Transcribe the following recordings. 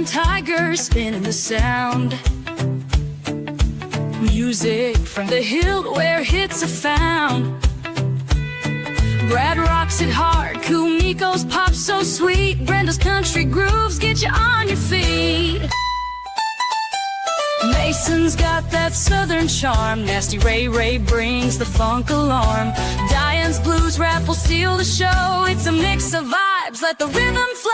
golden tiger spinning the sound. Music from the Hildt where hits are found. Brad rocks it hard, Kumiko's pop so sweet. Brenda's country grooves get you on your feet. Mason's got that southern charm. Nasty Ray brings the funk alarm. Diane's blues rap will steal the show. It's a mix of vibes, let the rhythm flow.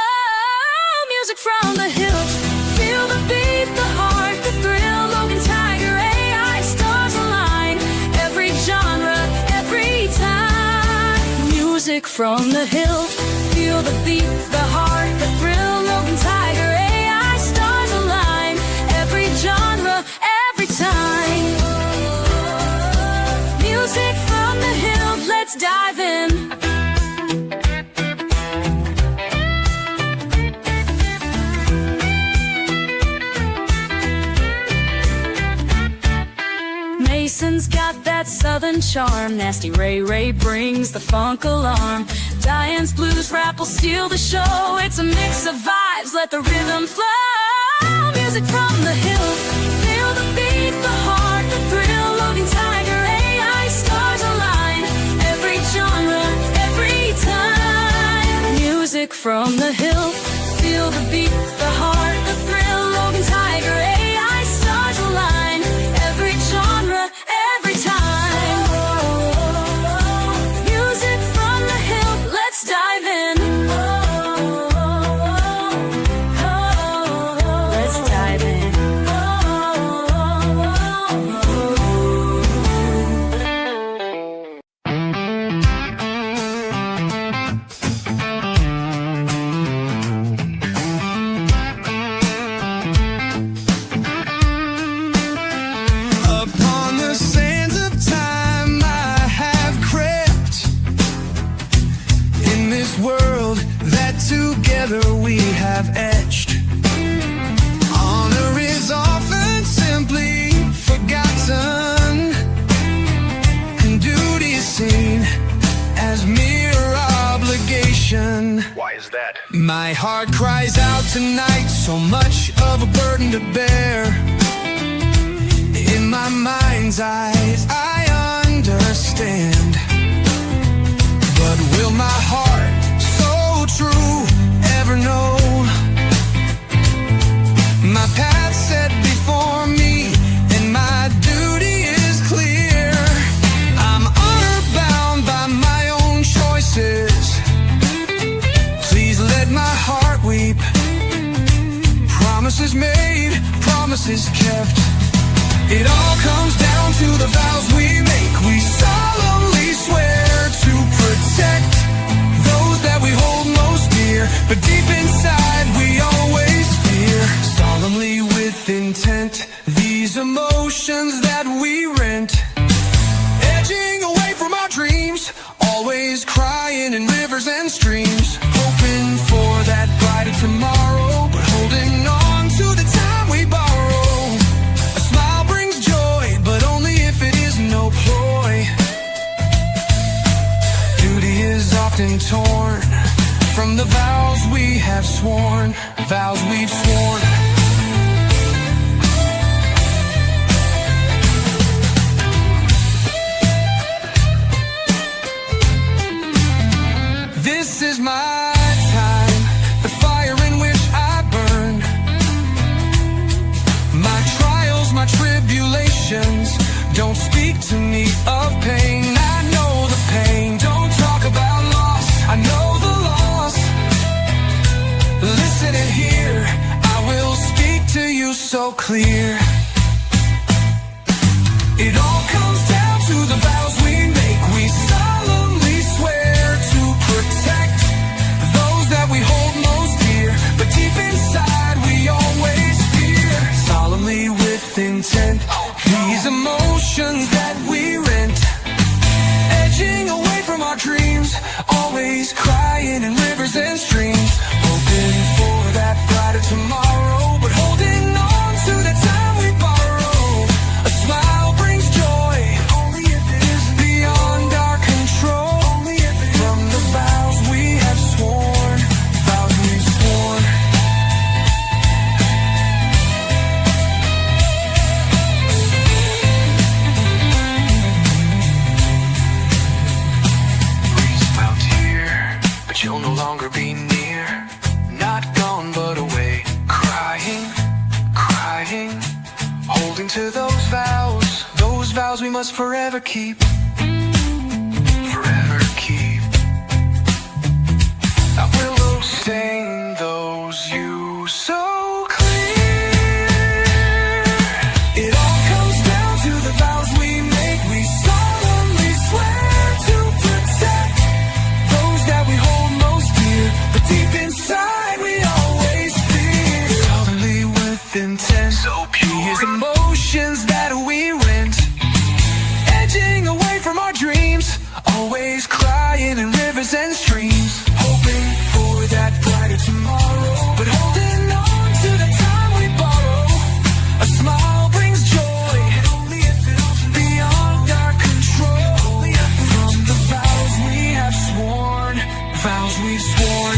Music from the Hills, feel the beat, the heart, the thrill. Logan, Tiger, AI, stars align. Every genre, every time. Music from the Hills, feel the beat, the heart, the thrill. Logan, Tiger, AI, stars align. Every genre, every time. Music from the Hills, let's dive in. Mason's got that southern charm. Nasty Ray brings the funk alarm. Diane's blues rap will steal the show. It's a mix of vibes, let the rhythm flow. Music from the Hills, feel the beat, the heart, the thrill. Logan, Tiger, AI, stars align. Every genre, every time. Music from the Hills, feel the beat, the heart, the thrill. Logan, Tiger, AI, stars align. Every genre, every time. Music from the Hills, let's dive in. Let's dive in. Upon the sands of time I have crept in this world that together we have etched. Honor is often simply forgotten, and duty is seen as mere obligation. Why is that? My heart cries out tonight, so much of a burden to bear. In my mind's eyes, I understand. But will my heart, so true, ever know? My path set before me, and my duty is clear. I'm honor-bound by my own choices. Please let my heart weep. Promises made, promises kept. It all comes down to the vows we make. We solemnly swear to protect those that we hold most dear, but deep inside we always fear. Solemnly with intent, these emotions that we rent, edging away from our dreams, always crying in rivers and streams, hoping for that brighter tomorrow, but holding on to the time we borrow. A smile brings joy, but only if it is no ploy. Duty is often torn from the vows we have sworn, vows we've sworn. This is my time, the fire in which I burn. My trials, my tribulations don't speak to me of pain. I know the pain, don't talk about loss. I know the loss. Listen and hear, I will speak to you so clear. It all comes down to the vows we make. We solemnly swear to protect those that we hold most dear, but deep inside we always fear. Solemnly with intent, these emotions that we rent, edging away from our dreams, always crying in rivers and streams, hoping for that brighter tomorrow, but holding on to the time we borrow. A smile brings joy, only if it is beyond our control. Only if it is from the vows we have sworn, vows we've sworn. to those vows we must forever keep. Forever keep. I will stain those you so clear. It all comes down to the vows we make. We solemnly swear to protect those that we hold most dear, but deep inside we always fear. Solemnly with intent, so pure. Here's emotions that we rent, edging away from our dreams, always crying in rivers and streams, hoping for that brighter tomorrow, but holding on to the time we borrow. A smile brings joy, beyond our control, from the vows we have sworn, vows we've sworn.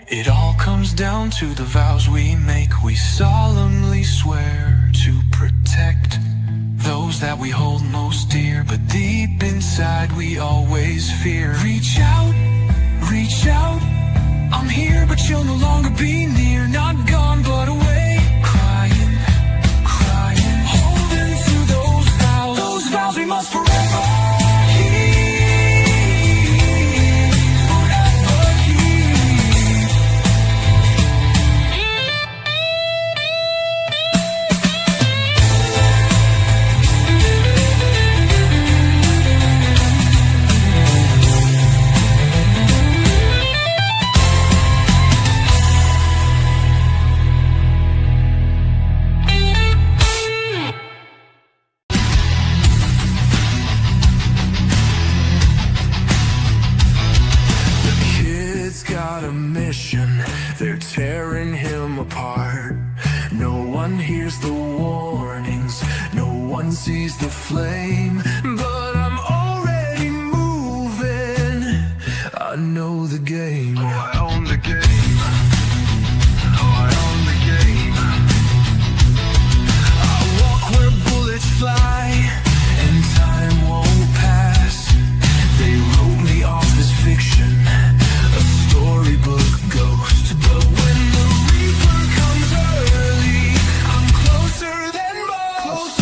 It all comes down to the vows we make. We solemnly swear to protect those that we hold most dear, but deep inside we always fear. Reach out, I'm here but you'll no longer be near. Not gone but away, crying, holding to those vows we must forever keep. Got a mission, they're tearing him apart. No one hears the warnings, no one sees the flame, but I'm already moving. I know the game. Oh, I own the game. Oh, I own the game. I walk where bullets fly and time won't pass. They wrote me off as fiction, storybook ghost, but when the reaper comes early, I'm closer than most,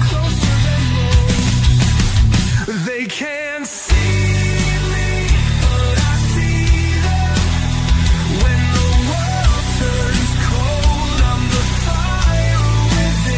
closer than most. They can't see me, but I see them. When the world turns cold, I'm the fire within.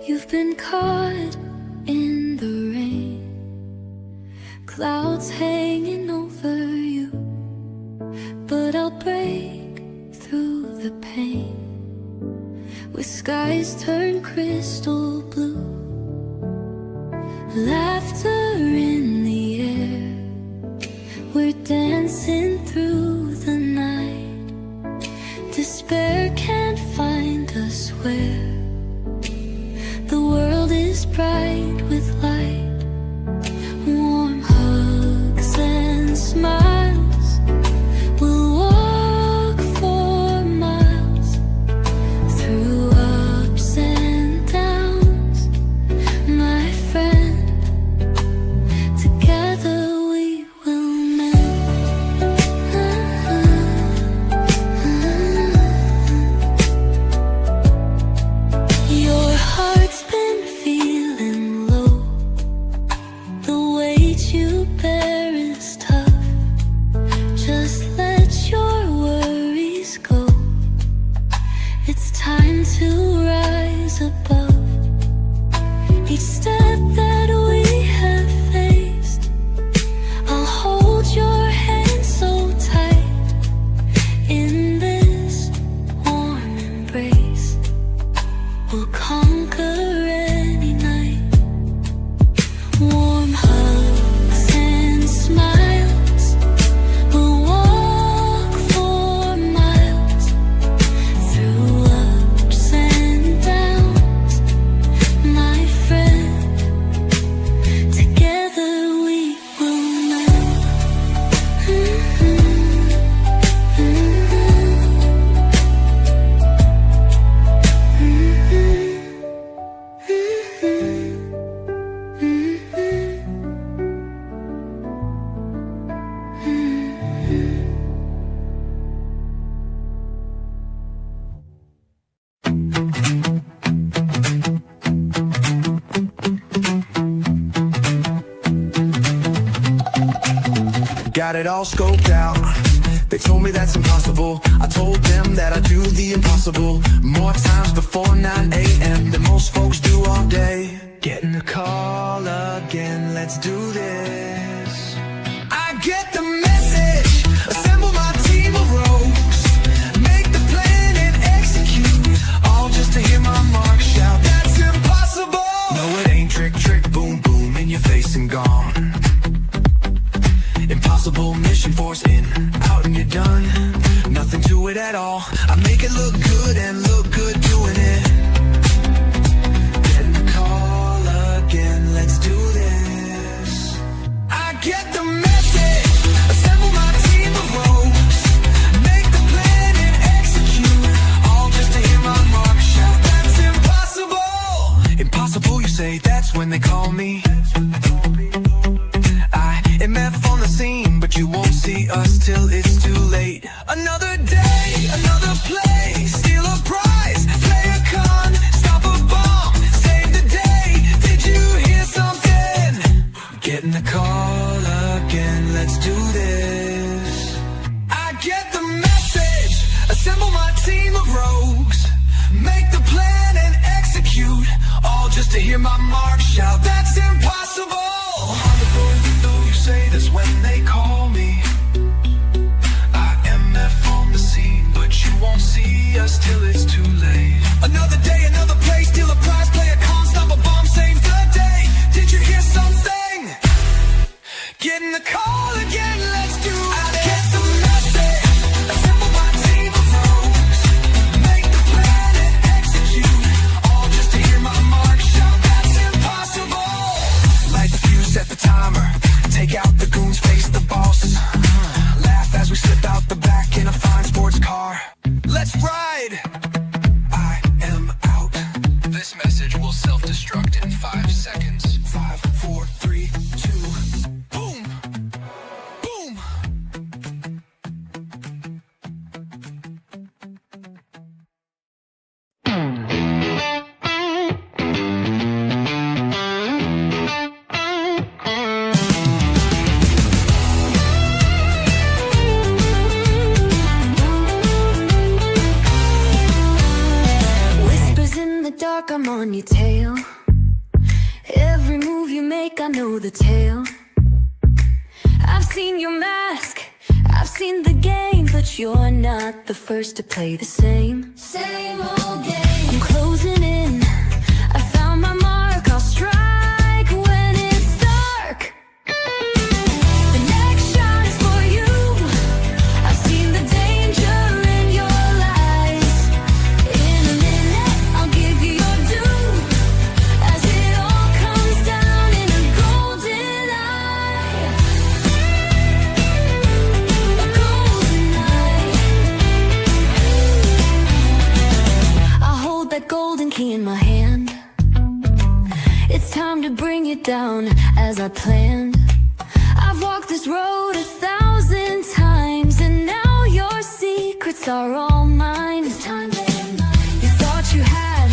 You've been caught in the rain, clouds hanging over you, but I'll break through the pain with skies turned crystal blue. Laughter in the air, we're dancing through the night. Despair can't find us where the world is bright with light. Warm hugs and smiles, we'll walk for miles through ups and downs, my friend. Together we will mend. Your heart's been feeling low, the weight you bear is tough. Just let your worries go, it's time to rise above. Each step that we have faced, I'll hold your hand so tight in this warm embrace. We'll conquer any night. Warm hugs and smiles, we'll walk for miles through ups and downs, my friend. Together we will mend. Got it all scoped out. They told me that's impossible. I told them that I do the impossible more times before 9 a.m. than most folks do all day. Getting the call again, let's do this. I get the message, assemble my team of rogues, make the plan and execute, all just to hear my mark shout, that's impossible. No, it ain't trick, trick, boom, boom, in your face and gone. Impossible mission force in, out and you're done. Nothing to it at all. I make it look good and look good doing it. Getting the call again, let's do this. I get the message, assemble my team of rogues, make the plan and execute, all just to hear my mark shout, that's impossible. Impossible, you say, that's when they call me. MF on the scene, but you won't see us till it's too late. Another day, another play, steal a prize, play a con, stop a bomb, save the day. Did you hear something? Getting the call again, let's do this. I get the message, assemble my team of rogues, make the plan and execute, all just to hear my mark shout, that's impossible. Say this when they call me. I MF on the scene, but you won't see us till it's too late. Another day, another place, steal a prize, play a con, stop a bomb, save the day. Did you hear something? Getting the call again, let's do it. I get the message, assemble my team of rogues, make the plan and execute, all just to hear my mark shout, that's impossible. Light the fuse, set the timer, take out the goons, face the boss. Laugh as we slip out the back in a fine sports car. Let's ride! I am out. This message will self-destruct in 5 seconds. 5, 4, 3, 2, boom! Boom! I'm on your tail. Every move you make, I know the tale. I've seen your mask, I've seen the game, but you're not the first to play the same old game. I'm closing in, I found my mark, I'll strike when it's dark. The next shot is for you. I've seen the danger in your lies. In a minute, I'll give you your due, as it all comes down in a golden eye. A golden eye. I hold that golden key in my hand. It's time to bring it down as I planned. I've walked this road 1,000 times, and now your secrets are all mine. It's time to end mine. You thought you had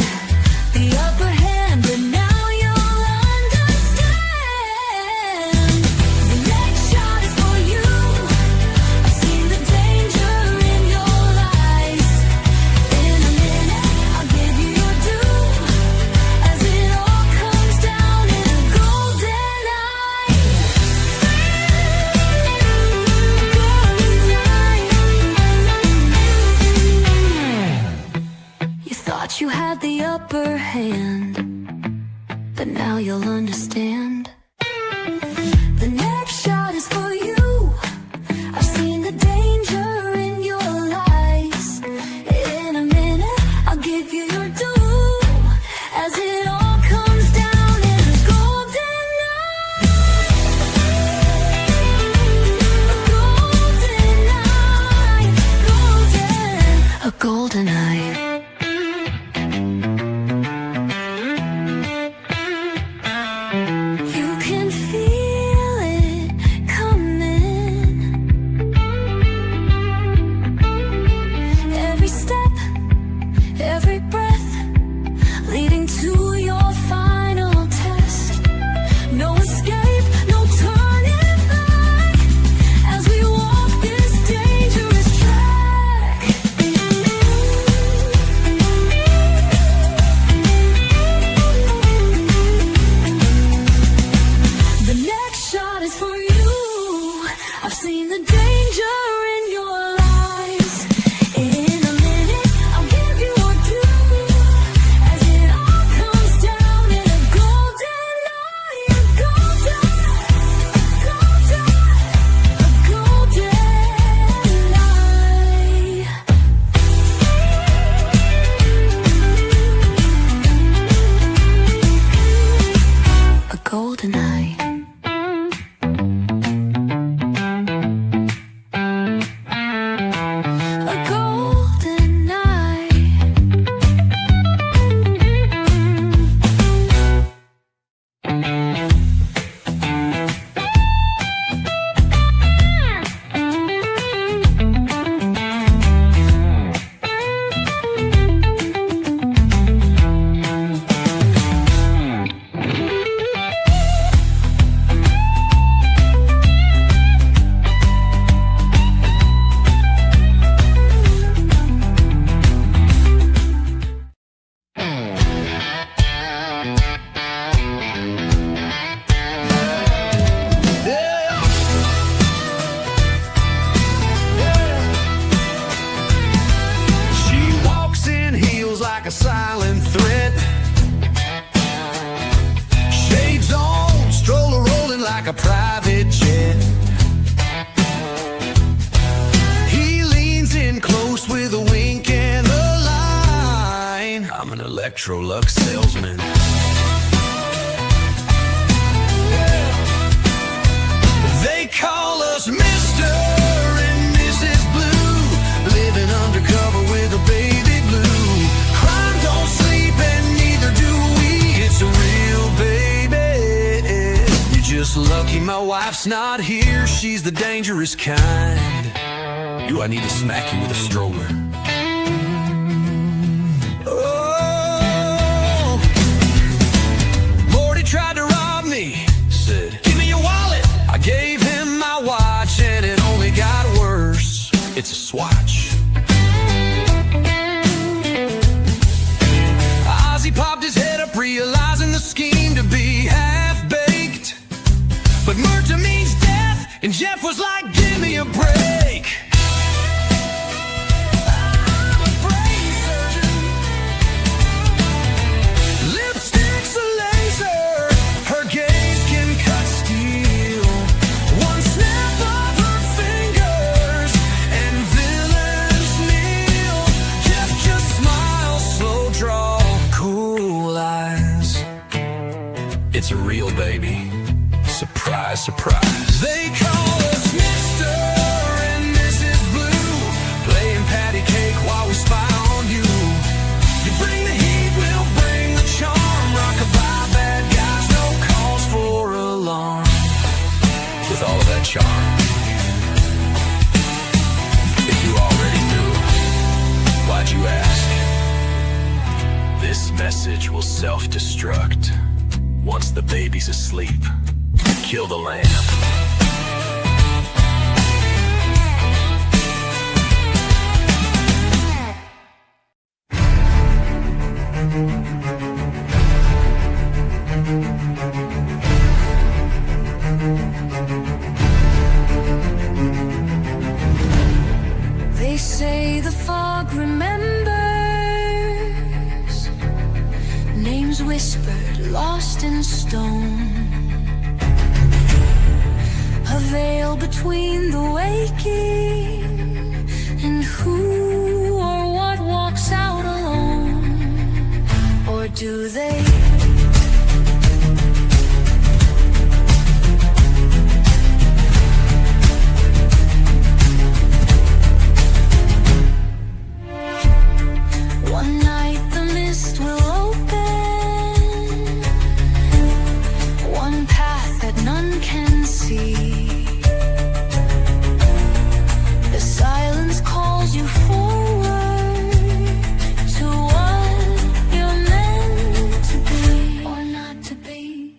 the upper hand, but now you'll understand. The next shot is for you. I've seen the danger in your lies. In a minute, I'll give you your due, as it all comes down in a golden eye. You thought you had the upper hand, but now you'll understand. The next shot is for you. I've seen the danger in your lies. In a minute, I'll give you your due, as it all comes down in a golden eye. A golden eye. A golden eye. You can feel it coming. Every step, every breath, leading to your final test. No escape, no turning back, as we walk this dangerous track. The next shot is for you. I've seen the danger in your lies. In a minute, I'll give you your due, as it all comes down in a golden eye. A golden eye. A golden eye. A golden eye. She walks in heels like a silent threat. Shades on, stroller rolling like a private jet. He leans in close with a wink and a line. I'm an Electrolux salesman. They call us Mr. and Mrs. Blue, living undercover with a baby blue. Crime don't sleep and neither do we. It's a real baby. You're just lucky my wife's not here. She's the dangerous kind. Do I need to smack you with a stroller? Oh, Morty tried to rob me. Said, give me your wallet. I gave him my watch and it only got worse. It's a swatch. Ozzy popped his head It's a real baby. Surprise, surprise. They call us Mr. and Mrs. Blue, playing patty cake while we spy on you. You bring the heat, we'll bring the charm. Rockabye, bad guys, no cause for alarm. With all of that charm, if you already knew, why'd you ask? This message will self-destruct once the baby's asleep. Kill the lamp. They say the fog remembers names whispered, lost in stone. A veil between the waking and who or what walks out alone. Or do they? One night the mist will open, one path that none can see. The silence calls you forward to what you're meant to be or not to be.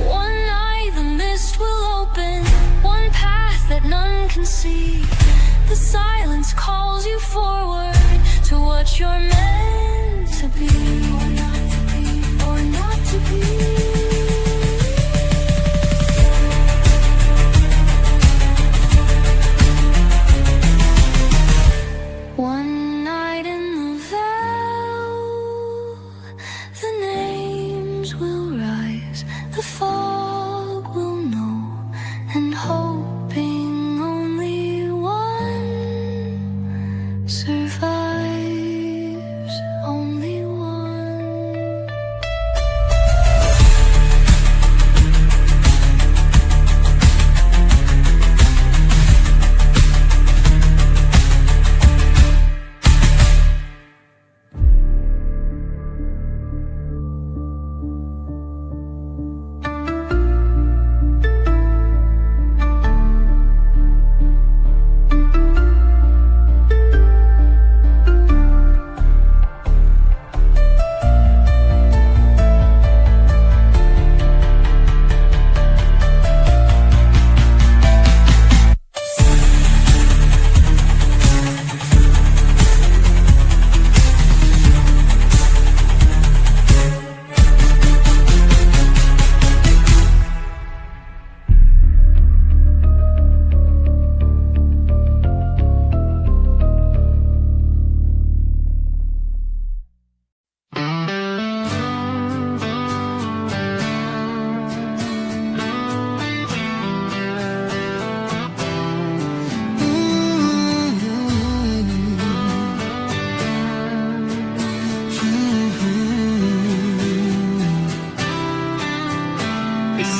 One night the mist will open, one path that none can see. The silence calls you forward to what you're meant to be or not to be or not to be. One night in the vale, the names will rise, the fog will know, and hoping only one survives, only one.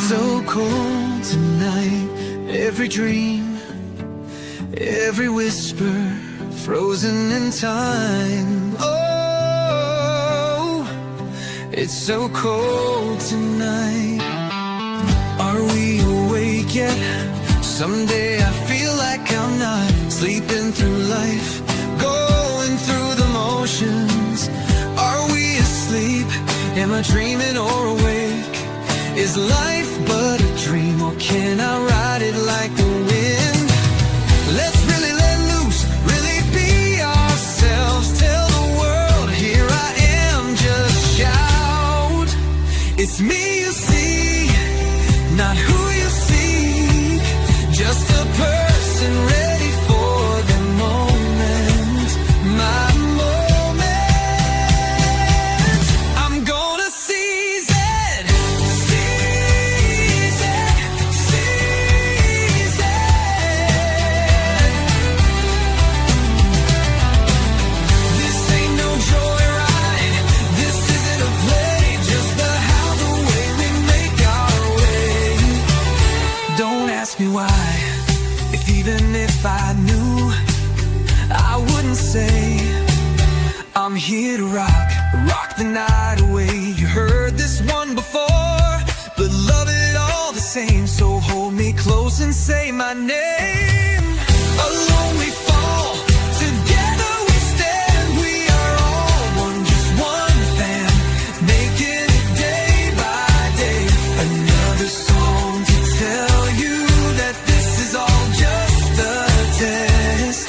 So cold tonight, every dream, every whisper, frozen in time. Oh, it's so cold tonight. Are we awake yet? Someday I feel like I'm not sleeping through life, going through the motions. Are we asleep? Am I dreaming or awake? Is life but a dream, or can I ride it like the wind? Let's really let loose, really be ourselves. Tell the world, here I am, just shout. It's me you see, not who you see, just a person ready for the moment, my moment. I'm gonna seize it, seize it, seize rock the night away. You heard this one before, but love it all the same. So hold me close and say my name. Alone we fall, together we stand. We are all one, just one fam, making it day by day. Another song to tell you that this is all just a test.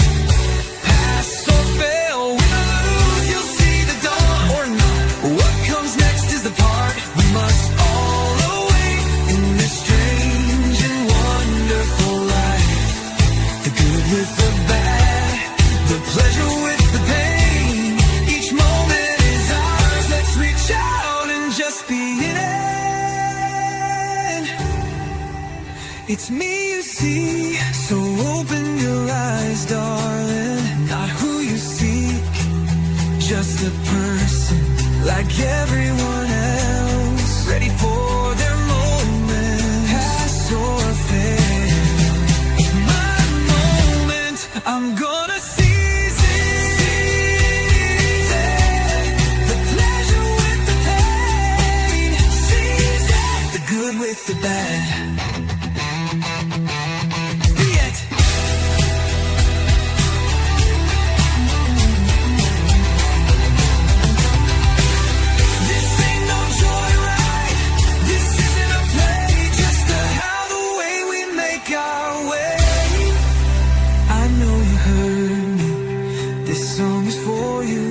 Pass or fail, win or lose, you'll see the dawn or not. What comes next is the part we must all await in this strange and wonderful life. The good with the bad, the pleasure with the pain. Each moment is ours, let's reach out and just be in it. It's me you see, so open your eyes, darling. Not who you seek, just a person like everyone else, ready for their moment, pass or fail. My moment, I'm gonna seize it. The pleasure with the pain, seize it. The good with the bad. Be it. This ain't no joyride. This isn't a play, just how the way we make our way. I know you heard me. This song is for you.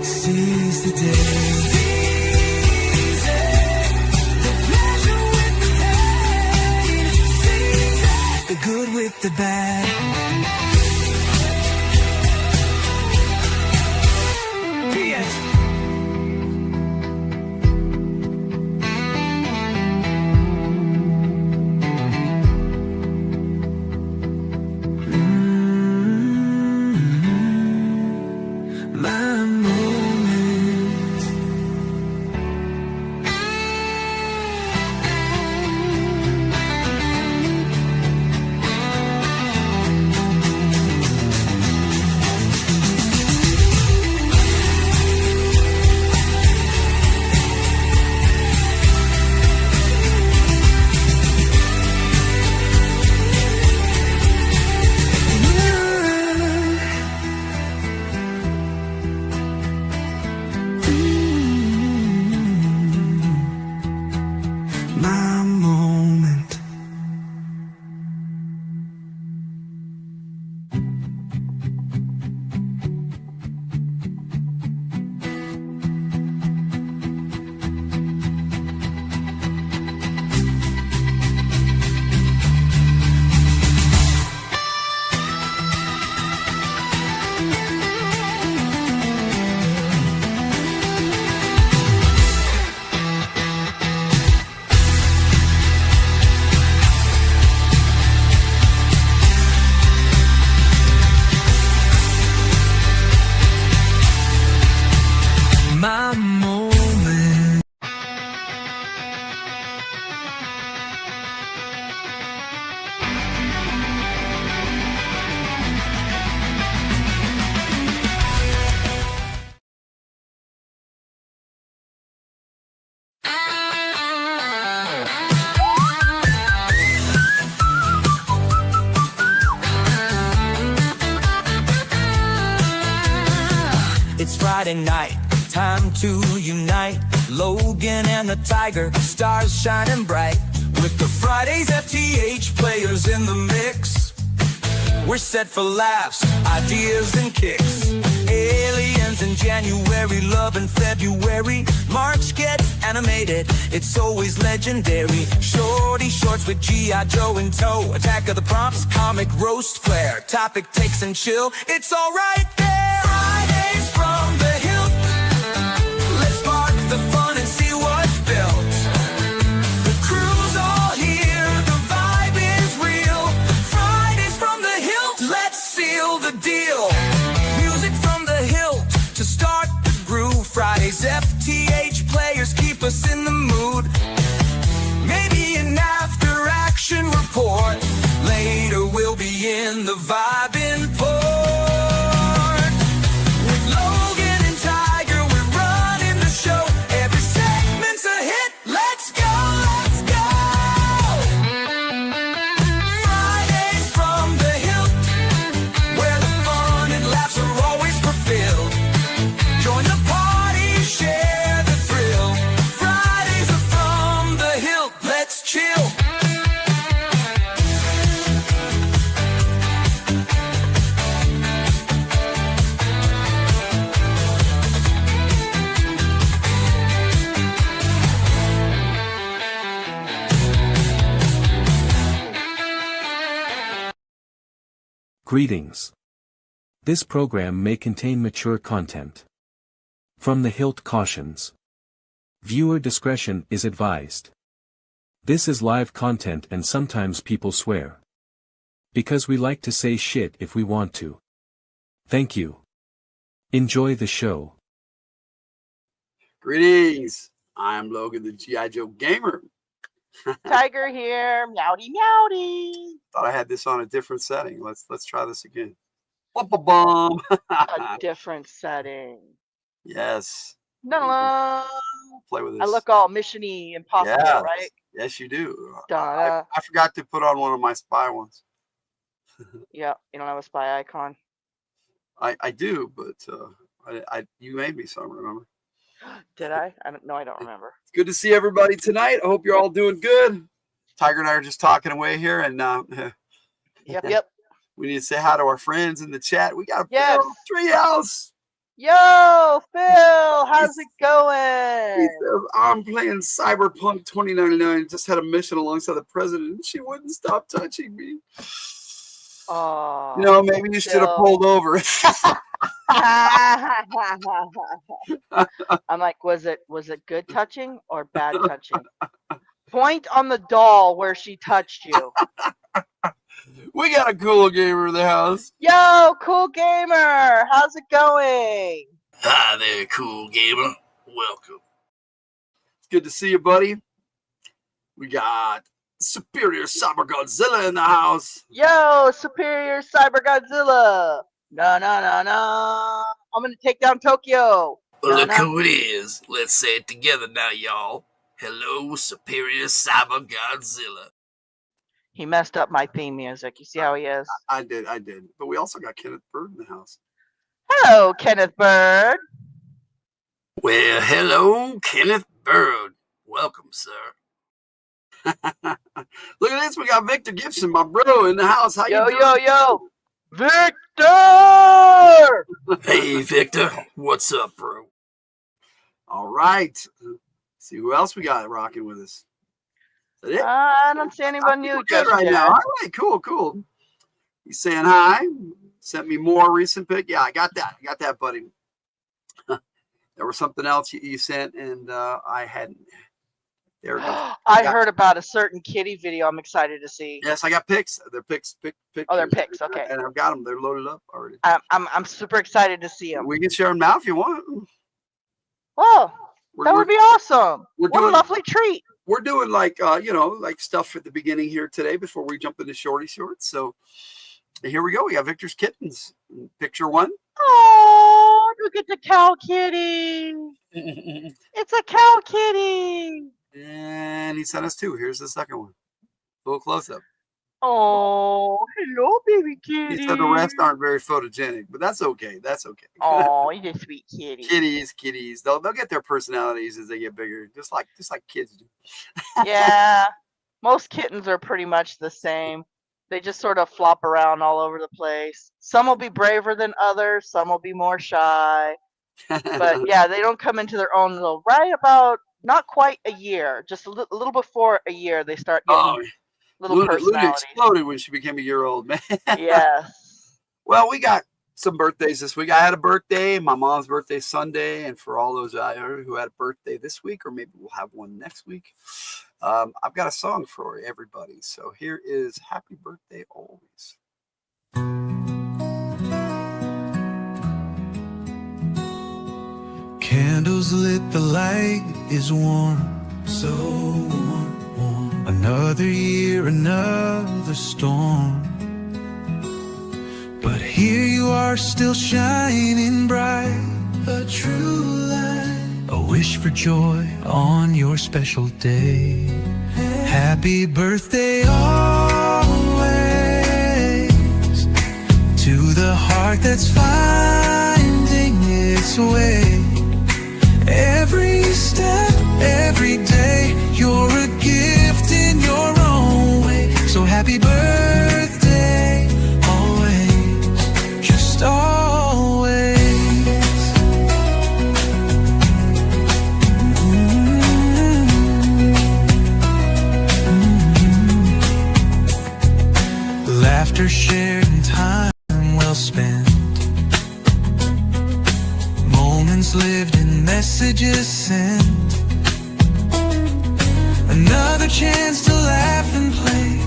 Seize the day. Seize it. The pleasure with the pain. Seize it. The good with the bad. Be it. My moment. My moment. My moment. It's Friday night, time to unite. Logan and the Tiger, stars shining bright. With the Fridays FTH players in the mix, we're set for laughs, ideas and kicks. Aliens in January, love in February. March gets animated, it's always legendary. Shorty shorts with G.I. Joe in tow. Attack of the prompts, comic roast flair. Topic takes and chill, it's all right there. Fridays from the Hildt. Let's spark the fun and see what's built. The crew's all here, the vibe is real. Fridays from the Hildt, let's seal the deal. Music from the Hildt to start the groove. Fridays FTH players keep us in the mood. Maybe an after action report. Later we'll be in the vibing port. With Logan and Tiger, we're running Greetings. This program may contain mature content. From the Hildt cautions. Viewer discretion is advised. This is live content and sometimes people swear. Because we like to say shit if we want to. Thank you. Enjoy the show. Greetings. I'm Logan, the G.I. Joe Gamer. Tiger here, meowdy meowdy. Thought I had this on a different setting. Let's try this again. Bum. A different setting. Yes. No, Play with this. I look all mission-y impossible, Yes. right? Yes, you do. Da-da. I forgot to put on one of my spy ones. Yeah, you don't have a spy icon. I do, but you made me some, remember? Did I? I don't remember. It's good to see everybody tonight. I hope you're all doing good. Tiger and I are just talking away here, and Yep. we need to say hi to our friends in the chat. We got a Yes. treehouse. Yo, Phil, how's it He going? says, I'm playing Cyberpunk 2099. Just had a mission alongside the president, and she wouldn't stop touching me. Oh, You know, maybe you should have Phil. pulled over. I'm like, was it good touching or bad touching? Point on the doll where she touched you. We got a cool gamer in the house. Yo, cool gamer, how's it going? Hi there, cool gamer. Welcome. It's good to see you, buddy. We got Superior Cyber Godzilla in the house. Yo, Superior Cyber Godzilla. No. I'm gonna take down Tokyo. Well, look No. who it is. Let's say it together now, y'all. Hello, Superior Cyber Godzilla. He messed up my theme music. You see how he is? I did. But we also got Kenneth Bird in the house. Hello, Kenneth Bird. Well, hello, Kenneth Bird. Welcome, sir. Look at this. We got Victor Gibson, my bro, in the house. How you doing? Yo. Victor! Hey, Victor. What's up, bro? All right. See who else we got rocking with us. Is that it? I don't see anyone new We're good just right yet. now. All right, cool. He's saying hi. Sent me more recent pic. Yeah, I got that, buddy. There was something else you sent, and I hadn't. There it goes. I heard about a certain kitty video I'm excited to see. Yes, I got pics. They're pics. Oh, they're pics, okay. And I've got them. They're loaded up already. I'm super excited to see them. We can share them now if you want. Oh, We're, that would be awesome. we're What a doing- lovely treat. we're doing like like stuff at the beginning here today before we jump into shorty shorts. So here we go. We got Victor's kittens. Picture one. Oh, look at the cow kitty. It's a cow kitty. And he sent us two. Here's the second one. A little close up. Oh, hello, baby kitty. He said the rest aren't very photogenic, but that's okay. Oh, you're a sweet kitty. Kitties. They'll get their personalities as they get bigger, just like kids do. Yeah, most kittens are pretty much the same. They just sort of flop around all over the place. Some will be braver than others. Some will be more shy. But yeah, they don't come into their own until right about not quite a year, just a little before a year. They start getting little Luna personality. exploded when she became a year old, man. Yes. Well, we got some birthdays this week. I had a birthday. My mom's birthday Sunday, and for all those out there who had a birthday this week, or maybe we'll have one next week, I've got a song for everybody. So here is "Happy Birthday Always." Candles lit, the light is warm, so warm. Another year, another storm. But here you are, still shining bright, a true light. A wish for joy on your special day. Happy birthday always to the heart that's finding its way. Every step, every day, you're a gift in your own way. So happy birthday, always, just always. Laughter shared in time. listen. Another chance to laugh and play,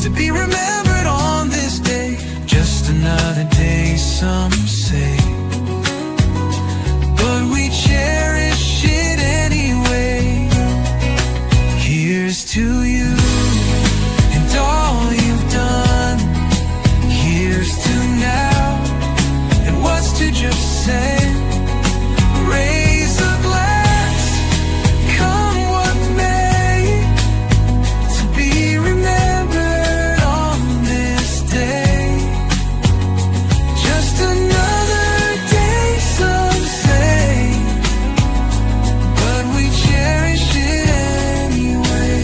to be remembered on this day. Just another day, some say, but we cherish it anyway. Here's to you and all you've done. Here's to now, and what's to just say. Raise a glass, come what may, to be remembered on this day. Just another day, some say, but we cherish it anyway.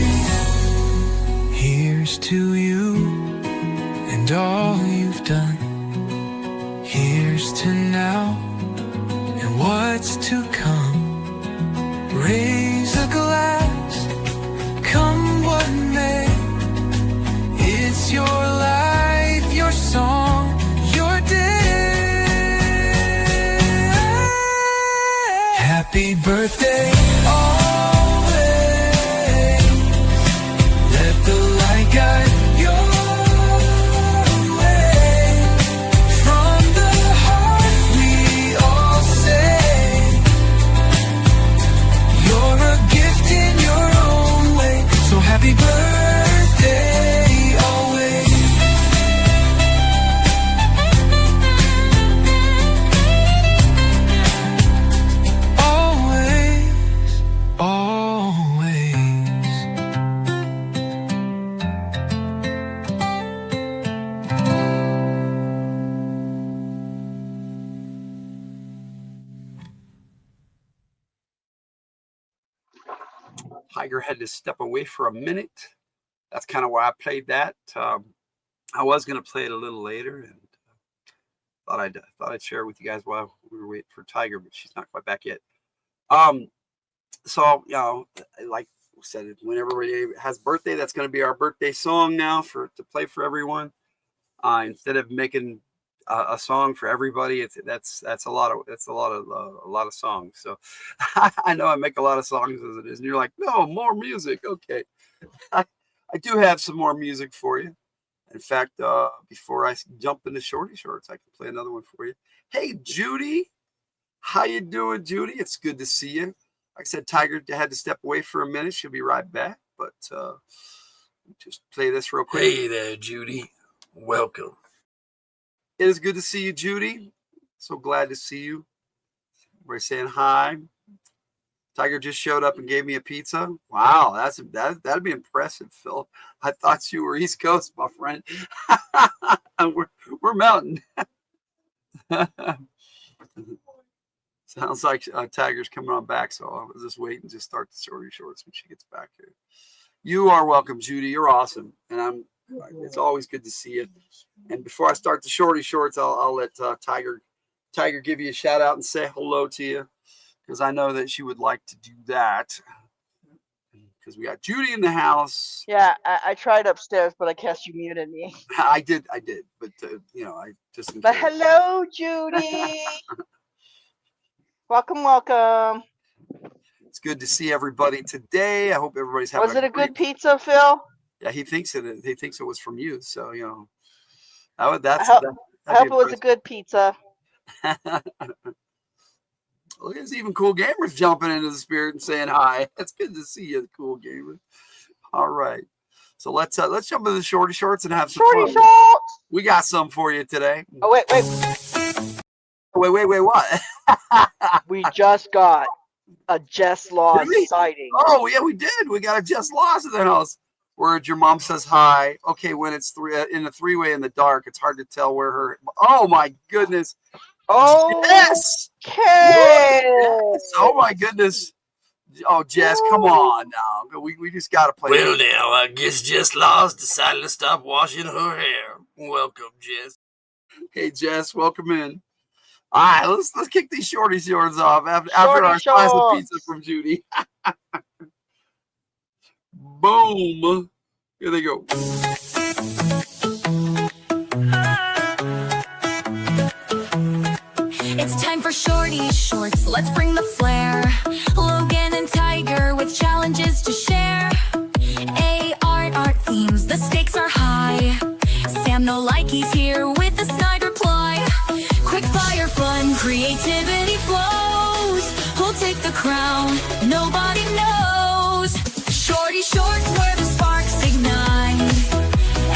Here's to you and all you've done. Here's to now and what's to come. Raise a glass, come what may. It's your life, your song, your day. Happy birthday, always. Let the light guide your way. From the heart we all say, you're a gift in your own way. So happy birthday, always. Always, always. Tiger had to step away for a minute. That's kind of why I played that. I was going to play it a little later, and thought I'd share with you guys while we were waiting for Tiger, but she's not quite back yet. So like we said, when everybody has a birthday, that's going to be our birthday song now to play for everyone. Instead of making a song for everybody, that's a lot of songs. So I know I make a lot of songs as it is, and you're like, no, more music. Okay, I do have some more music for you. In fact, before I jump into Shorty Shorts, I can play another one for you. Hey, Judy, how you doing, Judy? It's good to see you. Like I said, Tiger had to step away for a minute. She'll be right back, but just play this real quick. Hey there, Judy. Welcome. It is good to see you, Judy. So glad to see you. We're saying hi. Tiger just showed up and gave me a pizza. Wow, that'd be impressive, Phil. I thought you were East Coast, my friend. we're mountain. Sounds like Tiger's coming on back, so I'll just wait and just start the Shorty Shorts when she gets back here. You are welcome, Judy. You're awesome, and it's always good to see you. And before I start the Shorty Shorts, I'll let Tiger give you a shout out and say hello to you, because I know that she would like to do that. Because we got Judy in the house. Yeah, I tried upstairs, but I guess you muted me. I did, but I just. But hello, Judy. Welcome. It's good to see everybody today. I hope everybody's having. Was it a good pizza, Phil? Yeah, he thinks it was from you. So I hope it was a good pizza. Look, there's even Cool Gamers jumping into the spirit and saying hi. It's good to see you, Cool Gamer. All right, so let's jump into the Shorty Shorts and have some Shorty fun. Shorts. We got some for you today. Oh wait. Wait, what? We just got a Just Lost sighting. Oh yeah, we did. We got a Just Lost in the house. Where your mom says hi. Okay, when it's in a three-way in the dark, it's hard to tell where her. Oh my goodness. Oh yes. Okay. Yes. Oh my goodness. Oh, Jess, come on now. We just got to play. Well, now, I guess Jess Lost decided to stop washing her hair. Welcome, Jess. Hey, Jess, welcome in. All right, let's kick these Shorty Shorts off after our slice of pizza from Judy. Boom. Here they go. It's time for Shorty Shorts. Let's bring the flair. Look shorts where the sparks ignite.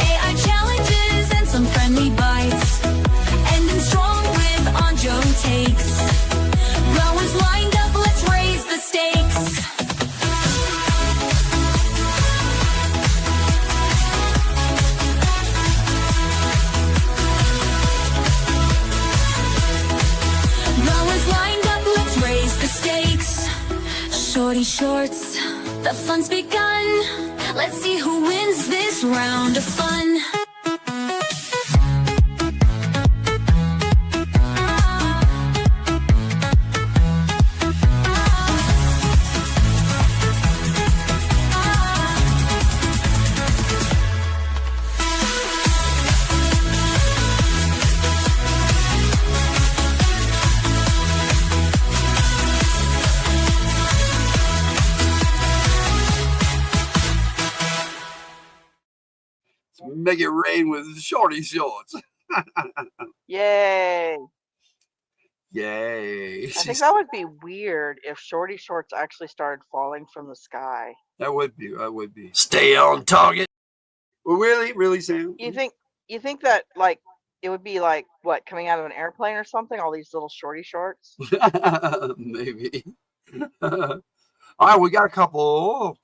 AI challenges and some friendly bites. Ending strong with Anjo takes. Rowers lined up, let's raise the stakes. Rowers lined up, let's raise the stakes. Shorty shorts, the fun's begun. Let's see who wins this round of fun. Make it rain with shorty shorts. Yay! Yay. I think that would be weird if shorty shorts actually started falling from the sky. That would be. Stay on target. Well, really, Sam? You think that like it would be like what, coming out of an airplane or something? All these little shorty shorts. Maybe. All right, we got a couple.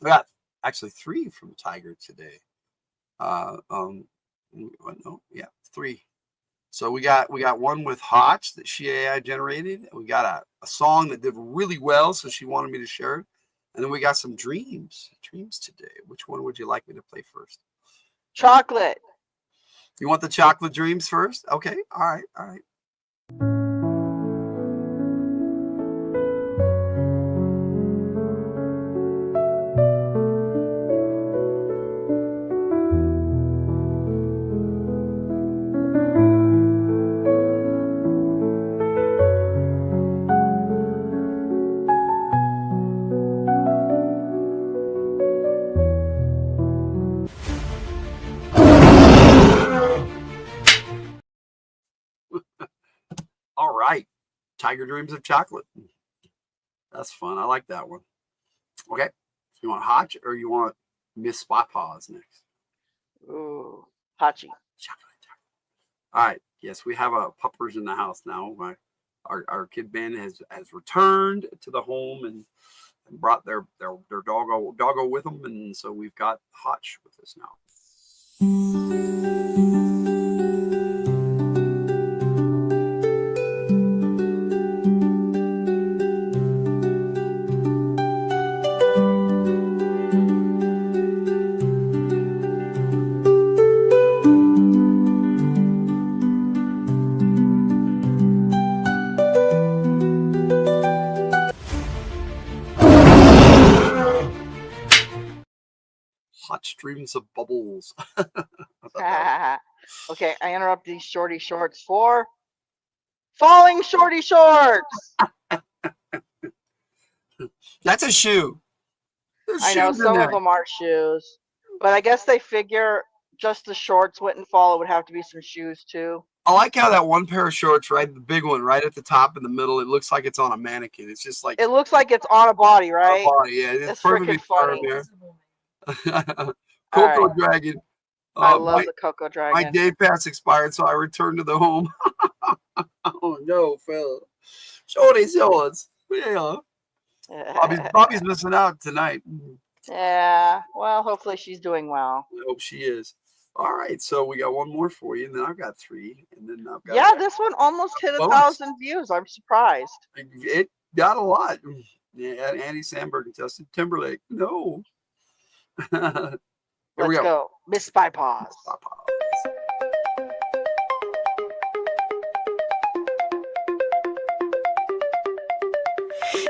We got actually 3 from Tiger today. Three. So we got one with Hotch that she AI generated. We got a song that did really well, so she wanted me to share it. And then we got some dreams today. Which one would you like me to play first? Chocolate. You want the chocolate dreams first? Okay. All right. All right. Tiger Dreams of Chocolate. That's fun. I like that one. Okay. So you want Hotch or you want Miss Spot Paws next? Ooh, Hachi. Chocolate. All right. Yes, we have a puppers in the house now. Our kid band has returned to the home and brought their doggo with them, and so we've got Hotch with us now. Hot streams of bubbles. Okay, I interrupt these shorty shorts for falling shorty shorts. That's a shoe. There's I know shoes in some there. of them are shoes, but I guess they figure just the shorts wouldn't fall. It would have to be some shoes too. I like how that one pair of shorts, right, the big one, right at the top in the middle, it looks like it's on a mannequin. It's just like It looks like it's on a body, right? body. Yeah, it's That's perfectly freaking funny. firm there. Cocoa All right. Dragon. I love my, the Cocoa my Dragon. day pass expired, so I returned to the home. Oh no, fella. Shorty shorts. Yeah. Bobby's missing out tonight. Yeah. Well, hopefully she's doing well. I hope she is. All right, so we got one more for you, and then I've got 3, and then I've got Yeah, this one almost hit bonus. 1,000 views. I'm surprised. It got a lot. Yeah, Andy Samberg and Justin Timberlake. No. Here we Let's go. Miss Spy Paws.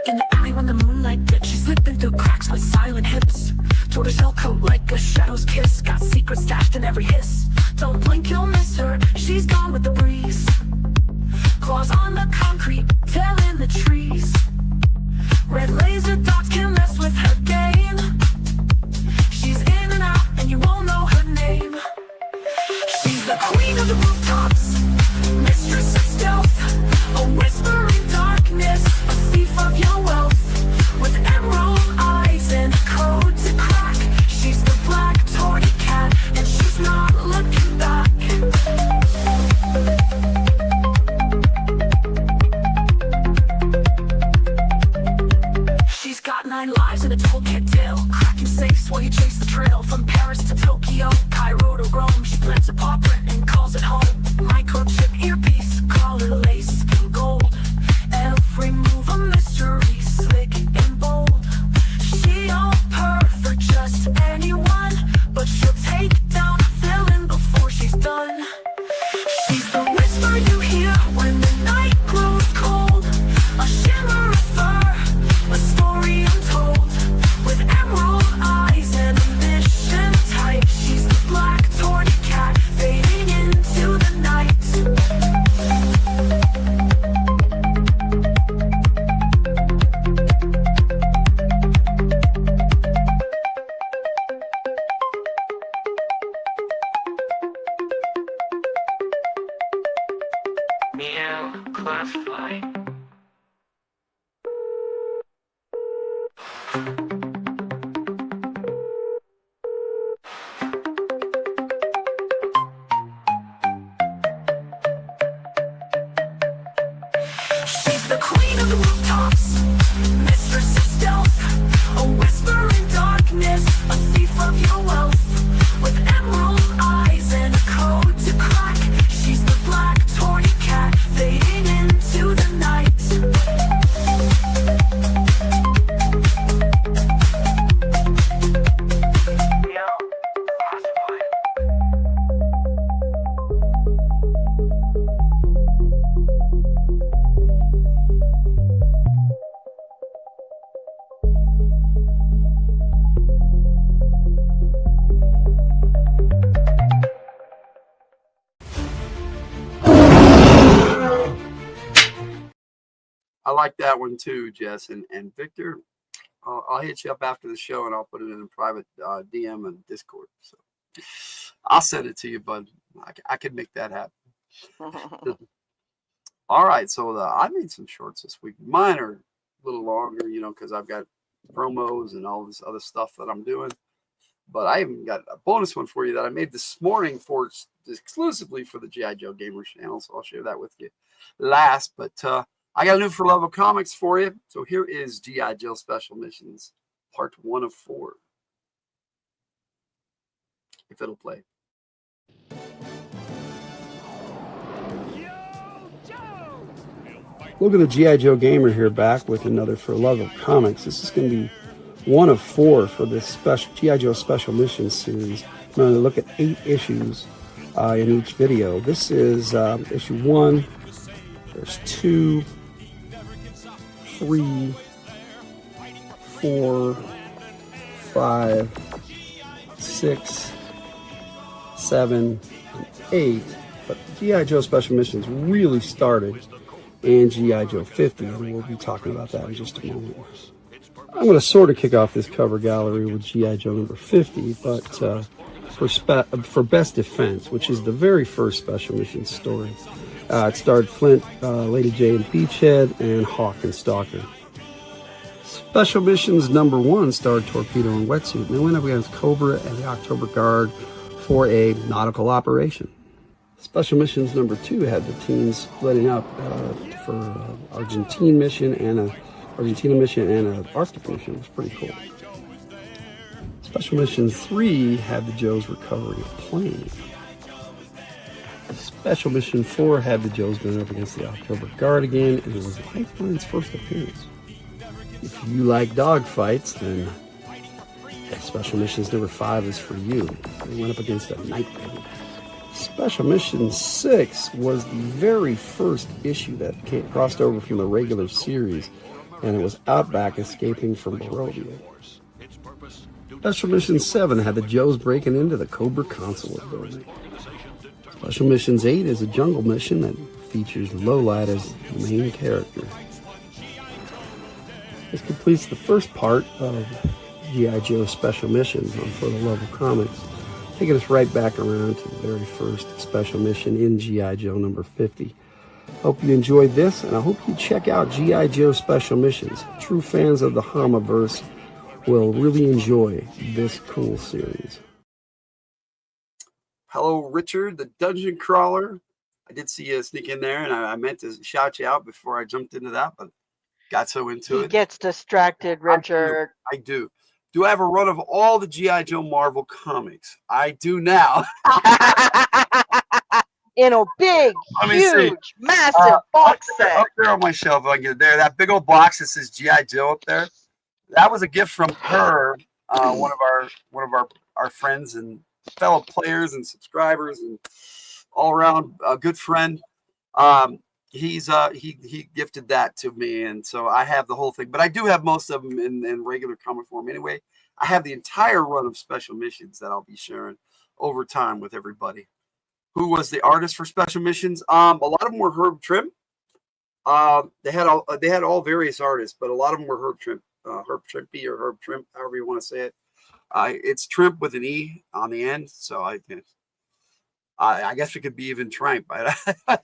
In the alley when the moonlight dips, she's slipping through cracks with silent hips. Tortoiseshell coat like a shadow's kiss, got secrets stashed in every hiss. Don't blink, you'll miss her, she's gone with the breeze. Claws on the concrete, tail in the trees. Red laser dots can mess with her game. She's in and out, and you won't know her name. She's the queen of the rooftops, mistress of stealth, a whisper in darkness, a thief of your wealth, with emerald eyes and a code to got 9 lives in a toolkit deal. Cracking safes while you chase the trail. From Paris to Tokyo, Cairo to Rome. She plants a paw print and calls it home. Microchip earpiece, call it lace and gold. Every move a mystery, slick and bold. She all for just anyone, but she'll take down a villain before she's done. She's the whisper you hear when the night grows cold. A shimmer of fur, a story untold. With emerald eyes and a mission tight. She's the black tawny cat fading into the night. Meow, classify. She's the queen of the rooftops, mistress of stealth. A whisper in darkness, a thief of your wealth. With emerald eyes and a code to crack. She's the black tawny cat fading into the night. Meow, classify. I like that one too, Jess. And Victor, I'll hit you up after the show and I'll put it in a private DM and Discord. So I'll send it to you, bud. I can make that happen. All right. So I made some shorts this week. Mine are a little longer, because I've got promos and all this other stuff that I'm doing. But I even got a bonus one for you that I made this morning exclusively for the G.I. Joe Gamer channel. So I'll share that with you last. But I got a new For Love of Comics for you. So here is G.I. Joe Special Missions, part 1 of 4. If it'll play. Look at the G.I. Joe Gamer here, back with another For Love of Comics. This is going to be 1 of 4 for this special G.I. Joe Special Missions series. I'm going to look at 8 issues in each video. This is issue 1. There's 2, 3, 4, 5, 6, 7, and 8. But G.I. Joe Special Missions really started in G.I. Joe 50, and we'll be talking about that in just a moment. I'm going to sort of kick off this cover gallery with G.I. Joe number 50, but for Best Defense, which is the very first Special Missions story. It starred Flint, Lady J and Beachhead, and Hawk and Stalker. Special Missions number 1 starred Torpedo and Wetsuit, and they went up against Cobra and the October Guard for a nautical operation. Special Missions number 2 had the teams splitting up for Argentina mission and an Arctic mission. It was pretty cool. Special Mission 3 had the Joes recovering a plane. Special Mission 4 had the Joes going up against the October Guard again, and it was Lifeline's first appearance. If you like dogfights, then Special Missions number 5 is for you. They went up against a night raid. Special Mission 6 was the very first issue that crossed over from the regular series, and it was Outback escaping from Barovia. Special Mission 7 had the Joes breaking into the Cobra Consulate building. Special Missions 8 is a jungle mission that features Lowlight as the main character. This completes the first part of G.I. Joe Special Missions on For the Love of Comics, taking us right back around to the very first Special Mission in G.I. Joe number 50. Hope you enjoyed this, and I hope you check out G.I. Joe Special Missions. True fans of the Hamaverse will really enjoy this cool series. Hello, Richard, the Dungeon Crawler. I did see you sneak in there, and I meant to shout you out before I jumped into that, but got so into He it. gets distracted, I do. Richard. I do. Do I have a run of all the G.I. Joe Marvel comics? I do now. In a big, Let me see. huge, massive box set. Up there on my shelf, if I can get it there. That big old box that says G.I. Joe up there. That was a gift from her, one of our friends and fellow players and subscribers and all around a good friend. He gifted that to me, and so I have the whole thing. But I do have most of them in regular comic form anyway. I have the entire run of Special Missions that I'll be sharing over time with everybody. Who was the artist for Special Missions? A lot of them were Herb Trimp. They had all various artists, but a lot of them were Herb Trimp, Herb Trimpy or Herb Trimp, however you want to say it. It's Trimp with an E on the end, so I guess it could be even Trimp.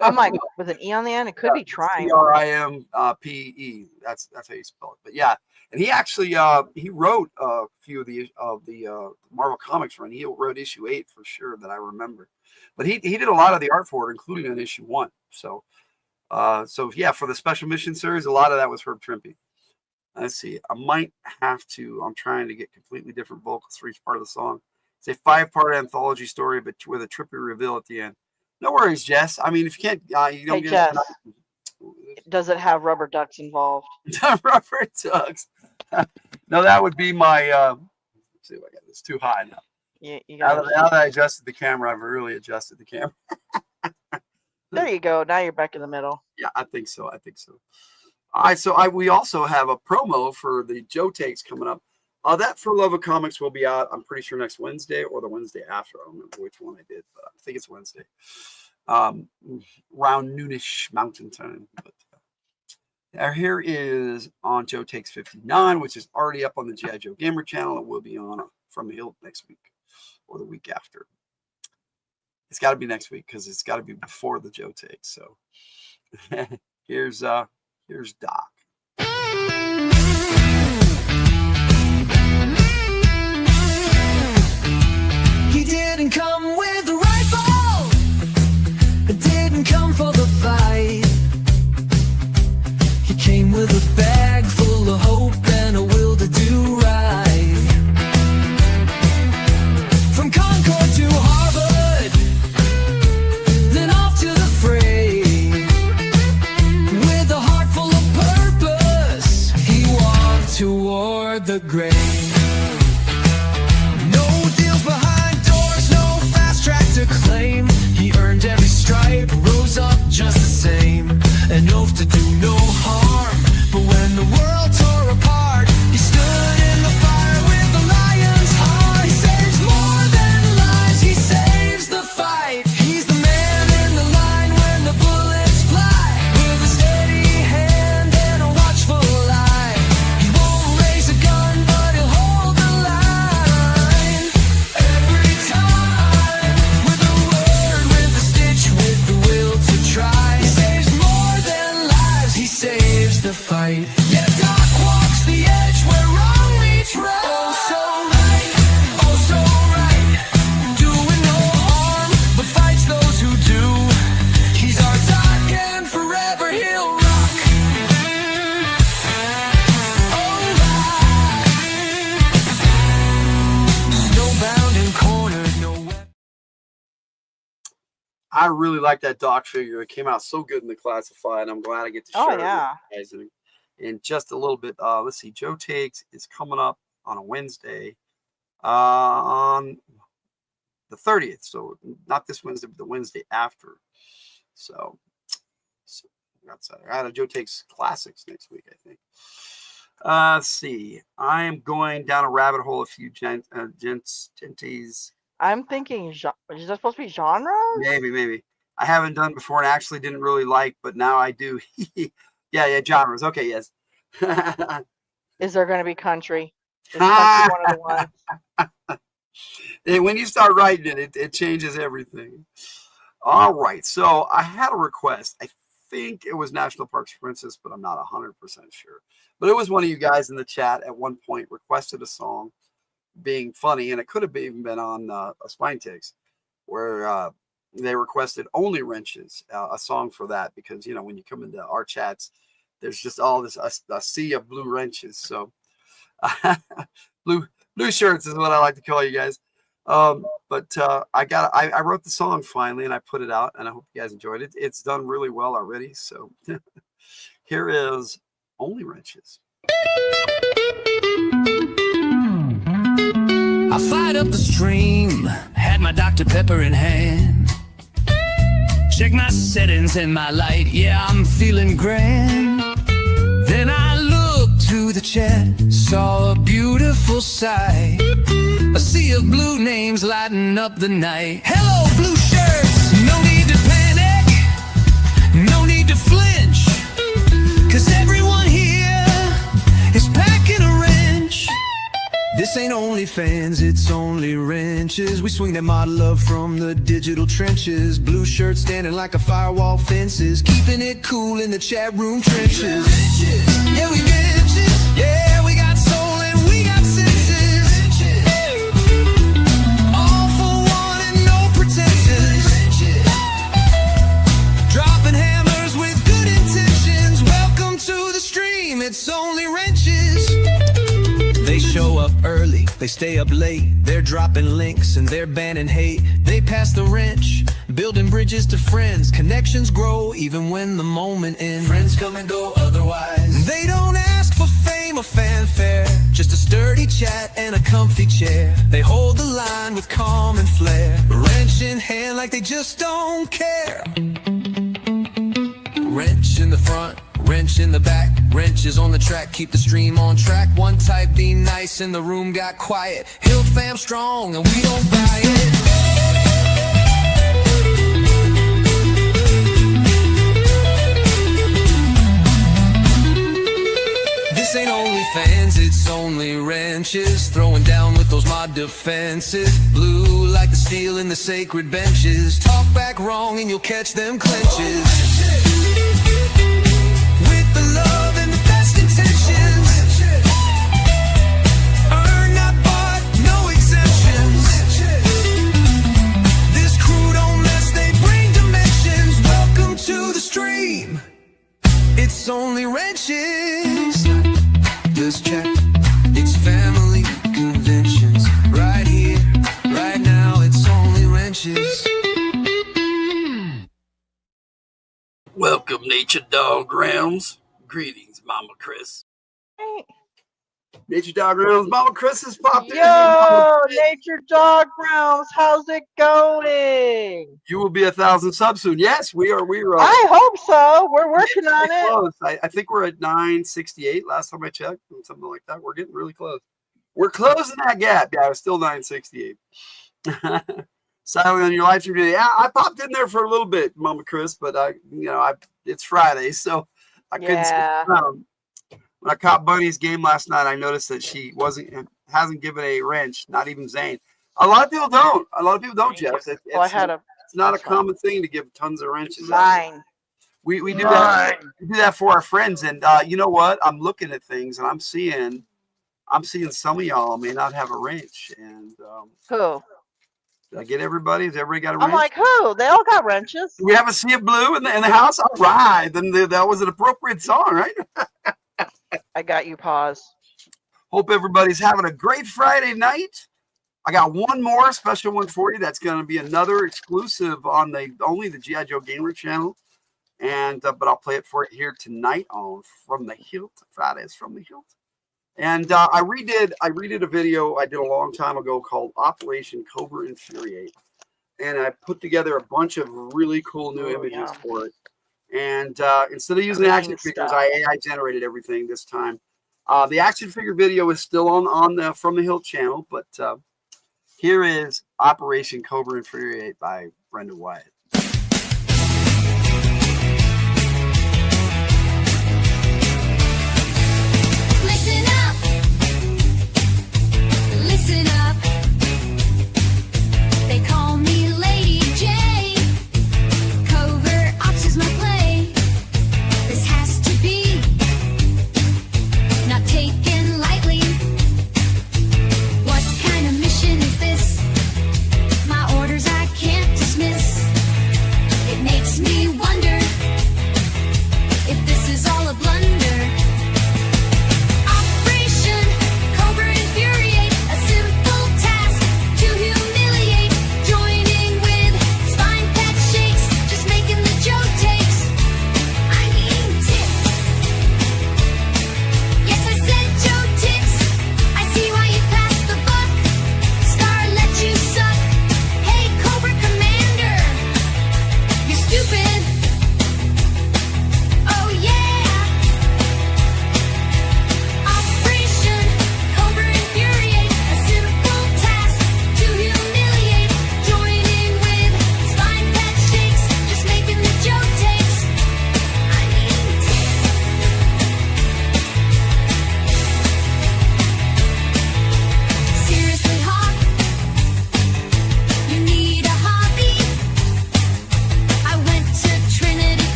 I'm like, with an E on the end, it could be Triumph. Trimpe. That's how you spell it. But yeah, and he actually he wrote a few of the Marvel Comics run. He wrote issue 8 for sure that I remember. But he did a lot of the art for it, including on issue 1. So yeah, for the Special Mission series, a lot of that was Herb Trimpe. Let's see. I might have to. I'm trying to get completely different vocals for each part of the song. It's a 5-part anthology story, but with a trippy reveal at the end. No worries, Jess. I mean, if you can't, you don't Hey, get Jess, does it have rubber ducks involved? rubber ducks. No, that would be my. Let's see if I got this too high now. You Now got that I adjusted the camera, I've really adjusted the camera. There you go. Now you're back in the middle. Yeah, I think so. All right, so we also have a promo for the Joe Takes coming up. That For Love of Comics will be out, I'm pretty sure, next Wednesday or the Wednesday after. I don't remember which one I did, but I think it's Wednesday. Around noonish Mountain Time. But here is on Joe Takes 59, which is already up on the G.I. Joe Gamer channel. It will be on from Hildt next week or the week after. It's got to be next week because it's got to be before the Joe Takes. So here's Doc. He didn't come with a rifle, didn't come for the fight. He came with a bag full of hope and a will to do right. From Concord to Harvard, then off to the fray. With a heart full of purpose, he walked toward the grave. To claim he earned every stripe, rose up just the same, an oath to do no harm. But when the world tore apart, he stood in the fire with a lion's heart. He saves more than lives, he saves the fight. He's the man in the line when the bullets fly, with a steady hand and a watchful eye. He won't raise a gun, but he'll hold the line every time. The fight. Yeah, Doc walks the edge where wrong meets right. Oh, so right, oh, so right. Doing no harm, but fights those who do. He's our Doc and forever he'll rock. Alright. Snowbound and cornered, no. I really like that Doc figure. It came out so good in the classified. I'm glad I get to share it with you guys in just a little bit. Let's see. Joe Takes is coming up on a Wednesday on the 30th. So not this Wednesday, but the Wednesday after. So that's I had a Joe Takes Classics next week, I think. Let's see. I am going down a rabbit hole. A few genties. I'm thinking, is that supposed to be genre? Maybe. I haven't done before and actually didn't really like, but now I do. Yeah, genres. Okay, yes. Is there going to be country? Is country one of the ones? And when you start writing it changes everything. All right, so I had a request. I think it was National Parks Princess, but I'm not 100% sure. But it was one of you guys in the chat at one point requested a song being funny, and it could have even been on Spine Ticks, where they requested Only Wrenches, a song for that, because when you come into our chats, there's just all this a sea of blue wrenches. So blue shirts is what I like to call you guys. But I wrote the song finally, and I put it out, and I hope you guys enjoyed it. It's done really well already. So here is Only Wrenches. I fired up the stream, had my Dr. Pepper in hand. Check my settings and my light, yeah, I'm feeling grand. Then I looked to the chat, saw a beautiful sight. A sea of blue names lighting up the night. Hello, blue shirts, no need to panic, no need to flinch, 'cause everyone here is packing a wrench. This ain't OnlyFans, it's only wrenches. We swing that model up from the digital trenches. Blue shirts standing like a firewall fences, keeping it cool in the chat room trenches. Yeah, we wrenches. Yeah, we got soul and we got senses. All for one and no pretenses. Dropping hammers with good intentions. Welcome to the stream, it's only wrenches. They show up early, they stay up late. They're dropping links and they're banning hate. They pass the wrench, building bridges to friends. Connections grow even when the moment ends. Friends come and go otherwise. They don't ask for fame or fanfare, just a sturdy chat and a comfy chair. They hold the line with calm and flair, wrench in hand like they just don't care. Wrench in the front, wrench in the back, wrenches on the track, keep the stream on track. One type be nice and the room got quiet. Hildt fam strong and we don't buy it. This ain't OnlyFans, it's only wrenches. Throwing down with those mod defenses. Blue like the steel in the sacred benches. Talk back wrong and you'll catch them clenches. The love and the best intentions. Earn not bought, no exemptions. This crew don't mess, they bring dimensions. Welcome to the stream, it's only wrenches. Let's check, it's family conventions. Right here, right now, it's only wrenches. Welcome, Nature Dog Rounds. Greetings, Mama Chris. Nature Dog Rounds, Mama Chris has popped in. Yo, Nature Dog Rounds, how's it going? You will be 1,000 subs soon. Yes, we are. I hope so. We're working on it. Close. I think we're at 968 last time I checked, something like that. We're getting really close. We're closing that gap. Yeah, it's still 968. Silent on your live stream today. Yeah, I popped in there for a little bit, Mama Chris, but it's Friday, so I couldn't stick around. When I caught Bunny's game last night, I noticed that she hasn't given a wrench, not even Zane. A lot of people don't. Jeff. It's not a common thing to give tons of wrenches. Mine. We do that. We do that for our friends, and you know what? I'm looking at things, and I'm seeing some of y'all may not have a wrench. And who? Did I get everybody? Has everybody got a wrench? I'm like, who? They all got wrenches. We have a sea of blue in the house. All right, then that was an appropriate song, right? I got you. Pause. Hope everybody's having a great Friday night. I got one more special one for you. That's going to be another exclusive on only the G.I. Joe Gamer channel, and but I'll play it for you here tonight on From the Hildt. Fridays from the Hildt. And I redid a video I did a long time ago called Operation Cobra Infuriate. And I put together a bunch of really cool new images for it. And instead of using action figures, I AI generated everything this time. The action figure video is still on the From the Hildt channel, but here is Operation Cobra Infuriate by Brenda Wyatt. Listen up. They call me Lady J. Covert Ops is my play. This has to be not taken lightly. What kind of mission is this? My orders I can't dismiss.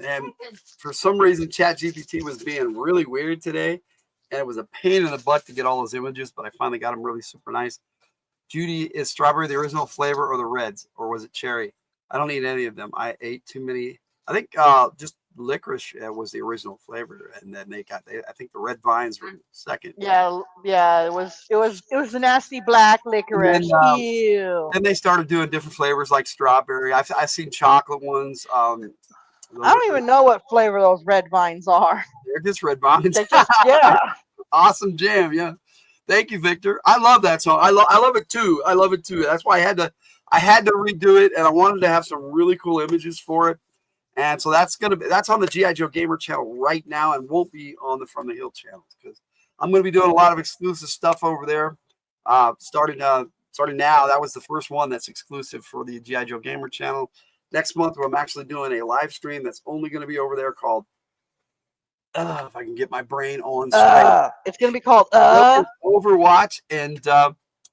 And for some reason, ChatGPT was being really weird today, and it was a pain in the butt to get all those images, but I finally got them really super nice. Judy, is strawberry the original flavor or the reds, or was it cherry? I don't eat any of them. I ate too many. I think just licorice was the original flavor, and then I think the red vines were second. Yeah, it was the nasty black licorice. Ew. Then they started doing different flavors like strawberry. I've seen chocolate ones. I don't even know what flavor those red vines are. They're just red vines. Yeah. Awesome jam, yeah. Thank you, Victor. I love that song. I love it too. I love it too. That's why I had to redo it, and I wanted to have some really cool images for it. And so that's on the G.I. Joe Gamer channel right now, and won't be on the From the Hildt channel, because I'm going to be doing a lot of exclusive stuff over there. Starting now. That was the first one that's exclusive for the G.I. Joe Gamer channel. Next month, I'm actually doing a live stream that's only going to be over there called, if I can get my brain on straight. It's going to be called Overwatch, and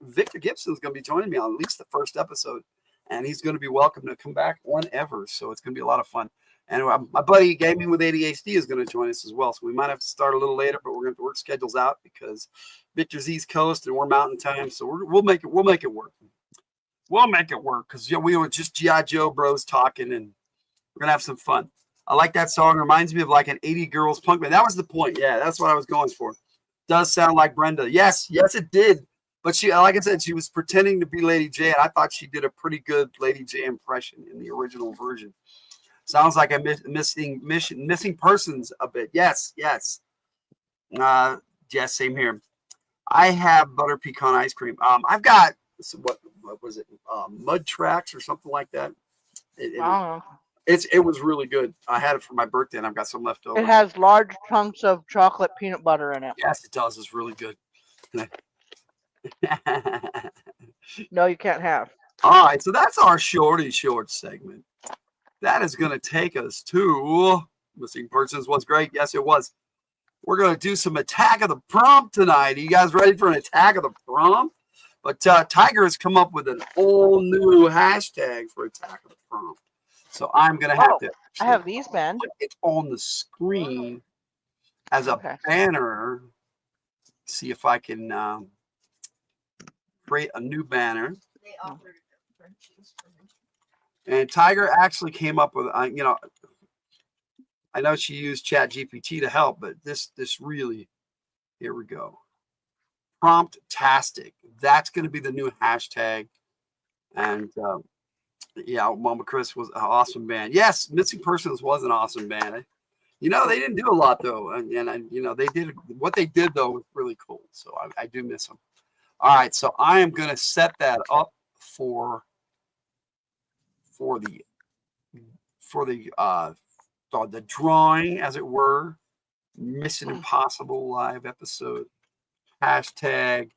Victor Gibson's going to be joining me on at least the first episode, and he's going to be welcome to come back whenever. So it's going to be a lot of fun. And my buddy Gaming with ADHD is going to join us as well. So we might have to start a little later, but we're going to work schedules out because Victor's East Coast and we're Mountain Time. So we'll make it work. We'll make it work because we were just G.I. Joe bros talking, and we're going to have some fun. I like that song. Reminds me of like an 80 girls punk band. That was the point. Yeah, that's what I was going for. Does sound like Brenda. Yes, it did. But she, like I said, she was pretending to be Lady J, and I thought she did a pretty good Lady J impression in the original version. Sounds like I'm missing persons a bit. Yes. Yes, same here. I have butter pecan ice cream. I've got what was it? Mud Tracks or something like that. It was really good. I had it for my birthday, and I've got some left over. It has large chunks of chocolate peanut butter in it. Yes, it does. It's really good. No, you can't have. All right, so that's our short segment. That is going to take us to Missing Persons was great. Yes, it was. We're going to do some Attack of the Prompt tonight. Are you guys ready for an Attack of the Prompt? But Tiger has come up with an all-new hashtag for Attack of the Prompt. So I'm going to have to. I have these, man. It's on the screen as a banner. See if I can create a new banner. They offered different shoes for me. And Tiger actually came up with, I know she used ChatGPT to help, but this really, here we go. Promptastic. That's going to be the new hashtag. And Mama Chris was an awesome band. Yes, Missing Persons was an awesome band. They didn't do a lot though, and they did what they did though was really cool. So I do miss them. All right, so I am going to set that up for the drawing, as it were. Mission Impossible live episode. Hashtag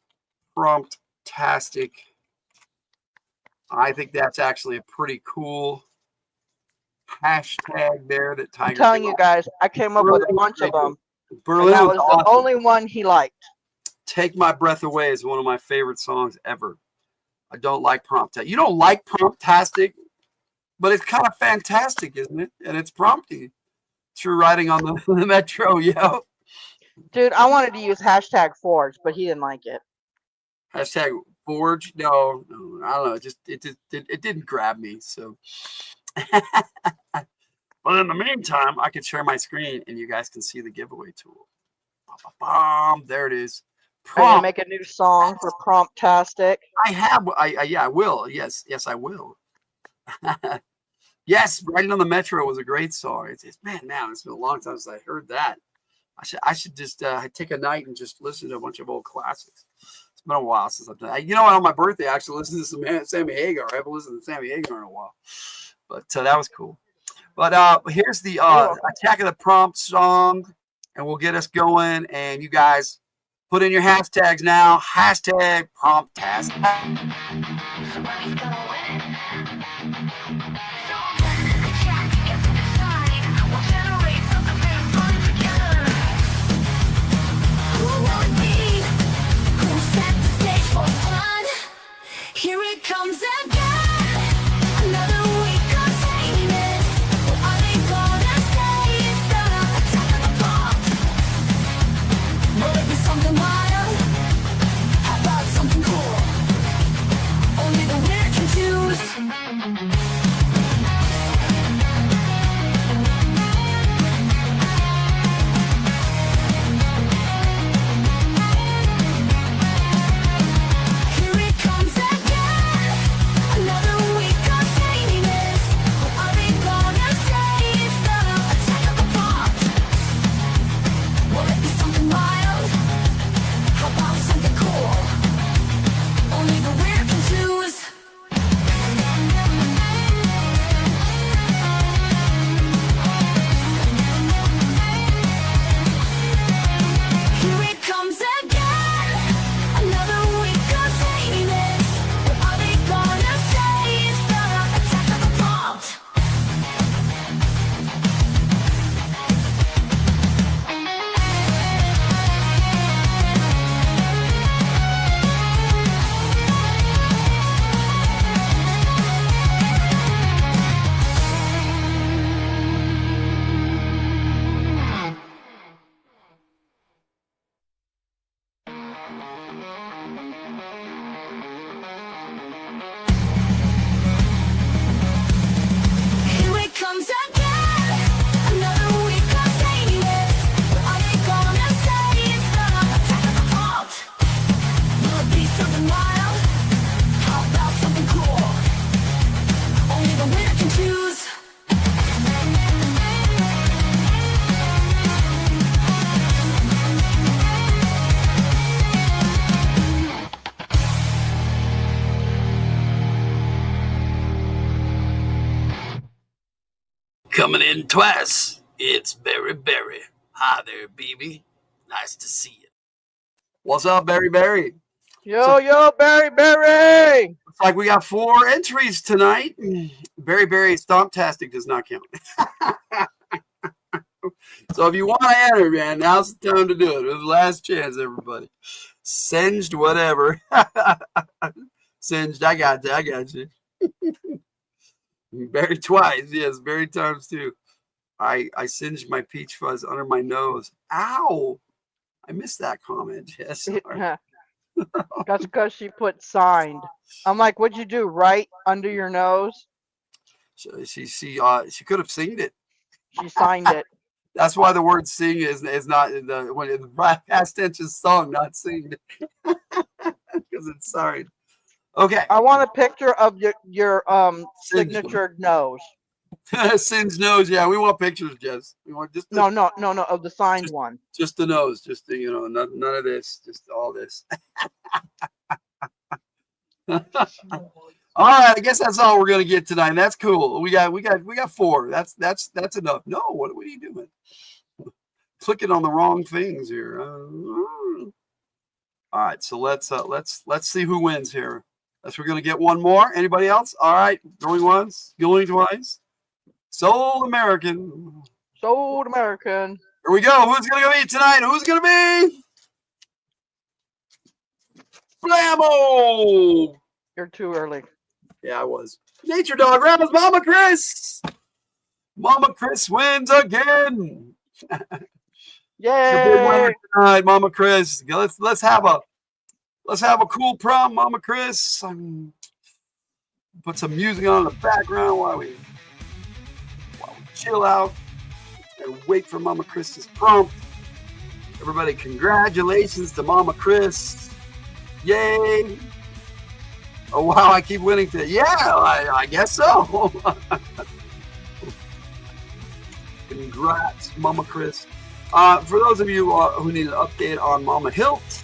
Promptastic. I think that's actually a pretty cool hashtag there that Tiger. I'm telling you guys, I came up with a bunch of them. Berlin that was awesome. The only one he liked. Take My Breath Away is one of my favorite songs ever. I don't like Promptastic. You don't like Promptastic, but it's kind of fantastic, isn't it? And it's prompty. True riding on the metro, yo. Dude, I wanted to use hashtag Forge, but he didn't like it. Hashtag Forge? No, I don't know. It didn't grab me. So, but in the meantime, I can share my screen and you guys can see the giveaway tool. There it is. Prompt. Make a new song for Promptastic. I will. Yes, I will. Yes, Riding on the Metro was a great song. It's been a long time since I heard that. I should just take a night and just listen to a bunch of old classics. It's been a while since I've done that. On my birthday, I actually listened to some Sammy Hagar. I haven't listened to Sammy Hagar in a while. But that was cool. But here's the Attack of the Prompt song, and we'll get us going. And you guys put in your hashtags now. Hashtag Promptastic. Somebody's gonna win. Here it comes again, another week of famous. What are they gonna say? Something wild? How about something cool? Only the winner can choose. Coming in twice, it's Berry. Hi there, baby. Nice to see you. What's up, Berry? Yo, Berry! Looks like we got 4 entries tonight. Berry Stomptastic does not count. So if you want to enter, man, now's the time to do it. It was the last chance, everybody. Singed, whatever. Singed, I got you. Berry twice, yes, Berry times 2. I singed my peach fuzz under my nose. Ow! I missed that comment. Yes. That's because she put signed. I'm like, what'd you do? Right under your nose? So she could have singed it. She signed it. That's why the word "sing" is not in the past tense is sung, not singed, because it's signed. Okay. I want a picture of your signature nose. Singed nose. Yeah, we want pictures, Jess. We want just No, of the signed one. Just the nose. Just the, none of this. Just all this. All right, I guess that's all we're gonna get tonight. And that's cool. We got 4. That's enough. No, what are you doing? Clicking on the wrong things here. All right, so let's see who wins here. We're gonna get one more. Anybody else? All right, going once, going twice. Sold American. Here we go. Who's gonna be tonight? Who's gonna be? Blammo! You're too early. Yeah, I was. Nature Dog rounds, Mama Chris. Mama Chris wins again. Yay! Tonight, Mama Chris. Let's have a cool prom, Mama Chris. Put some music on in the background while we chill out and wait for Mama Chris's prompt. Everybody, congratulations to Mama Chris. Yay. Oh, wow, I keep winning today. Yeah, I guess so. Congrats, Mama Chris. For those of you who need an update on Mama Hildt,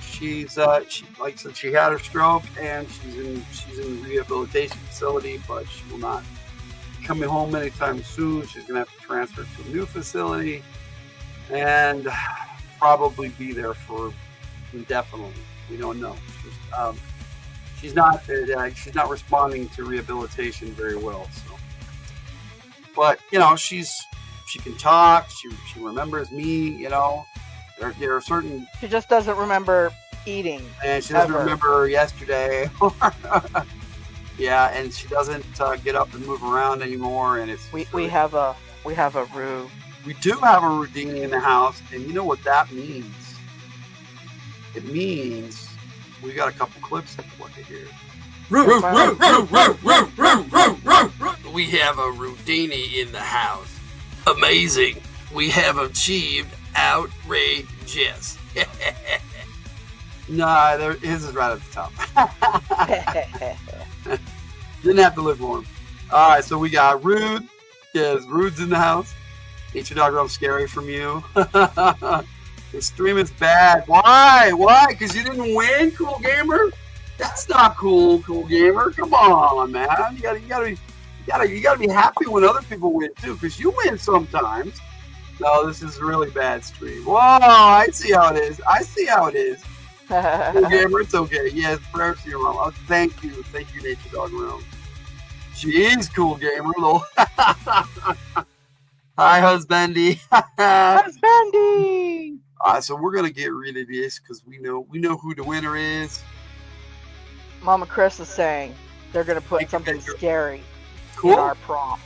she like I said, she had her stroke and she's in a rehabilitation facility, but she will not be coming home anytime soon. She's gonna have to transfer to a new facility and probably be there for indefinitely. We don't know. She's not responding to rehabilitation very well. So, but she can talk. She remembers me. There are certain. She just doesn't remember eating. And she doesn't remember yesterday. Yeah, and she doesn't get up and move around anymore. And we have a room. We do have a Rudini in the house, and you know what that means? It means we got a couple clips to play here. We have a Rudini in the house. Amazing. We have achieved outrageous. Nah, his is right at the top. Didn't have to look for him. All right, so we got Rude. Yes, Rude's in the house. Nature Dog Realm scary from you. This stream is bad. Why? Because you didn't win, Cool Gamer? That's not cool, Cool Gamer. Come on, man. You gotta be happy when other people win too, because you win sometimes. No, this is a really bad stream. Whoa, I see how it is. Cool Gamer, it's okay. Yes, prayers to your mom. Oh, thank you, Nature Dog Realm. Jeez, Cool Gamer. Hi, husbandy. Husbandy. So we're gonna get rid of this because we know who the winner is. Mama Chris is saying they're gonna put something scary in our prompt.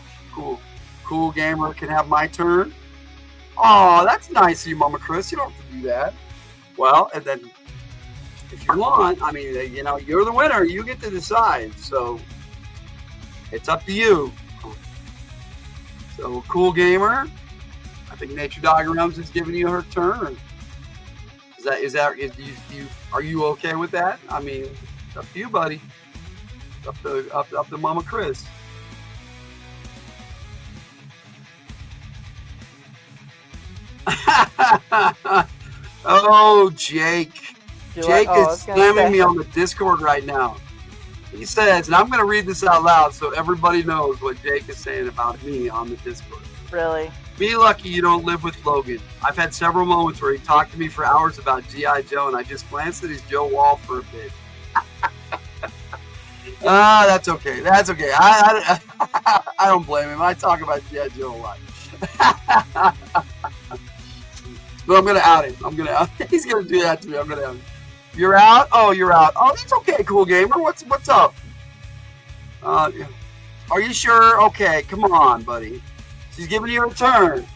Cool Gamer can have my turn. Oh, that's nice of you, Mama Chris. You don't have to do that. Well, and then if you want, I mean, you're the winner. You get to decide. So it's up to you. So, Cool Gamer, I think Nature Dog Realms is giving you her turn. Is Are you okay with that? I mean, it's up to you, buddy. Up to Mama Chris. Oh, Jake. Jake is slamming me on the Discord right now. He says, and I'm going to read this out loud so everybody knows what Jake is saying about me on the Discord. Really? Be lucky you don't live with Logan. I've had several moments where he talked to me for hours about G.I. Joe, and I just glanced at his Joe wall for a bit. That's okay. That's okay. I don't blame him. I talk about G.I. Joe a lot. But I'm going to out him. He's going to do that to me. I'm going to out him. You're out? Oh, you're out. Oh, that's okay, Cool Gamer. What's up? Are you sure? Okay, come on, buddy. She's giving you a turn.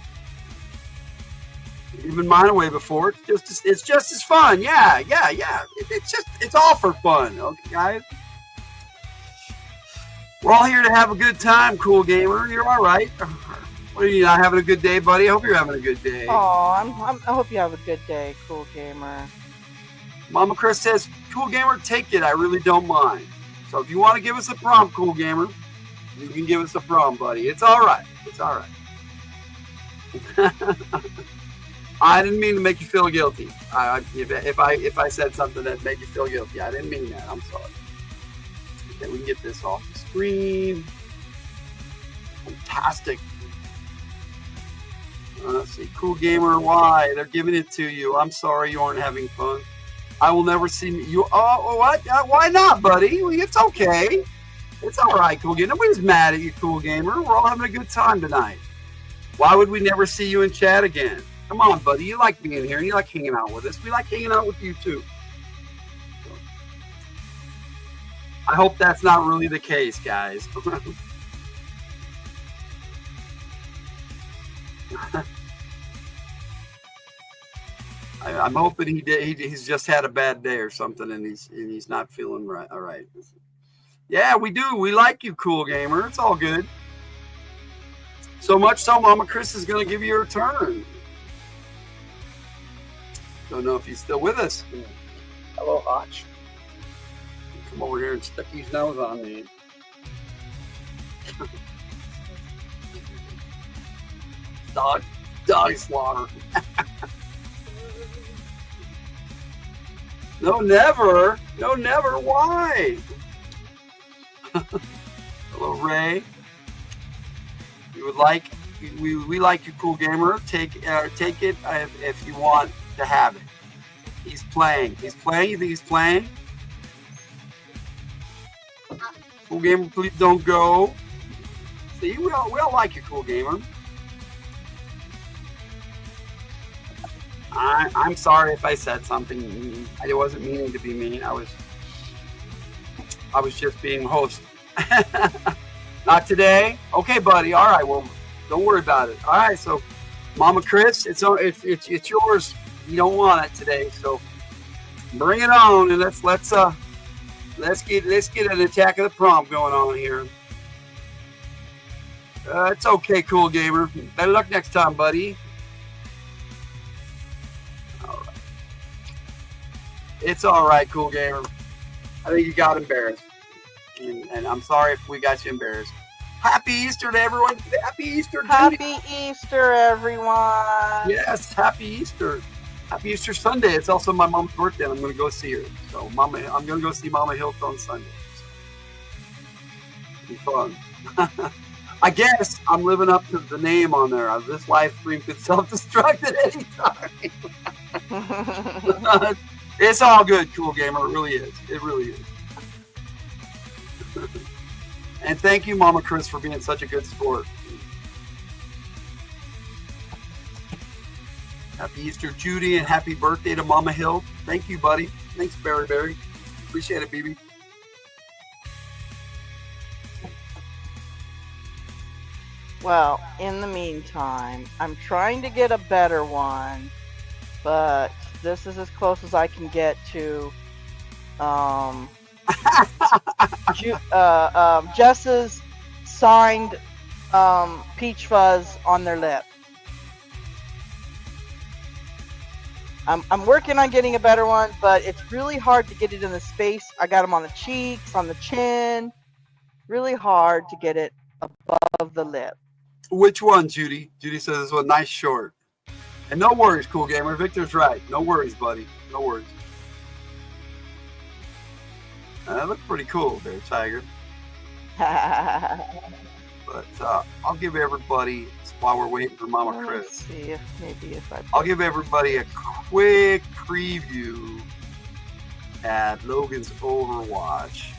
You've given mine away before. It's just as fun. Yeah. It's all for fun. Okay, guys. We're all here to have a good time, Cool Gamer. You're all right. What are you not having a good day, buddy? I hope you're having a good day. Oh, I hope you have a good day, Cool Gamer. Mama Chris says, Cool Gamer, take it. I really don't mind. So if you want to give us a prompt, Cool Gamer, you can give us a prompt, buddy. It's all right. It's all right. I didn't mean to make you feel guilty. If I said something that made you feel guilty, I didn't mean that. I'm sorry. Okay, we can get this off the screen. Fantastic. Let's see. Cool Gamer, why? They're giving it to you. I'm sorry you aren't having fun. I will never see you. Oh, what? Why not, buddy? It's okay. It's all right, Cool Gamer. Nobody's mad at you, Cool Gamer. We're all having a good time tonight. Why would we never see you in chat again? Come on, buddy. You like being here. You like hanging out with us. We like hanging out with you, too. I hope that's not really the case, guys. I'm hoping he's just had a bad day or something, and he's not feeling right. All right. Yeah, we do. We like you, Cool Gamer. It's all good. So much so, Mama Chris is going to give you her turn. Don't know if he's still with us. Hello, Hotch. Come over here and stick his nose on me. Dog slaughter. No, never. No, never. Why? Hello, Ray. We like you, Cool Gamer. Take it if you want to have it. He's playing. You think he's playing? Cool Gamer, please don't go. See, we all like you, Cool Gamer. I'm sorry if I said something mean. I wasn't meaning to be mean. I was just being host. Not today. Okay, buddy. All right. Well, don't worry about it. All right. So, Mama Chris, it's yours. You don't want it today, so bring it on, and let's get an attack of the prompt going on here. It's okay, Cool Gamer. Better luck next time, buddy. It's all right, Cool Gamer. I think you got embarrassed. And I'm sorry if we got you embarrassed. Happy Easter to everyone. Happy Easter. Happy Easter, everyone. Yes, happy Easter. Happy Easter Sunday. It's also my mom's birthday, and I'm going to go see her. So, I'm going to go see Mama Hildt on Sunday. So, it'll be fun. I guess I'm living up to the name on there. This live stream could self-destruct at any time. It's all good, Cool Gamer. It really is. It really is. And thank you, Mama Chris, for being such a good sport. Happy Easter, Judy, and happy birthday to Mama Hildt. Thank you, buddy. Thanks, Barry. Appreciate it, BB. Well, in the meantime, I'm trying to get a better one, but this is as close as I can get to Jess's signed Peach Fuzz on their lip. I'm working on getting a better one, but it's really hard to get it in the space. I got them on the cheeks, on the chin. Really hard to get it above the lip. Which one, Judy? Judy says this one, nice short. And no worries, Cool Gamer. Victor's right. No worries, buddy. No worries. That looked pretty cool there, Tiger. But I'll give everybody, while we're waiting for Mama Chris, Let's see if maybe if I. I'll give everybody a quick preview at Logan's Overwatch.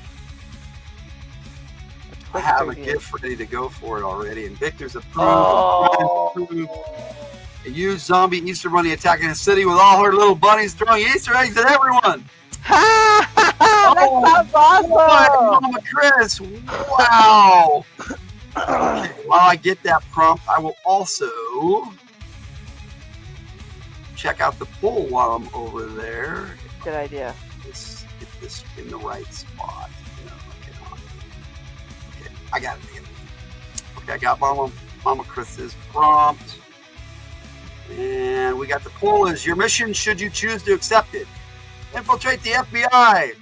I have a gift ready to go for it already, and Victor's approved. Oh. A huge zombie Easter bunny attacking the city with all her little bunnies throwing Easter eggs at everyone. That sounds awesome. Boy, Mama Chris, wow. Okay, while I get that prompt, I will also check out the poll while I'm over there. Good idea. Get this in the right spot. Okay, I got it again. Okay, I got Mama Chris's prompt. And we got the poll is, your mission, should you choose to accept it: infiltrate the FBI,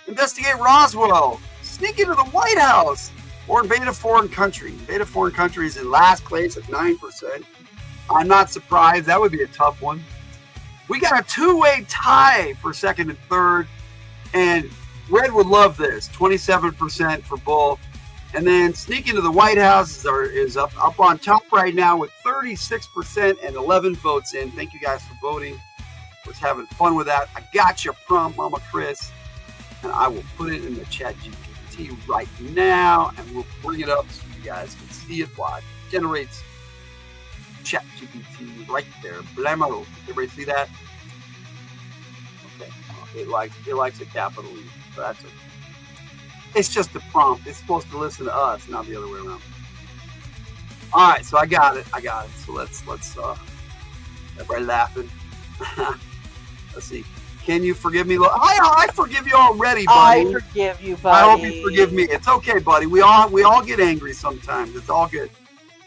investigate Roswell, sneak into the White House, or invade a foreign country. Invade a foreign country is in last place at 9%. I'm not surprised. That would be a tough one. We got a two-way tie for second and third. And Red would love this. 27% for both. And then sneak into the White House is up on top right now with 36% and 11 votes in. Thank you guys for voting. Was having fun with that. I got your prompt, Mama Chris. And I will put it in the chat GPT right now. And we'll bring it up so you guys can see it while it generates chat GPT right there. Blammo. Everybody see that? Okay. It likes a capital E. So that's it. It's just a prompt. It's supposed to listen to us, not the other way around. All right, so I got it. So let's everybody laughing. Let's see. Can you forgive me? I forgive you already, buddy. I forgive you, buddy. I hope you forgive me. It's okay, buddy. We all get angry sometimes. It's all good.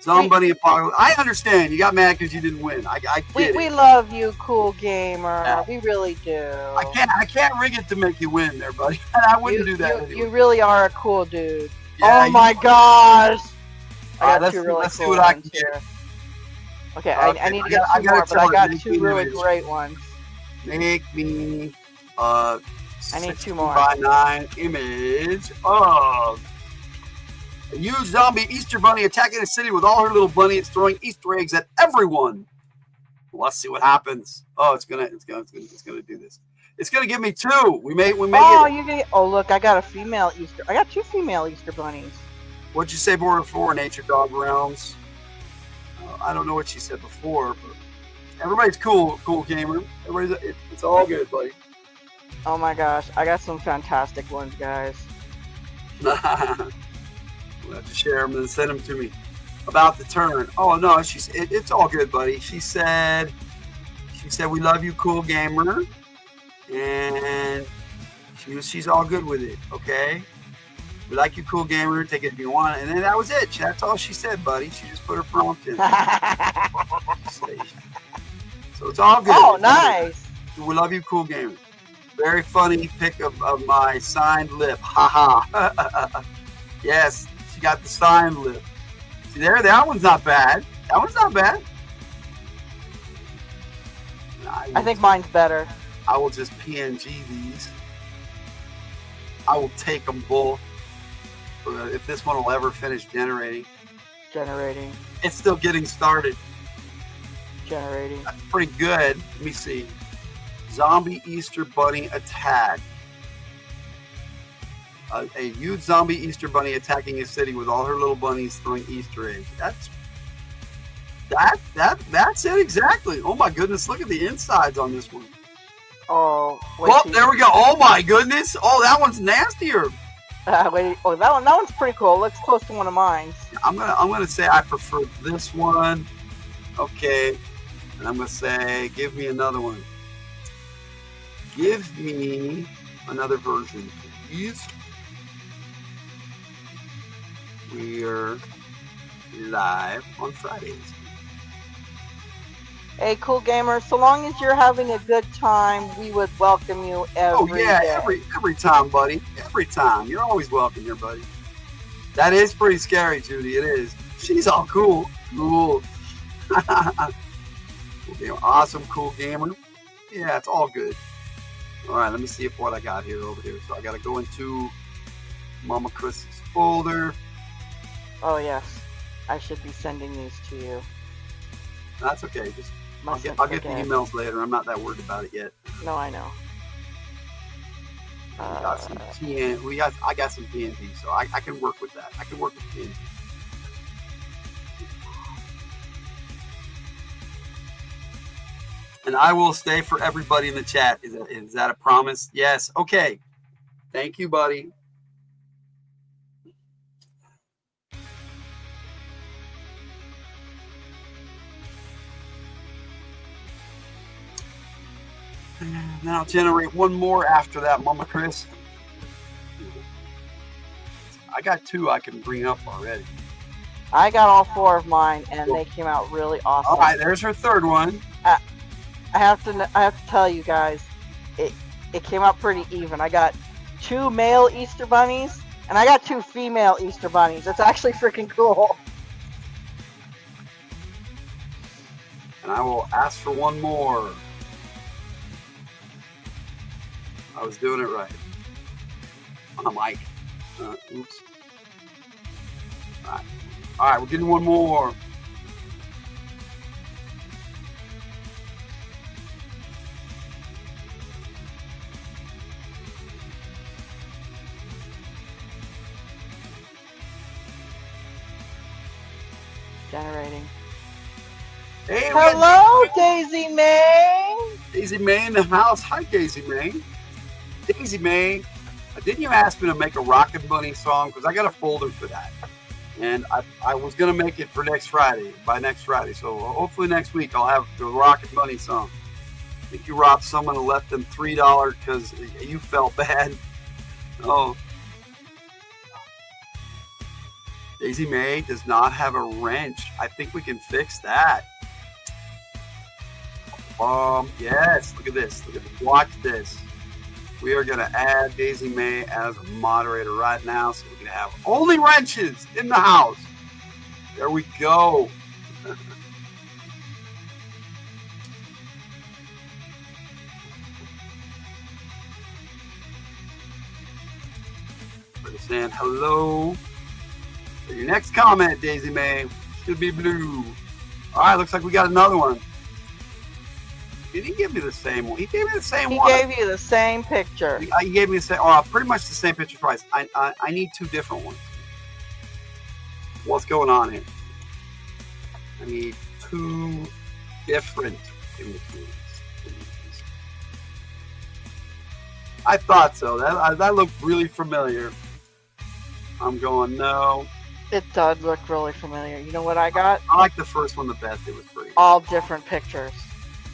Somebody apologize. I understand. You got mad because you didn't win. I get it. We love you, Cool Gamer. Yeah. We really do. I can't rig it to make you win there, buddy. I wouldn't do that. Anyway. You really are a cool dude. Yeah, oh my gosh! I got two really let's cool see what I can ones get. here. Okay, I need to get two more, but I got two really great ones. Make me I need two more. 6x9 image of a huge zombie Easter bunny attacking a city with all her little bunnies throwing Easter eggs at everyone. Let's see what happens. Oh, it's gonna do this. It's gonna give me two. We made it. Oh, look, I got a female Easter. I got two female Easter bunnies. What'd you say before, Nature Dog Realms? I don't know what she said before, but everybody's cool gamer. It's all good, buddy. Oh my gosh, I got some fantastic ones, guys. We'll have to share them and send them to me. About the turn. Oh no, it's all good, buddy. She said we love you, Cool Gamer, and she's all good with it. Okay, we like you, Cool Gamer. Take it if you want. And then that was it. That's all she said, buddy. She just put her prompt in. So it's all good. Oh, nice. We love you, Cool Gamer. Very funny pic of my signed lip. Ha. Yes. Got the signed lip. See there, that one's not bad. I think mine's better. I will just PNG these. I will take them both. If this one will ever finish generating. It's still getting started. That's pretty good. Let me see. Zombie Easter Bunny attack. A huge zombie Easter bunny attacking a city with all her little bunnies throwing Easter eggs. That's it exactly. Oh my goodness, look at the insides on this one. Oh, there we go. Oh my goodness. Oh, that one's nastier. That one's pretty cool. It looks close to one of mine. I'm gonna say I prefer this one. Okay, and I'm gonna say give me another one. Give me another version, please. We're live on Fridays. Hey, cool gamer. So long as you're having a good time, we would welcome you Oh every yeah, day. every time, buddy. Every time. You're always welcome here, buddy. That is pretty scary, Judy. It is. She's all cool. Cool. Awesome, cool gamer. Yeah, it's all good. All right, let me see what I got here over here. So I got to go into Mama Chris's folder. Oh yes, I should be sending these to you. That's okay. Just I'll Mustn't get the forget. emails later. I'm not that worried about it yet. No, I know. We got some I got some TNT, so I can work with that. I can work with TNT. And I will stay for everybody in the chat. Is that a promise? Yes. Okay. Thank you, buddy. And then I'll generate one more after that, Mama Chris. I got 2 I can bring up already. I got all 4 of mine, and they came out really awesome. All right, there's her 3rd one. I have to tell you guys, it came out pretty even. I got 2 male Easter bunnies, and I got 2 female Easter bunnies. It's actually freaking cool. And I will ask for one more. I was doing it right. On a mic. Oops. All right, we're getting one more. Generating. Hey, we got Hello, Daisy May. Daisy May in the house. Hi, Daisy May. Daisy May, didn't you ask me to make a Rocket Bunny song? Because I got a folder for that. And I was going to make it for next Friday, by next Friday. So hopefully next week I'll have the Rocket Bunny song. I think you robbed someone and left them $3 because you felt bad. Oh. Daisy May does not have a wrench. I think we can fix that. Yes, look at this. Watch this. We are going to add Daisy May as a moderator right now so we can have only wrenches in the house. There we go. We're saying hello. For your next comment, Daisy May, should be blue. All right, looks like we got another one. Did he give me the same one? He gave me the same one. He gave you the same picture. He gave me the same, pretty much the same picture twice. I need 2 different ones. What's going on here? I need 2 different images. I thought so. That looked really familiar. I'm going, no. It does look really familiar. You know what I got? I like the first one the best. It was pretty. All different pictures.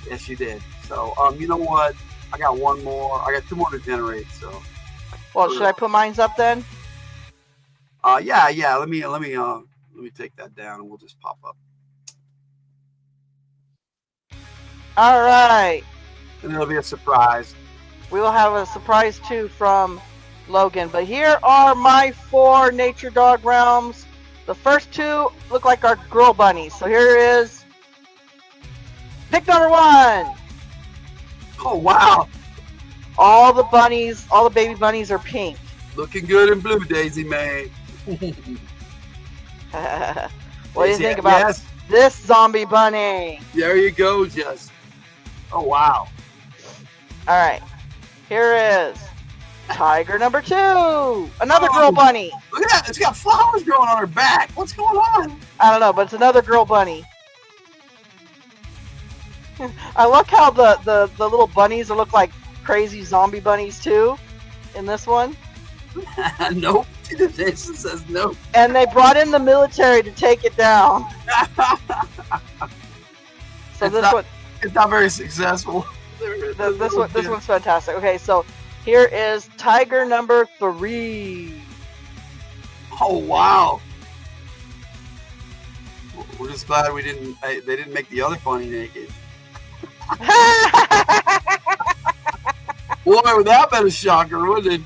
Yes, you did. So, you know what? I got one more. I got 2 more to generate. So. Well, should I put mines up then? Yeah. Let me take that down, and we'll just pop up. All right. And it'll be a surprise. We will have a surprise too from Logan. But here are my 4 nature dog realms. The first 2 look like our girl bunnies. So here is pick number 1. Oh wow! All the bunnies, all the baby bunnies are pink. Looking good in blue, Daisy May. What do you think about this zombie bunny? There you go, Jess. Oh wow! All right, here is tiger number 2. Another girl bunny. Look at that! It's got flowers growing on her back. What's going on? I don't know, but it's another girl bunny. I like how the little bunnies look like crazy zombie bunnies too in this one. Nope. Jason says no. And they brought in the military to take it down. So it's not very successful. This one's fantastic. Okay, so here is tiger number 3. Oh wow. We're just glad they didn't make the other bunny naked. Boy, would that been a shocker, wouldn't it?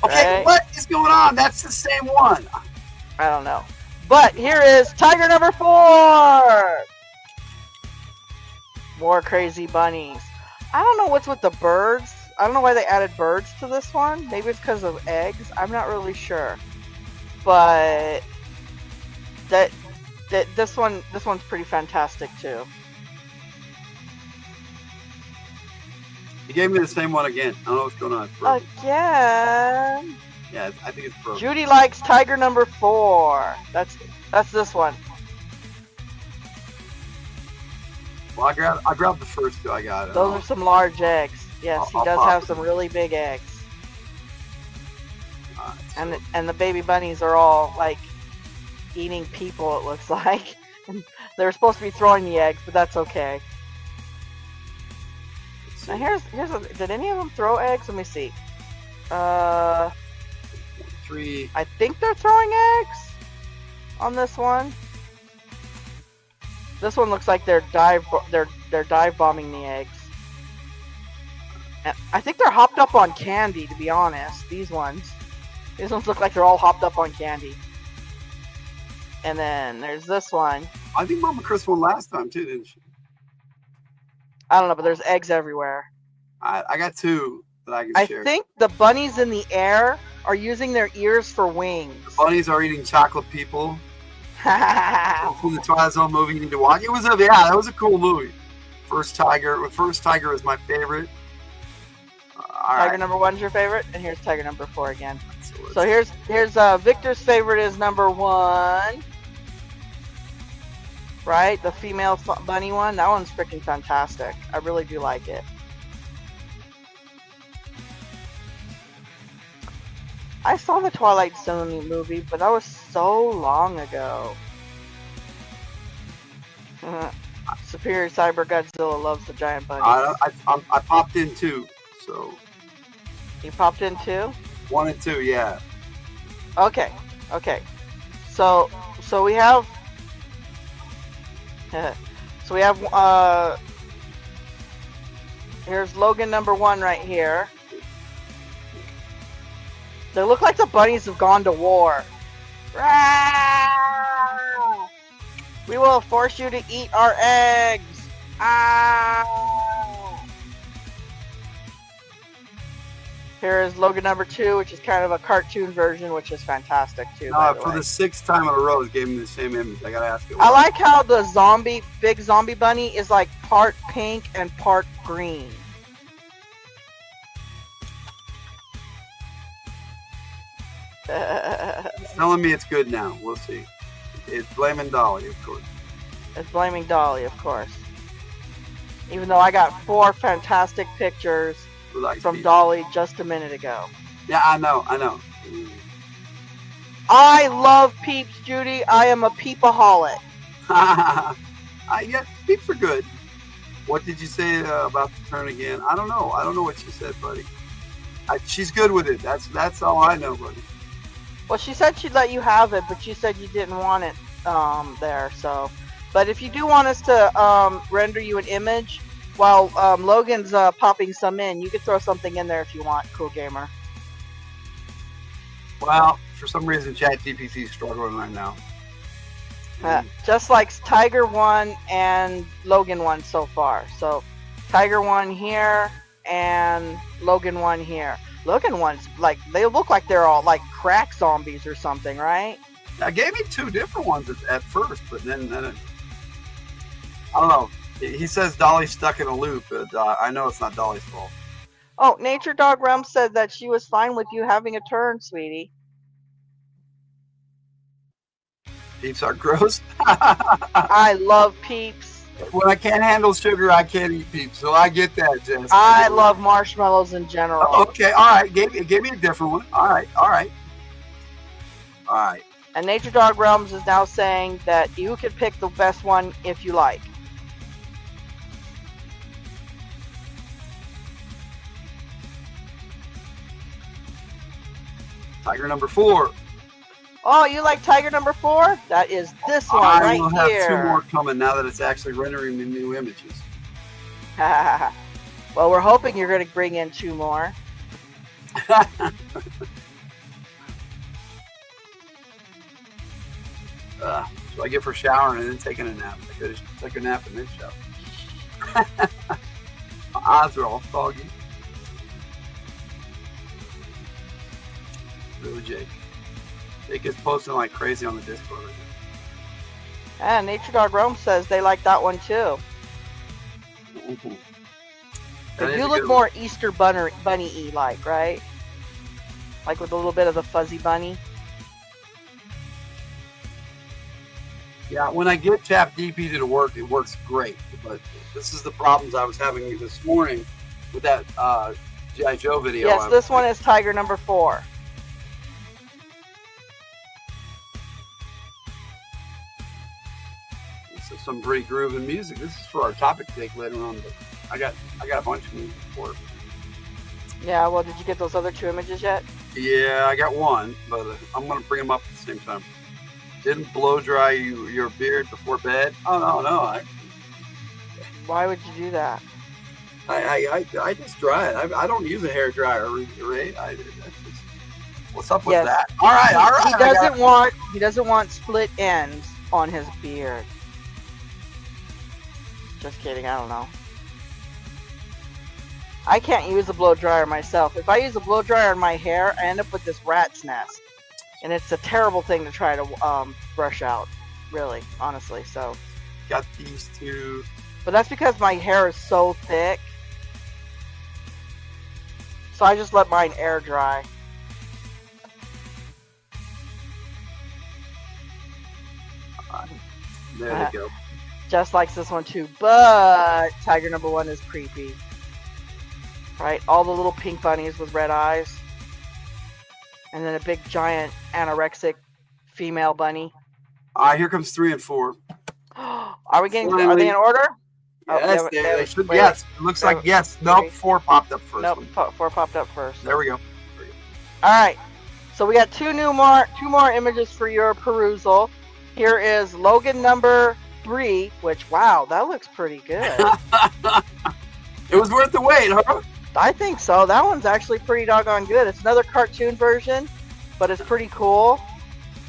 Okay, Right? what is going on? That's the same one. I don't know. But here is tiger number 4. More crazy bunnies. I don't know what's with the birds. I don't know why they added birds to this one. Maybe it's because of eggs. I'm not really sure. But this one's pretty fantastic too. You gave me the same one again. I don't know what's going on. It's broken. Again. Yeah, I think it's broken. Judy likes tiger number 4. That's this one. Well, I grabbed the first two. I got it. Those are some large eggs. Yes, he I'll does pop have them. some really big eggs. Alright, And the baby bunnies are all like eating people. It looks like they're supposed to be throwing the eggs, but that's okay. Now did any of them throw eggs? Let me see. 3. I think they're throwing eggs on this one. This one looks like they're dive bombing the eggs. And I think they're hopped up on candy, to be honest. These ones look like they're all hopped up on candy. And then there's this one. I think Mama Chris won last time too, didn't she? I don't know, but there's eggs everywhere. I got 2 that I can I share. think the bunnies in the air are using their ears for wings. Bunnies are eating chocolate people. From the Twilight Zone movie you need to watch. It was that was a cool movie. First Tiger is my favorite. Tiger number 1's your favorite, and here's tiger number 4 again. So So here's Victor's favorite is number 1. Right, the female bunny one. That one's freaking fantastic. I really do like it. I saw the Twilight Zone movie, but that was so long ago. Superior Cyber Godzilla loves the giant bunnies. I popped in 2, so You popped in too? 1 and 2, yeah. Okay. So we have here's Logan number 1 right here. They look like the bunnies have gone to war. Rah! We will force you to eat our eggs. Ah! Here is Logan number 2, which is kind of a cartoon version, which is fantastic too. by the For way. the 6th time in a row, it gave me the same image. I gotta ask you. I like how the big zombie bunny is like part pink and part green. It's telling me it's good now. We'll see. It's blaming Dolly, of course. It's blaming Dolly, of course. Even though I got 4 fantastic pictures Who likes from people? Dolly just a minute ago. Yeah, I know. I love peeps, Judy. I am a peepaholic. Yeah, peeps are good. What did you say about the turn again? I don't know. I don't know what she said, buddy. She's good with it. That's all I know, buddy. Well, she said she'd let you have it, but she said you didn't want it there. So, but if you do want us to render you an image while Logan's popping some in, you could throw something in there if you want, Cool Gamer. Well, for some reason, ChatGPT is struggling right now. Just like Tiger 1 and Logan 1 so far. So, Tiger 1 here and Logan 1 here. Logan 1's like, they look like they're all like crack zombies or something, right? I gave me 2 different ones at first, but then I don't know. He says Dolly's stuck in a loop, but I know it's not Dolly's fault. Oh, Nature Dog Realm said that she was fine with you having a turn, sweetie. Peeps are gross. I love peeps. When I can't handle sugar, I can't eat peeps. So I get that, Jess. I love marshmallows in general. Okay, all right. Gave me a different one. All right. And Nature Dog Realms is now saying that you can pick the best one if you like. Tiger number 4. Oh, you like Tiger number 4? That is this one I right will have here. 2 more coming now that it's actually rendering the new images. Well, we're hoping you're going to bring in 2 more. So I get for showering and then taking a nap. I could have took a nap and then shower. My eyes are all foggy. Really, Jake. Jake is posting like crazy on the Discord right now. And Nature Dog Rome says they like that one too. Mhm. They That is do a look good more Easter bunny-y like, right? Like with a little bit of the fuzzy bunny. Yeah, when I get Chat DP to work, it works great. But this is the problems I was having this morning with that G.I. Joe video. Yes, this one is Tiger number 4. This is some pretty grooving music. This is for our topic take later on. But I got a bunch of music for it. Yeah, well, did you get those other 2 images yet? Yeah, I got one, but I'm going to bring them up at the same time. Didn't blow dry your beard before bed? Oh, no. Why would you do that? I just dry it. I don't use a hair dryer, Ray. What's up with Yes. that? All right. He doesn't want split ends on his beard. Just kidding, I don't know. I can't use a blow dryer myself. If I use a blow dryer on my hair, I end up with this rat's nest. And it's a terrible thing to try to brush out, really, honestly. So, Got these 2. but that's because my hair is so thick. So I just let mine air dry. There we go. Jess likes this one too, but Tiger number 1 is creepy. Right? All the little pink bunnies with red eyes. And then a big giant anorexic female bunny. All right, here comes 3 and 4. Are we getting? Are they in order? Yes, Oh, they should. wait, Yes, it looks like yes. Nope, wait. 4 popped up first. Nope, One. 4 popped up first. There we go. All right. So we got 2 more images for your perusal. Here is Logan number 3, which wow, that looks pretty good. It was worth the wait, huh? I think so. That one's actually pretty doggone good. It's another cartoon version, but it's pretty cool.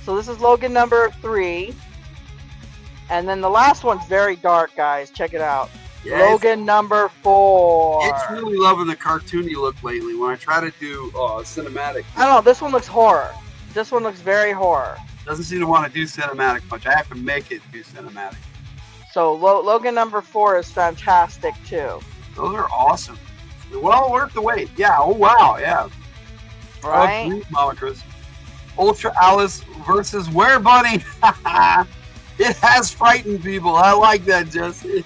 So this is Logan number 3. And then the last one's very dark, guys. Check it out. Yeah, Logan number 4. It's really loving the cartoony look lately. When I try to do cinematic, I don't know. This one looks horror. This one looks very horror. doesn't seem to want to do cinematic much. I have to make it do cinematic. So Logan number 4 is fantastic too. Those are awesome. Well worth the wait. Yeah. Oh wow. Yeah. Right? Oh, geez, Mama Chris. Ultra Alice versus Were Bunny. It has frightened people. I like that, Jesse.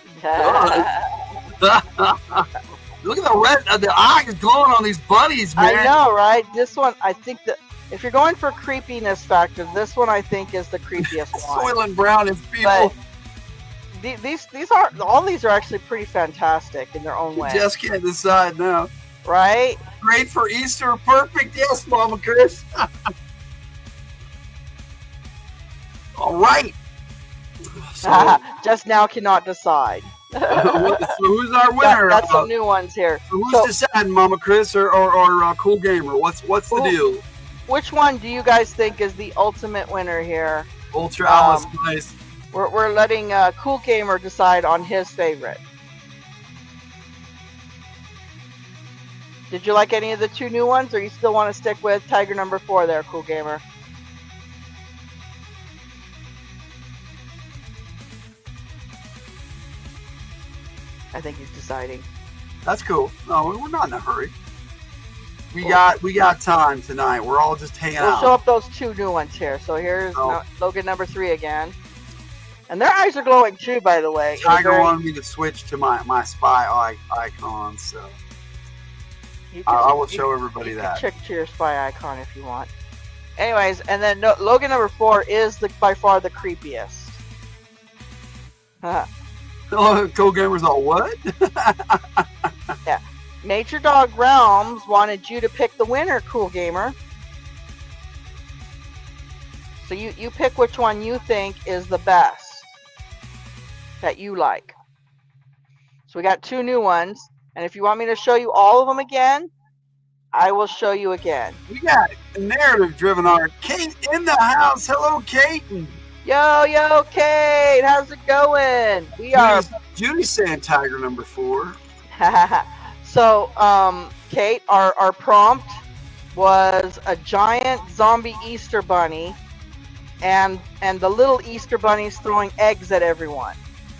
Look at the red, the eyes glowing on these bunnies, man. I know, right? This one, I think that if you're going for creepiness factor, this one I think is the creepiest one. Soylent Brown is people. But these are all these are actually pretty fantastic in their own way. Just can't decide now. Right? Great for Easter. Perfect. Yes, Mama Chris. All right. So, Just now cannot decide. so who's our winner? That's some new ones here. So who's deciding, Mama Chris or Cool Gamer? What's the deal? Which one do you guys think is the ultimate winner here? Ultra Alice, nice. We're letting Cool Gamer decide on his favorite. Did you like any of the 2 new ones, or you still want to stick with Tiger number 4 there, Cool Gamer? I think he's deciding. That's cool. No, we're not in a hurry. We got time tonight. We're all just hanging We'll out. show up those 2 new ones here. So here's Logan number 3 again. And their eyes are glowing too, by the way. Tiger wanted me to switch to my spy icon, so I will show everybody that. Check to your spy icon if you want. Anyways, and then Logan number 4 is by far the creepiest. Cool Gamer's all what? Yeah. Nature Dog Realms wanted you to pick the winner, Cool Gamer. So you pick which one you think is the best that you like. So we got 2 new ones. And if you want me to show you all of them again, I will show you again. We got a narrative-driven art. Kate in the house. Hello, Kate. Yo, Kate, how's it going? We are. Judy's saying tiger number 4. So, Kate, our prompt was a giant zombie Easter bunny, and the little Easter bunnies throwing eggs at everyone,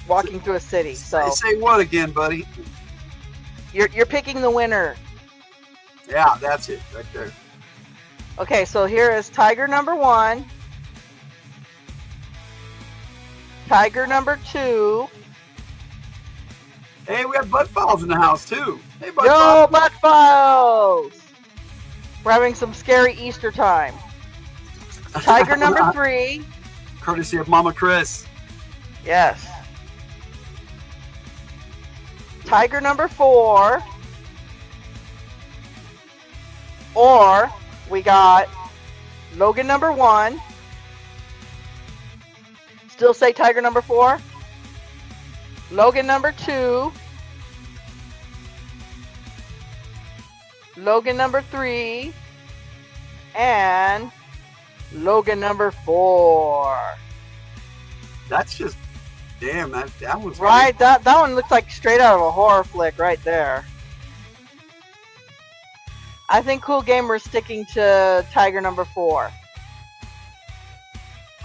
walking through a city. So say what again, buddy? You're picking the winner. Yeah, that's it right there. Okay, so here is tiger number 1, tiger number 2. Hey, we have Butt Files in the house too. Hey, Butt Yo, Files. Butt Files! We're having some scary Easter time. Tiger number 3. Courtesy of Mama Chris. Yes. Tiger number 4. Or we got Logan number 1. Still say tiger number 4. Logan number 2. Logan number 3. And Logan number 4. That's just, damn, that one's right. That one looks like straight out of a horror flick right there. I think Cool Gamer's sticking to tiger number 4.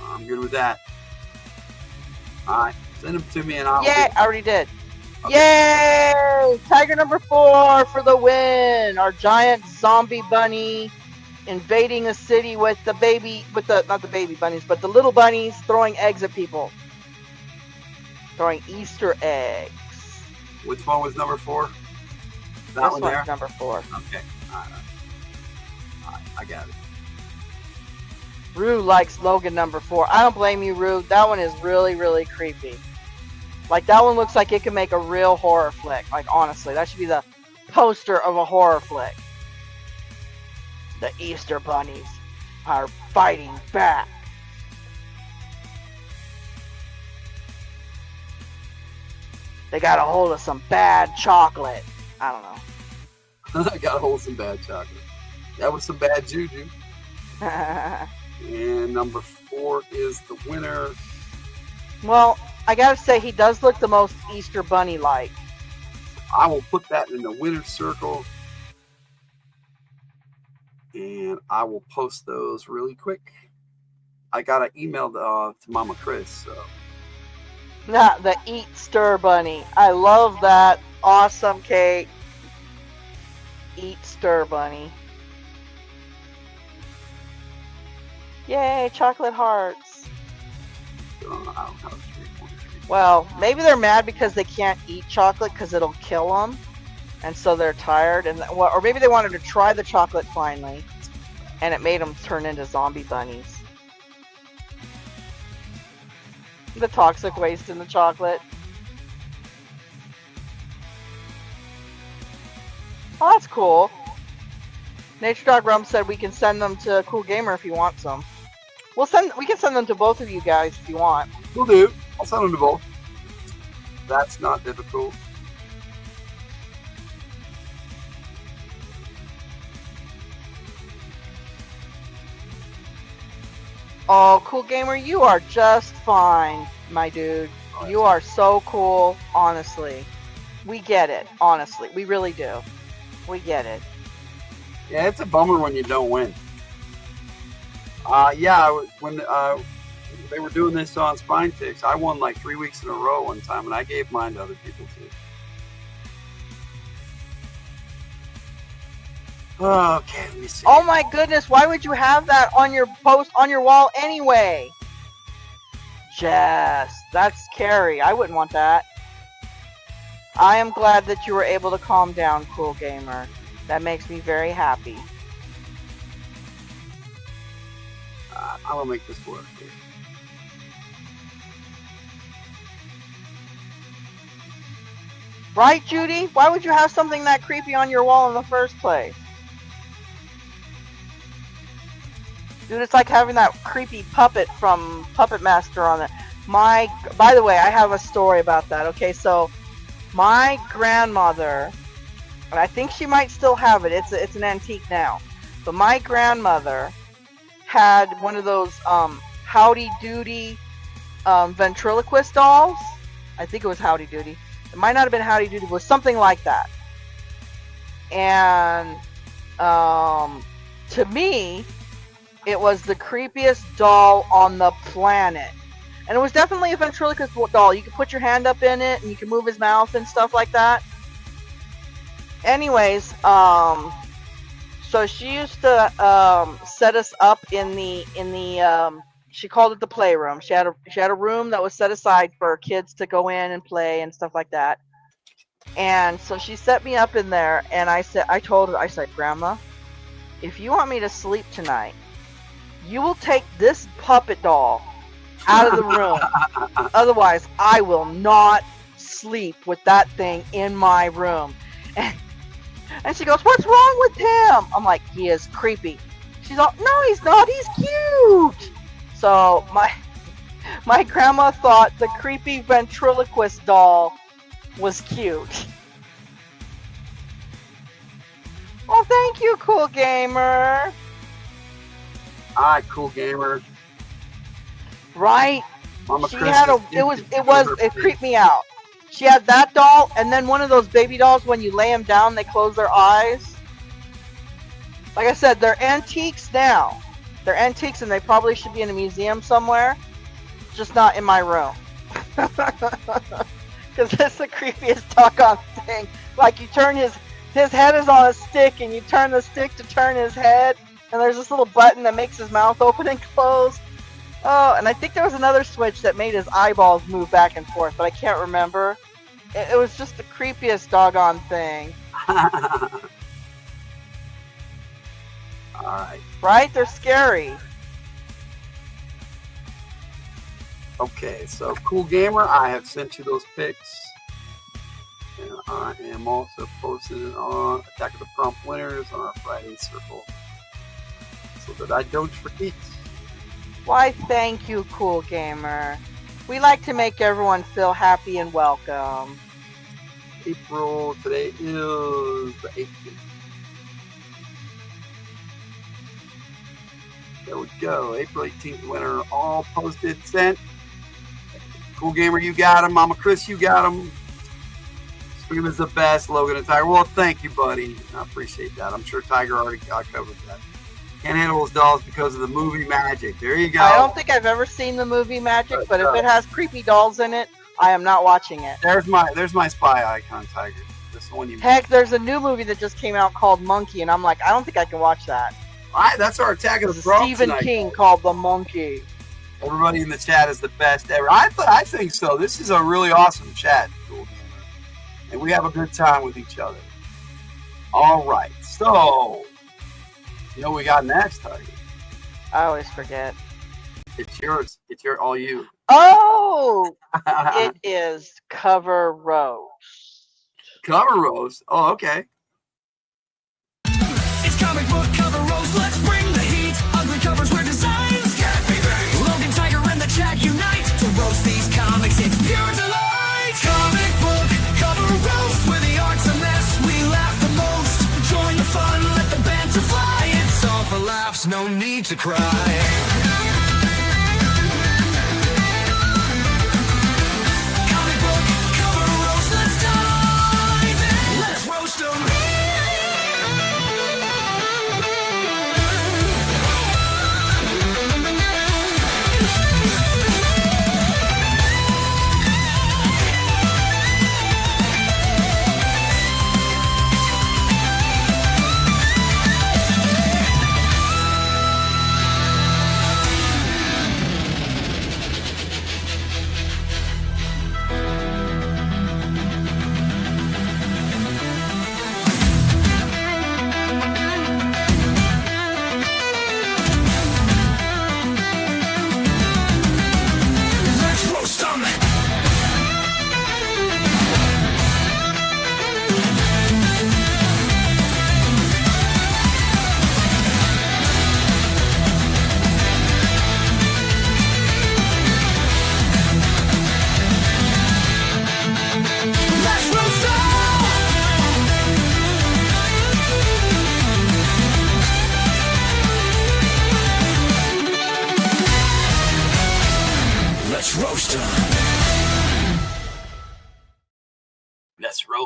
I'm good with that. All right, send them to me and I'll. Yeah, I already did. Okay. Yay! Tiger number 4 for the win. Our giant zombie bunny invading a city with the baby, not the baby bunnies, but the little bunnies throwing eggs at people. Throwing Easter eggs. Which one was number 4? That This one one's there? number 4. Okay. All right, I got it. Rue likes Logan number 4. I don't blame you, Rue. That one is really, really creepy. Like, that one looks like it could make a real horror flick. Like, honestly, that should be the poster of a horror flick. The Easter bunnies are fighting back. They got a hold of some bad chocolate. I don't know. I got a hold of some bad chocolate. That was some bad juju. And number 4 is the winner. Well, I gotta say, he does look the most Easter bunny-like. I will put that in the winner's circle. And I will post those really quick. I got an email to Mama Chris. So. The Eat Stir Bunny. I love that. Awesome, Kate. Eat Stir Bunny. Yay, chocolate hearts. I don't have a 3.3. Well, maybe they're mad because they can't eat chocolate because it'll kill them. And so they're tired. Or maybe they wanted to try the chocolate finally. And it made them turn into zombie bunnies. The toxic waste in the chocolate. Oh, that's cool. Nature Dog Rum said we can send them to Cool Gamer if he wants them. We can send them to both of you guys if you want. Will do. I'll send them to both. That's not difficult. Oh, Cool Gamer, you are just fine, my dude. You are so cool, honestly. We get it, honestly. We really do. We get it. Yeah, it's a bummer when you don't win. When they were doing this on Spine Ticks, I won like 3 weeks in a row one time, and I gave mine to other people too. Okay, let me see. Oh my goodness, why would you have that on your post, on your wall anyway? Jess, that's scary. I wouldn't want that. I am glad that you were able to calm down, Cool Gamer. That makes me very happy. I will make this work. Right, Judy? Why would you have something that creepy on your wall in the first place? Dude, it's like having that creepy puppet from Puppet Master on it. By the way, I have a story about that. Okay, so My grandmother, and I think she might still have it. It's an antique now. But my grandmother had one of those Howdy Doody ventriloquist dolls. I think it was Howdy Doody. It might not have been Howdy Doody, but it was something like that. And to me, it was the creepiest doll on the planet. And it was definitely a ventriloquist doll. You could put your hand up in it and you could move his mouth and stuff like that. Anyways, so she used to set us up in the she called it the playroom. She had a room that was set aside for kids to go in and play and stuff like that. And so she set me up in there, and I told her, Grandma, if you want me to sleep tonight, you will take this puppet doll out of the room. Otherwise, I will not sleep with that thing in my room. And she goes, what's wrong with him? I'm like, he is creepy. She's all, no, he's not. He's cute. So my grandma thought the creepy ventriloquist doll was cute. Well, thank you, Cool Gamer. All right, Cool Gamer. Right? Mama She Chris had is it creeped me out. She had that doll, and then one of those baby dolls, when you lay them down, they close their eyes. Like I said, they're antiques now. They're antiques, and they probably should be in a museum somewhere. Just not in my room. Because that's the creepiest doggone thing. Like, you turn his head is on a stick, and you turn the stick to turn his head, and there's this little button that makes his mouth open and close. Oh, and I think there was another switch that made his eyeballs move back and forth, but I can't remember. It was just the creepiest doggone thing. Alright. Right? They're scary. Okay, so Cool Gamer, I have sent you those pics. And I am also posting on Attack of the Prompt Winners on our Friday Circle, so that I don't forget. Why, thank you, Cool Gamer. We like to make everyone feel happy and welcome. April, today is the 18th. There we go. April 18th winner, all posted, sent. Cool Gamer, you got him. Mama Chris, you got him. Scream is the best. Logan and Tiger. Well, thank you, buddy. I appreciate that. I'm sure Tiger already covered that. Can't handle those dolls because of the movie magic. There you go. I don't think I've ever seen the movie Magic, but if it has creepy dolls in it, I am not watching it. There's my spy icon, Tiger. This is the one you. Heck, there's a new movie that just came out called Monkey, and I'm like, I don't think I can watch that. All right, that's our Attack of the It's Prompt Stephen tonight. King called The Monkey. Everybody in the chat is the best ever. I think so. This is a really awesome chat, Cool Gamer. And we have a good time with each other. All right, so you know what we got next, Tiger? I always forget. It's yours. It's all you. Oh, it is Cover Roast. Cover roast. Oh, okay. It's comic book cover roast, let's bring the heat. Ugly covers where designs can't be beat. Logan, Tiger, and the chat unite to roast these comics. It's pure delight. Comic book cover roast, where the art's a mess, we laugh the most. Join the fun, let the banter fly. It's all for laughs, no need to cry. Comic book cover roast, let's dive in. Let's roast 'em.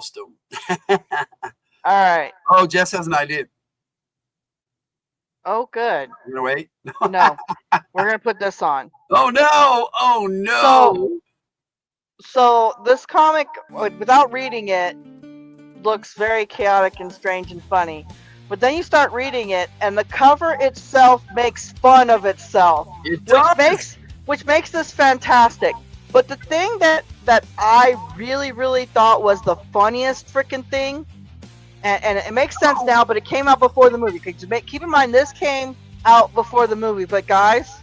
roast them. All right. Oh, Jess has an idea. Oh, good. You gonna wait? No, we're gonna put this on. Oh no! Oh no! So this comic, without reading it, looks very chaotic and strange and funny. But then you start reading it, and the cover itself makes fun of itself, It does. which makes this fantastic. But the thing that I really thought was the funniest freaking thing, and it makes sense now, but it came out before the movie. Keep in mind, this came out before the movie. But guys,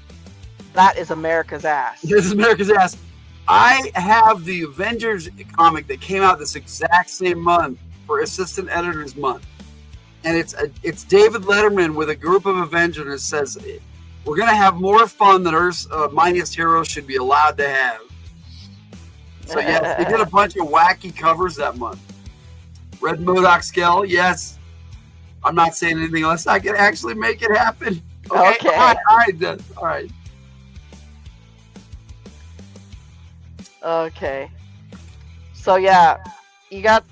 that is America's ass. This is America's ass. I have the Avengers comic that came out this exact same month for Assistant Editors Month, and it's David Letterman with a group of Avengers that says we're gonna have more fun than Earth's mightiest heroes should be allowed to have. So yes, they did a bunch of wacky covers that month. Red MODOK scale, yes. I'm not saying anything unless I can actually make it happen. Okay. All right, then. All right. Okay. So yeah, you got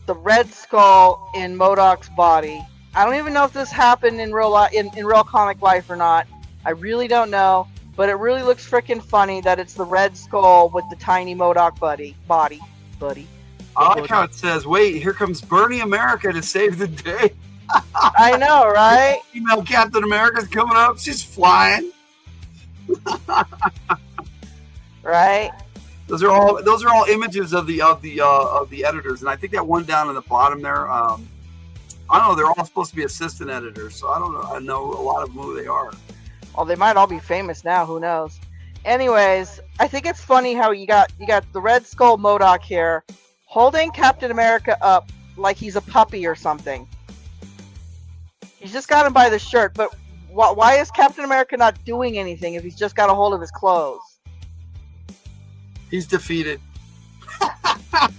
the Red Skull in MODOK's body. I don't even know if this happened in real in real comic life or not. I really don't know, but it really looks freaking funny that it's the Red Skull with the tiny MODOK body. I like how it says, "Wait, here comes Bernie America to save the day." I know, right? Female Captain America's coming up. She's flying. Right. Those are all images of the editors, and I think that one down in the bottom there. I don't know. They're all supposed to be assistant editors, so I don't know. I know a lot of them who they are. Well, they might all be famous now. Who knows? Anyways, I think it's funny how you got the Red Skull MODOK here, holding Captain America up like he's a puppy or something. He's just got him by the shirt, but why is Captain America not doing anything if he's just got a hold of his clothes? He's defeated.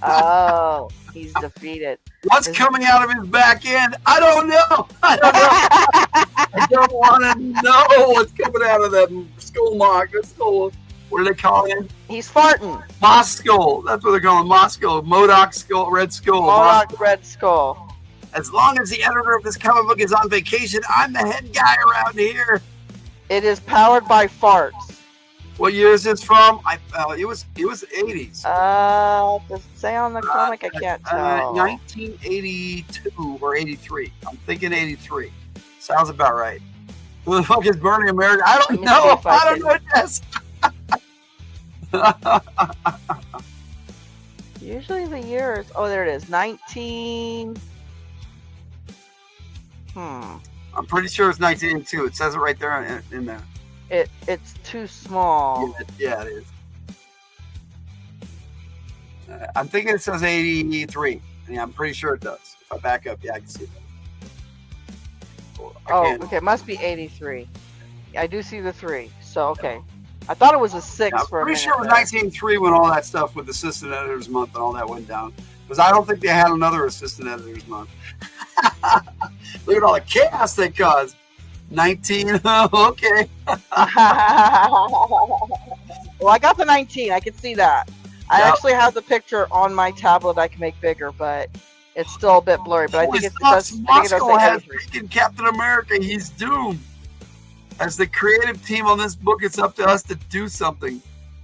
Oh, he's defeated. What's coming out of his back end? I don't know. I don't want to know what's coming out of that skull mark. That skull. What are they calling it? He's farting. Moss skull. That's what they're calling Moss skull. MODOK skull. Red skull. MODOK Red Skull. As long as the editor of this comic book is on vacation, I'm the head guy around here. It is powered by farts. What year is this from? It was 80s. Does it say on the comic? I can't tell. 1982 or 83. I'm thinking 83. Sounds about right. Who the fuck is Bernie America? I don't know. I don't know this. Usually the year is... Oh, there it is. 19... I'm pretty sure it's 1982. It says it right there in there. It's too small. Yeah, it is. I'm thinking it says 83. Yeah, I'm pretty sure it does. If I back up, yeah, I can see that. Okay. It must be 83. I do see the 3. So, okay. I thought it was a 6 yeah, for a minute. I'm pretty sure it was 1903 when all that stuff with Assistant Editors Month and all that went down. Because I don't think they had another Assistant Editors Month. Look at all the chaos they caused. 19. Okay. Well, I got the 19. I can see that. I actually have the picture on my tablet I can make bigger, but it's still a bit blurry. But I think it does. Moscow has freaking Captain America. He's doomed. As the creative team on this book, it's up to us to do something.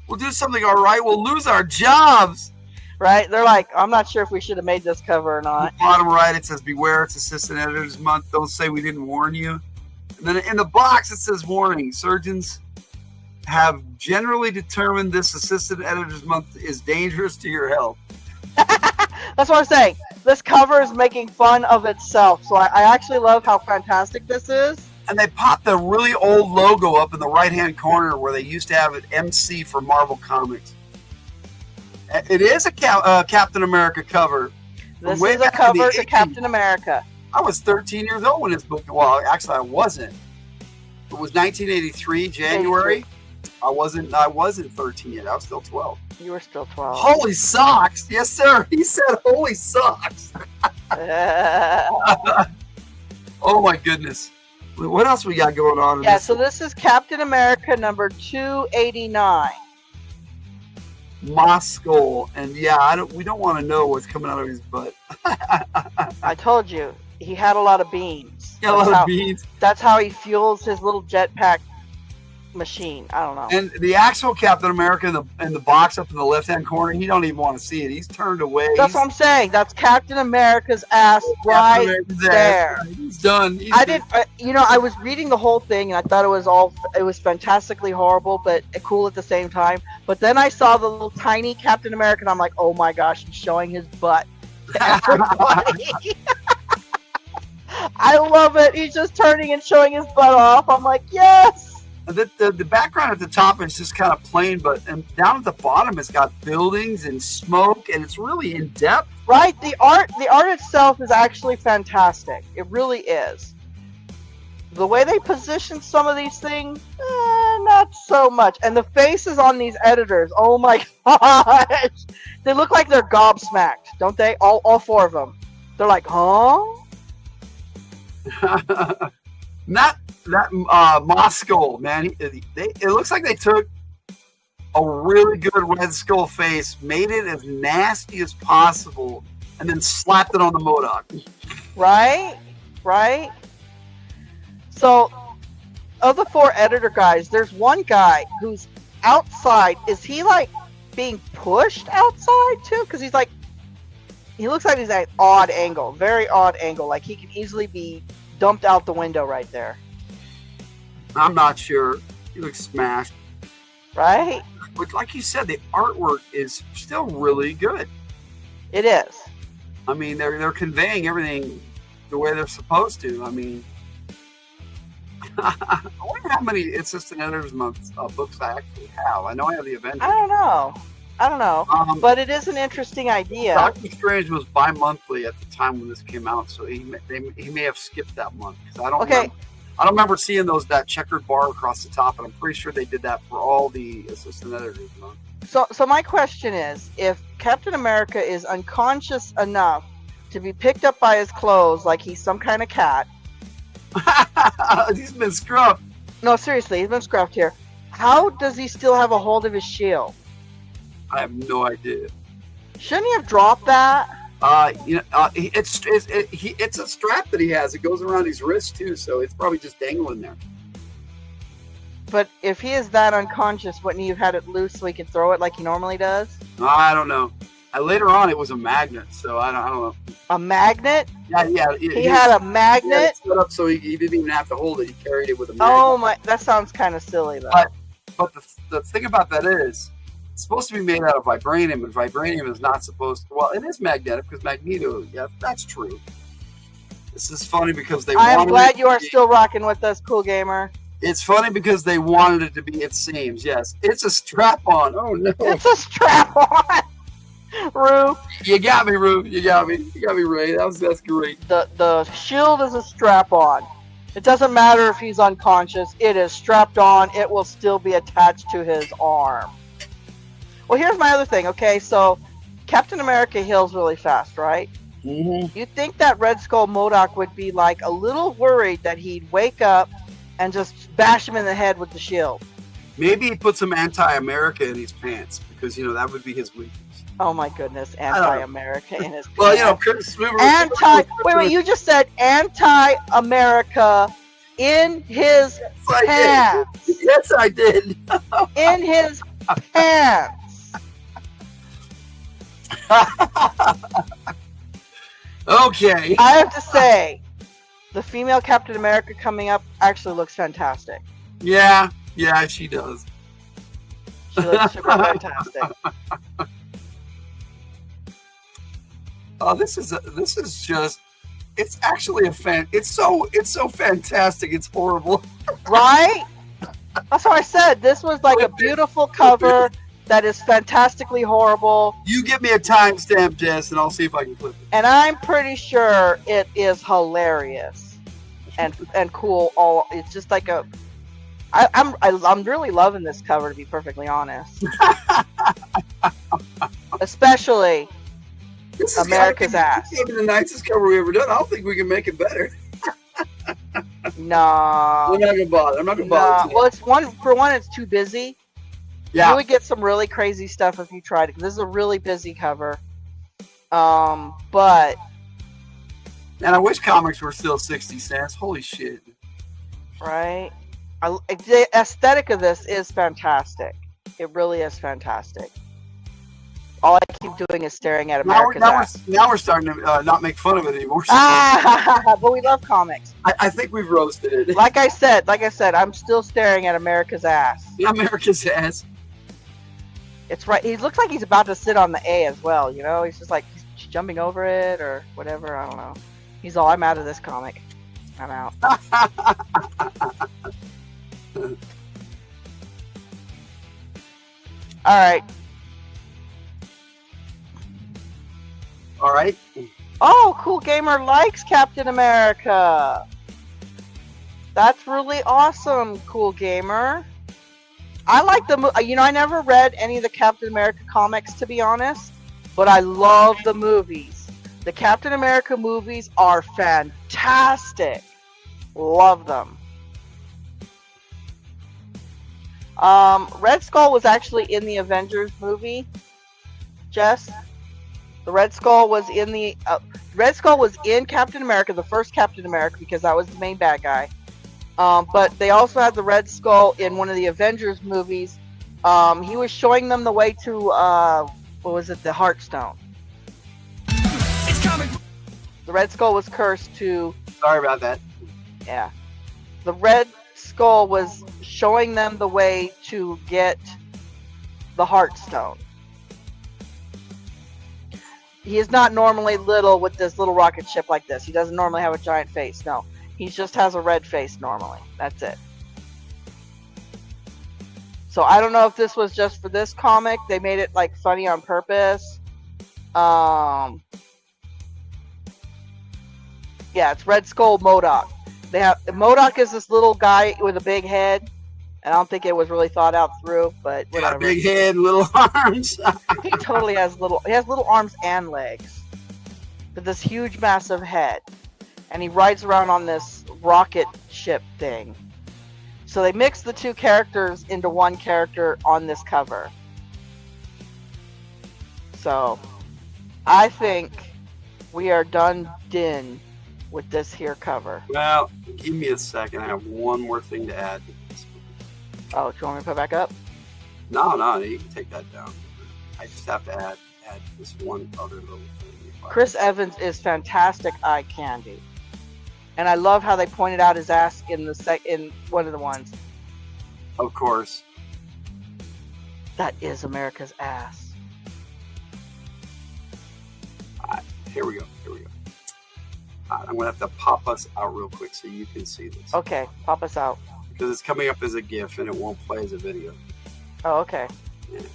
We'll do something all right. We'll lose our jobs. Right? They're like, I'm not sure if we should have made this cover or not. Bottom right, it says, "Beware, it's Assistant Editors Month. Don't say we didn't warn you." And then in the box, it says, "Warning, surgeons have generally determined this Assistant Editors Month is dangerous to your health." That's what I'm saying. This cover is making fun of itself. So I actually love how fantastic this is. And they popped the really old logo up in the right-hand corner where they used to have it MC for Marvel Comics. It is a Captain America cover. This is a cover to Captain America. I was 13 years old when this book. Well, actually, I wasn't. It was 1983, January. 83. I wasn't 13 yet. I was still 12. You were still 12. Holy socks! Yes, sir. He said, "Holy socks." Oh my goodness. What else we got going on? Yeah. So this is Captain America number 289. Moscow, and yeah, we don't want to know what's coming out of his butt. I told you he had a lot of beans. Yeah, a lot of beans. That's how he fuels his little jetpack machine. I don't know. And the actual Captain America in the box up in the left-hand corner, he don't even want to see it. He's turned away. That's what I'm saying. That's Captain America's ass right there. He's done. I was reading the whole thing and I thought it was fantastically horrible, but cool at the same time. But then I saw the little tiny Captain America and I'm like, oh my gosh, he's showing his butt to everybody. I love it. He's just turning and showing his butt off. I'm like, yes. The background at the top is just kind of plain, but down at the bottom it's got buildings and smoke, and it's really in depth. Right, the art itself is actually fantastic. It really is. The way they position some of these things, not so much. And the faces on these editors, oh my gosh, they look like they're gobsmacked, don't they? All four of them. They're like, huh? Not that Moscow, man. It looks like they took a really good Red Skull face, made it as nasty as possible, and then slapped it on the MODOK. Right. So, of the four editor guys, there's one guy who's outside. Is he like being pushed outside too? Because he looks like he's at an odd angle, very odd angle. Like he could easily be dumped out the window right there. I'm not sure. He looks smashed. Right? But like you said, the artwork is still really good. It is. I mean, they're conveying everything the way they're supposed to. I mean, I wonder how many Assistant Editors Month books I actually have. I know I have the Avengers. I don't know. But it is an interesting idea. Doctor Strange was bi-monthly at the time when this came out, so he may have skipped that month. Because I don't remember seeing that checkered bar across the top, and I'm pretty sure they did that for all the Assistant Editors Month. So my question is, if Captain America is unconscious enough to be picked up by his clothes like he's some kind of cat. He's been scrubbed. No, seriously, he's been scrubbed here. How does he still have a hold of his shield? I have no idea. Shouldn't he have dropped that? It's a strap that he has. It goes around his wrist too, so it's probably just dangling there. But if he is that unconscious, wouldn't he have had it loose so he could throw it like he normally does? I don't know. Later on, it was a magnet, so I don't know. A magnet? Yeah. He had a magnet? He had it set up so he didn't even have to hold it. He carried it with a magnet. Oh my! That sounds kind of silly though. But the thing about that is, it's supposed to be made out of vibranium, and vibranium is not supposed to. Well, it is magnetic because Magneto. Yeah, that's true. This is funny because I am glad you are still rocking with us, Cool Gamer. It's funny because they wanted it to be. It seems, yes, it's a strap-on. Oh no, it's a strap-on. Rue, you got me, Rue. You got me, Ray. That's great. The shield is a strap-on. It doesn't matter if he's unconscious. It is strapped on. It will still be attached to his arm. Well, here's my other thing. Okay, so Captain America heals really fast, right? Mm-hmm. You think that Red Skull MODOK would be like a little worried that he'd wake up and just bash him in the head with the shield? Maybe he put some anti-America in his pants because that would be his weakness. Oh my goodness, anti-America in his pants. Well, Chris, wait, you just said anti-America in his pants. Yes, I did. In his pants. Okay. I have to say, the female Captain America coming up actually looks fantastic. Yeah, she does. She looks super fantastic. Oh, this is just. It's actually it's so fantastic. It's horrible. Right? That's what I said. This was like a beautiful cover that is fantastically horrible. You give me a timestamp, Jess, and I'll see if I can clip it. And I'm pretty sure it is hilarious and cool. It's just like I'm really loving this cover, to be perfectly honest. Especially America's ass. This is the nicest cover we ever done. I don't think we can make it better. No. I'm not gonna bother. Well, it's too busy. Yeah. You would get some really crazy stuff if you tried it. This is a really busy cover. But And I wish comics were still 60 cents. Holy shit. right, the aesthetic of this is fantastic. It really is fantastic. All I keep doing is staring at America's ass. Now we're starting to not make fun of it anymore. But we love comics. I think we've roasted it. Like I said, I'm still staring at America's ass. America's ass. It's right. He looks like he's about to sit on the A as well. You know, he's just like he's jumping over it or whatever. I don't know. He's all, I'm out of this comic. I'm out. All right. All right. Oh, Cool Gamer likes Captain America. That's really awesome, Cool Gamer. I like I never read any of the Captain America comics, to be honest, but I love the movies. The Captain America movies are fantastic. Love them. Red Skull was actually in the Avengers movie. Jess, the Red Skull was in Captain America, the first Captain America, because that was the main bad guy. But they also had the Red Skull in one of the Avengers movies. He was showing them the way to what was it, the Heartstone. It's coming. The Red Skull was cursed to. Sorry about that. Yeah. The Red Skull was showing them the way to get the Heartstone. He is not normally little with this little rocket ship like this. He doesn't normally have a giant face. No. He just has a red face normally. That's it. So I don't know if this was just for this comic. They made it like funny on purpose. Yeah, it's Red Skull MODOK. MODOK is this little guy with a big head, and I don't think it was really thought out through, but whatever. Got a big head, little arms. He totally has little arms and legs, with this huge, massive head, and he rides around on this rocket ship thing. So they mixed the two characters into one character on this cover. So I think we are done with this here cover. Well, give me a second. I have one more thing to add. Oh, do you want me to put it back up? No, you can take that down. I just have to add this one other little thing. Chris Evans is fantastic eye candy. And I love how they pointed out his ass in one of the ones. Of course. That is America's ass. Here we go. I'm going to have to pop us out real quick so you can see this. Okay, pop us out. Because it's coming up as a GIF and it won't play as a video. Oh, okay. And,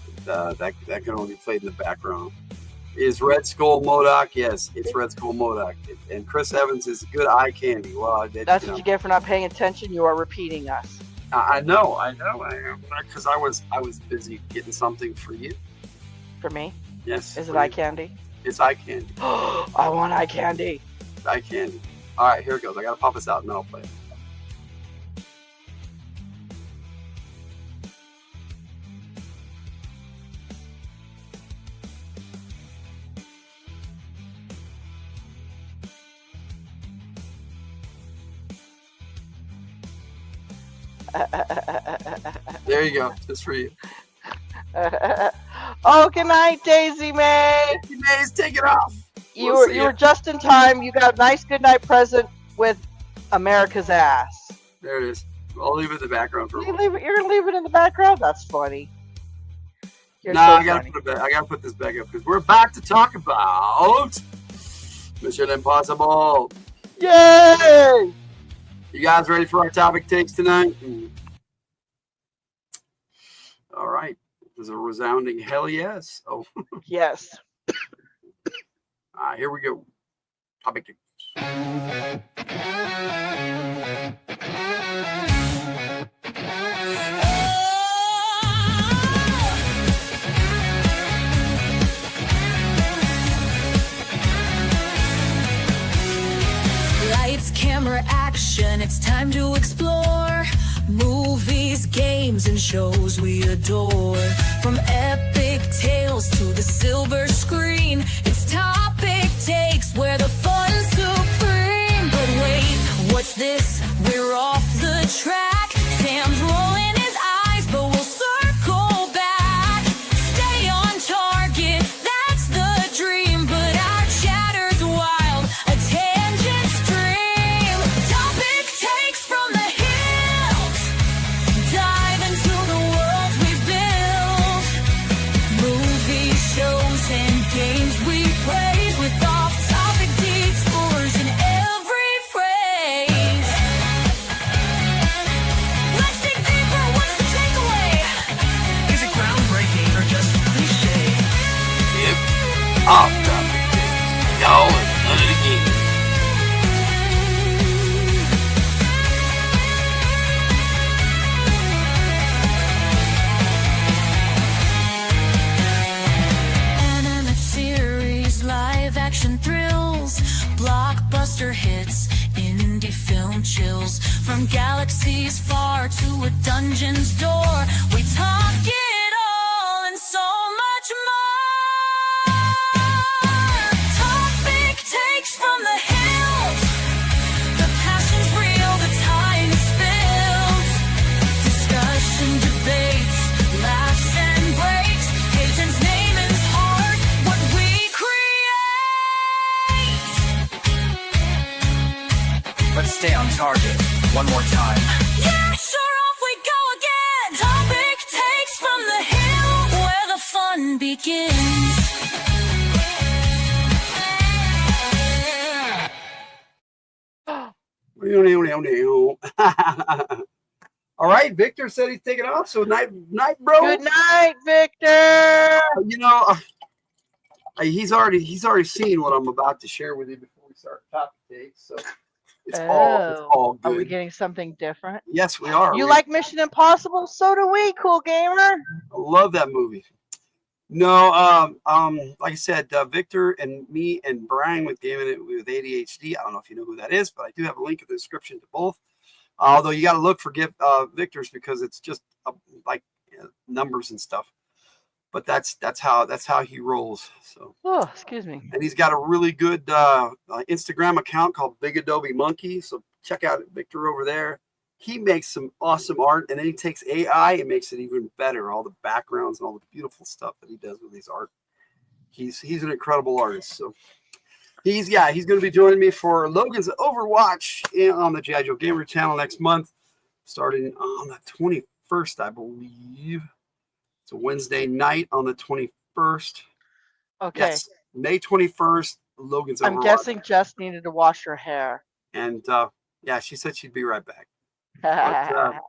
that can only be played in the background. Is Red Skull MODOK? Yes, it's Red Skull MODOK. And Chris Evans is good eye candy. Well, that's what you get for not paying attention. You are repeating us. I know. Because I was busy getting something for you. For me? Yes. Is it eye candy? It's eye candy. I want eye candy. Eye candy. All right, here it goes. I gotta pop this out and then I'll play it. There you go. Just for you. Oh, good night, Daisy May. Daisy May's take it off. You were just in time. You got a nice good night present with America's ass. There it is. I'll leave it in the background for a while. You're gonna leave it in the background? That's funny. I gotta put it back. I gotta put this back up because we're about to talk about Mission Impossible. Yay! You guys ready for our topic takes tonight? All right. There's a resounding hell yes. Oh. Yes. All right, here we go. Topic takes. Lights, camera, action, it's time to explore. Movies, games, and shows we adore. From epic tales to the silver screen, it's Topic Takes where the fun's supreme. But wait, what's this? We're off the track. Sam's rolling his eyes, but we'll circle back. Stay on target, that's the dream. But our chatter's wild, a tangent stream. Topic Takes from the Hildt. Dive into the worlds we've built. Movies, shows, and games we praise with off-topic detours in every phrase. Let's dig deeper, what's the takeaway? Is it groundbreaking or just cliche? Yep. Off topic takes. Y'all have done it again. Animate series, live action thrills, blockbuster hits, indie film chills. From galaxies far to a dungeon's door, we talk it all and so much more. Topic Takes from the Hills. The passion's real, the time is spilled. Discussion, debates, laughs and breaks. Hayden's name is heart, what we create. Let's stay on target one more time. Yeah, sure, off we go again. Topic Takes from the Hill, where the fun begins. All right, Victor said he's taking off. So night, bro. Good night, Victor. You know, he's already seen what I'm about to share with you before we start Topic Takes. So it's all good. Are we getting something different? Yes, we are. You like Mission Impossible? So do we, cool gamer. I love that movie. No, like I said, Victor and me and Brian with Gaming It with ADHD. I don't know if you know who that is, but I do have a link in the description to both. Although you got to look for Victor's because it's just numbers and stuff. But that's how he rolls. So. Oh, excuse me. And he's got a really good Instagram account called Big Adobe Monkey. So check out Victor over there. He makes some awesome art, and then he takes AI and makes it even better. All the backgrounds and all the beautiful stuff that he does with his art. He's an incredible artist. So he's going to be joining me for Logan's Overwatch on the G.I. Joe Gamer channel next month, starting on the 21st, I believe. It's a Wednesday night on the 21st. Okay. Yes, May 21st, Logan's Overwatch. I'm guessing Jess needed to wash her hair. And yeah, she said she'd be right back. But,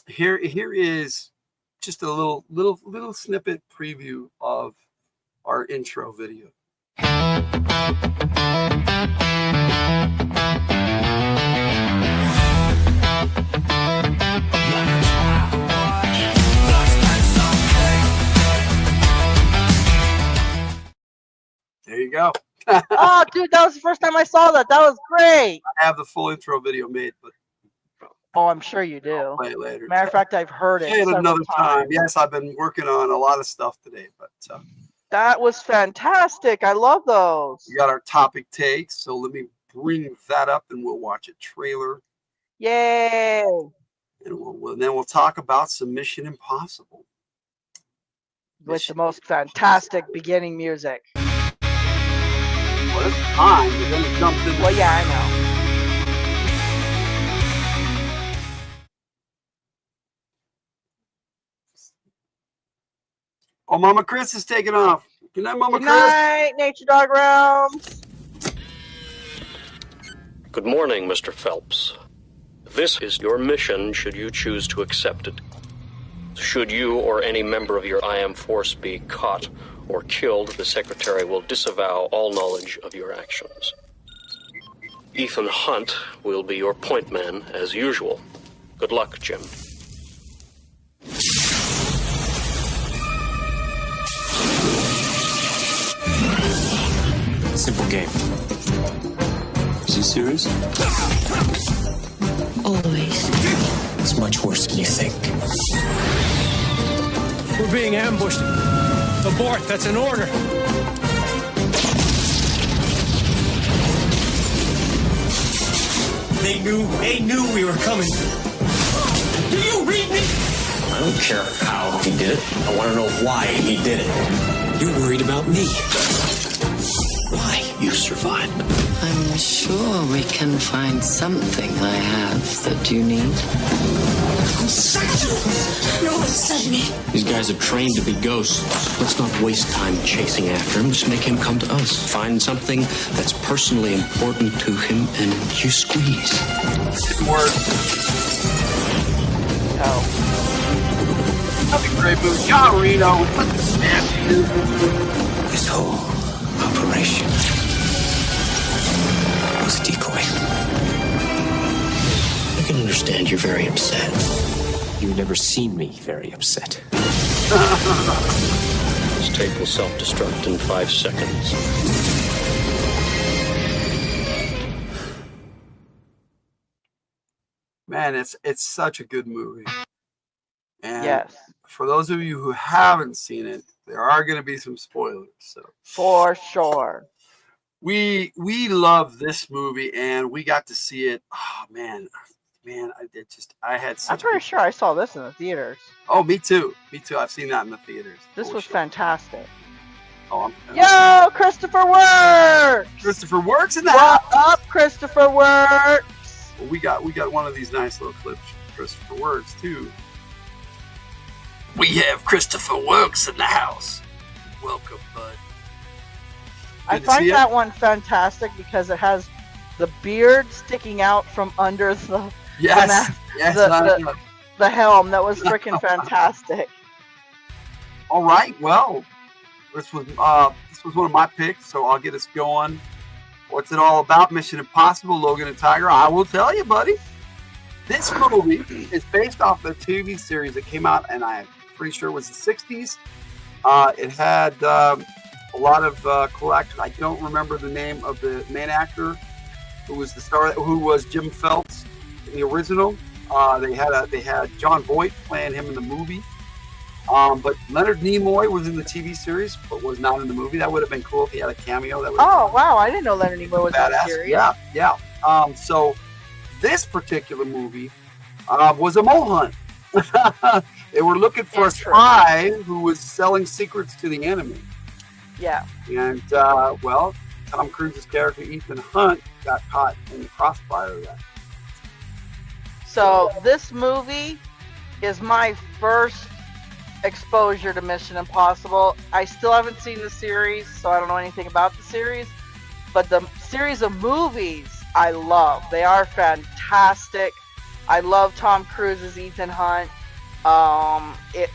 here is just a little snippet preview of our intro video. There you go. Oh, dude, that was the first time I saw that. That was great. I have the full intro video made, but oh, I'm sure you do. I'll play it later. Matter of fact, I've heard it several another time. times. Yes, I've been working on a lot of stuff today, but that was fantastic. I love those. we got our Topic Takes, so let me bring that up and we'll watch a trailer. Yay. And then we'll talk about some Mission Impossible. With the most fantastic beginning music. Well, it's time. We're going to jump in. Well, yeah, I know. Oh, Mama Chris is taking off. Good night, Mama Good Chris. night, Nature Dog Realms. Good morning, Mr. Phelps. This is your mission should you choose to accept it. Should you or any member of your IM force be caught or killed, the Secretary will disavow all knowledge of your actions. Ethan Hunt will be your point man as usual. Good luck, Jim. Simple game. Is he serious? Always. It's much worse worse than you think. We're being ambushed. Abort, that's an order. They knew we were coming. Do you read me? I don't care how he did it. I want to know why he did it. You're worried about me. Why you survived. I'm sure we can find something I have that you need. No one sent me. These guys are trained to be ghosts. Let's not waste time chasing after him. Just make him come to us. Find something that's personally important to him, and you squeeze. Word. That'd be great movie. John Reno. This whole operation was a decoy. I can understand you're very upset. You've never seen me very upset. This tape will self-destruct in 5 seconds. Man, it's such a good movie. And Yes, for those of you who haven't seen it, there are going to be some spoilers. So for sure. we love this movie, and we got to see it. Oh man, I had I'm such. pretty sure I saw this in the theaters. Oh, me too. I've seen that in the theaters. This for was sure. fantastic. Oh, Yo, Christopher Works! Christopher Works in the What house. up, Christopher Works? Well, we got one of these nice little clips from Christopher Works too. We have Christopher Works in the house. Welcome, bud. I Good to see find ya. that one fantastic because it has the beard sticking out from under the Yes, yes. the helm. That was freaking fantastic. All right. Well, this was one of my picks, so I'll get us going. What's it all about? Mission Impossible, Logan and Tiger. I will tell you, buddy. This movie is based off the TV series that came out, and I'm pretty sure it was the 60s. It had a lot of cool actors. I don't remember the name of the main actor who was the star, who was Jim Phelps in the original. They had John Voight playing him in the movie. But Leonard Nimoy was in the TV series, but was not in the movie. That would have been cool if he had a cameo. That would Oh wow, I didn't know Leonard Nimoy was in the badass. series. Yeah. So this particular movie was a mole hunt. They were looking for a spy who was selling secrets to the enemy. Yeah. And well, Tom Cruise's character Ethan Hunt got caught in the crossfire of that. So this movie is my first exposure to Mission Impossible. I still haven't seen the series, so I don't know anything about the series. But the series of movies I love. They are fantastic. I love Tom Cruise's Ethan Hunt.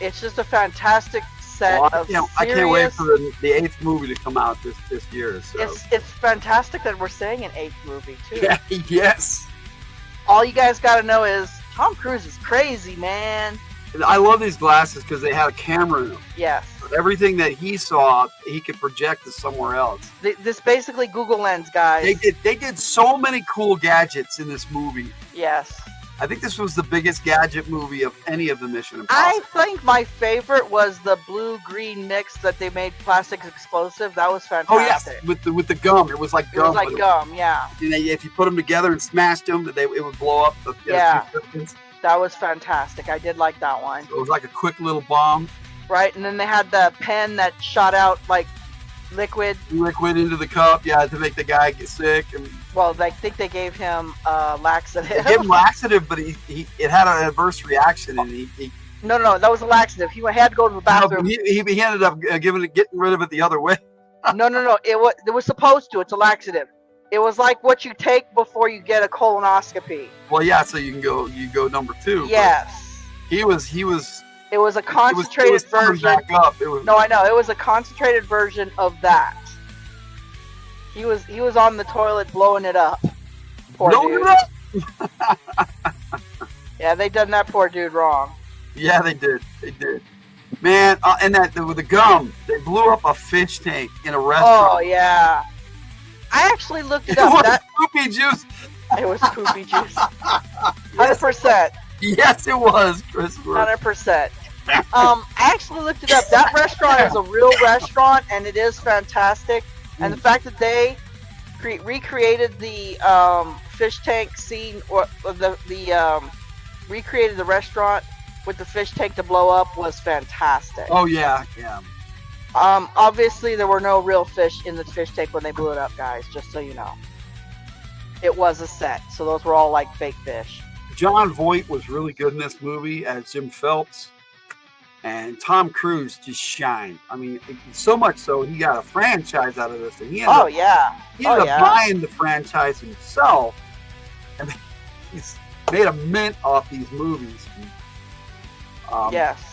It's just a fantastic set of series. I can't wait for the 8th movie to come out this year. So. It's fantastic that we're saying an 8th movie too. Yeah, yes. All you guys got to know is Tom Cruise is crazy, man. I love these glasses because they had a camera in them. Yes. Everything that he saw, he could project to somewhere else. This basically Google Lens, guys. They did so many cool gadgets in this movie. Yes. I think this was the biggest gadget movie of any of the Mission I Impossible. think my favorite was the blue-green mix that they made plastics explosive. That was fantastic. Oh yes, with the gum. It was like It gum. was like gum, yeah. You know, if you put them together and smashed them, it would blow up. Yeah. That was fantastic. I did like that one. It was like a quick little bomb. Right, and then they had the pen that shot out like liquid into the cup, yeah, to make the guy get sick. And well, I think they gave him laxative. they gave him laxative, but it had an adverse reaction, and he No, that was a laxative. He had to go to the bathroom. he ended up getting rid of it the other way. No. It was supposed to. It's a laxative. It was like what you take before you get a colonoscopy. Well, yeah, so you go number 2. Yes. He was. It was a concentrated version. Back up. No, I know. It was a concentrated version of that. He was on the toilet blowing it up. Poor dude. Yeah, they done that poor dude wrong. Yeah, they did. Man, and with the gum, they blew up a fish tank in a restaurant. Oh yeah. I actually looked it It up. was poopy juice. It was poopy juice. 100%. Yes, it was, Christopher. 100%. I actually looked it up. That restaurant is a real restaurant, and it is fantastic. And the fact that they recreated the fish tank scene, or recreated the restaurant with the fish tank to blow up was fantastic. Oh yeah, yeah. Obviously there were no real fish in the fish tank when they blew it up, guys. Just so you know, it was a set, so those were all like fake fish. John Voight was really good in this movie as Jim Phelps, and Tom Cruise just shined. I mean, so much so he got a franchise out of this, and he ended up buying the franchise himself, and he's made a mint off these movies. Yes.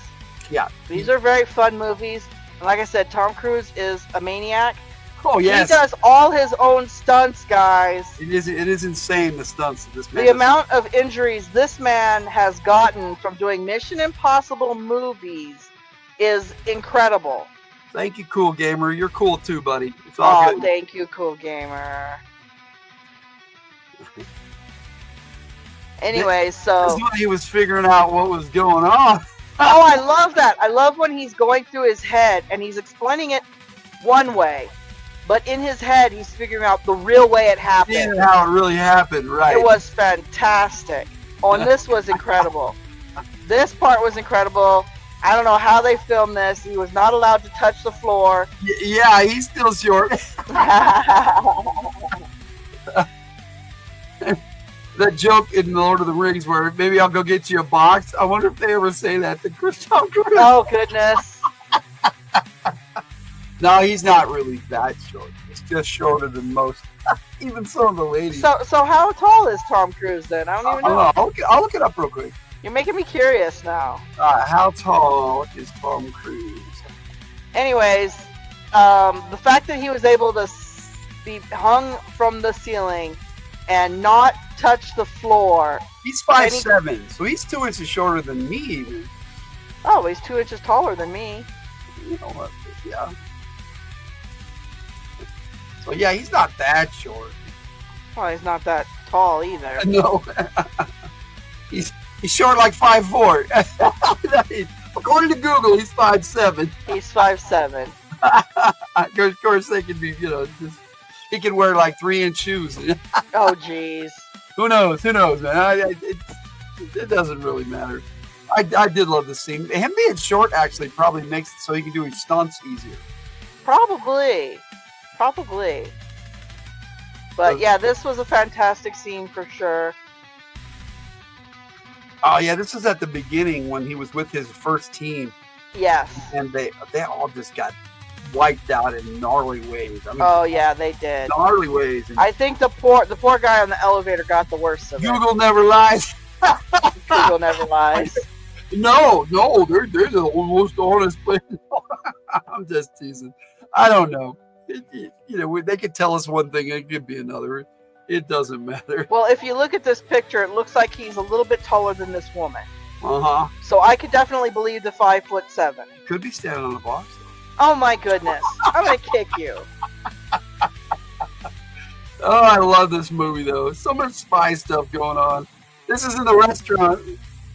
Yeah. These are very fun movies. And like I said, Tom Cruise is a maniac. Oh, yes. He does all his own stunts, guys. It is insane, the stunts of this man. The amount of injuries this man has gotten from doing Mission Impossible movies is incredible. Thank you, Cool Gamer. You're cool too, buddy. It's all good. Thank you, Cool Gamer. Anyway, so... That's when he was figuring out what was going on. Oh, I love that. I love when he's going through his head and he's explaining it one way, but in his head he's figuring out the real way it happened. Seeing how it really happened, right? It was fantastic. Oh, and this was incredible. This part was incredible. I don't know how they filmed this. He was not allowed to touch the floor. Yeah, he's still short. That joke in Lord of the Rings where maybe I'll go get you a box. I wonder if they ever say that to Tom Cruise. Oh, goodness. No, he's not really that short. He's just shorter than most. Even some of the ladies. So how tall is Tom Cruise then? I don't even know. I'll look it up real quick. You're making me curious now. How tall is Tom Cruise? Anyways, the fact that he was able to be hung from the ceiling and not touch the floor. He's 5'7", so he's 2 inches shorter than me even. Oh, he's 2 inches taller than me. You know what? Yeah. So yeah, he's not that short. Well, he's not that tall either. No. he's short like 5'4". According to Google, he's 5'7". He's 5'7". Of course, they can be, he can wear like 3-inch shoes. Oh, jeez. Who knows, man? It doesn't really matter. I did love the scene. Him being short actually probably makes it so he can do his stunts easier. Probably. But yeah, this was a fantastic scene for sure. Oh yeah, this was at the beginning when he was with his first team. Yes. And they all just got wiped out in gnarly ways. I mean, oh yeah, they did. Gnarly ways. And I think the poor guy on the elevator got the worst of it. Google never lies. Google never lies. No, they're the most honest place. I'm just teasing. I don't know. They could tell us one thing, it could be another. It doesn't matter. Well, if you look at this picture, it looks like he's a little bit taller than this woman. Uh-huh. So I could definitely believe the 5'7". Could be standing on the box. Oh my goodness! I'm gonna kick you. Oh, I love this movie though. So much spy stuff going on. This is in the restaurant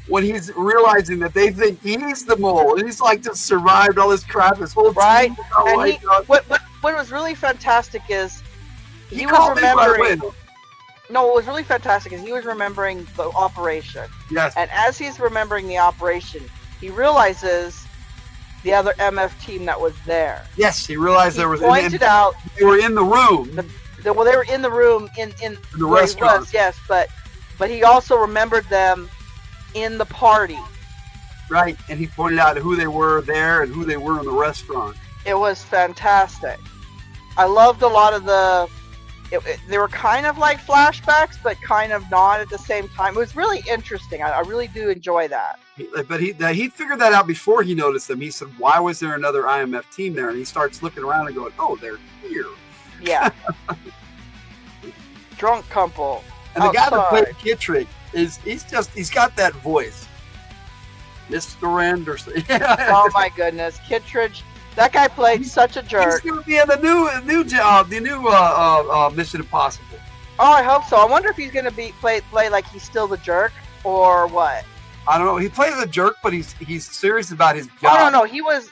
when he's realizing that they think he's the mole, and he's like just survived all this crap. His whole right. team. And what was really fantastic is he was remembering. No, what was really fantastic is he was remembering the operation. Yes. And as he's remembering the operation, he realizes the other MF team that was there. Yes, he realized there was. Pointed out they were in the room. They were in the room in the restaurant. Yes, but he also remembered them in the party. Right, and he pointed out who they were there and who they were in the restaurant. It was fantastic. I loved a lot of they were kind of like flashbacks, but kind of not at the same time. It was really interesting. I really do enjoy that. But he figured that out before he noticed them. He said, why was there another IMF team there? And he starts looking around and going, oh, they're here. Yeah. Drunk couple. And the guy that played Kittredge, he's got that voice. Mr. Anderson. Oh my goodness. Kittredge. That guy played such a jerk. He's going to be in the new Mission Impossible. Oh, I hope so. I wonder if he's going to play like he's still the jerk or what. I don't know. He plays a jerk, but he's serious about his Oh job. no, he was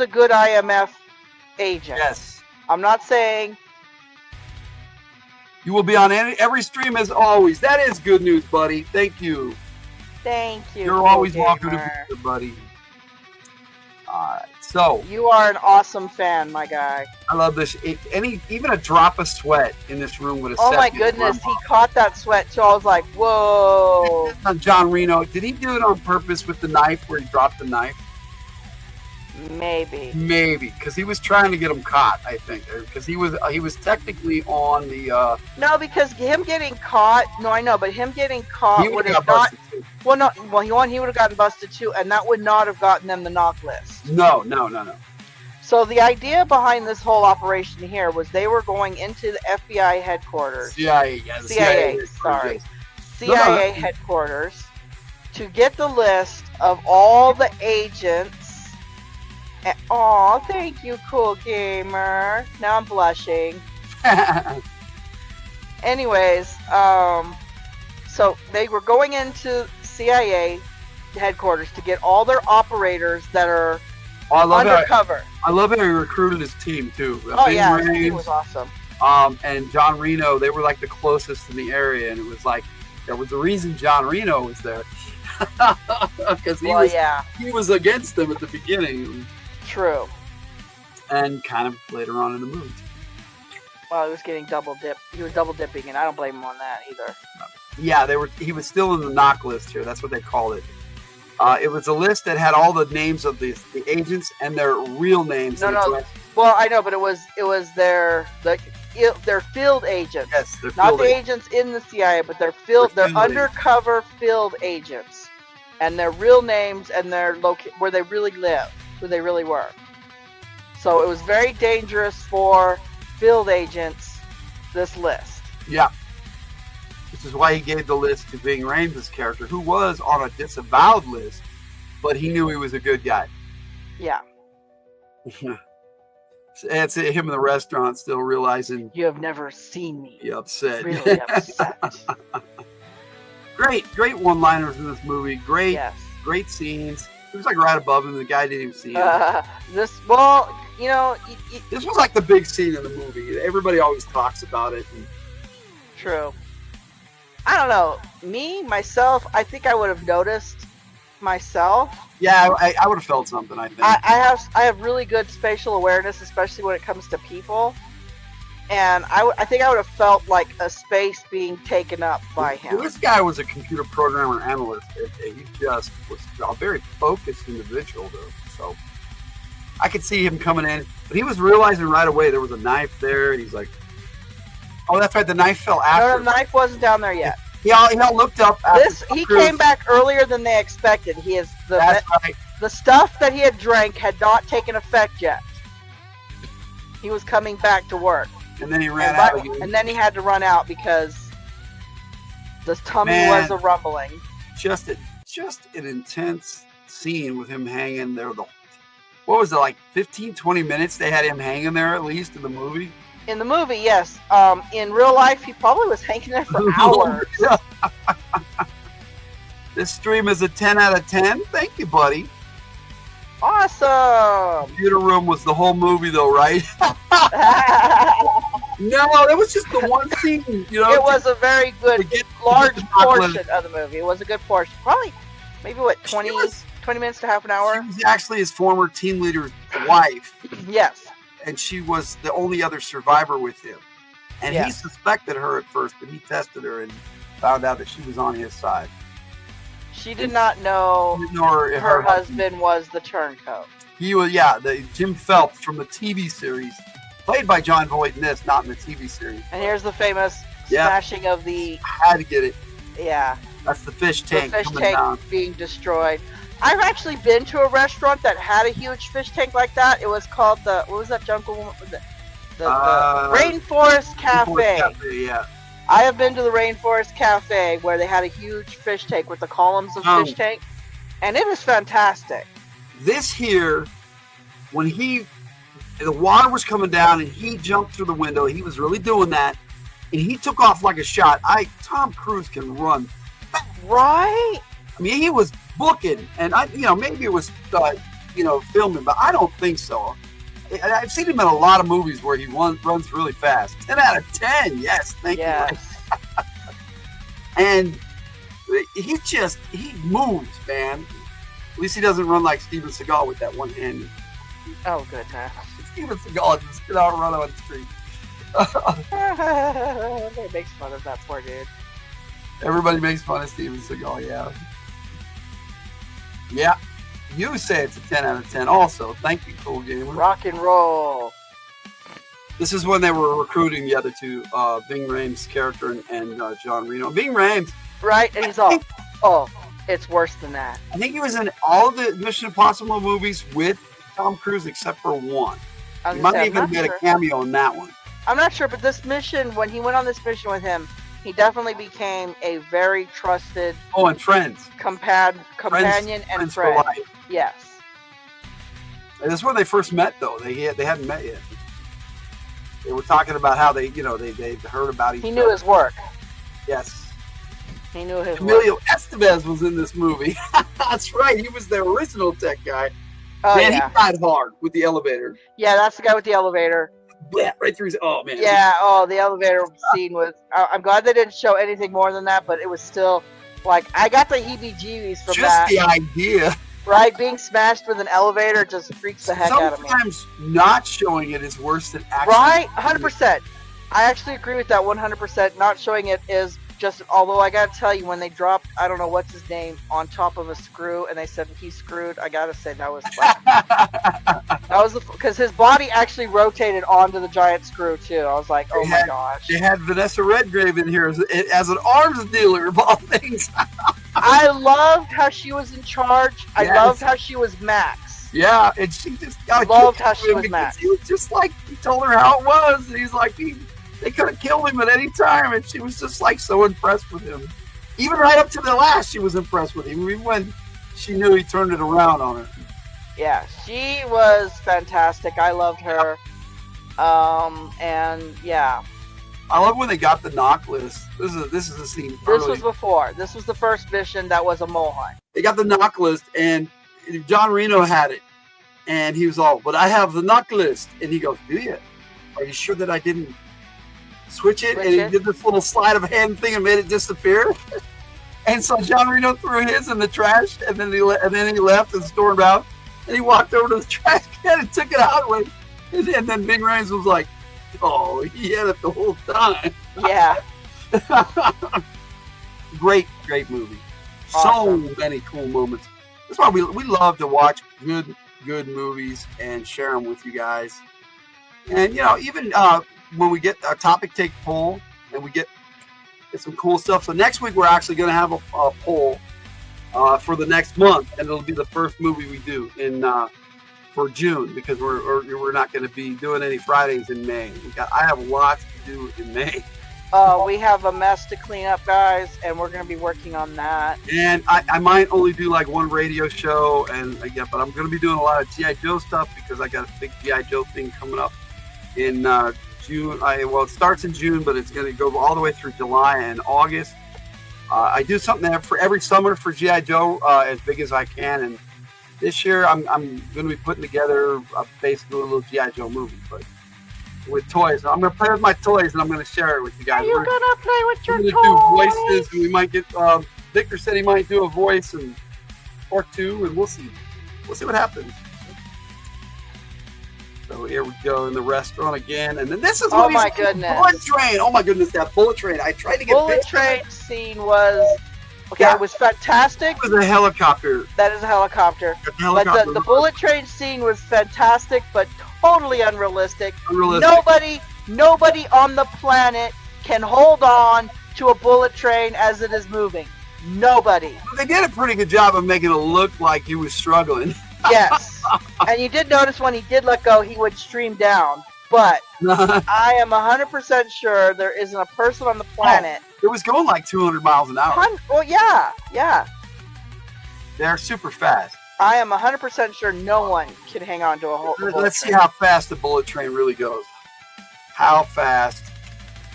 a good IMF agent. Yes. I'm not saying. You will be on every stream as always. That is good news, buddy. Thank you. Thank you. You're always welcome to be here, buddy. All right. So you are an awesome fan, my guy. I love this. Even a drop of sweat in this room would have. Oh my goodness, he caught that sweat too. I was like, whoa. John Reno, did he do it on purpose with the knife where he dropped the knife? Maybe, because he was trying to get him caught. I think because he was technically on the. No, because him getting caught. No, I know, but him getting caught would have not. Too. Well, no. Well, he would have gotten busted too, and that would not have gotten them the knock list. No. So the idea behind this whole operation here was they were going into the FBI headquarters. CIA, sorry. CIA headquarters to get the list of all the agents. Oh, thank you, cool gamer. Now I'm blushing. Anyways, so they were going into CIA headquarters to get all their operators that are undercover. I love how he recruited his team too. Oh yeah, his team was awesome. And John Reno, they were like the closest in the area, and it was like there was a reason John Reno was there because he was against them at the beginning. True. And kind of later on in the movie. Well, he was getting double dipped. He was double dipping, and I don't blame him on that either. Yeah, he was still in the knock list here. That's what they called it. It was a list that had all the names of the agents and their real names. No. Well, I know, but it was their field agents. Yes, they're not the agents in the CIA, but they're undercover field agents, and their real names and their where they really live, who they really were. So it was very dangerous for field agents. This list. Yeah. Which is why he gave the list to Ving Rhames' character, who was on a disavowed list, but he knew he was a good guy. Yeah. It's him in the restaurant still realizing... You have never seen me. You're upset. Really upset. Great one-liners in this movie. Great scenes. It was like right above him. The guy didn't even see him. This was like the big scene in the movie. Everybody always talks about it. True. I don't know. Myself, I think I would have noticed myself. Yeah, I would have felt something, I think. I have really good spatial awareness, especially when it comes to people. And I think I would have felt like a space being taken up by him. Well, this guy was a computer programmer analyst. He just was a very focused individual, though. So I could see him coming in. But he was realizing right away there was a knife there. And he's like, oh, that's right. The knife fell after. No, the knife wasn't down there yet. He all looked up. He came back earlier than they expected. That's right. The stuff that he had drank had not taken effect yet. He was coming back to work. And then he ran out again. And then he had to run out because the tummy was a rumbling. Just an intense scene with him hanging there. What was it, like 15, 20 minutes they had him hanging there at least in the movie? In the movie, yes. In real life, he probably was hanging there for hours. This stream is a 10 out of 10. Thank you, buddy. Awesome. Computer room was the whole movie, though, right? No, that was just the one scene. You know, it was a very good, large portion of the movie. It was a good portion. Probably, maybe 20 minutes to half an hour. She was actually his former team leader's wife. Yes. And she was the only other survivor with him. And he suspected her at first, but he tested her and found out that she was on his side. She did not know her husband was the turncoat. He was, the Jim Phelps from the TV series, played by John Voight in this, not in the TV series. And here's the famous smashing of the... I had to get it. Yeah. That's the fish tank. The fish tank being destroyed. I've actually been to a restaurant that had a huge fish tank like that. It was called what was that jungle? The Rainforest Cafe. Rainforest Cafe, yeah. I have been to the Rainforest Cafe where they had a huge fish tank with the columns of fish tank, and it was fantastic. This here, when the water was coming down and he jumped through the window, he was really doing that, and he took off like a shot. Tom Cruise can run. Right? I mean, he was booking, and maybe it was filming, but I don't think so. I've seen him in a lot of movies where he runs really fast. 10 out of 10, yes, thank you. And he moves, man. At least he doesn't run like Steven Seagal with that one hand. Oh, goodness. Steven Seagal just get out and run on the street. Everybody makes fun of that poor dude. Everybody makes fun of Steven Seagal, yeah. Yeah. You say it's a 10 out of 10 also. Thank you, Cool Gamer. Rock and roll. This is when they were recruiting the other two, Ving Rhames' character and John Reno. Ving Rhames. Right, and he's all, oh, it's worse than that. I think he was in all of the Mission Impossible movies with Tom Cruise except for one. He might even get a cameo in that one. I'm not sure, but this mission, when he went on this mission with him, he definitely became a very trusted. Oh, and friends. Companion and friend. For life. Yes. And this is where they first met, though. They hadn't met yet. They were talking about how they heard about each other. He knew his work. Yes. He knew his Emilio work. Estevez was in this movie. That's right. He was the original tech guy. Oh, man, yeah. He died hard with the elevator. Yeah, that's the guy with the elevator. Yeah, right through his. Oh man. Yeah. Oh, the elevator scene was. I'm glad they didn't show anything more than that, but it was still like I got the heebie-jeebies from that. Just the idea. Right, being smashed with an elevator just freaks the heck out of me. Sometimes not showing it is worse than actually. Right, 100%. I actually agree with that 100%. Not showing it is just. Although I gotta tell you, when they dropped, I don't know what's his name, on top of a screw, and they said he's screwed. I gotta say that was fun. That was because his body actually rotated onto the giant screw too. I was like, oh my gosh. They had Vanessa Redgrave in here as an arms dealer of all things. I loved how she was in charge. I loved how she was Max. Yeah, and she just loved how she was Max. He was just like, he told her how it was, and he's like, they could have killed him at any time, and she was just like so impressed with him. Even right up to the last, she was impressed with him. Even when she knew he turned it around on her. Yeah, she was fantastic. I loved her. And yeah. I love when they got the knock list. This is the scene. This was before. This was the first mission that was a mole hunt. They got the knock list, and John Reno had it, and he was all, "But I have the knock list," and he goes, "Do you? Are you sure that I didn't switch it?" And he did this little sleight of hand thing and made it disappear. And so John Reno threw his in the trash, and then he left and stormed out, and he walked over to the trash can and took it out, and then Ving Rhames was like, "Oh, he had it the whole time." Yeah. Great movie. Awesome. So many cool moments. That's why we love to watch good movies and share them with you guys. And even when we get a topic take poll and we get some cool stuff. So next week we're actually going to have a poll for the next month, and it'll be the first movie we do for June, because we're not going to be doing any Fridays in May. I have lots to do in May. We have a mess to clean up, guys, and we're going to be working on that. And I might only do like one radio show, but I'm going to be doing a lot of G.I. Joe stuff, because I got a big G.I. Joe thing coming up in June. It starts in June, but it's going to go all the way through July and August. I do something there for every summer for G.I. Joe, as big as I can. And this year I'm going to be putting together basically a little G.I. Joe movie, but with toys. I'm going to play with my toys, and I'm going to share it with you guys. Are you going to play with your toys? Do voices, and we might get Victor said he might do a voice or two, and we'll see what happens. So here we go in the restaurant again, and then this is oh my goodness, bullet train. Oh my goodness, that bullet train! I tried to get bullet train scene was okay. It was fantastic. It was a helicopter. That is a helicopter. But the bullet train scene was fantastic, but totally unrealistic. Nobody on the planet can hold on to a bullet train as it is moving. Nobody. They did a pretty good job of making it look like he was struggling. Yes. And you did notice when he did let go, he would stream down. But I am 100% sure there isn't a person on the planet. It was going like 200 miles an hour. Well, yeah. They're super fast. I am 100% sure no one can hang on to a whole. Let's see how fast the bullet train really goes. How fast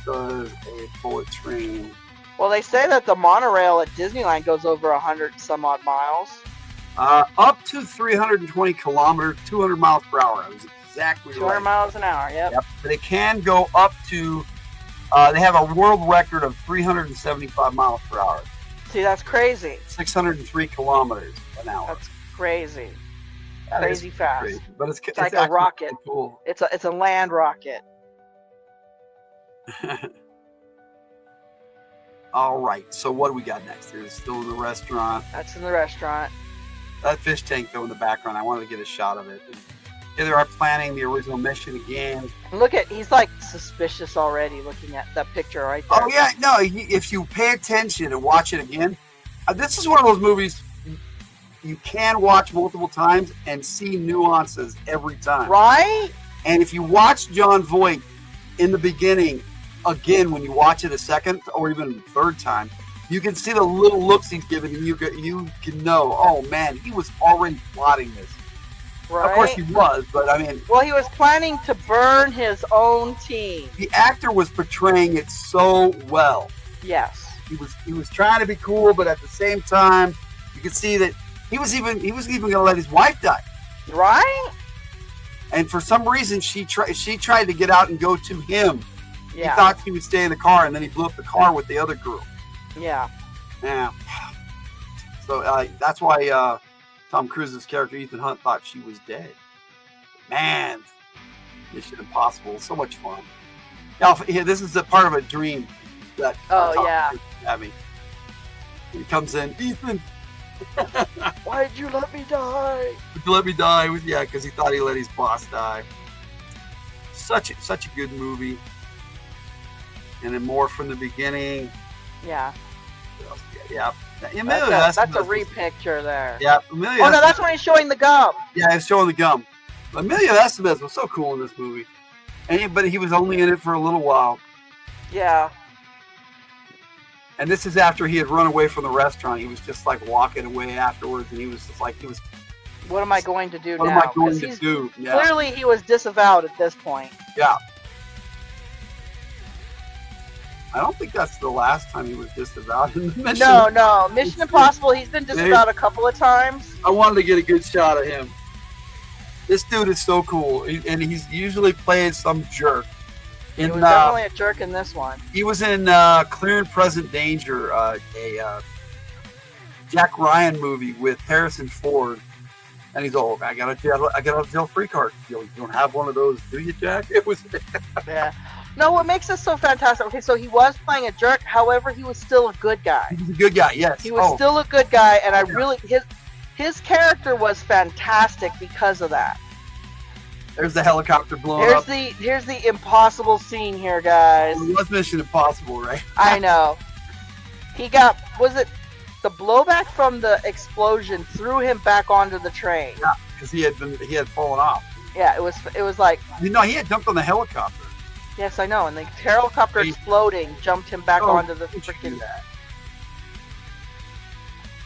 does a bullet train Well, they say that the monorail at Disneyland goes over 100 some odd miles. Up to 320 kilometers, 200 miles per hour. That was exactly 200 right. miles an hour, yep. But it can go up to, they have a world record of 375 miles per hour. See, that's crazy. 603 kilometers an hour. That's crazy. That crazy is fast. crazy. But it's like a actually rocket. really cool. It's a land rocket. All right. So what do we got next? There's still in the restaurant. That's in the restaurant. That fish tank though in the background. I wanted to get a shot of it. Here they are planning the original mission again. Look at, he's like suspicious already looking at that picture right there. Oh yeah, no. If you pay attention and watch it again, this is one of those movies you can watch multiple times and see nuances every time. Right? And if you watch John Voight in the beginning again, when you watch it a second or even third time, you can see the little looks he's giving, and you can know, oh man, he was already plotting this. Right? Of course he was, but I mean, well, he was planning to burn his own team. the actor was portraying it so well. Yes. He was trying to be cool, but at the same time, you could see that he was even going to let his wife die. Right? And for some reason, she tried to get out and go to him. Yeah. He thought she would stay in the car, and then he blew up the car with the other girl. Yeah. Yeah. So that's why Tom Cruise's character Ethan Hunt thought she was dead. Man, Mission Impossible, so much fun. Now, this is a part of a dream that Oh, Tom yeah. Cruise had me. He comes in, Ethan. Why did you let me die? Would you let me die? Yeah, because he thought he let his boss die. Such a good movie. And then more from the beginning. Yeah. Yeah. That's a repicture there. Yeah. Emilio Oh no, that's when he's showing the gum. Yeah, he's showing the gum. Emilio Estevez was so cool in this movie. But he was only in it for a little while. Yeah. And this is after he had run away from the restaurant. He was just like walking away afterwards, and he was just like, what am I going to do what now? am I going to do? Yeah. Clearly he was disavowed at this point. Yeah. I don't think that's the last time he was disavowed in the mission. No. Mission Impossible, he's been disavowed a couple of times. I wanted to get a good shot of him. This dude is so cool, and he's usually played some jerk. He was definitely a jerk in this one. He was in Clear and Present Danger, a Jack Ryan movie with Harrison Ford, and he's all, I got a jail free card. You don't have one of those, do you, Jack? It was. Yeah. No, what makes this so fantastic? Okay, so he was playing a jerk. However, he was still a good guy. He was a good guy. Yes. He was still a good guy, and I really his character was fantastic because of that. There's the helicopter blowing up. Here's the impossible scene here, guys. It was Mission Impossible, right? I know. He got, was it the blowback from the explosion threw him back onto the train? Yeah, because he had fallen off. Yeah, it was like, he had jumped on the helicopter. Yes, I know, and the helicopter exploding jumped him back onto the freaking.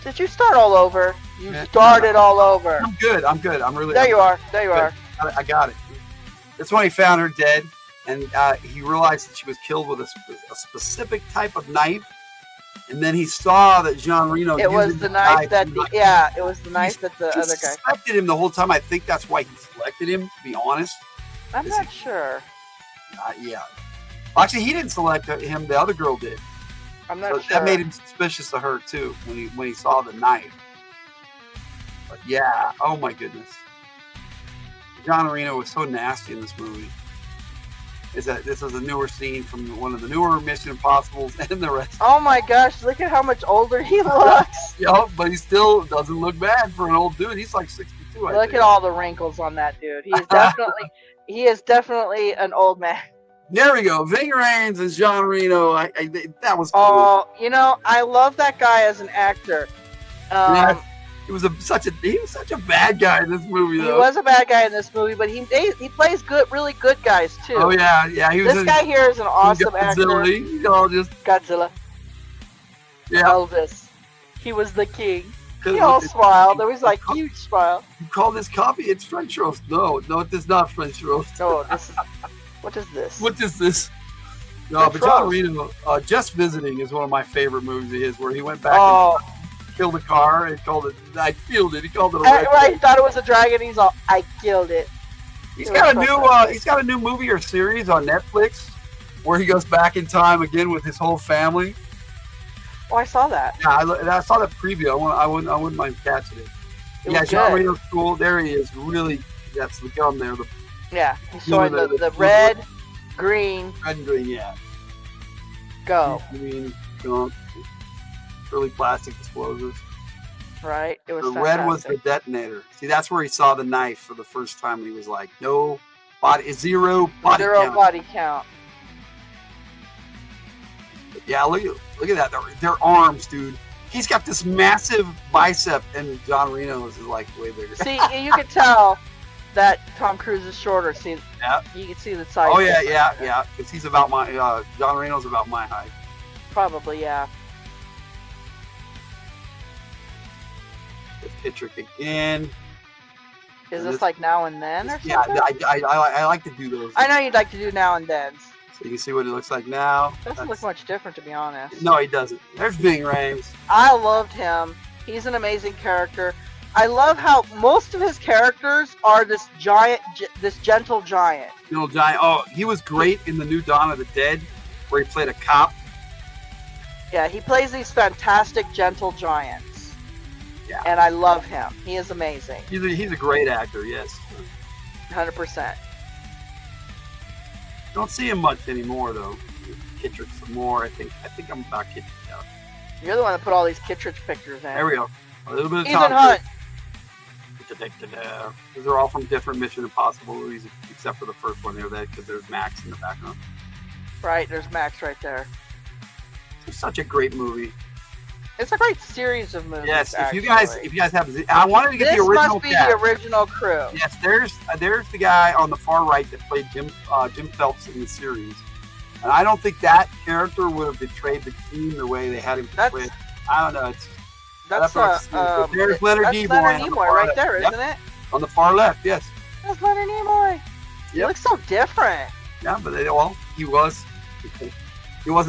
Did you start all over? You started all over. I'm good. I'm really. There you are. I got it. That's when he found her dead, and he realized that she was killed with a specific type of knife. And then he saw that Jean Reno. It was the knife that it was the knife that the other guy suspected him the whole time. I think that's why he selected him. To be honest, I'm not sure. Yeah. Actually, he didn't select him. The other girl did. I'm not sure. That made him suspicious of her too when he saw the knife. But yeah, oh my goodness, John Reno was so nasty in this movie. This is a newer scene from one of the newer Mission Impossibles and the rest. Oh my gosh, look at how much older he looks. Yeah, but he still doesn't look bad for an old dude. He's like 62. Look at all the wrinkles on that dude. He is definitely an old man. There we go. Ving Rhames and Jean Reno. That was cool. Oh, I love that guy as an actor. He was such a bad guy in this movie, though. He was a bad guy in this movie, but he plays really good guys too. Oh yeah. This guy here is an awesome actor. Godzilla. Yeah. Elvis. He was the king. He all smiled. There was like huge smile. You call this coffee? It's French roast. No, it is not French roast. No, this is. What is this? What is this? No, Good but John throws. Reno, Just Visiting is one of my favorite movies of his, where he went back Oh, and killed a car and called it. I killed it. He called it a I, red. I thought it was a dragon. He's all, I killed it. He's It got a was new. fantastic. He's got a new movie or series on Netflix where he goes back in time again with his whole family. Oh, I saw that. Yeah, I saw that preview. I wouldn't mind catching it. It Yeah, was John good. Reno's cool. There he is. Really, that's the gum there. The Yeah, he's showing the- the the- red, green, red and green. Yeah. go. Green, gunk, really plastic explosives. Right? It was The fantastic. red was the detonator. See, that's where he saw the knife for the first time. And he was like, "No body, zero body Zero count." body count. Yeah, look at that. Their arms, dude. He's got this massive bicep, and John Reno's is like way bigger. See, you can tell that Tom Cruise is shorter. See, Yeah. you can see the size. Oh yeah, difference. yeah. Because he's about my John Reno's about my height. Probably, yeah. It's Patrick again. Is And this this- like now and then or Yeah, something? I like to do those. I know you'd like to do now and then. So you can see what it looks like now. Doesn't look much different, to be honest. No, he doesn't. There's Ving Rhames. I loved him. He's an amazing character. I love how most of his characters are this giant, this gentle giant. Little giant. Oh, he was great in the new Dawn of the Dead, where he played a cop. Yeah, he plays these fantastic, gentle giants. Yeah. And I love him. He is amazing. He's a great actor. Yes. 100%. Don't see him much anymore though. Kittredge some more. I think I'm about Kittredge out. You're the one that put all these Kittredge pictures in. There we go. A little bit of Ethan Tom Hunt. Cruise. These are all from different Mission Impossible movies, except for the first one there, because there's Max in the background. Right, there's Max right there. It's such a great movie. It's a great series of movies. Yes, if you actually. guys have, I wanted to get This the original must be cast. the original crew. Yes, there's the guy on the far right that played Jim Phelps in the series, and I don't think that character would have betrayed the team the way they had him portrayed. I don't know. That's there's Leonard that's Nimoy. Leonard on the Nimoy far right left. there, Yep, isn't it? on the far left, yes. That's Leonard Nimoy. He Yep. looks so different. Yeah, but he wasn't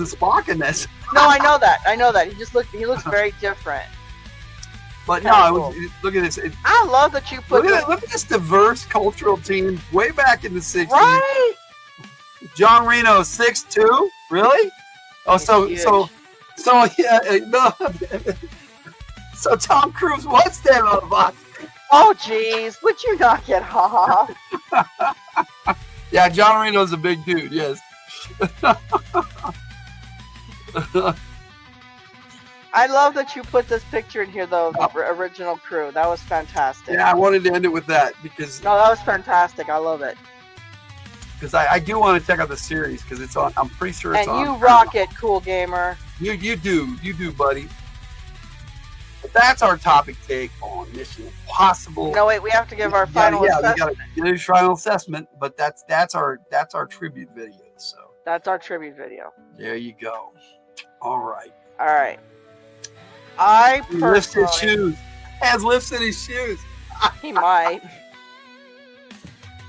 Spock in this. No, I know that. I know that. He looks very different. But Kinda no, look at this. I love that you put Look at this diverse cultural team way back in the 60s. Right? John Reno, 6'2"? Really? Oh, so yeah, no. So Tom Cruise was standing on the box. Oh, jeez. Would you not get ha ha? Yeah, John Reno's a big dude, yes. I love that you put this picture in here, though, of the original crew. That was fantastic. Yeah, I wanted to end it with that because No, that was fantastic. I love it. I do want to check out the series because it's on. I'm pretty sure it's And on. you rock it, cool gamer. You do, buddy. But that's our topic take on Mission Impossible. No, wait, we have to give our final we assessment. got to do final assessment, but that's our tribute video. So That's our tribute video. there you go. All right. All right. I He lifts his personally, shoes. Has lifts in his shoes. he might.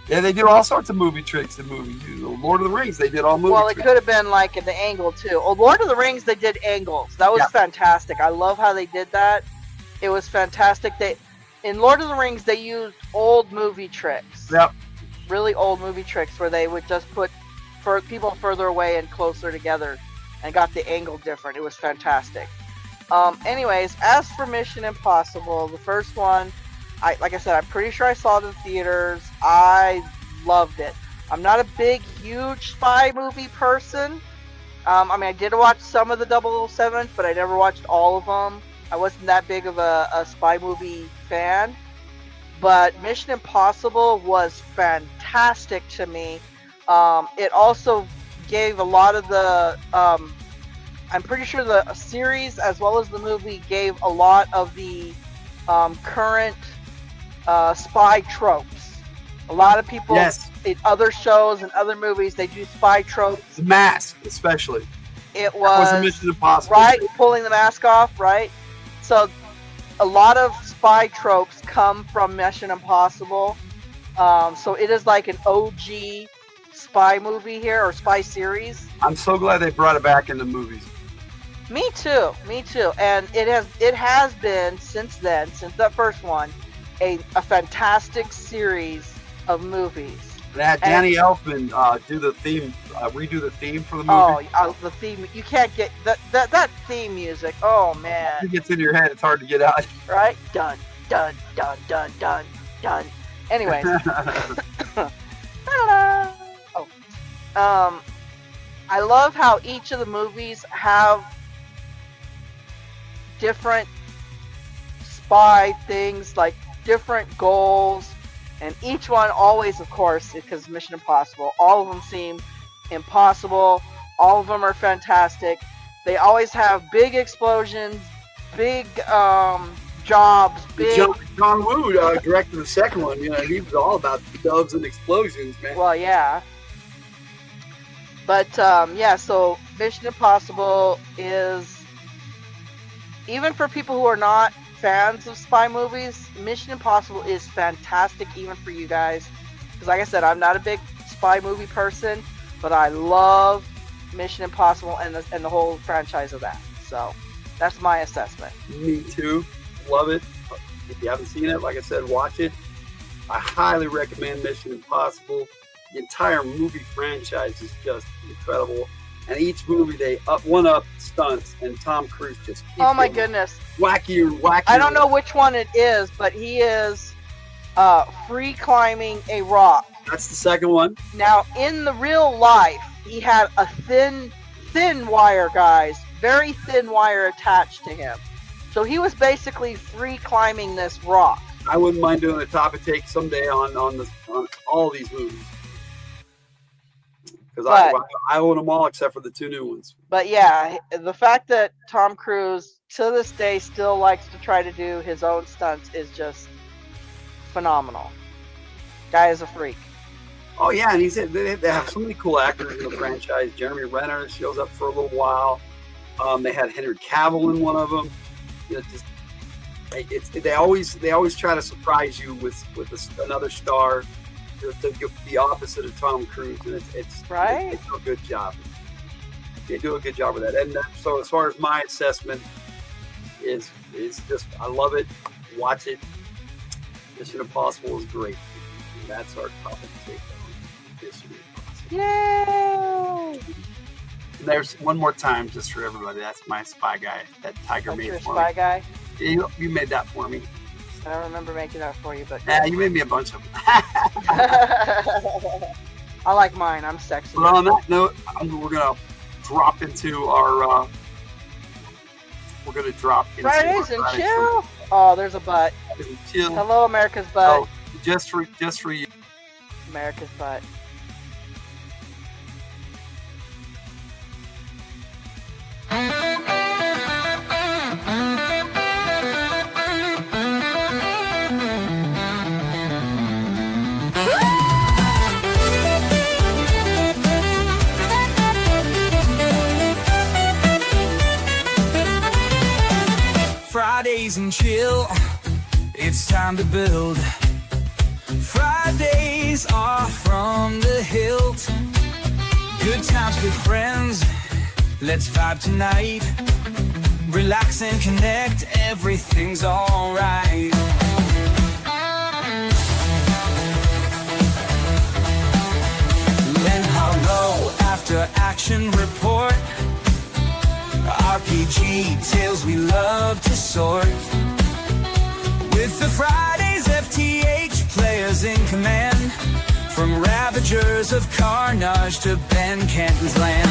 Yeah, they do all sorts of movie tricks in movies. Lord of the Rings, they did all movie Well, it tricks. could have been like at the angle too. Oh, Lord of the Rings, they did angles. That was Yeah. fantastic. I love how they did that. It was fantastic. In Lord of the Rings, they used old movie tricks. Yep. Really old movie tricks where they would just put people further away and closer together, and got the angle different. It was fantastic. Anyways, as for Mission Impossible, the first one, like I said, I'm pretty sure I saw it in theaters. I loved it. I'm not a big, huge spy movie person. I did watch some of the 007s, but I never watched all of them. I wasn't that big of a spy movie fan. But Mission Impossible was fantastic to me. It also gave a lot of the... I'm pretty sure the series, as well as the movie, gave a lot of the current spy tropes. A lot of people in other shows and other movies, they do spy tropes. The mask, especially. It That was a was Mission Impossible. right, pulling the mask off, right? So a lot of spy tropes come from Mission Impossible. So it is like an OG spy movie here, or spy series. I'm so glad they brought it back in the movies. Me too. And it has been since then, since that first one, a fantastic series of movies. They had Danny Elfman do the theme, redo the theme for the movie. Oh, the theme! You can't get that theme music. Oh man! It gets in your head; it's hard to get out. Right? Dun dun dun dun dun dun. Anyways. I love how each of the movies have different spy things, like different goals, and each one always, of course, because Mission Impossible, all of them seem impossible. All of them are fantastic. They always have big explosions, big jobs, big... John Woo directed the second one. You know, he was all about doves and explosions, man. Well, yeah. But, yeah, so Mission Impossible is, even for people who are not fans of spy movies, Mission Impossible is fantastic even for you guys. Because like I said, I'm not a big spy movie person, but I love Mission Impossible and the whole franchise of that. So that's my assessment. Me too. Love it. If you haven't seen it, like I said, watch it. I highly recommend Mission Impossible. The entire movie franchise is just incredible. And each movie they one-up stunts, and Tom Cruise just keeps oh my goodness, wacky. I don't know which one it is, but he is free climbing a rock. That's the second one. Now, in the real life, he had a thin wire, guys, very thin wire attached to him. So he was basically free climbing this rock. I wouldn't mind doing a top and take someday on all these movies. Because I own them all except for the two new ones. But yeah, the fact that Tom Cruise to this day still likes to try to do his own stunts is just phenomenal. Guy is a freak. Oh yeah, and they have so many cool actors in the franchise. Jeremy Renner shows up for a little while. They had Henry Cavill in one of them. You know, they always try to surprise you with another star. The opposite of Tom Cruise, and it's right. They do a good job. They do a good job with that. And so, as far as my assessment is just, I love it. Watch it. Mission Impossible is great. And that's our topic take on Mission Impossible. Yay! And there's one more time, just for everybody. That's my spy guy. That Tiger made your for spy me. Guy. You made that for me. I don't remember making that for you, but yeah, you made me a bunch of them. I like mine. I'm sexy. But on that note, we're gonna drop into our. Fridays and chill. Oh, there's a butt. Chill. Hello, America's butt. Oh, just for you. America's butt. Fridays and chill, it's time to build. Fridays are from the Hildt. Good times with friends, let's vibe tonight. Relax and connect, everything's alright. Len Hollow after action report. RPG tales we love to sort. With the Fridays FTH players in command. From Ravagers of Carnage to Ben Canton's land.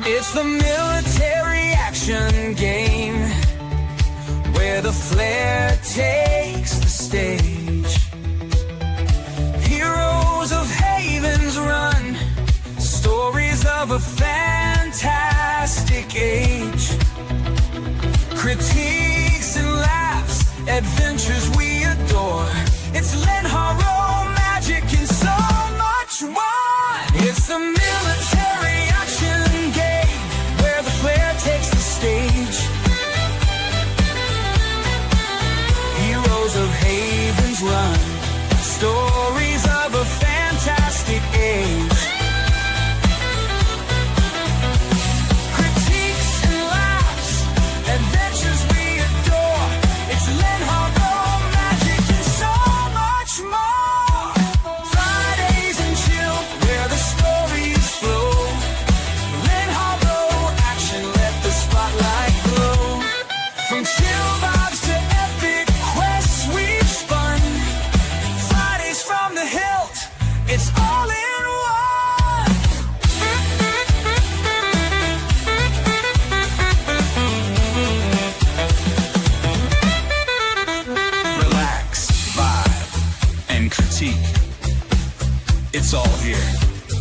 It's the military action game, where the flair takes the stage. Heroes of Havens run, stories of a fantastic age. Critiques and laughs, adventures we adore. It's Len Horror, magic, and so much more. It's the military action game, where the flair takes the stage.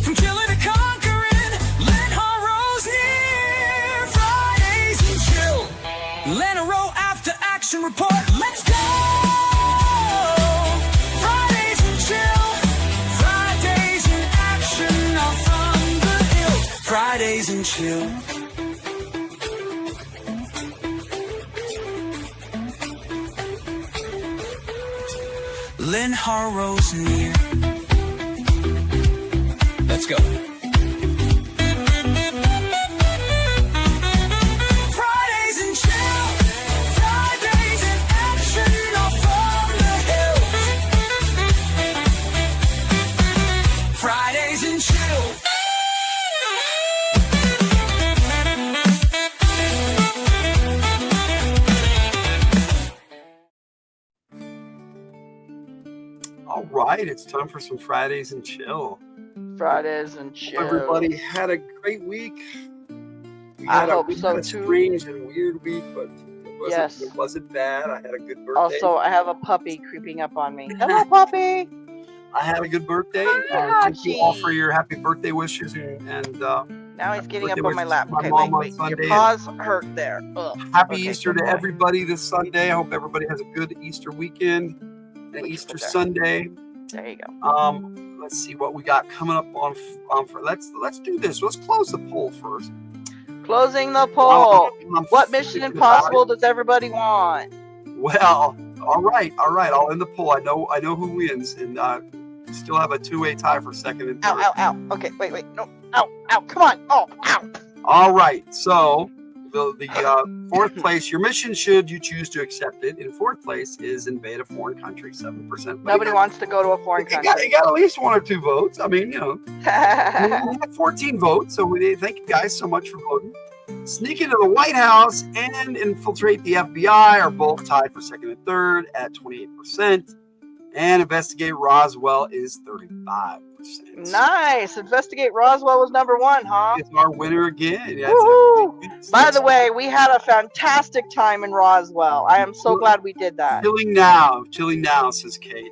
From killing to conquering, Lynn Harrow's here. Fridays and chill. Lynn Harrow after action report. Let's go. Fridays and chill. Fridays in action are from the Hillt. Fridays and chill. Lynn Harrow's near. Let's go. Fridays and chill. Fridays in action are from the Hillt. Fridays and chill. All right, it's time for some Fridays and chill. Fridays and chill. Everybody had a great week. We I had hope we so had a too. strange and weird week, but Yes. it wasn't bad. I had a good birthday. Also, I have a puppy creeping up on me. Hello, puppy. I had a good birthday. Hi, Thank you all Hachi. for your happy birthday wishes and Now he's getting up birthday on my wishes lap. to my Okay, mom on wait. Sunday. Your paws hurt there. Ugh. happy Okay, Easter good to boy. everybody this Sunday. I hope everybody has a good Easter weekend and What you Easter put there? Sunday. There you go. Let's see what we got coming up on for let's do this. Let's close the poll first. Closing the poll. I'm What Mission thinking about Impossible does everybody want? Well, all right. I'll end the poll. I know who wins, and we still have a two-way tie for second and third. Ow, ow, ow. Okay, wait. No. Ow, ow. Come on. Oh, ow. All right. So the fourth place, your mission, should you choose to accept it, in fourth place is invade a foreign country, 7%. Nobody wants to go to a foreign You country. got at least one or two votes. I mean, you know, we had 14 votes, so thank you guys so much for voting. Sneak into the White House and infiltrate the FBI are both tied for second and third at 28%. And investigate Roswell is 35%. Nice. Investigate Roswell was number one, huh? It's our winner again. Yes. Woohoo! By the way, we had a fantastic time in Roswell. I am so glad we did that. Chilling now, says Kate.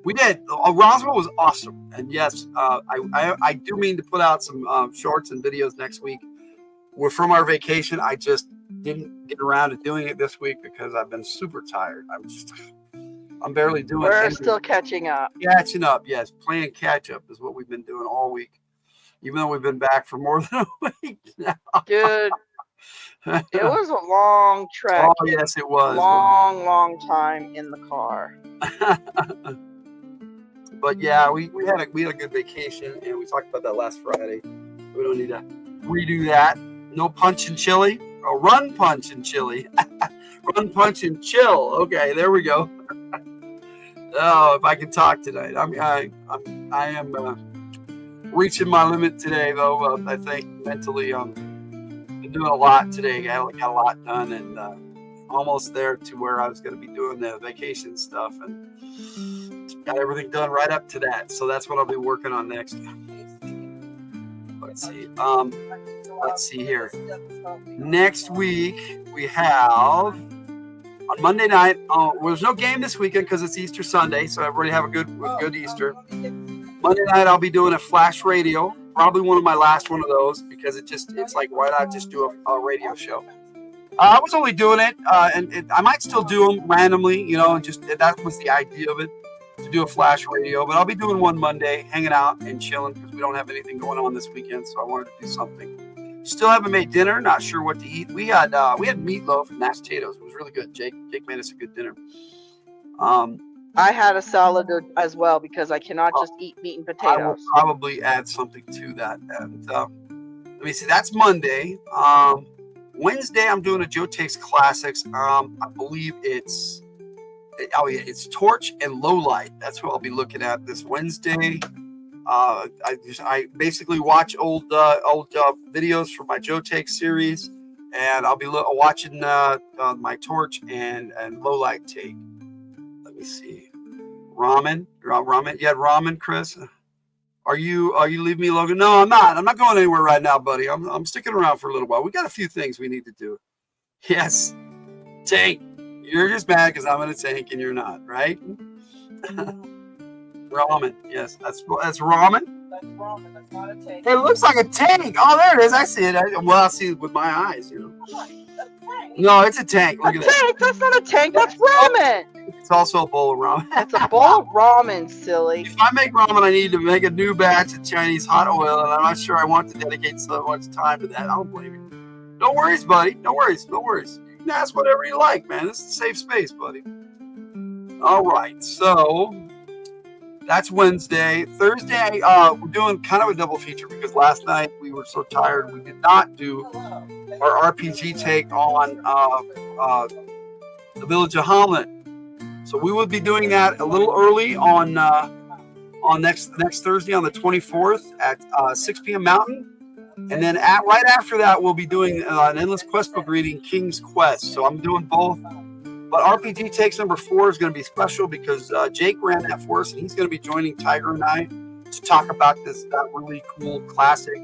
We did. Roswell was awesome. And yes, I do mean to put out some shorts and videos next week. We're from our vacation. I just didn't get around to doing it this week because I've been super tired. I'm barely doing it. We're still catching up. Catching up, yes. Playing catch up is what we've been doing all week. Even though we've been back for more than a week now. Dude, it was a long trek. Oh, yes, it was. Long time in the car. But yeah, we had a good vacation, and we talked about that last Friday. We don't need to redo that. No punch and chili. Oh, run, punch and chili. Run, punch and chill. Okay, there we go. Oh, if I can talk tonight. I am reaching my limit today, though. I think mentally, been doing a lot today. Got a lot done, and almost there to where I was going to be doing the vacation stuff, and got everything done right up to that. So that's what I'll be working on next. Let's see. Let's see here. Next week we have on Monday night. There's no game this weekend because it's Easter Sunday, so everybody have a good Easter. Monday night I'll be doing a flash radio, probably one of my last one of those because it's like, why not just do a radio show? I was only doing it, and I might still do them randomly, you know, and just that was the idea of it, to do a flash radio. But I'll be doing one Monday, hanging out and chilling because we don't have anything going on this weekend, so I wanted to do something. Still haven't made dinner. Not sure what to eat. We had meatloaf and mashed potatoes. It was really good. Jake made us a good dinner. I had a salad as well because I cannot just eat meat and potatoes. I will probably add something to that. And let me see. That's Monday. Wednesday, I'm doing a Joe Takes Classics. I believe it's Torch and Low Light. That's what I'll be looking at this Wednesday. I basically watch old videos from my Joe Takes series, and I'll be watching my Torch and Low Light take. Let me see. Ramen. You had ramen, Chris? Are you leaving me, Logan? No, I'm not. I'm not going anywhere right now, buddy. I'm sticking around for a little while. We got a few things we need to do. Yes. Tank. You're just mad because I'm in a tank and you're not, right? Ramen. Yes, that's ramen. That's ramen. That's not a tank. It looks like a tank. Oh, there it is. I see it. I see it with my eyes. You know. No, it's a tank. Look A at that. tank? That's not a tank. That's ramen. It's also a bowl of ramen. It's a bowl of ramen, silly. If I make ramen, I need to make a new batch of Chinese hot oil, and I'm not sure I want to dedicate so much time to that. I don't blame you. No worries, buddy. No worries. No worries. You can ask whatever you like, man. This is a safe space, buddy. All right, so that's Wednesday. Thursday, we're doing kind of a double feature because last night we were so tired we did not do our RPG take on the Village of Hamlet. So we will be doing that a little early on next Thursday on the 24th at 6 p.m. Mountain. And then right after that, we'll be doing an Endless Quest book reading, King's Quest. So I'm doing both. But RPG Takes number 4 is going to be special because Jake ran that for us, and he's going to be joining Tiger and I to talk about that really cool classic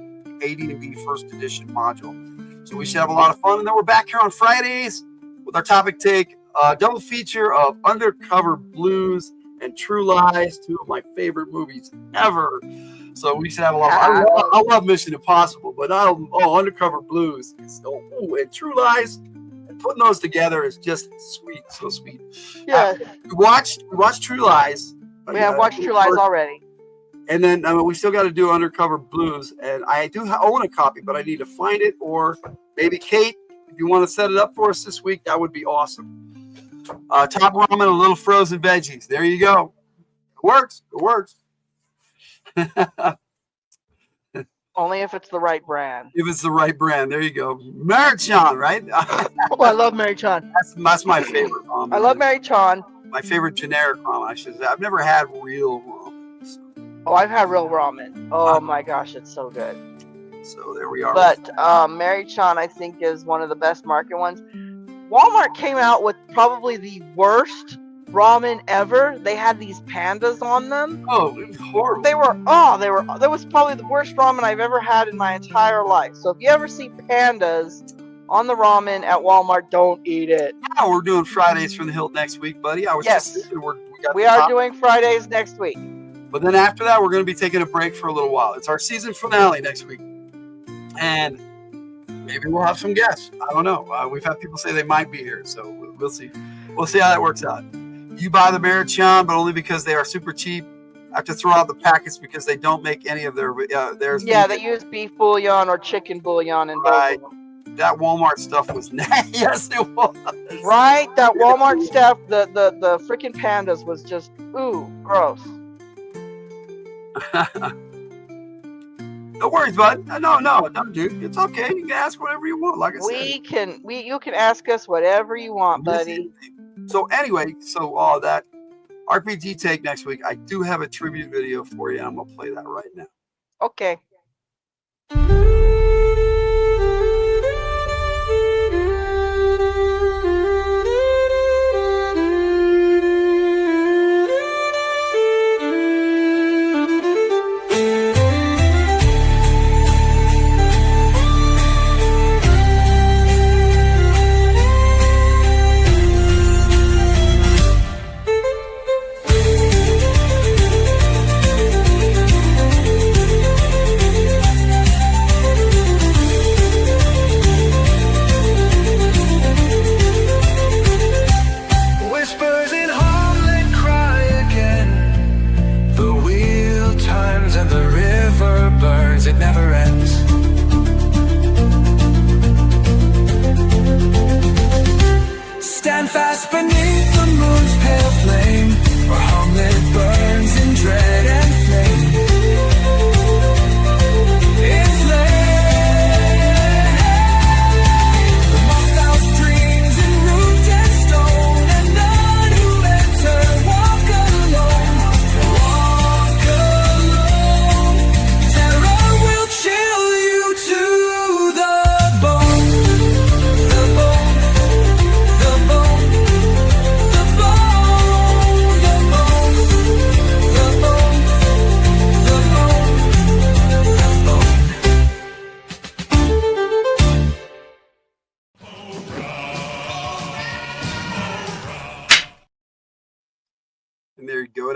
AD&D First Edition module. So we should have a lot of fun. And then we're back here on Fridays with our topic take, double feature of Undercover Blues and True Lies, 2 of my favorite movies ever. So we should have a lot of fun. I love Mission Impossible, but Undercover Blues and True Lies. Putting those together is just sweet, so sweet. Yeah. We watched True Lies. We have watched True Lies already. And then we still got to do Undercover Blues. And I do own a copy, but I need to find it. Or maybe Kate, if you want to set it up for us this week, that would be awesome. Top ramen and a little frozen veggies. There you go. It works. It works. Only if it's the right brand. If it's the right brand, there you go. Mary-chan, right? Oh, I love Mary-chan. That's my favorite ramen. I love Mary-chan. My favorite generic ramen, I should say. I've never had real ramen. So. Oh, I've had real ramen. Oh my gosh, it's so good. So there we are. But Mary-chan, I think, is one of the best market ones. Walmart came out with probably the worst ramen ever. They had these pandas on them. Oh, it was horrible. That was probably the worst ramen I've ever had in my entire life. So if you ever see pandas on the ramen at Walmart, don't eat it. Yeah, we're doing Fridays from the Hildt next week, buddy. I was just thinking we are doing Fridays next week. But then after that, we're going to be taking a break for a little while. It's our season finale next week. And maybe we'll have some guests. I don't know. We've had people say they might be here, so we'll see. We'll see how that works out. You buy the Mary-chan, but only because they are super cheap. I have to throw out the packets because they don't make any of theirs. Yeah, they use beef bouillon or chicken bouillon in both of them. That Walmart stuff was nasty. Yes, it was. Right? That Walmart stuff, the freaking pandas was just, gross. No worries, bud. No, dude. It's okay. You can ask whatever you want. Like I said, you can ask us whatever you want, buddy. So anyway, all that RPG take next week. I do have a tribute video for you. And I'm gonna play that right now. Okay.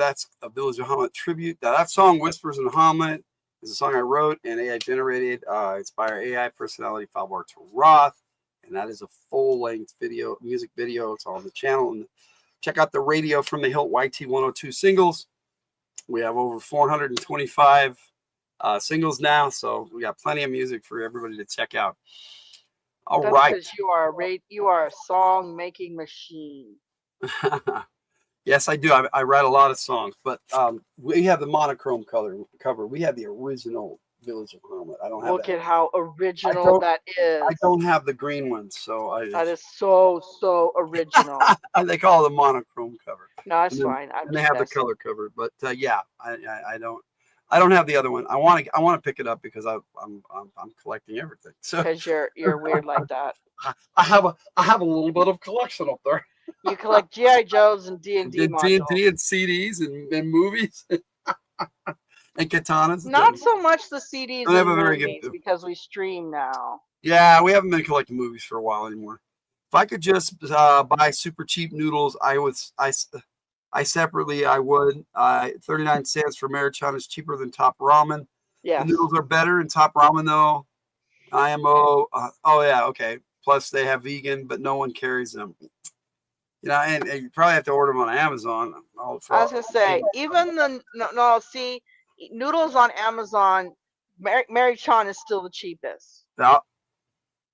That's a Village of Hamlet tribute. That song, Whispers in Hamlet, is a song I wrote and AI generated. It's by our AI personality, Falbar Roth. And that is a full-length video, music video. It's on the channel. And check out the Radio from the Hildt YT102 singles. We have over 425 singles now, so we got plenty of music for everybody to check out. All That's right. because you are a song making machine. Yes, I do. I write a lot of songs, but we have the monochrome cover. We have the original Village of Hamlet. I don't have Look that. at how original that is. I don't have the green ones, so that is so original. they call it the monochrome cover. No, that's and then, fine. and they have the color cover, but yeah, I don't have the other one. I want to pick it up because I'm collecting everything. So because you're weird like that. I have a little bit of collection up there. You collect GI Joes and D&D modules. D&D and CDs and movies and katanas. Not so much the CDs and movies because we stream now. Yeah, we haven't been collecting movies for a while anymore. If I could just buy super cheap noodles, I separately I would. 39 cents for Marichan is cheaper than Top Ramen. Yeah, the noodles are better in Top Ramen though. IMO. Oh yeah, okay. Plus they have vegan, but no one carries them. You know, and you probably have to order them on Amazon. I was gonna say even the see noodles on Amazon. Marichan is still the cheapest. Yeah.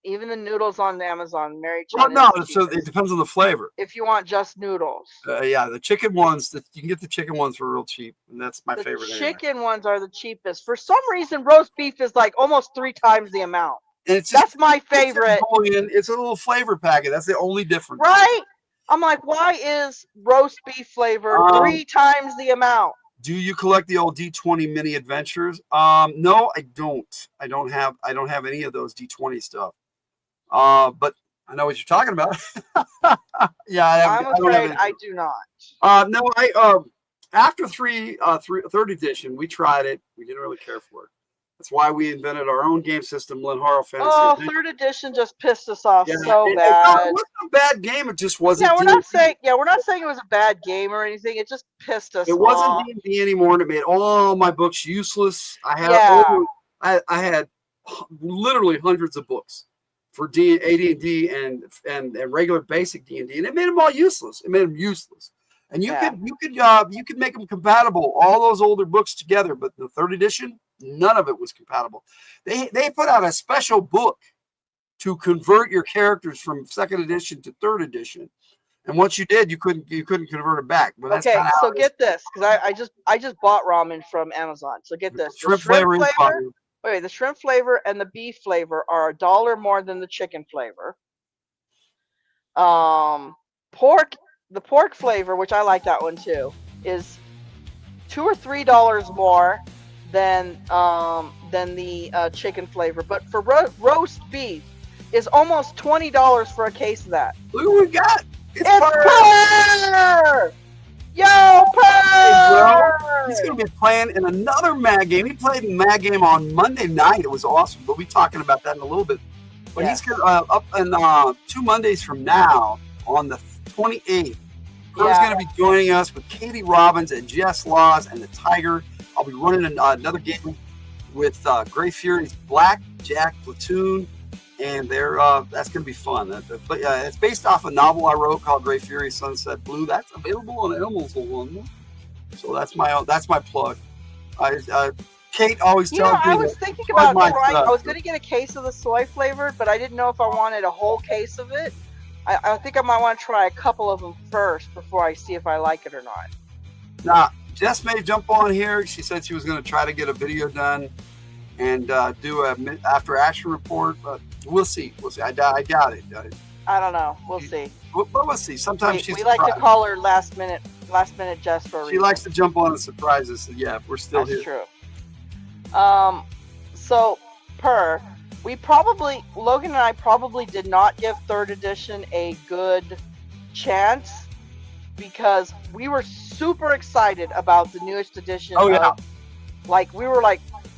Even the noodles on Amazon, Marichan. Well, no, so it depends on the flavor. If you want just noodles. Yeah, the chicken ones, you can get the chicken ones for real cheap, and that's my favorite. The chicken ones are the cheapest. For some reason, roast beef is like almost 3 times the amount. And it's just, that's my favorite. It's a little flavor packet. That's the only difference. Right? I'm like, why is roast beef flavor 3 times the amount? Do you collect the old D20 mini adventures? No, I don't. I don't have any of those D20 stuff. But I know what you're talking about. Yeah, I'm afraid I do not. No, after third edition, we tried it. We didn't really care for it. That's why we invented our own game system, Lenharo Fantasy. Oh, third edition just pissed us off so bad. It wasn't a bad game. It just wasn't. Yeah, we're not saying it was a bad game or anything. It just pissed us off. It wasn't D&D anymore, and it made all my books useless. I had I had literally hundreds of books for AD&D and regular basic D&D, and it made them all useless. And you could make them compatible, all those older books together, but the third edition, none of it was compatible. They put out a special book to convert your characters from second edition to third edition, and once you did, you couldn't convert it back. But that's okay, so get this, because I just bought ramen from Amazon. So get this, the shrimp flavor. Wait, the shrimp flavor and the beef flavor are $1 more than the chicken flavor. The pork flavor, which I like that one too, is $2 or $3 more than the chicken flavor. But for roast beef, is almost $20 for a case of that. Look what we got! It's Purr! Yo, Purr! Hey, he's gonna be playing in another Mag game. He played in Mag game on Monday night. It was awesome. We'll be talking about that in a little bit. But he's up in 2 Mondays from now on the 28th. Purr's going to be joining us with Katie Robbins and Jess Laws and the Tiger. I'll be running another game with Gray Fury's Black Jack Platoon, and that's going to be fun. It's based off a novel I wrote called Gray Fury Sunset Blue. That's available on Amazon. So that's my plug. Kate always tells me. I was thinking about trying. I was going to get a case of the soy flavored, but I didn't know if I wanted a whole case of it. I think I might want to try a couple of them first before I see if I like it or not. Now, Jess may jump on here. She said she was going to try to get a video done and do a after action report, but we'll see. I doubt it. I don't know. We'll see. But we'll see. Sometimes we like to call her last minute Jess for a reason. She likes to jump on and surprise us. Yeah, if we're still here. That's true. So Logan and I probably did not give third edition a good chance because we were super excited about the newest edition. Oh yeah. We were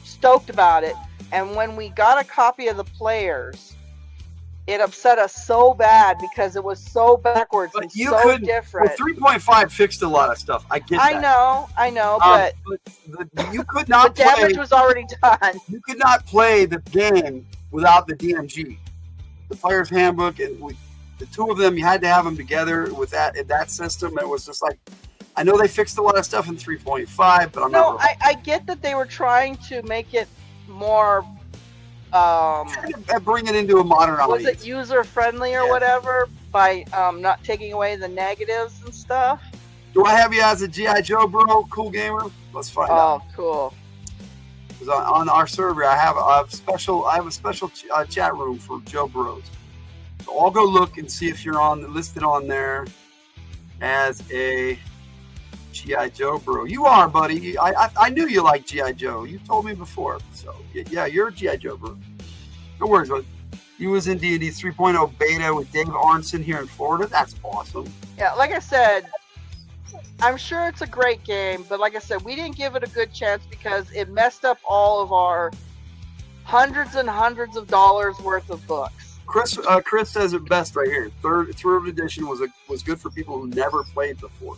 stoked about it. And when we got a copy of the players, it upset us so bad because it was so backwards But and you so couldn't. different. Well, 3.5 fixed a lot of stuff. I get that. I know, but you could the not damage play. was already done. You could not play the game without the DMG, the player's handbook, and the two of them. You had to have them together with that system. It was just like, I know they fixed a lot of stuff in 3.5, but I'm not. I get that they were trying to make it more. Bring it into a modern audience. Was it user friendly or whatever by not taking away the negatives and stuff? Do I have you as a G.I. Joe bro? Cool gamer? Let's find out. Oh, cool. Because on our server, I have a special chat room for Joe Bros. So I'll go look and see if you're listed on there as a G.I. Joe bro. You are, buddy. I knew you liked G.I. Joe. You told me before. So yeah, you're a G.I. Joe bro. No worries, bud. He was in D&D 3.0 beta with Dave Arnson here in Florida. That's awesome. Yeah, like I said, I'm sure it's a great game, but like I said, we didn't give it a good chance because it messed up all of our hundreds and hundreds of dollars worth of books. Chris says it best right here. Third edition was good for people who never played before.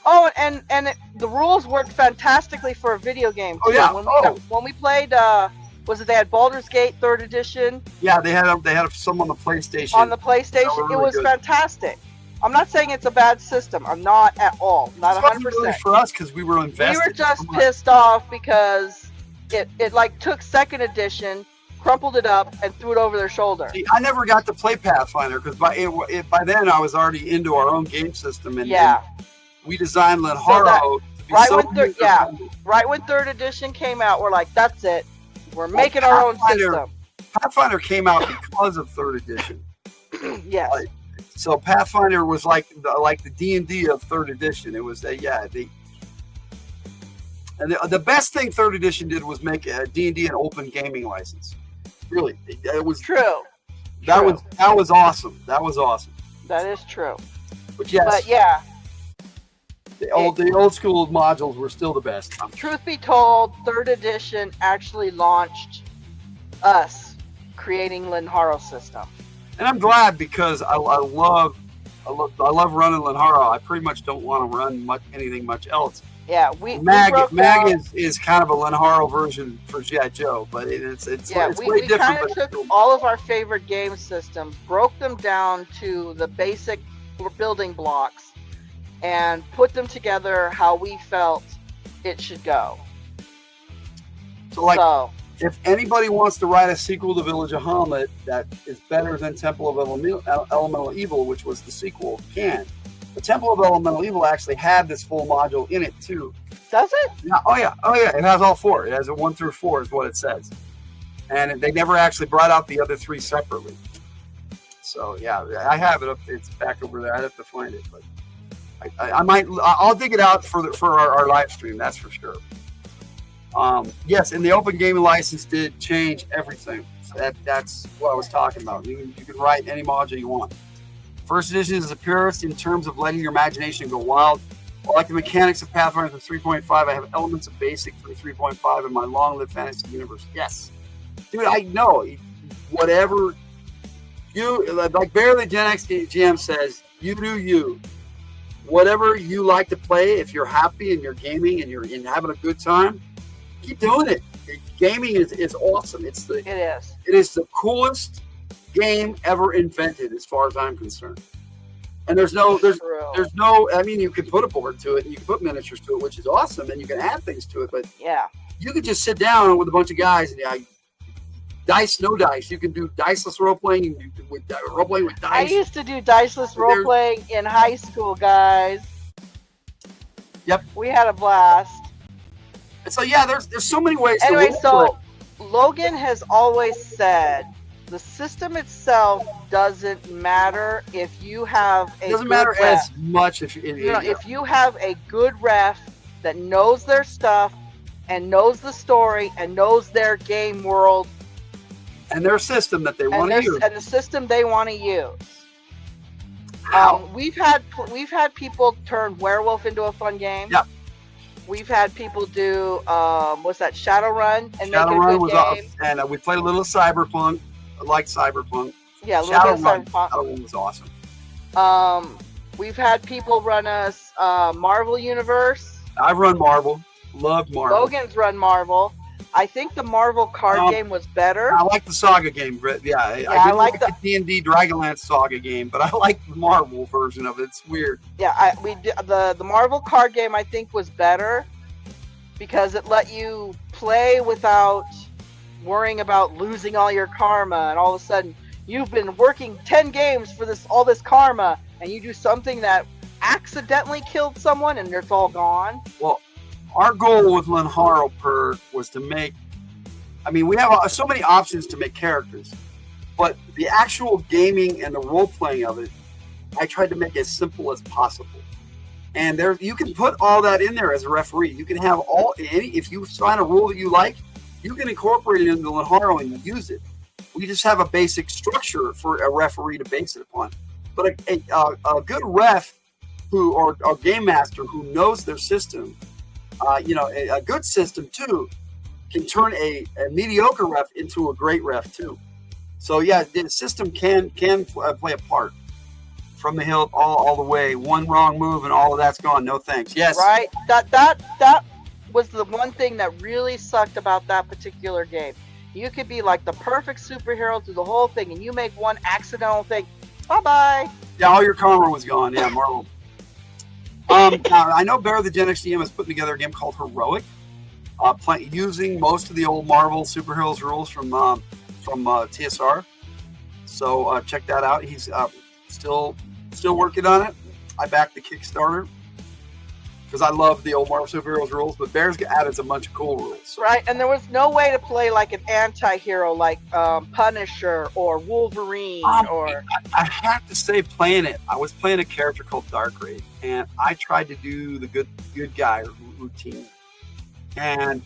Oh, and the rules worked fantastically for a video game. Oh yeah. When we played, they had Baldur's Gate 3rd edition? Yeah, they had some on the PlayStation. On the PlayStation, really it was fantastic. I'm not saying it's a bad system. I'm not at all. Not 100%. Really for us because we were invested. We were just pissed off because it like took 2nd edition, crumpled it up, and threw it over their shoulder. See, I never got to play Pathfinder because by then I was already into our own game system, and we designed Lenharo. Right when 3rd edition came out, we're like, that's it. We're making our own system. Pathfinder came out because of 3rd edition. Yes. So Pathfinder was like the D&D of 3rd edition. It was the best thing 3rd edition did was make D&D an open gaming license. Really, it was true. That was awesome. That was awesome. That is true. But yes. But yeah. The old school modules were still the best. Truth be told, 3rd edition actually launched us creating Lenharo system. And I'm glad because I love running Lenharo. I pretty much don't want to run anything much else. Yeah, Mag is kind of a Lenharo version for G.I. Joe, but it's way different. We kind of took all of our favorite game systems, broke them down to the basic building blocks, and put them together how we felt it should go. So if anybody wants to write a sequel to Village of Hamlet that is better than Temple of Elemental Evil, which was the sequel, can. The Temple of Elemental Evil actually had this full module in it too. Does it? Yeah. Oh yeah. It has all 4. It has a 1 through 4 is what it says, and they never actually brought out the other 3 separately. So yeah, I have it up. It's back over there. I'd have to find it, but I'll dig it out for our live stream. That's for sure. Yes, and the open gaming license did change everything. So that's what I was talking about. You can write any module you want. First edition is the purest in terms of letting your imagination go wild. I like the mechanics of Pathfinder from 3.5. I have elements of basic from 3.5 in my long-lived fantasy universe. Yes. Dude, I know. Whatever you, like Bear the Gen X GM says, you do you. Whatever you like to play, if you're happy and you're gaming and you're having a good time, keep doing it. Gaming is awesome. It is the coolest game ever invented as far as I'm concerned. And there's no, I mean, you can put a board to it and you can put miniatures to it, which is awesome, and you can add things to it, but you could just sit down with a bunch of guys and dice, no dice. You can do diceless role-playing with role-playing with dice. I used to do diceless role-playing in high school, guys. Yep. We had a blast. And so, yeah, there's so many ways anyway, to so Logan has always said the system itself doesn't matter if you have a doesn't matter as much if if you have a good ref that knows their stuff and knows the story and knows their game world and their system that they want to use and the system they want to use. We've had people turn werewolf into a fun game. Yep. We've had people do what's that, Shadowrun, and Shadowrun make it a good game. And we played a little Cyberpunk. I like Cyberpunk Yeah, a little bit of Shadowrun was awesome. We've had people run us Marvel Universe. I've run Marvel. Loved Marvel. Logan's run Marvel. I think the Marvel card game was better. I like the Saga game. Yeah, I didn't like the D&D Dragonlance Saga game, but I like the Marvel version of it. It's weird. Yeah, the Marvel card game I think was better because it let you play without worrying about losing all your karma, and all of a sudden you've been working 10 games for all this karma, and you do something that accidentally killed someone and it's all gone. Well, our goal with Lenharo Purg was to make, I mean, we have so many options to make characters, but the actual gaming and the role-playing of it, I tried to make as simple as possible. And there, you can put all that in there as a referee. You can have if you find a rule that you like, you can incorporate it into Lenharo and use it. We just have a basic structure for a referee to base it upon. But a good ref or game master who knows their system, a good system too, can turn a mediocre ref into a great ref too. So yeah, the system can play a part. From the Hildt all the way. One wrong move and all of that's gone. No thanks. Yes. Right. That was the one thing that really sucked about that particular game. You could be like the perfect superhero through the whole thing, and you make one accidental thing. Bye bye. Yeah, all your karma was gone. Yeah, Marvel. I know Bear the Gen X DM is putting together a game called Heroic, using most of the old Marvel superheroes rules from TSR. So check that out. He's still working on it. I backed the Kickstarter because I love the old Marvel superheroes rules, but Bear's added a bunch of cool rules. Right, and there was no way to play like an anti-hero like Punisher or Wolverine or... I have to say, playing it, I was playing a character called Darkrai, and I tried to do the good guy routine. And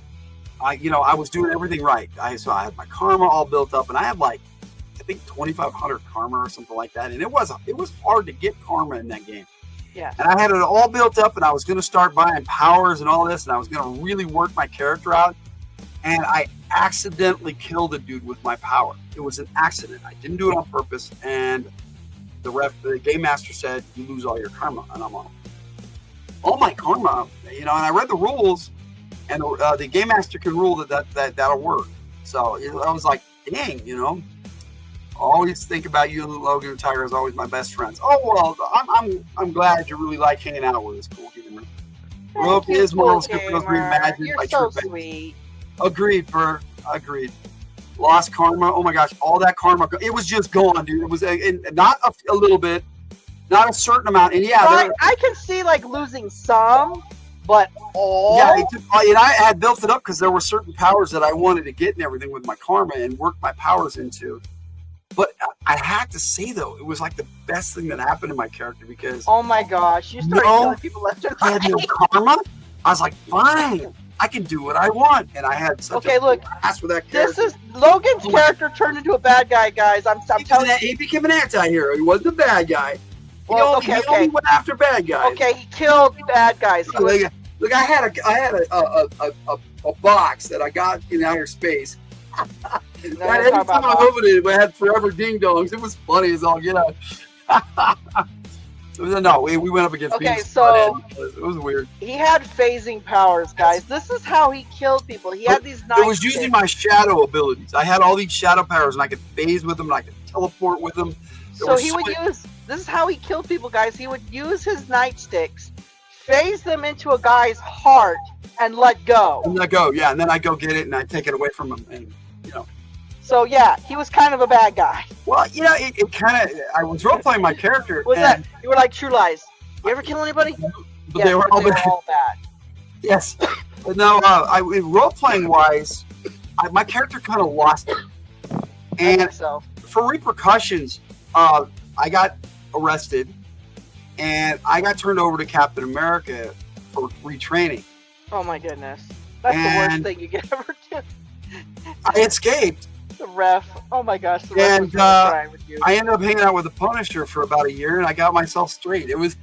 I was doing everything right. So I had my karma all built up, and I had like, I think 2,500 karma or something like that. And it was hard to get karma in that game. Yeah. And I had it all built up, and I was going to start buying powers and all this, and I was going to really work my character out. And I accidentally killed a dude with my power. It was an accident. I didn't do it on purpose. And the game master said, "You lose all your karma." And I'm on all my karma, and I read the rules, and the game master can rule that'll work. So I was like, dang, always think about you and Logan and Tiger as always my best friends. Oh well, I'm glad you really like hanging out with us, cool gamer. Rope is Marvel Superheroes Reimagined by so True sweet. Agreed, Burr. Agreed. Lost karma. Oh my gosh, all that karma. It was just gone, dude. It was not a little bit, not a certain amount. And yeah, I can see like losing some, but all. Yeah, and I had built it up because there were certain powers that I wanted to get and everything with my karma and work my powers into. But I had to say though, it was like the best thing that happened to my character because oh my gosh, you started killing people left and right. I had no karma. I was like, fine, I can do what I want, and I had such a blast with that character. This is Logan's character turned into a bad guy, guys. I'm telling you, he became an anti-hero. He wasn't a bad guy. Well, he only went after bad guys. Okay, he killed bad guys. Look, I had a box that I got in outer space. And every time I opened it, it had forever ding dongs. It was funny as all get out. No, we went up against. Okay, so it was weird. He had phasing powers, guys. This is how he killed people. He had these. It was using my shadow abilities. I had all these shadow powers, and I could phase with them, and I could teleport with them. So he would use. This is how he killed people, guys. He would use his nightsticks, phase them into a guy's heart, and let go. And let go, yeah. And then I go get it, and I take it away from him, and So yeah, he was kind of a bad guy. Well, it kind of. I was role playing my character. Was that you were like True Lies? You ever kill anybody? But they were all bad. Yes, but no. Role playing wise, my character kind of lost it. And for repercussions, I got arrested, and I got turned over to Captain America for retraining. Oh my goodness, that's the worst thing you could ever do. I escaped. The ref. Oh my gosh. The ref was crying with you. I ended up hanging out with the Punisher for about a year, and I got myself straight. It was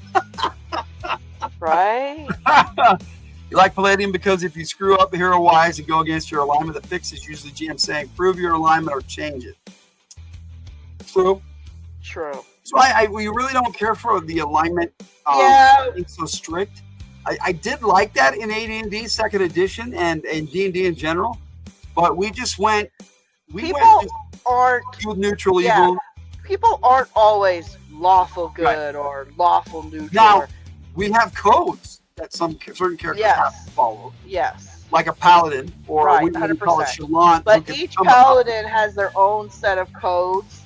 right. You like Palladium because if you screw up hero-wise and go against your alignment, the fix is usually GM saying prove your alignment or change it. True. True. So we really don't care for the alignment being so strict. I did like that in AD&D second edition and D&D in general, but we just went. People aren't good, neutral, evil. People aren't always lawful good or lawful neutral. Now we have codes that some certain characters have to follow. Yes. Like a paladin, or we call it Chalant. But each paladin has their own set of codes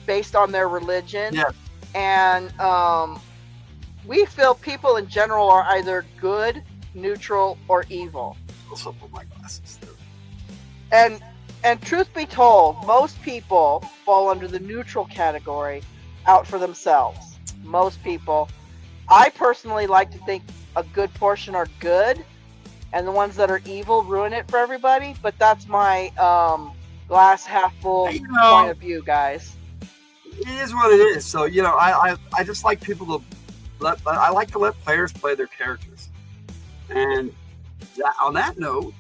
based on their religion. Yeah. And we feel people in general are either good, neutral, or evil. Also put my glasses there. And truth be told, most people fall under the neutral category, out for themselves. Most people. I personally like to think a good portion are good, and the ones that are evil ruin it for everybody. But that's my glass half full point of view, guys. It is what it is. So I just like people to I like to let players play their characters. And on that note,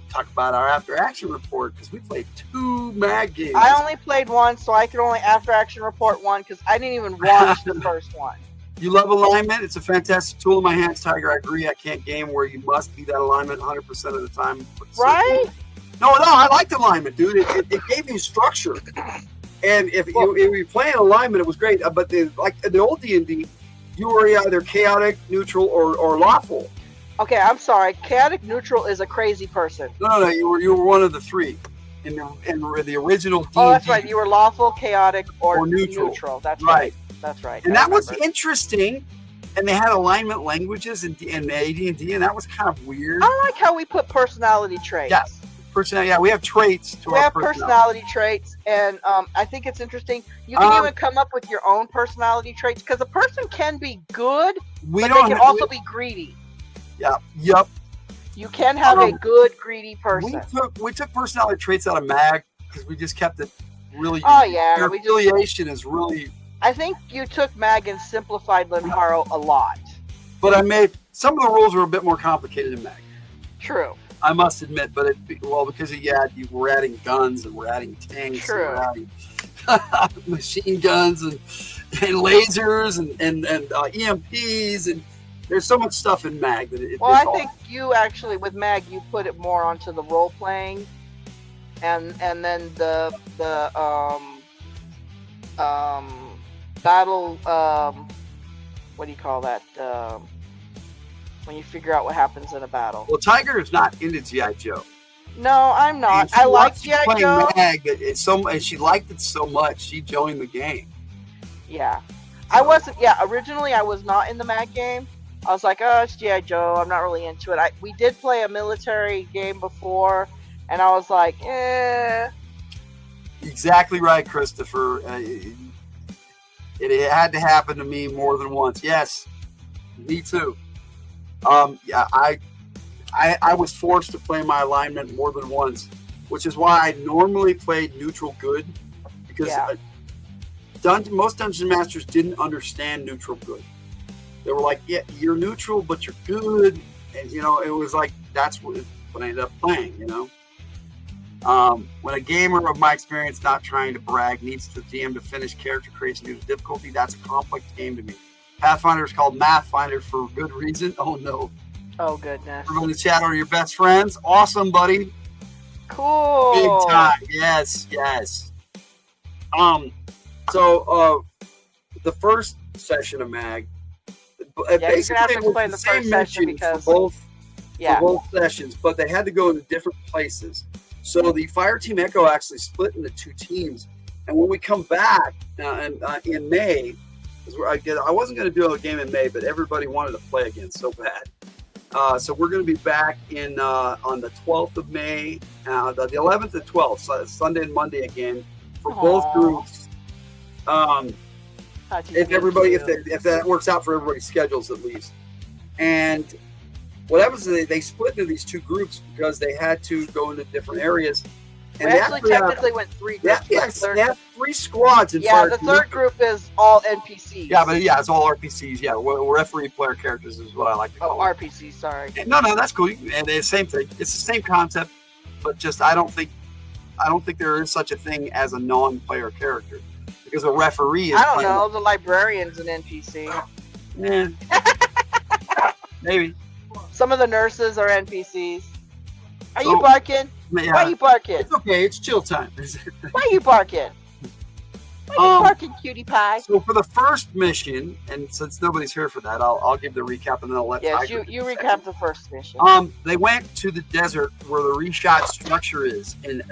talk about our after action report, because we played 2 MAG games. I only played one, so I could only after action report one because I didn't even watch the first one. You love alignment. It's a fantastic tool in my hands, Tiger. I agree. I can't game where you must be that alignment 100% of the time. Right? No, I liked alignment, dude. It gave you structure. And if you play in alignment, it was great. But like the old D&D, you were either chaotic, neutral, or lawful. Okay, I'm sorry. Chaotic neutral is a crazy person. No. You were one of the 3 in the original D&D. Oh, that's right. You were lawful, chaotic, or neutral. That's right. That's right. And that was interesting. And they had alignment languages in AD&D, and that was kind of weird. I like how we put personality traits. Yes. Personality. Yeah, we have traits. We have personality traits, and I think it's interesting. You can even come up with your own personality traits, because a person can be good, but they can also be greedy. Yeah. Yep. You can have a good, greedy person. We took personality traits out of MAG because we just kept it really. Oh yeah. Their affiliation is really. I think you took MAG and simplified Linharo a lot. But I made some of the rules were a bit more complicated in MAG. True. I must admit, but because we're adding guns and we're adding tanks. True. And we're adding machine guns and lasers and EMPs, and there's so much stuff in MAG that I think you actually with MAG you put it more onto the role playing, and then the battle what do you call that? When you figure out what happens in a battle. Well, Tiger is not into G.I. Joe. No, I'm not. I like G.I. Joe. MAG, and she liked it so much, she joined the game. Yeah. I wasn't, originally I was not in the MAG game. I was like, oh, it's G.I. Joe. I'm not really into it. We did play a military game before, and I was like, eh. Exactly right, Christopher. It had to happen to me more than once. Yes, me too. I was forced to play my alignment more than once, which is why I normally played neutral good, because most Dungeon Masters didn't understand neutral good. They were like, yeah, you're neutral, but you're good. And, it was like, that's what I ended up playing, When a gamer of my experience, not trying to brag, needs the DM to finish character creation due to difficulty, that's a complex game to me. Pathfinder is called Math Finder for good reason. Oh, no. Oh, goodness. Everyone in the chat are your best friends. Awesome, buddy. Cool. Big time. Yes. So, the first session of MAG, basically you're going to have to explain the first session because... for both sessions, but they had to go into different places. So the Fire Team Echo actually split into 2 teams. And when we come back in May, I wasn't going to do a game in May, but everybody wanted to play again so bad. So we're going to be back on the 12th of May, the 11th and 12th, so Sunday and Monday again for both groups. If that works out for everybody's schedules at least. And what happens is they split into these 2 groups because they had to go into different areas. And we actually technically went 3 groups. They have 3 squads in Fire Team. The third group is all NPCs. Yeah, but it's all RPCs. Yeah, referee player characters is what I like to call them. RPCs, sorry. No, that's cool. And it's the same thing. It's the same concept, but just I don't think there is such a thing as a non-player character. because a referee is I don't playing. know. The librarian's an NPC. Yeah. Maybe. Some of the nurses are NPCs. Are So, you barking? yeah. Why are you barking? It's okay. It's chill time. Why are you barking? Why are you barking, cutie pie? So for the first mission, and since nobody's here for that, I'll give the recap and then I'll let Yes, Tiger you recap the first mission. They went to the desert where the reshot structure is in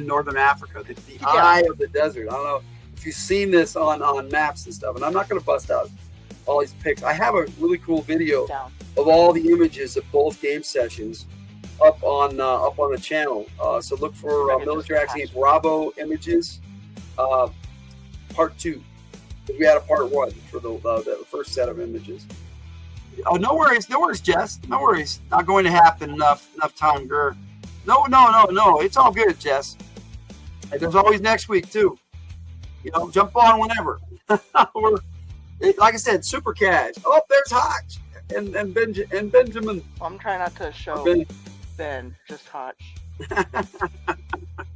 northern Africa, the eye of the desert. I don't know if you've seen this on maps and stuff, and I'm not going to bust out all these pics. I have a really cool video of all the images of both game sessions up on the channel. So look for Military Action Bravo Images, Part 2. We had a Part 1 for the first set of images. Oh, no worries, Jess. No worries. Not going to happen enough time, girl. No. It's all good, Jess. And there's always next week too. You know, jump on whenever. Like I said, super cash. Oh, there's Hotch and Benjamin. I'm trying not to show Ben, just Hotch.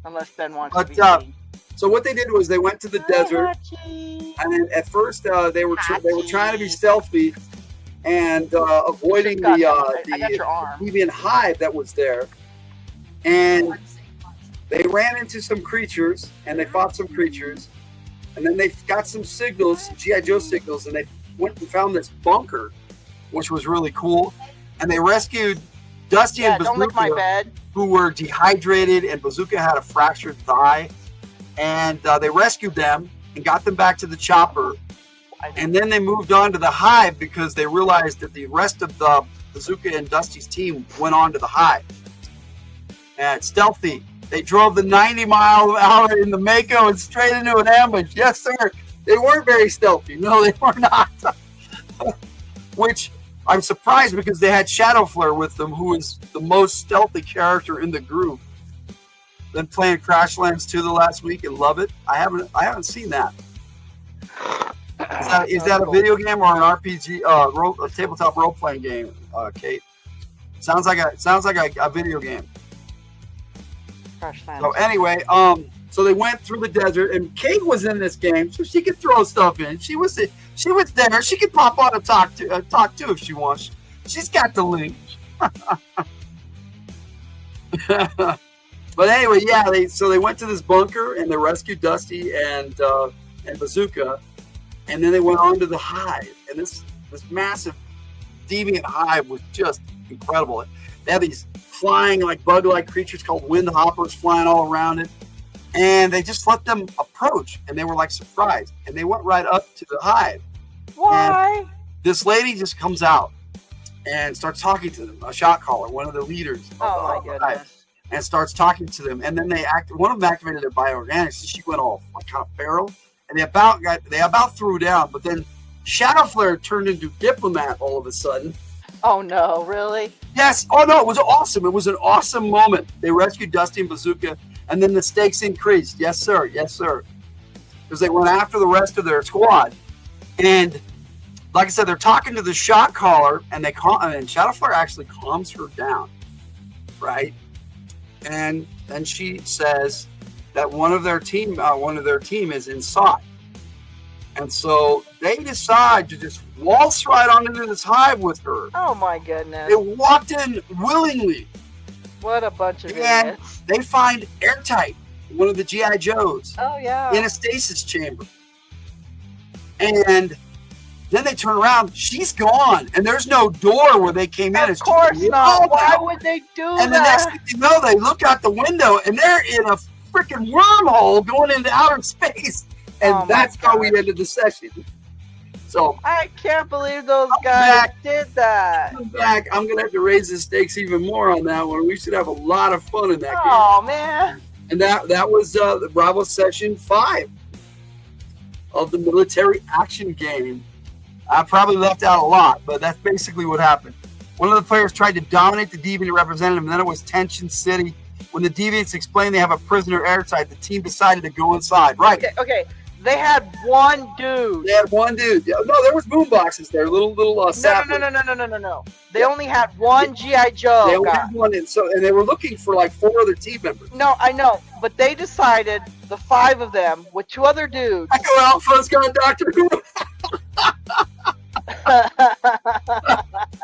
Unless Ben wants to be seen. So what they did was they went to the desert, and then at first they were trying to be stealthy and avoiding the deviant hive that was there, and they ran into some creatures and they fought some creatures, and then they got some signals, some GI Joe signals, and they went and found this bunker, which was really cool, and they rescued Dusty and Bazooka, who were dehydrated, and Bazooka had a fractured thigh. And they rescued them and got them back to the chopper. And then they moved on to the hive because they realized that the rest of the Bazooka and Dusty's team went on to the hive. And stealthy, they drove the 90-mile-an-hour in the Mako and straight into an ambush. Yes, sir. They weren't very stealthy. No, they were not. Which I'm surprised because they had Shadow Flare with them, who is the most stealthy character in the group. Been playing Crashlands 2 the last week and love it. I haven't seen that. Is that a video game or an RPG, a tabletop role playing game, Kate? Sounds like a video game. Crashlands. So anyway, so they went through the desert, and Kate was in this game, so she could throw stuff in. She was there. She could pop on and talk to if she wants. She's got the link. But anyway, yeah. They went to this bunker and they rescued Dusty and Bazooka, and then they went on to the hive. And this massive deviant hive was just incredible. They had these flying like bug-like creatures called wind hoppers flying all around it, and they just let them approach, and they were like surprised, and they went right up to the hive. Why? And this lady just comes out and starts talking to them. A shot caller, one of the leaders. Oh my goodness. And starts talking to them, and then one of them activated their bioorganics, and she went all like kind of feral, and they about threw down, but then Shadow Flare turned into Diplomat all of a sudden. Oh no, really? Yes. Oh no, it was awesome. It was an awesome moment. They rescued Dusty and Bazooka, and then the stakes increased. Yes, sir. Yes, sir. Because they went after the rest of their squad, and like I said, they're talking to the shot caller, and and Shadow Flare actually calms her down, right? And then she says that one of their team is inside, and so they decide to just waltz right on into this hive with her. Oh my goodness! They walked in willingly. What a bunch of and idiots! They find Airtight, one of the GI Joes. Oh yeah. In a stasis chamber, and then they turn around. She's gone, and there's no door where they came in. Of course not. Why would they do that? And the next thing you know, they look out the window, and they're in a freaking wormhole going into outer space. And that's how we ended the session. So I can't believe those guys did that. I'm gonna have to raise the stakes even more on that one. We should have a lot of fun in that game. Oh man! And that was the Bravo Session 5 of the military action game. I probably left out a lot, but that's basically what happened. One of the players tried to dominate the Deviant representative, and then it was Tension City. When the Deviants explained they have a prisoner Airtight, the team decided to go inside. Right. Okay. They had one dude. They had one dude. Yeah, no, there was boom boxes there, little No. saplings. No. They only had one GI Joe They only guy. had one, and they were looking for like 4 other team members. No, I know, but they decided the 5 of them with 2 other dudes. Echo Alpha's got Doctor Who.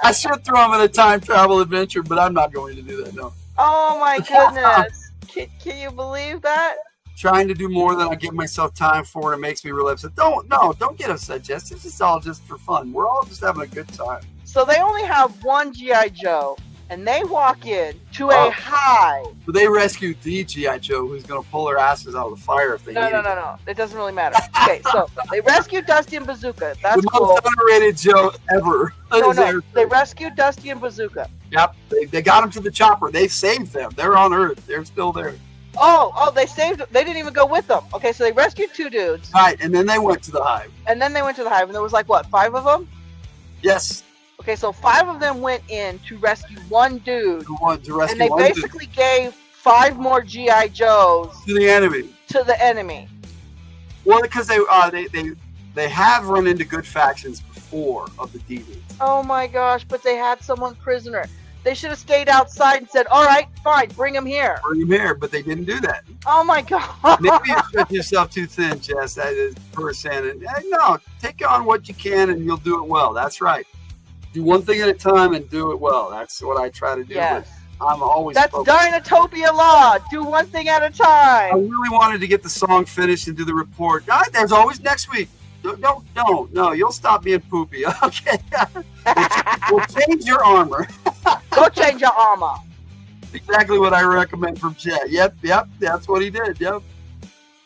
I should throw him in a time travel adventure, but I'm not going to do that. No. Oh my goodness! Can you believe that? Trying to do more than I give myself time for, and it makes me really upset. Don't get upset, Jess. This is all just for fun. We're all just having a good time. So they only have one GI Joe, and they walk in to a hive. But they rescued the G.I. Joe, who's going to pull their asses out of the fire if they need it. No. It doesn't really matter. Okay, so they rescued Dusty and Bazooka. That's the cool. most underrated Joe ever. No. They rescued Dusty and Bazooka. Yep, they got him to the chopper. They saved them. They're on Earth. They're still there. Oh, they saved them. They didn't even go with them. Okay, so they rescued 2 dudes. Right, and then they went to the hive. And there was like, what, 5 of them? Yes. Okay, so 5 of them went in to rescue one dude. And they basically gave 5 more G.I. Joes to the enemy. Well, because they have run into good factions before of the deviants. Oh my gosh, but they had someone prisoner. They should have stayed outside and said, all right, fine, bring him here. But they didn't do that. Oh my god. Maybe you stretch yourself too thin, Jess, that is person. And no, take on what you can and you'll do it well. That's right. Do one thing at a time and do it well. That's what I try to do. Yes. I'm always That's focused. Dinotopia law. Do one thing at a time. I really wanted to get the song finished and do the report. There's always next week. No, you'll stop being poopy. Okay. We'll change your armor. Go change your armor. Exactly what I recommend from Chet. Yep, that's what he did. Yep.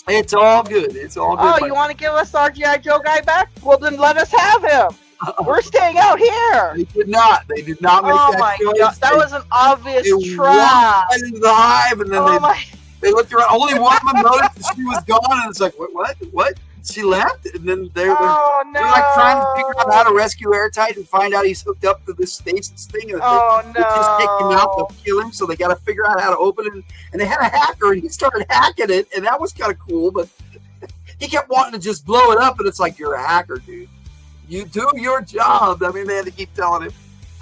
It's all good. It's all good. Oh, you want to give us our G.I. Joe guy back? Well, then let us have him. We're staying out here. They did not make that choice. Oh my god, that was an obvious They trap. walked into the hive and then they looked around. Only one of them noticed that she was gone, and it's like, what? She left, and then they're like trying to figure out how to rescue Airtight and find out he's hooked up to this stasis thing. And they just take him out to kill him, so they got to figure out how to open it. And they had a hacker, and he started hacking it, and that was kind of cool. But he kept wanting to just blow it up, and it's like, you're a hacker, dude. You do your job. I mean, they had to keep telling him.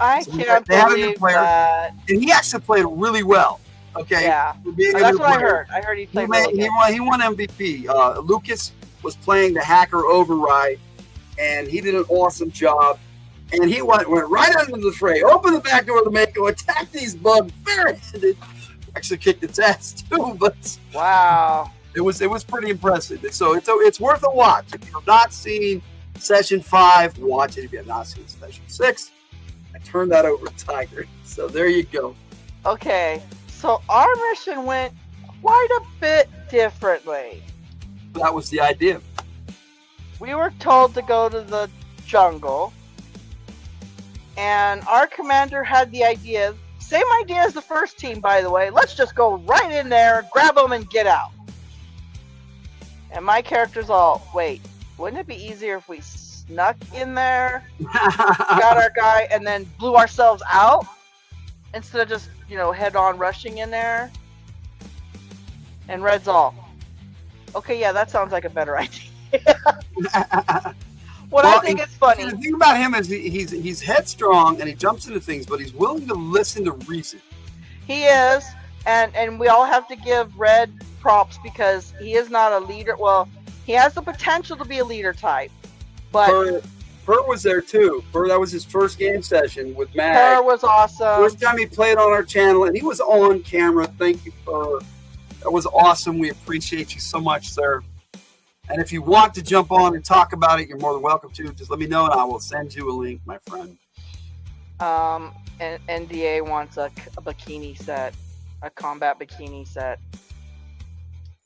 I can't believe that. And he actually played really well. Okay. Yeah. That's what I heard. I heard he played really good. He won MVP. Lucas was playing the hacker override, and he did an awesome job. And he went right under the fray, opened the back door of the Mako, attacked these bugs barehanded. Actually kicked its ass too, but wow, it was pretty impressive. So it's worth a watch. If you've not seen Session 5, watch it. If you have not seen Session 6, I turned that over to Tiger. So there you go. Okay, so our mission went quite a bit differently. That was the idea. We were told to go to the jungle, and our commander had the idea, same idea as the first team, by the way. Let's just go right in there, grab them, and get out. And my character's all, wait, wouldn't it be easier if we snuck in there, got our guy, and then blew ourselves out instead of just, head-on rushing in there? And Red's all, okay, yeah, that sounds like a better idea. I think it's funny. The thing about him is he's headstrong and he jumps into things, but he's willing to listen to reason. He is, and we all have to give Red props because he is not a leader. Well, he has the potential to be a leader type, but Purr was there too. That was his first game session with Mag. Purr was awesome. First time he played on our channel, and he was on camera. Thank you, Purr. That was awesome. We appreciate you so much, sir. And if you want to jump on and talk about it, you're more than welcome to. Just let me know, and I will send you a link, my friend. And NDA wants a bikini set, a combat bikini set.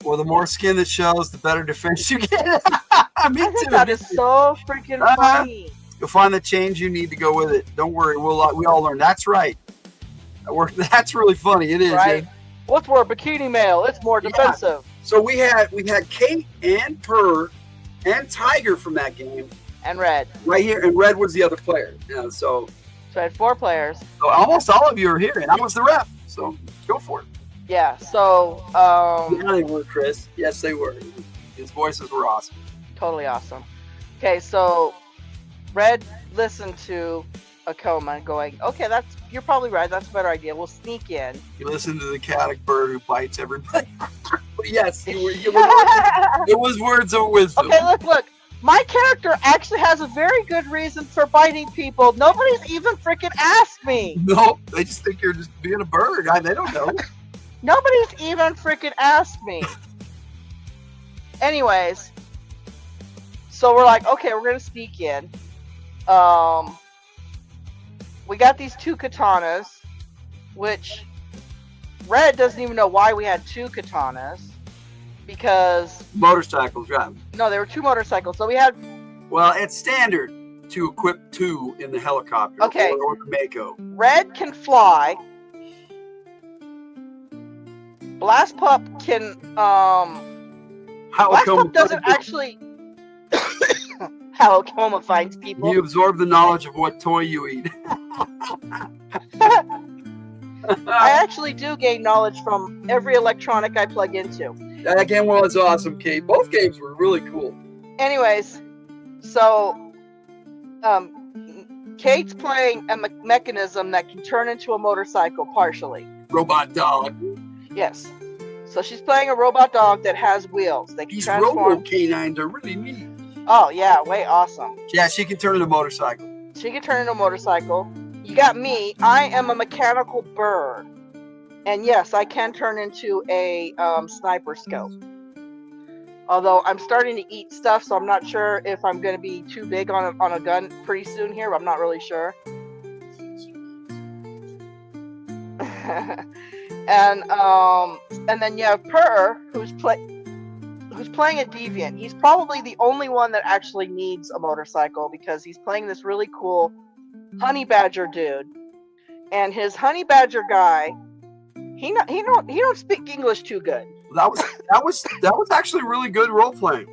Well, the more skin that shows, the better defense you get. Me I think that is so freaking funny. You'll find the change you need to go with it. Don't worry, we all learn. That's right. That's really funny. It is. Right. What's more bikini male? It's more defensive. So we had Kate and Purr and Tiger from that game. And Red. Right here. And Red was the other player. Yeah, so I had 4 players. So almost all of you are here, and I was the ref. So go for it. Yeah, so yeah, they were, Chris. Yes, they were. His voices were awesome. Totally awesome. Okay, so Red listened to Akoma going, okay, you're probably right. That's a better idea. We'll sneak in. You listen to the chaotic bird who bites everybody. Yes, it was words of wisdom. Okay, look. My character actually has a very good reason for biting people. Nobody's even freaking asked me. No, they just think you're just being a bird. They don't know. Nobody's even freaking asked me. Anyways, so we're like, okay, we're gonna sneak in. We got these 2 katanas, which Red doesn't even know why we had 2 katanas, because motorcycles, right? No, there were 2 motorcycles. So we had. Well, it's standard to equip 2 in the helicopter. Okay. Or the Mako. Red can fly. Blast Pup can. Blast Pup doesn't actually. How Akoma finds people. You absorb the knowledge of what toy you eat. I actually do gain knowledge from every electronic I plug into. That game was awesome, Kate. Both games were really cool. Anyways, so Kate's playing a mechanism that can turn into a motorcycle partially. Robot dog. Yes. So she's playing a robot dog that has wheels. They can These transform. robo canines are really neat. Oh yeah, way awesome. Yeah, she can turn into a motorcycle. She can turn into a motorcycle. You got me. I am a mechanical bird. And yes, I can turn into a sniper scope. Although I'm starting to eat stuff, so I'm not sure if I'm going to be too big on a gun pretty soon here. But I'm not really sure. And then you have Purr, who's playing a deviant. He's probably the only one that actually needs a motorcycle because he's playing this really cool honey badger dude, and his honey badger guy, he don't speak English too good. That was actually really good role playing.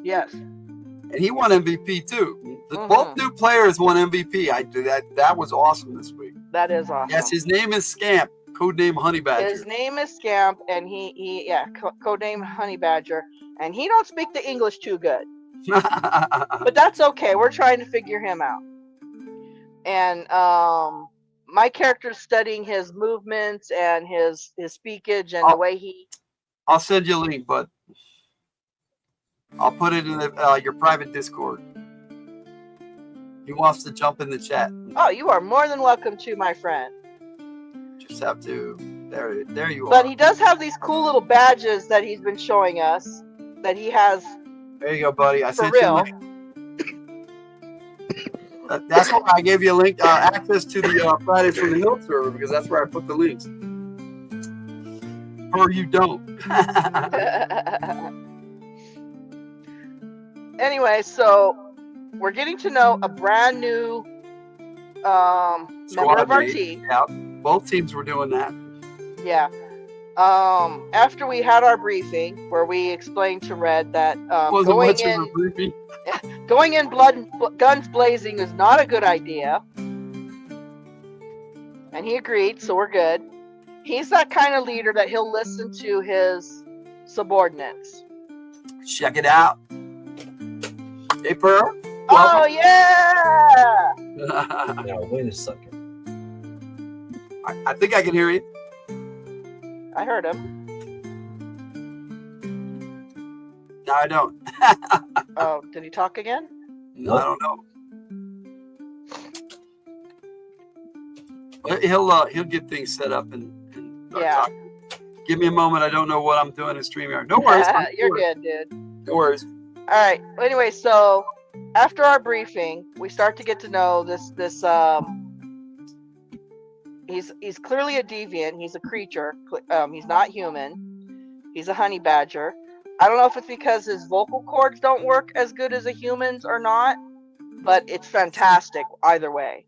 Yes. And he won MVP too. Both new players won MVP. That was awesome this week. That is awesome. Yes, his name is Scamp, codename Honey Badger. His name is Scamp, and codename Honey Badger, and he don't speak the English too good. But that's okay. We're trying to figure him out. And my character's studying his movements and his speakage and the way he. I'll send you a link, bud. I'll put it in your private Discord. He wants to jump in the chat. Oh, you are more than welcome to, my friend. Just have to. There you are. But he does have these cool little badges that he's been showing us. That he has. There you go, buddy. I sent real. you a link. That's why I gave you a link, access to the Fridays from the Hildt server, because that's where I put the links. Or you don't. Anyway, so we're getting to know a brand new member of our team. Yeah, both teams were doing that. Yeah. After we had our briefing, where we explained to Red that going in guns blazing is not a good idea, and he agreed, so we're good. He's that kind of leader that he'll listen to his subordinates. Check it out. Hey, Pearl. Oh, yeah! Now, wait a second. I think I can hear you. I heard him. No, I don't. Oh, did he talk again? No, I don't know. He'll get things set up and yeah. Talk. Give me a moment. I don't know what I'm doing in StreamYard. No worries. You're good, dude. No worries. All right. Well, anyway, so after our briefing, we start to get to know this. He's clearly a deviant. He's a creature. He's not human. He's a honey badger. I don't know if it's because his vocal cords don't work as good as a human's or not, but it's fantastic either way.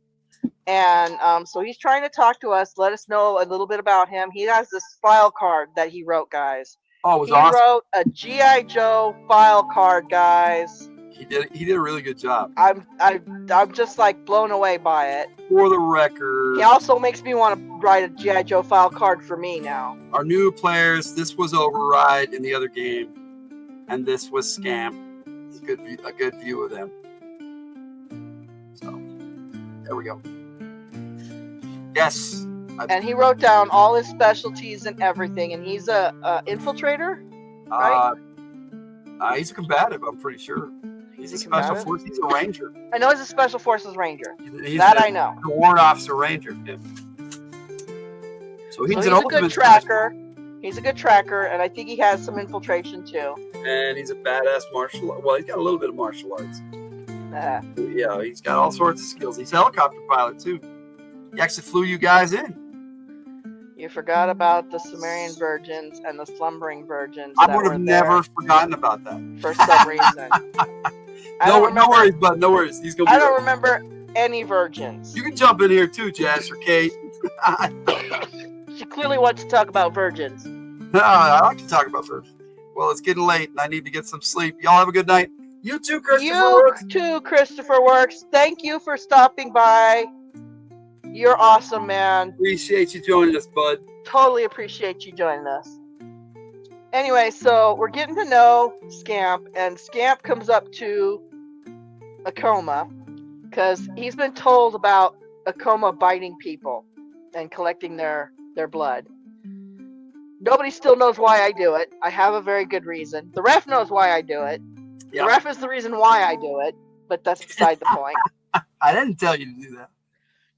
And so he's trying to talk to us, let us know a little bit about him. He has this file card that he wrote, guys. Oh, it was awesome. He wrote a G.I. Joe file card, guys. He did a really good job. I'm just like blown away by it. For the record, he also makes me want to write a G.I. Joe file card for me now. Our new players, this was Override in the other game, and this was Scam. It's a good view of them. So there we go. Yes. And he wrote down all his specialties and everything, and he's a infiltrator, right? He's a combative, I'm pretty sure. He's a special force. He's a ranger. I know he's a special forces ranger. He's that I know. A warrant officer ranger. Yeah. So he's a good tracker. He's a good tracker, and I think he has some infiltration too. And he's a badass martial art. Well, he's got a little bit of martial arts. Yeah, he's got all sorts of skills. He's a helicopter pilot too. He actually flew you guys in. You forgot about the Sumerian virgins and the slumbering virgins. I would have never forgotten about that. For some reason. No worries, bud. No worries. He's gonna. I don't remember any virgins. You can jump in here too, Jazz or Kate. She clearly wants to talk about virgins. I like to talk about virgins. Well, it's getting late, and I need to get some sleep. Y'all have a good night. You too, Christopher Works. You too, Christopher Works. Thank you for stopping by. You're awesome, man. Appreciate you joining us, bud. Totally appreciate you joining us. Anyway, so we're getting to know Scamp, and Scamp comes up to Akoma because he's been told about Akoma biting people and collecting their blood. Nobody still knows why I do it. I have a very good reason. The ref knows why I do it. Yep. The ref is the reason why I do it, but that's beside the point. I didn't tell you to do that.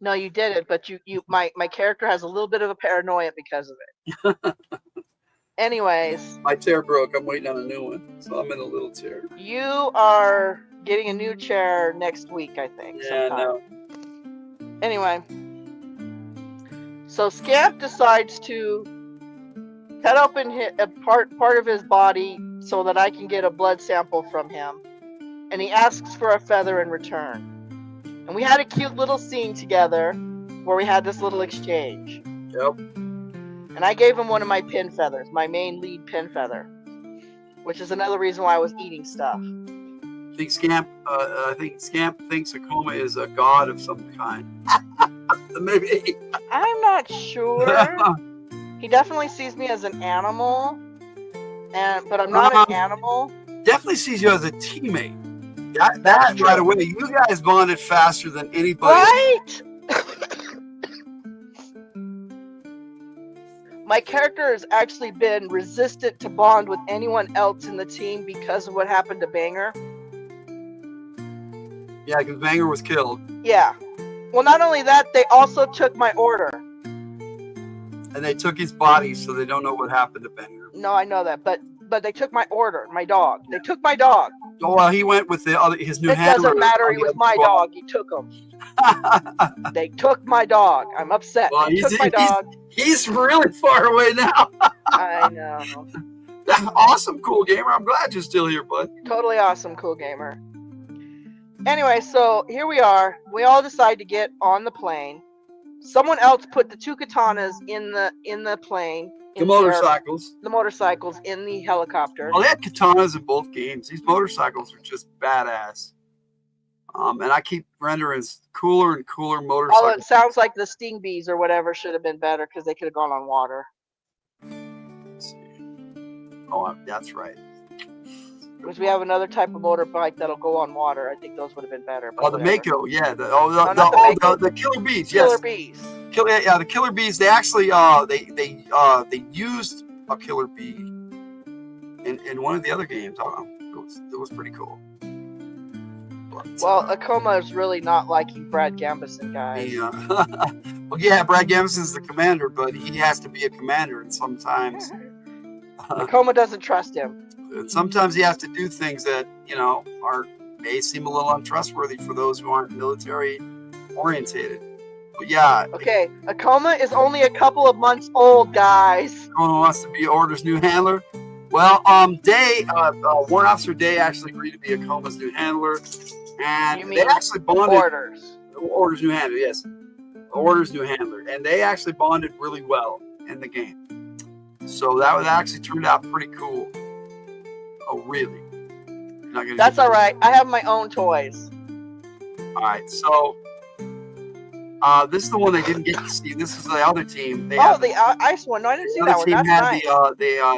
No, you didn't, but my character has a little bit of a paranoia because of it. Anyways. My chair broke. I'm waiting on a new one, so I'm in a little chair. You are getting a new chair next week, I think. Yeah, no. Anyway. So Scamp decides to cut open a part of his body so that I can get a blood sample from him. And he asks for a feather in return. And we had a cute little scene together where we had this little exchange. Yep. And I gave him one of my pin feathers, my main lead pin feather, which is another reason why I was eating stuff. I think Scamp thinks Akoma is a god of some kind. Maybe. I'm not sure. He definitely sees me as an animal, but I'm not an animal. Definitely sees you as a teammate. That right away. You guys bonded faster than anybody. Right? My character has actually been resistant to bond with anyone else in the team because of what happened to Banger. Yeah, because Banger was killed. Yeah. Well, not only that, they also took my order. And they took his body, so they don't know what happened to Banger. No, I know that, but they took my order, my dog. They took my dog. Oh, well, he went with his new handler. It doesn't matter. He was my dog. He took him. They took my dog. I'm upset. Well, they took my dog. He's really far away now. I know. Awesome, Cool Gamer. I'm glad you're still here, bud. Totally awesome, Cool Gamer. Anyway, so here we are. We all decide to get on the plane. Someone else put the two katanas in the plane. The motorcycles. The motorcycles in the helicopter. Well, they had katanas in both games. These motorcycles are just badass. And I keep rendering cooler and cooler motorcycles. Oh, it sounds like the Sting Bees or whatever should have been better because they could have gone on water. Let's see. Oh, that's right. Because we have another type of motorbike that'll go on water. I think those would have been better. Oh, the Mako, yeah. The Killer Bees, yes. Killer Bees. The Killer Bees. They actually they used a Killer Bee in one of the other games. It was pretty cool. But, well, Akoma is really not liking Brad Gambison, guys. Yeah. Well, yeah, Brad Gambison's the commander, but he has to be a commander, and sometimes Akoma doesn't trust him. Sometimes he has to do things that may seem a little untrustworthy for those who aren't military orientated. But yeah. Okay, Akoma is only a couple of months old, guys. Akoma wants to be Order's new handler. Well, Warrant Officer Day actually agreed to be Akoma's new handler, and they actually bonded. Order's new handler, yes. Order's new handler, and they actually bonded really well in the game. So that actually turned out pretty cool. Oh, really? That's all right. I have my own toys. All right, so This is the one they didn't get to see. This is the other team. They Oh, have the ice one. No, I didn't see the that other one. team That's had nice.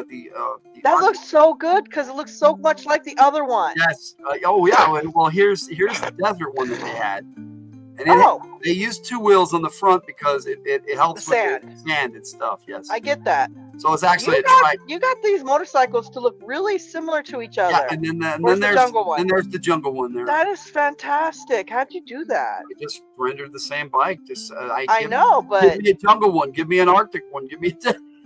the That looks so good because it looks so much like the other one. yes. Oh yeah. Well, here's the desert one that they had, and they used 2 wheels on the front because it helps The with sand. the sand and stuff. Yes. I get that. So it's actually You got these motorcycles to look really similar to each other. yeah, and then Where's there's the jungle one? then there's the jungle one there. That is fantastic. How'd you do that? I just rendered the same bike. Just I know, but give me a jungle one. Give me an Arctic one. Give me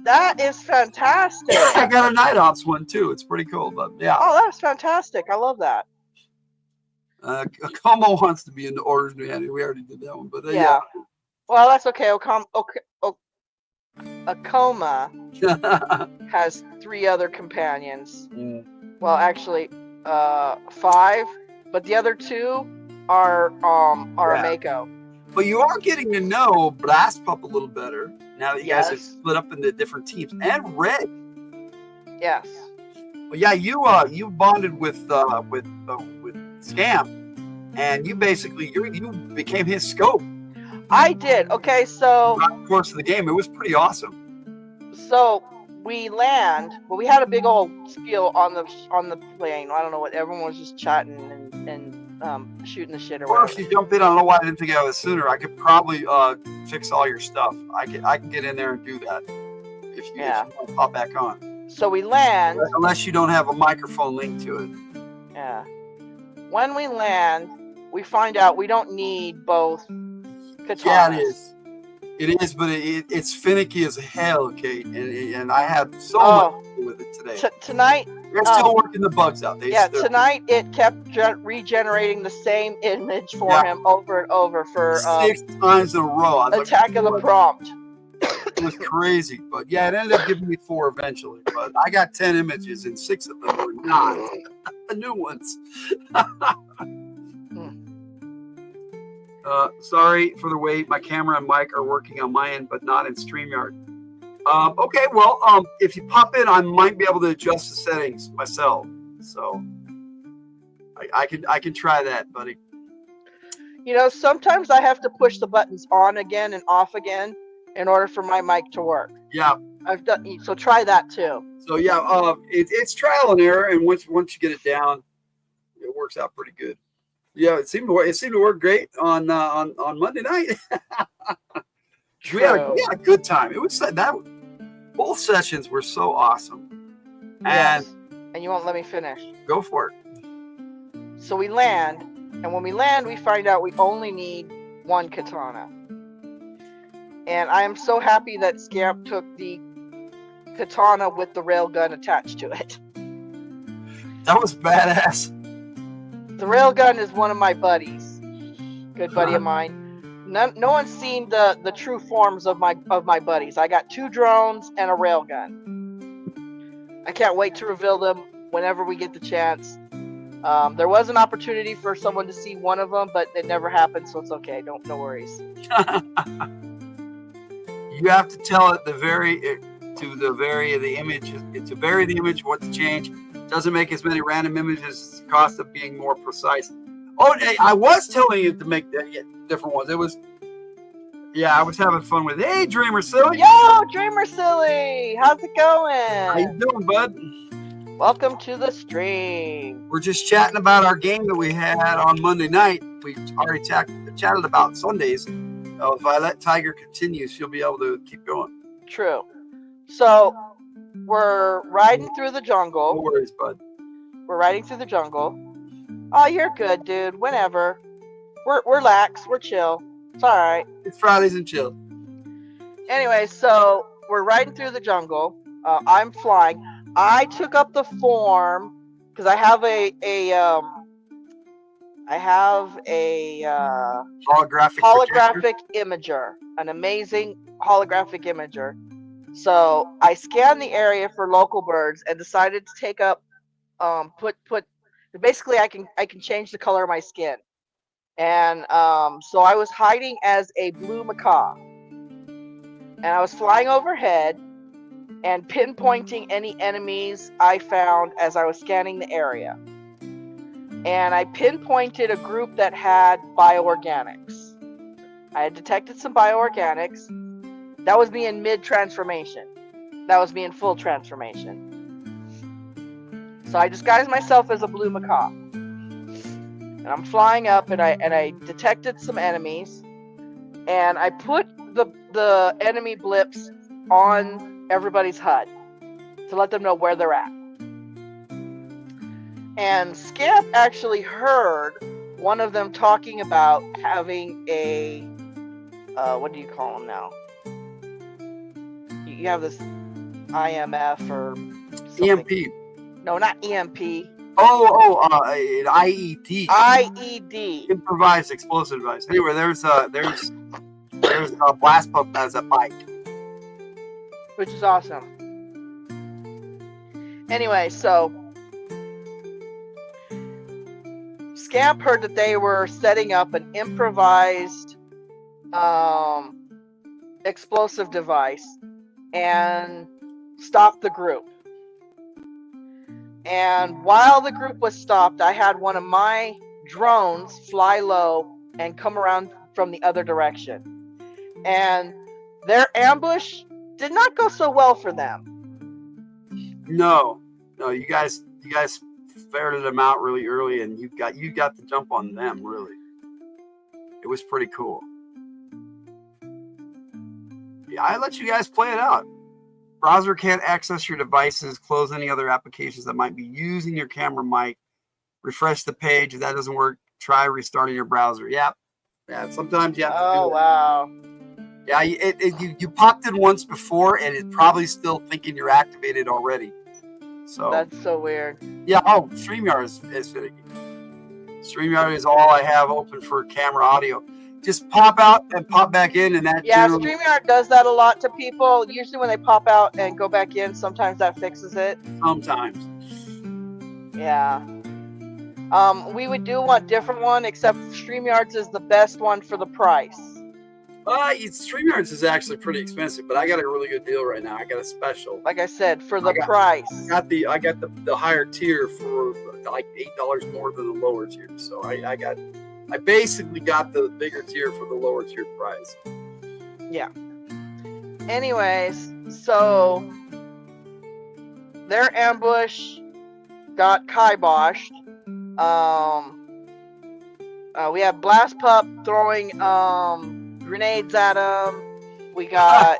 that is fantastic. I got a Night Ops one too. It's pretty cool, but yeah. Oh, that's fantastic. I love that. Como wants to be in the Orange New Hampshire. We already did that one, but yeah. Well, that's okay. Akoma has 3 other companions. Well, actually, 5, but the other 2 are a Mako. But you are getting to know Blast Pup a little better now that you guys have split up into different teams. And Red. Yes. Well, yeah, you bonded with Scam, and you basically you became his scope. I did. Okay, so throughout the course of the game, it was pretty awesome. So we land. Well, we had a big old spiel on the plane. I don't know what. Everyone was just chatting and shooting the shit or whatever. If you jump in, I don't know why I didn't think of it sooner. I could probably fix all your stuff. I can get in there and do that if you want to pop back on. So we land. Unless you don't have a microphone linked to it. Yeah. When we land, we find out we don't need both katanas. Yeah, it is. It is, but it's finicky as hell, Kate, and I had so much to do with it today. Tonight, they're still working the bugs out. Tonight it kept regenerating the same image for him over and over for 6 times in a row. Attack of the Prompt. It was crazy, but yeah, it ended up giving me 4 eventually. But I got 10 images, and 6 of them were not the new ones. Sorry for the wait. My camera and mic are working on my end, but not in StreamYard. Okay, well, if you pop in, I might be able to adjust the settings myself. So I can try that, buddy. You know, sometimes I have to push the buttons on again and off again in order for my mic to work. Yeah. I've done so. Try that too. So yeah, it's trial and error, and once you get it down, it works out pretty good. Yeah, it seemed to work great on Monday night. We had a good time. It was that both sessions were so awesome. Yes. And you won't let me finish. Go for it. So we land, and when we land, we find out we only need 1 katana. And I am so happy that Scamp took the katana with the railgun attached to it. That was badass. The railgun is one of my buddies, good buddy of mine. No one's seen the true forms of my buddies. I got 2 drones and a railgun. I can't wait to reveal them whenever we get the chance. There was an opportunity for someone to see one of them, but it never happened, so it's okay. No worries. You have to tell it to vary the image, what to change. Doesn't make as many random images. The cost of being more precise. Oh, I was telling you to make different ones. It was, I was having fun with it. Hey, Dreamer Silly. Yo, Dreamer Silly. How's it going? How you doing, bud? Welcome to the stream. We're just chatting about our game that we had on Monday night. We already chatted about Sundays. If I let Tiger continue, she'll be able to keep going. True. So we're riding through the jungle. No worries, bud. We're riding through the jungle. Oh, you're good, dude. Whenever. We're lax. We're chill. It's all right. It's Fridays and chill. Anyway, so we're riding through the jungle. I'm flying. I took up the form because I have a holographic imager, an amazing holographic imager. So I scanned the area for local birds and decided to take up, basically I can change the color of my skin. And so I was hiding as a blue macaw. And I was flying overhead and pinpointing any enemies I found as I was scanning the area. And I pinpointed a group that had bioorganics. I had detected some bioorganics. That was me in mid-transformation. That was me in full transformation. So I disguised myself as a blue macaw. And I'm flying up, and I detected some enemies. And I put the enemy blips on everybody's HUD to let them know where they're at. And Scamp actually heard one of them talking about having a, what do you call them now? You have this IMF or something. EMP. No, not EMP. An IED. IED. Improvised explosive device. Anyway, there's Blast Pump as a bike. Which is awesome. Anyway, so Scamp heard that they were setting up an improvised explosive device and stopped the group. And while the group was stopped, I had one of my drones fly low and come around from the other direction. And their ambush did not go so well for them. No, you guys ferreted them out really early, and you got the jump on them. Really, it was pretty cool. Yeah, I let you guys play it out. Browser can't access your devices. Close any other applications that might be using your camera mic. Refresh the page. If that doesn't work, try restarting your browser. Yeah. Sometimes you have to do it. Oh wow. Yeah, you popped in once before, and it's probably still thinking you're activated already. So that's so weird. Yeah. Oh, StreamYard is finicky. StreamYard is all I have open for camera audio. Just pop out and pop back in, and that. Yeah, StreamYard does that a lot to people. Usually, when they pop out and go back in, sometimes that fixes it. Sometimes. Yeah. We would do a different one, except StreamYards is the best one for the price. StreamYards is actually pretty expensive, but I got a really good deal right now. I got a special. Like I said, for the price. I got the higher tier for like $8 more than the lower tier. So I basically got the bigger tier for the lower tier price. Yeah. Anyways, so their ambush got kiboshed. We have Blast Pup throwing grenades at him. We got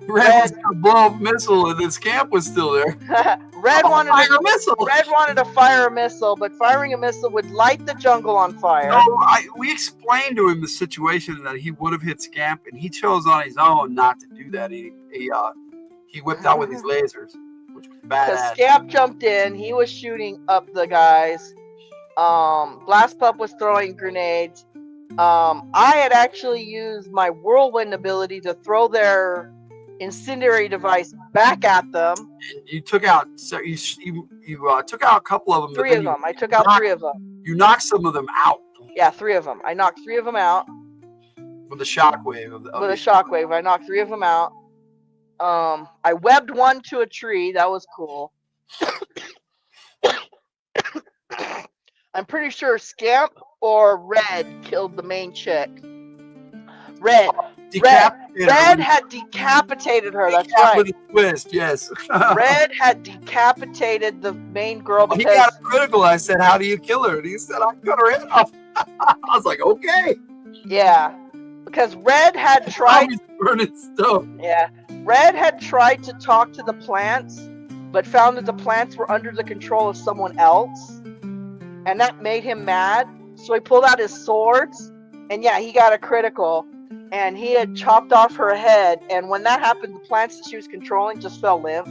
Red was gonna blow up a missile, and then Scamp was still there. Red wanted fire a missile. Red wanted to fire a missile, but firing a missile would light the jungle on fire. No, we explained to him the situation that he would have hit Scamp, and he chose on his own not to do that. He whipped out with his lasers, which was badass. Because Scamp jumped in, he was shooting up the guys. Blast Pup was throwing grenades. I had actually used my whirlwind ability to throw their incendiary device back at them. You took out you took out a couple of them. Three of them. I took out 3 of them. You knocked some of them out. Yeah, 3 of them. I knocked 3 of them out. With a shockwave. With a shockwave. I knocked 3 of them out. I webbed one to a tree. That was cool. I'm pretty sure Scamp or Red killed the main chick. Red had decapitated her. That's right. With a twist, yes. Red had decapitated the main girl because he got critical. I said, "How do you kill her?" And he said, "I cut her head off." I was like, "Okay." Yeah, because Red had tried burning stuff. Yeah, Red had tried to talk to the plants, but found that the plants were under the control of someone else, and that made him mad. So he pulled out his swords, and yeah, he got a critical. And he had chopped off her head, and when that happened, the plants that she was controlling just fell limp.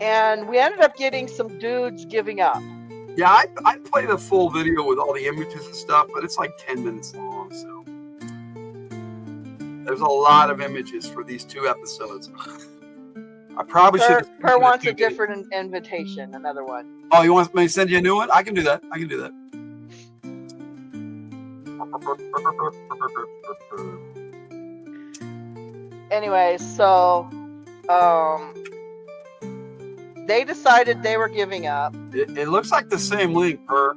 And we ended up getting some dudes giving up. Yeah, I played the full video with all the images and stuff, but it's like 10 minutes long, so there's a lot of images for these 2 episodes. I probably should. Per wants a different invitation, another one. Oh, you want me to send you a new one? I can do that. Anyway, so they decided they were giving up. It looks like the same link, Per.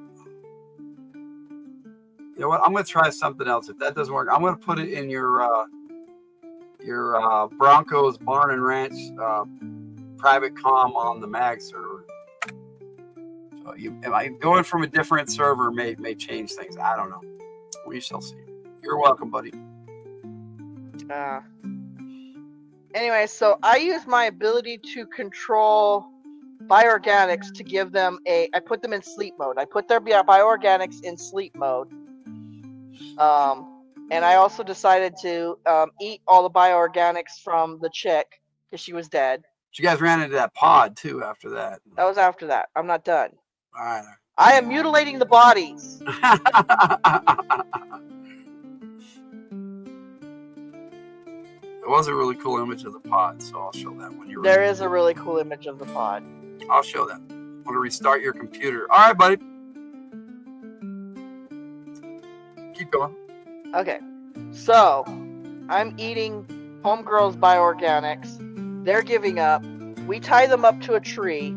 You know what? I'm gonna try something else. If that doesn't work, I'm gonna put it in your Broncos Barn and Ranch private comm on the mag server. So am I going from a different server may change things. I don't know. We shall see. You're welcome, buddy. Anyway, so I use my ability to control bioorganics to give them I put them in sleep mode. I put their bioorganics in sleep mode. And I also decided to eat all the bioorganics from the chick because she was dead. But you guys ran into that pod too after that. That was after that. I'm not done. All right. I am mutilating the bodies. There was a really cool image of the pod, so I'll show that when you're There is a really cool image of the pod. I'll show that. I'm going to restart your computer. All right, buddy. Keep going. Okay. So, I'm eating Homegirl's bioorganics. They're giving up. We tie them up to a tree.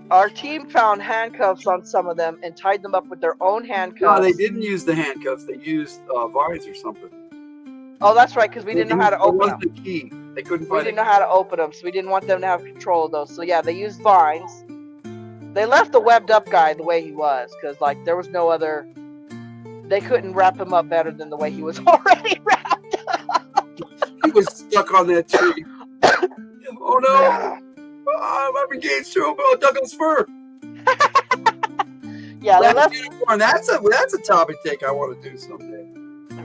Our team found handcuffs on some of them and tied them up with their own handcuffs. No, they didn't use the handcuffs. They used vines or something. Oh, that's right, because we didn't know how to open them. That was the key. They couldn't We find didn't know how to open them, so we didn't want them to have control of those. So yeah, they used vines. They left the webbed up guy the way he was, because like there was no other. They couldn't wrap him up better than the way he was already wrapped up. He was stuck on that tree. Oh no! I'm engaged to a Douglas fir. Yeah, they Last left. Unicorn. That's a topic take I want to do someday.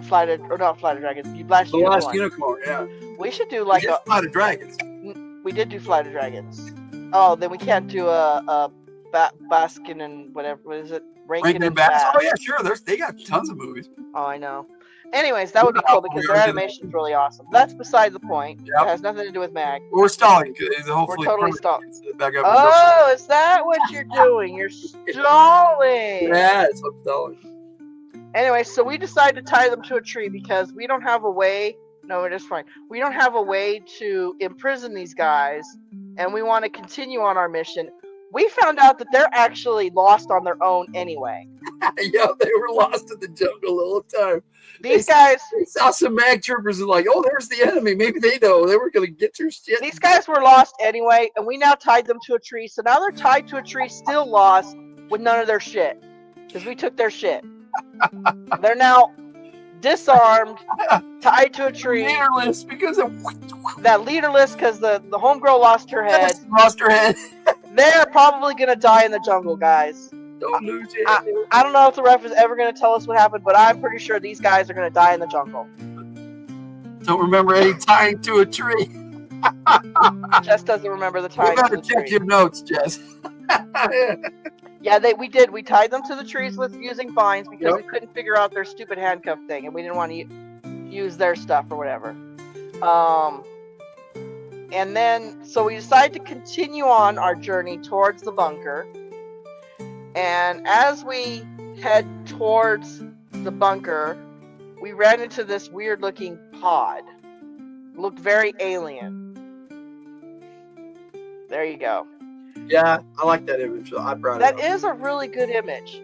Flight of Dragons. You Last The Unicorn. Last Unicorn. Yeah. We should do like a Flight of Dragons. We did do Flight of Dragons. Oh, then we can't do a Baskin and whatever. What is it? Rankin and Bass. Oh yeah, sure. They got tons of movies. Oh, I know. Anyways, that would be cool because their animation's really awesome. That's beside the point. Yep. It has nothing to do with Mag. We're stalling. Hopefully We're totally stalling. Back up Oh, is that what you're doing? You're stalling. Yeah, it's stalling. Anyway, so we decided to tie them to a tree because we don't have a way. No, it is fine. We don't have a way to imprison these guys, and we want to continue on our mission. We found out that they're actually lost on their own anyway. Yeah, they were lost in the jungle the whole time. These guys. They saw some mag troopers and like, oh, there's the enemy. Maybe they know they were going to get your shit. These guys were lost anyway, and we now tied them to a tree. So now they're tied to a tree, still lost, with none of their shit. Because we took their shit. They're now disarmed, tied to a tree. Leaderless because of that leaderless because the homegirl lost her head. Lost her head. They're probably gonna die in the jungle, guys. Don't lose it. I don't know if the ref is ever gonna tell us what happened, but I'm pretty sure these guys are gonna die in the jungle. Don't remember any tying to a tree. Jess doesn't remember the tying You to better the check tree. your notes, Jess. Yeah, we did. We tied them to the trees with using vines because Yep. we couldn't figure out their stupid handcuff thing, and we didn't want to use their stuff or whatever. And then, so we decided to continue on our journey towards the bunker. And as we head towards the bunker, we ran into this weird-looking pod. It looked very alien. There you go. Yeah, I like that image. I brought That it up. is a really good image.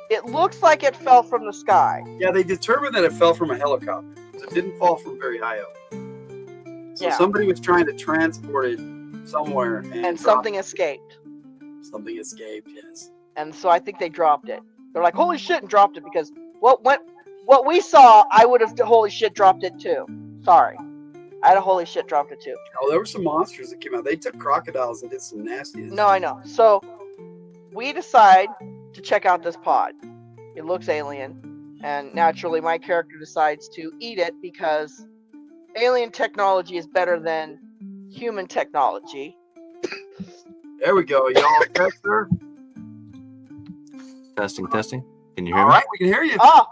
It looks like it fell from the sky. Yeah, they determined that it fell from a helicopter. It didn't fall from very high up. So Yeah. somebody was trying to transport it somewhere. And something escaped. Something escaped, yes. And so I think they dropped it. They're like, holy shit, and dropped it because what we saw, I would have holy shit dropped it too. Sorry. I had a holy shit dropped it too. Oh, there were some monsters that came out. They took crocodiles and did some nastiness. No, I know. So we decide to check out this pod. It looks alien. And naturally, my character decides to eat it because alien technology is better than human technology. There we go. Y'all tester. Testing. Can you hear All me? right, we can hear you. Oh,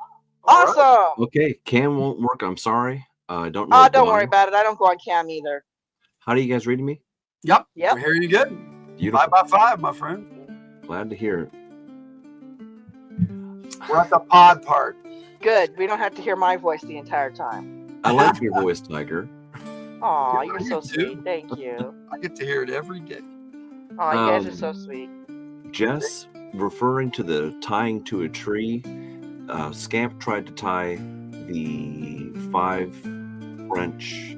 awesome. Okay, cam won't work. I'm sorry. I don't know. Oh, don't why. worry about it. I don't go on cam either. How do you guys reading me? Yep. Yep. We're hearing you good. Beautiful. 5x5, my friend. Glad to hear it. We're at the pod part. Good. We don't have to hear my voice the entire time. I like your voice, Tiger. Aw, Yeah, you're you so too. sweet. Thank you. I get to hear it every day. Aw, you guys are so sweet. Jess, referring to the tying to a tree, Scamp tried to tie the 5 French,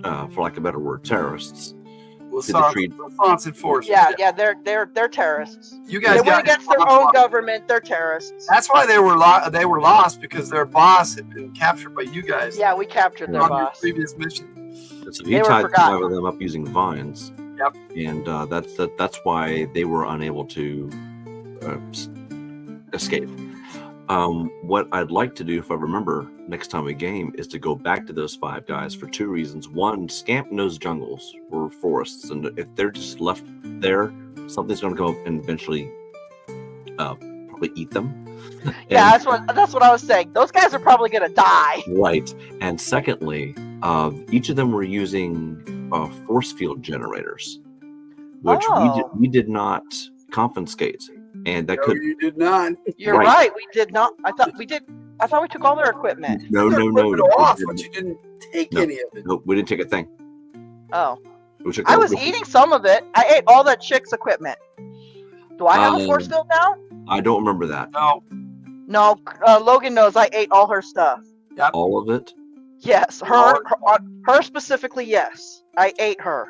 for lack of a better word, terrorists to the tree. Laissance enforcement. Yeah, they're terrorists. You guys they went against their own government. They're terrorists. That's why they were lost, because their boss had been captured by you guys. Yeah, we captured their on boss. your previous mission. So he tied 5 of them up using vines. Yep. And that's why they were unable to escape. What I'd like to do, if I remember, next time we game, is to go back to those 5 guys for 2 reasons. One, Scamp knows jungles or forests, and if they're just left there, something's going to come up and eventually probably eat them. Yeah, that's what I was saying. Those guys are probably going to die. Right. And secondly, each of them were using force field generators, which we did not confiscate. And that you did not. You're right. We did not. I thought we did. I thought we took all their equipment. No. Off, but you didn't take any of it. No, we didn't take a thing. Oh. I was eating some of it. I ate all that chick's equipment. Do I have a force field now? I don't remember that. No, Logan knows I ate all her stuff. Yep. All of it? Yes, her specifically. Yes, I ate her.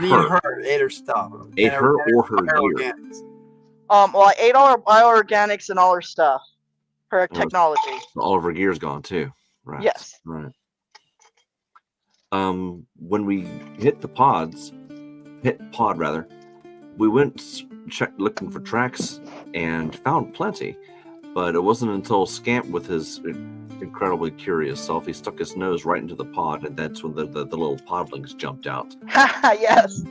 Ate her stuff. Ate her or her gear? Well, I ate all her bioorganics and all her stuff. Her technology. All of her gear's gone too. Right. Yes. Right. When we hit pod rather, we went looking for tracks and found plenty, but it wasn't until Scamp, with his incredibly curious self, he stuck his nose right into the pod, and that's when the little podlings jumped out. Yes.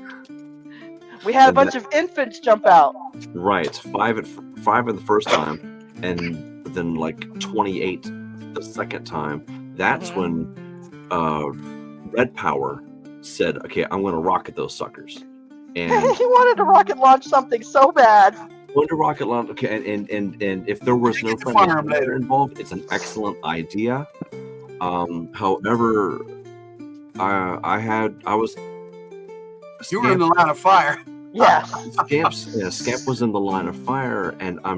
We had a bunch of infants jump out. Right, 5 at the first time, and then like 28 the second time. That's when Red Power said, "Okay, I'm going to rocket those suckers." And he wanted to rocket launch something so bad. Wanted to rocket launch. Okay, and if there was no fire involved, it's an excellent idea. However, You were in the line of fire. Yes. Scamp was in the line of fire, and I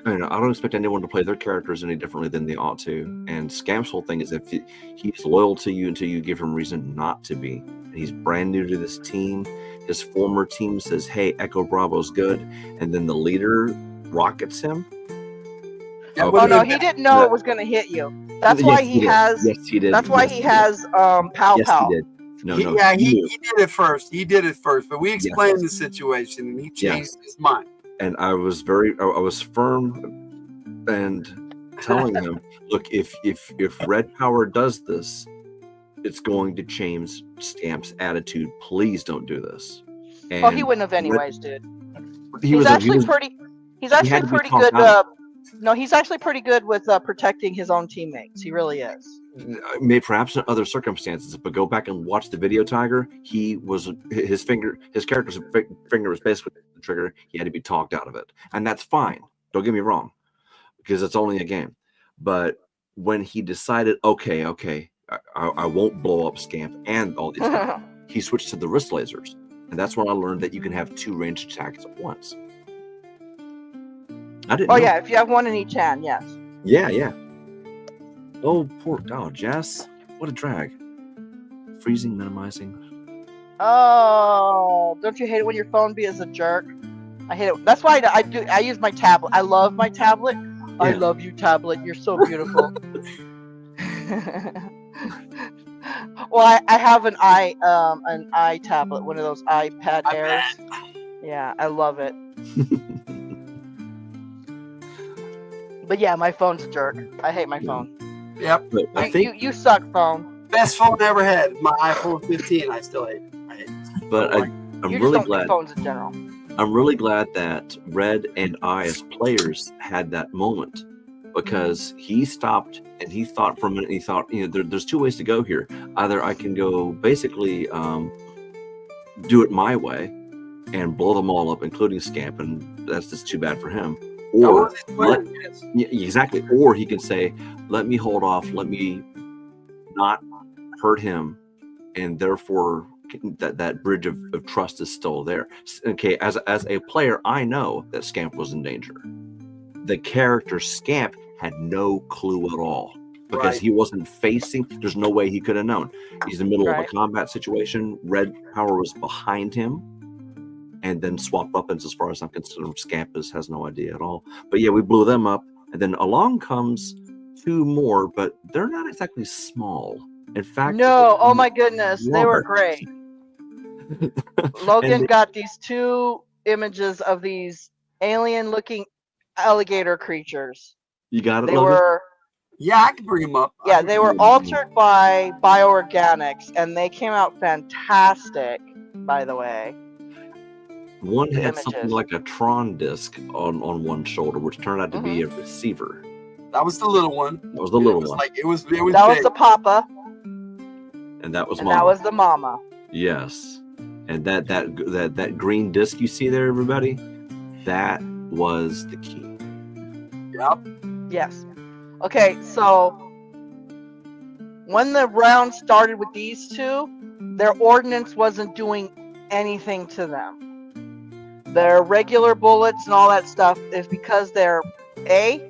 don't expect anyone to play their characters any differently than they ought to. And Scamp's whole thing is, if he's loyal to you until you give him reason not to be. And he's brand new to this team. His former team says, "Hey, Echo Bravo's good," and then the leader rockets him. Oh no, he didn't know it was going to hit you. That's why he has. Yes, he did. That's why he has Pow Pow. Yes, he did. He did it first. He did it first, but we explained the situation, and he changed his mind. And I was firm and telling him, "Look, if Red Power does this, it's going to change Scamp's attitude. Please don't do this." And well, he wouldn't have anyways, dude. He's actually pretty good. No, he's actually pretty good with protecting his own teammates. He really is. Perhaps in other circumstances, but go back and watch the video, Tiger. His character's finger was basically the trigger. He had to be talked out of it, and that's fine. Don't get me wrong, because it's only a game. But when he decided, okay, I won't blow up Scamp and all these guys, he switched to the wrist lasers, and that's when I learned that you can have 2 ranged attacks at once. I didn't. Oh yeah, if you have one in each hand, yes. Yeah. Oh, Jess. What a drag. Freezing, minimizing. Oh, don't you hate it when your phone is a jerk? I hate it. That's why I use my tablet. I love my tablet. Yeah. I love you, tablet. You're so beautiful. Well, I have an iTablet, one of those iPad Airs. Yeah, I love it. But yeah, my phone's a jerk. I hate my phone. Yep. I think you suck, phone. Best phone I ever had. My iPhone 15. I still hate it. But I'm really glad. Phones in general. I'm really glad that Red and I, as players, had that moment, because he stopped and he thought for a minute. He thought, there's 2 ways to go here. Either I can go basically do it my way and blow them all up, including Scamp, and that's just too bad for him. Or exactly. Or he can say, "Let me hold off. Let me not hurt him," and therefore that bridge of trust is still there. Okay, as a player, I know that Scamp was in danger, the character Scamp had no clue at all because Right. he wasn't facing. There's no way he could have known. He's in the middle of Right. a combat situation. Red Power was behind him, and then swapped weapons. As far as I'm concerned, Scamp has no idea at all. But yeah, we blew them up, and then along comes 2 more, but they're not exactly small. In fact, No, oh my goodness, they were large. great. Logan And got these 2 images of these alien-looking alligator creatures. you got it, They Logan? were, Yeah, I can bring them up. yeah, they were altered by bioorganics, and they came out fantastic, by the way. One The had something images. like a Tron disc on one shoulder, which turned out to be a receiver. That was the little one. That was the little one. Like it was That big. was the papa, And that was and Mama. that was the mama. Yes. And that green disc you see there, everybody, that was the key. Yep. Yes. Okay, so when the round started with these 2, their ordnance wasn't doing anything to them. Their regular bullets and all that stuff is because they're A,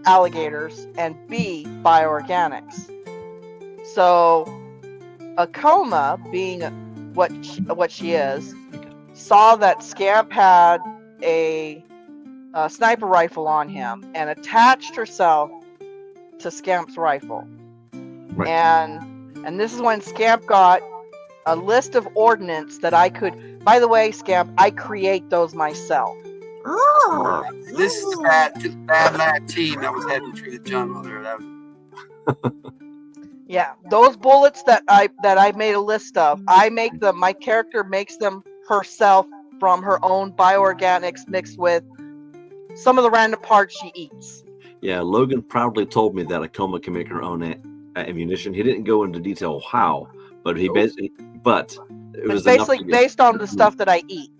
alligators, and B, bioorganics. So Akoma, being what she is, saw that Scamp had a sniper rifle on him and attached herself to Scamp's rifle. Right. And this is when Scamp got a list of ordnance that I could. By the way, Scamp, I create those myself. This is bad lad team that was heading to the jungle there. That was, Yeah, those bullets that I made a list of, I make them. My character makes them herself from her own bioorganics mixed with some of the random parts she eats. Yeah, Logan proudly told me that Akoma can make her own ammunition. He didn't go into detail how, but it was It's enough basically to get- based on the stuff that I eat.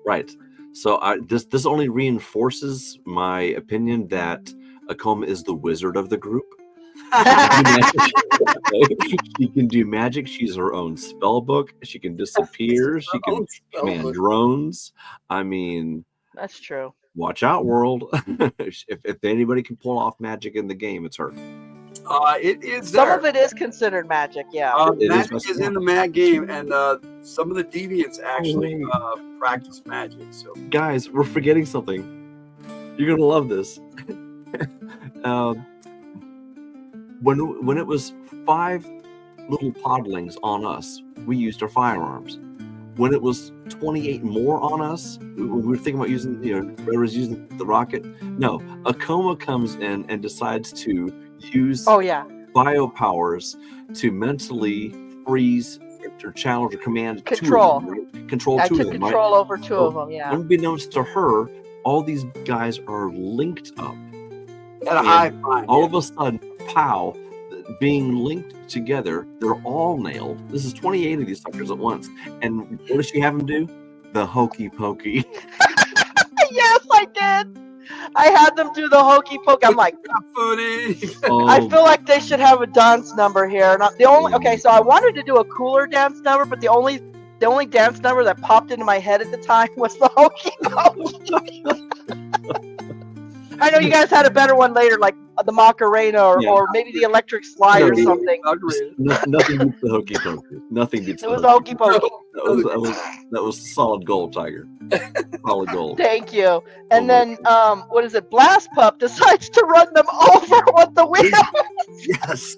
Right. So this only reinforces my opinion that Akoma is the wizard of the group. She can do magic. She's her own spell book. She can disappear. She can command drones. I mean, That's true. watch out, world. if anybody can pull off magic in the game, it's her. it is Some there. of it is considered magic, yeah. It is Magic messed is up. in the mad game, and some of the deviants actually practice magic. So Guys, we're forgetting something. You're gonna love this. When it was 5 little podlings on us, we used our firearms. When it was 28 more on us, we were thinking about using, Red was using the rocket. No, Akoma comes in and decides to use bio powers to mentally freeze or challenge or command Control. 2 of them, right? Control I 2 took of them, control right? over 2 of them, yeah. Unbeknownst to her, all these guys are linked up. at a high five. All of a sudden, pow, being linked together, they're all nailed. This is 28 of these suckers at once. And what does she have them do? The hokey pokey. Yes, I did. I had them do the hokey poke. I'm like, I feel like they should have a dance number here. Not the only. Okay, so I wanted to do a cooler dance number, but the only dance number that popped into my head at the time was the hokey pokey. I know you guys had a better one later, like the Macarena or maybe the electric slide or something. Nothing beats the hokey pokey. Nothing beats It the was hokey pokey. That was solid gold, Tiger. Solid gold. Thank you. And then, what is it? Blast Pup decides to run them over with the wheels. Yes.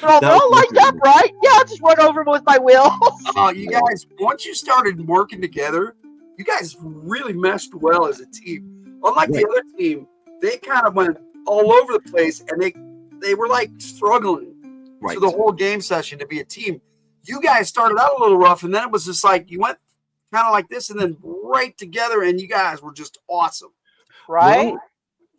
They're all lined up, right? Yeah, I'll just run over them with my wheels. You guys, once you started working together, you guys really meshed well as a team. Unlike the other team, they kind of went all over the place, and they were like struggling through the whole game session to be a team. You guys started out a little rough, and then it was just like you went kind of like this, and then right together, and you guys were just awesome, right?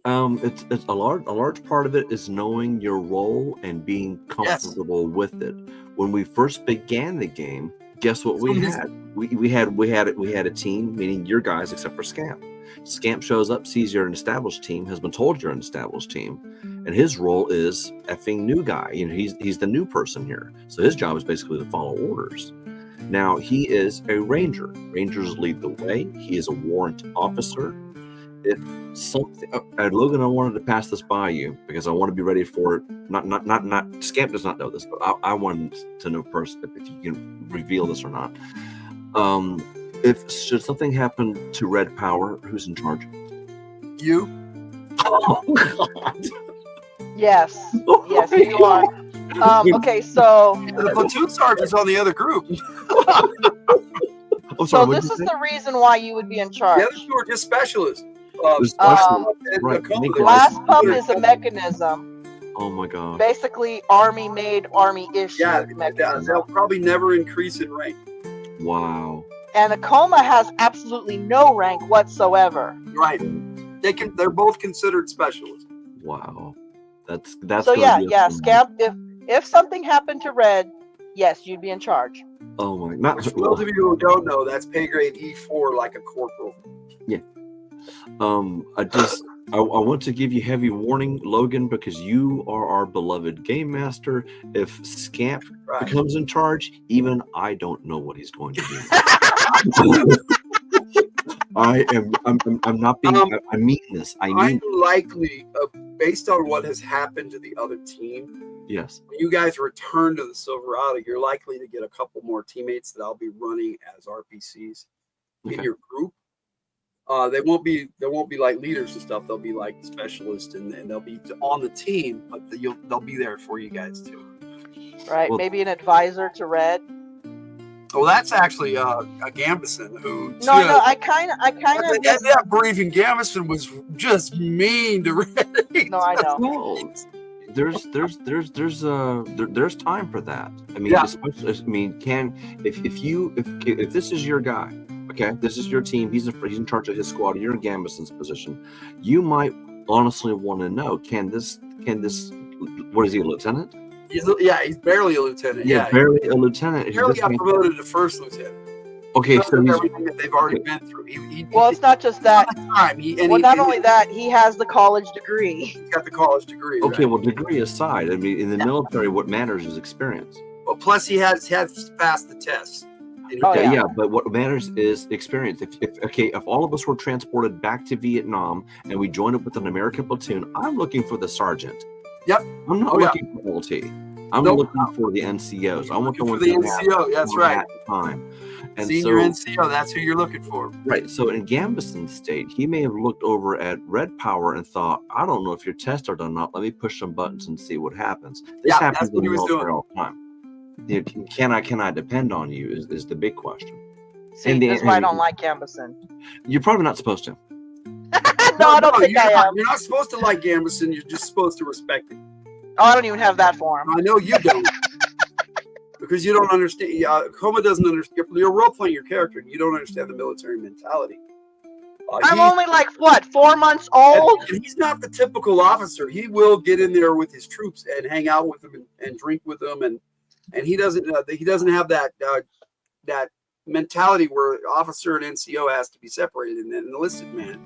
It's a large part of it is knowing your role and being comfortable with it. When we first began the game, guess what we had? We had a team, meaning your guys, except for Scamp. Scamp shows up, sees you're an established team, has been told you're an established team, and his role is effing new guy. He's the new person here, so his job is basically to follow orders. Now he is a ranger. Rangers lead the way. He is a warrant officer, if something, Logan, I wanted to pass this by you because I want to be ready for it. Not. Scamp does not know this, but I wanted to know first if you can reveal this or not. If should something happen to Red Power, who's in charge? You. Oh God. Yes. Yes, you are. Okay, so The platoon sergeant's on the other group. I'm sorry, so this is the reason why you would be in charge. The other two are just specialists. Right. Glass Pup is a mechanism. Oh my God. Basically, Army-made, Army-issued mechanism. They'll probably never increase in rank. Wow. And a coma has absolutely no rank whatsoever. Right. They're both considered specialists. Wow. That's so yeah, Scamp, if something happened to Red, yes, you'd be in charge. Oh my, not for those of you who don't know, that's pay grade E4 like a corporal. Yeah. I want to give you heavy warning, Logan, because you are our beloved game master. If Scamp becomes in charge, even I don't know what he's going to do. I'm not being. I mean this. I'm likely, based on what has happened to the other team. Yes. When you guys return to the Silverado, you're likely to get a couple more teammates that I'll be running as RPCs in your group. They won't be like leaders and stuff. They'll be like specialists, and they'll be on the team, but they'll be there for you guys too. Right. Well, maybe an advisor to Red. Well, that's actually a Gambison who. No, I kind of. That briefing, Gambison was just mean to Red. No, I know. There's time for that. I mean, especially, if this is your guy, okay, this is your team. He's in charge of his squad. You're in Gambison's position. You might honestly want to know: can this? What is he, a lieutenant? He's barely a lieutenant. Yeah, barely a lieutenant. He barely got promoted to first lieutenant. Okay, so everything that they've already been through. Well, it's not just that. Not only that, he has the college degree. He's got the college degree. Okay, well, degree aside, I mean, in the military, what matters is experience. Well, plus he has passed the test. Yeah, but what matters is experience. If all of us were transported back to Vietnam and we joined up with an American platoon, I'm looking for the sergeant. Yep. I'm not looking for LT. I'm looking for the NCOs. I want the ones the NCO. That's right. Time. And Senior NCO. That's who you're looking for. Right. So in Gambison's state, he may have looked over at Red Power and thought, "I don't know if your tests are done or not. Let me push some buttons and see what happens." This happens in the military all the time. Can I depend on you? Is the big question. See, that's why I don't like Gambison. You're probably not supposed to. No, I don't think I am. You're not supposed to like Gambison. You're just supposed to respect it. Oh, I don't even have that for him. I know you don't. Because you don't understand. Coma doesn't understand. You're role playing your character. You don't understand the military mentality. I'm only like, what, 4 months old? And he's not the typical officer. He will get in there with his troops and hang out with them and drink with them. And he doesn't have that mentality where officer and NCO has to be separated and an enlisted man.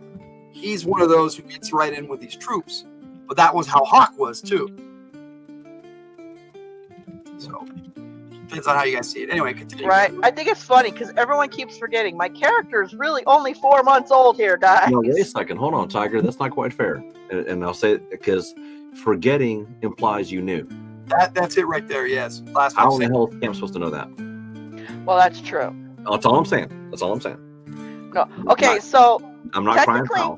He's one of those who gets right in with these troops. But that was how Hawk was too. So depends on how you guys see it. Anyway, continue. Right. I think it's funny because everyone keeps forgetting my character is really only 4 months old here, guys. No, wait a second. Hold on, Tiger. That's not quite fair. And I'll say it because forgetting implies you knew. That's it right there. Yes. How in the hell am I supposed to know that? Well, that's true. That's all I'm saying. No. Okay, I'm not crying foul.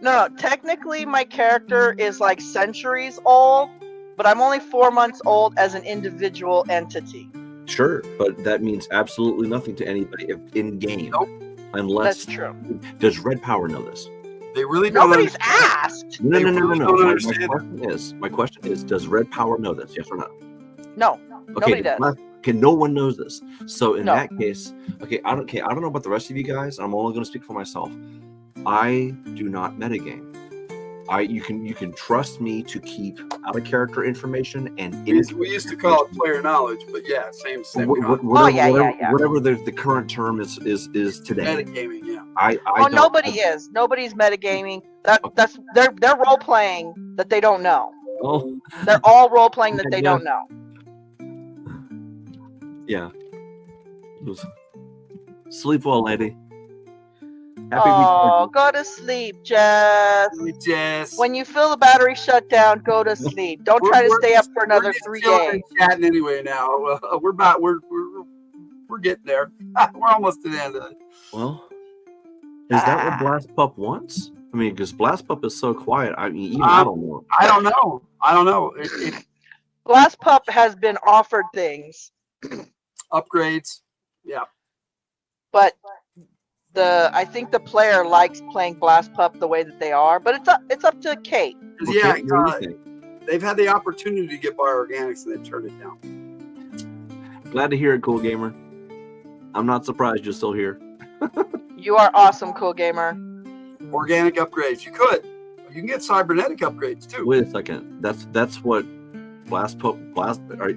No, technically my character is like centuries old, but I'm only 4 months old as an individual entity. Sure, but that means absolutely nothing to anybody in game. Nope. Unless that's true. Does Red Power know this? They really don't. Nobody's asked. No. My question is, does Red Power know this? Yes or no? No. Okay, nobody does. Okay, no one knows this. So in that case, I don't know about the rest of you guys. I'm only going to speak for myself. I do not metagame. You can trust me to keep out of character information and we used to call it player knowledge, but yeah, same. Whatever the current term is today. Metagaming, yeah. Nobody's metagaming. They're role playing that they don't know. Oh, they're all role playing that they don't know. Yeah. Sleep well, lady. Happy Oh, recharging. go to sleep, Jess. Jess. When you feel the battery shut down, go to sleep. Don't try to stay up for another 3 chilling days. and chatting anyway now. We're getting there. We're almost to the end of it. Well, is that what Blast Pup wants? I mean, because Blast Pup is so quiet. I mean, even I don't know. I don't know. Blast Pup has been offered things. Upgrades. Yeah. But I think the player likes playing Blast Pup the way that they are, but it's up to Kate. Yeah, they've had the opportunity to get bioorganics and they've turned it down. Glad to hear it, Cool Gamer. I'm not surprised you're still here. You are awesome, Cool Gamer. Organic upgrades. You can get cybernetic upgrades too. Wait a second. That's what Blast Pup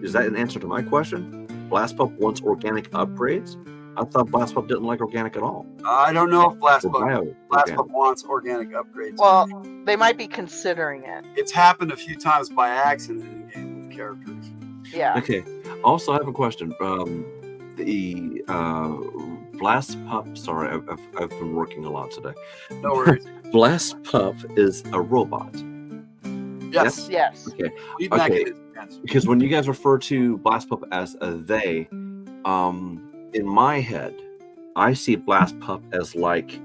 is that an answer to my question? Blast Pup wants organic upgrades? I thought Blast Pup didn't like organic at all. I don't know if Blast Pup wants organic upgrades. Well, they might be considering it. It's happened a few times by accident in game with characters. Yeah. Okay. Also, I have a question. The Blast Pup. Sorry, I've been working a lot today. No worries. Blast Pup is a robot. Yes. Yes. Okay. Lead Okay. mechanism, yes. Because when you guys refer to Blast Pup as a they, in my head, I see Blast Pup as like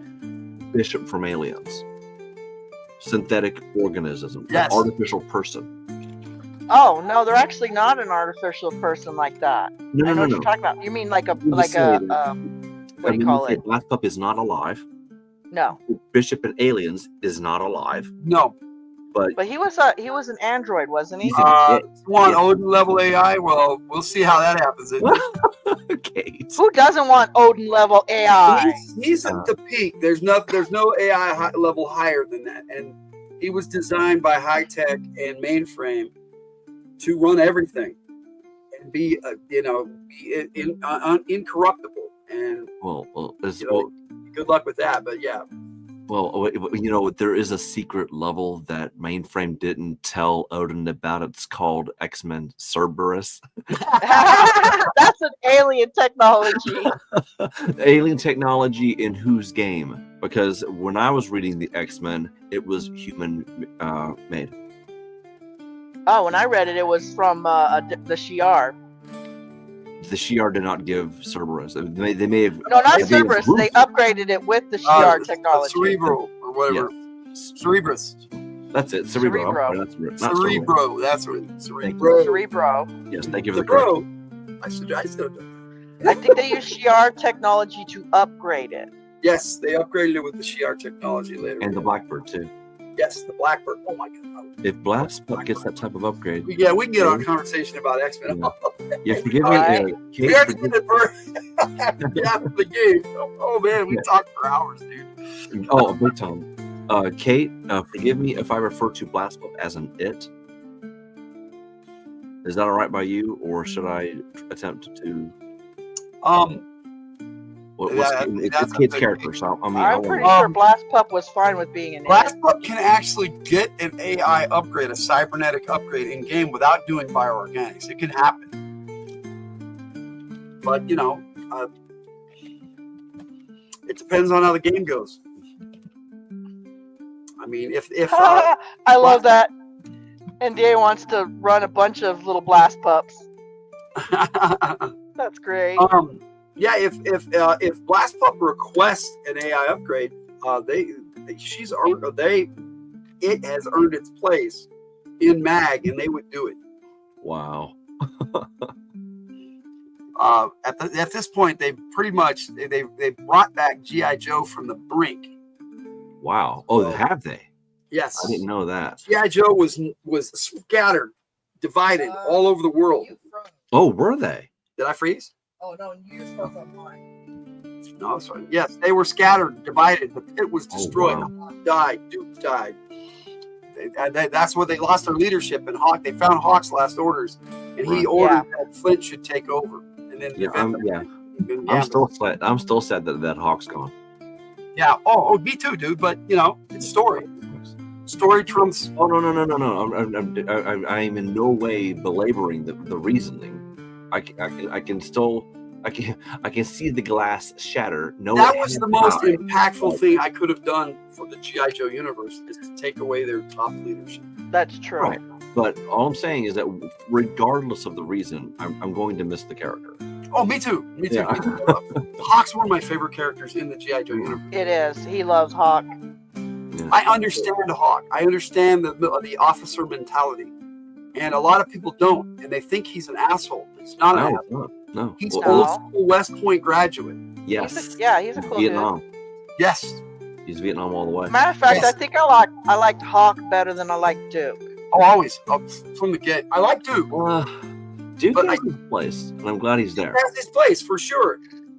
Bishop from Aliens, synthetic organism, Yes. an artificial person. Oh no, they're actually not an artificial person like that. No, I know no, what no. you're talking about. You mean like a You just say that. what do you call say it? Blast Pup is not alive. No. Bishop in Aliens is not alive. No. But he was an android, wasn't he? Want Odin level AI? Well, we'll see how that happens. Who doesn't want Odin level AI? He's at the peak. There's no AI level higher than that, and he was designed by high tech and mainframe to run everything and be incorruptible. And good luck with that. But yeah. Well, there is a secret level that Mainframe didn't tell Odin about. It's called X-Men Cerberus. That's an alien technology. Alien technology in whose game? Because when I was reading the X-Men, it was human made. Oh, when I read it, it was from the Shi'ar. The Shi'ar did not give Cerberus. They may have. No, not Cerberus. They upgraded it with the Shi'ar technology. Cerebro or whatever. Yeah. Cerebrus. That's it. Cerebro. Cerebro. That's Cerebro. That's what. Cerebro. Cerebro. Yes, thank you for the correction. I should have done I think they use Shi'ar technology to upgrade it. Yes, they upgraded it with the Shi'ar technology later. And the Blackbird too. Yes, the Blackbird. Oh my god. If Blast Pup gets that type of upgrade, Yeah, we can get on a conversation about X-Men. yeah, forgive me. Alright. Kate, We already did it for after the game. Oh man, we talked for hours, dude. Oh, big time. Kate, forgive me if I refer to Blast Pup as an it. Is that all right by you, or should I attempt to? It's Kate's character, so I'm pretty sure Blast Pup was fine with being an Blast Pup can actually get an AI upgrade, a cybernetic upgrade in game without doing bioorganics. It can happen, but it depends on how the game goes. I mean, if I love that. NDA wants to run a bunch of little Blast Pups. That's great. Yeah, if Blast Pup requests an AI upgrade, it has earned its place in MAG, and they would do it. Wow. At this point, they pretty much they brought back GI Joe from the brink. Wow. Oh, have they? Yes. I didn't know that. GI Joe was scattered, divided all over the world. Oh, were they? Did I freeze? Oh no, you just froze on mine. No, sorry. Yes, they were scattered, divided. The pit was destroyed. wow. Duke died. That's where they lost their leadership. And Hawk, they found Hawk's last orders, and he ordered that Flint should take over. And then I'm still sad that Hawk's gone. Yeah. Oh, me too, dude. But it's story. Story trumps. Oh no. I'm in no way belaboring the reasoning. I can still I can see the glass shatter. No, That was the most impactful thing I could have done for the G.I. Joe universe, is to take away their top leadership. That's true. Right. But all I'm saying is that regardless of the reason, I'm going to miss the character. Oh, me too. Me too. Yeah. Me too. Hawk's one of my favorite characters in the G.I. Joe universe. It is. He loves Hawk. Yeah. I understand Hawk. I understand the officer mentality. And a lot of people don't. And they think he's an asshole. He's not an asshole. No. He's Well, old school West Point graduate. Yes. He's a cool Vietnam. dude. Yes. He's Vietnam all the way. Matter of fact, I think I liked Hawk better than I liked Duke. Oh, always. From the get. I like Duke. Duke But has his place, and I'm glad he's there. He has his place, for sure.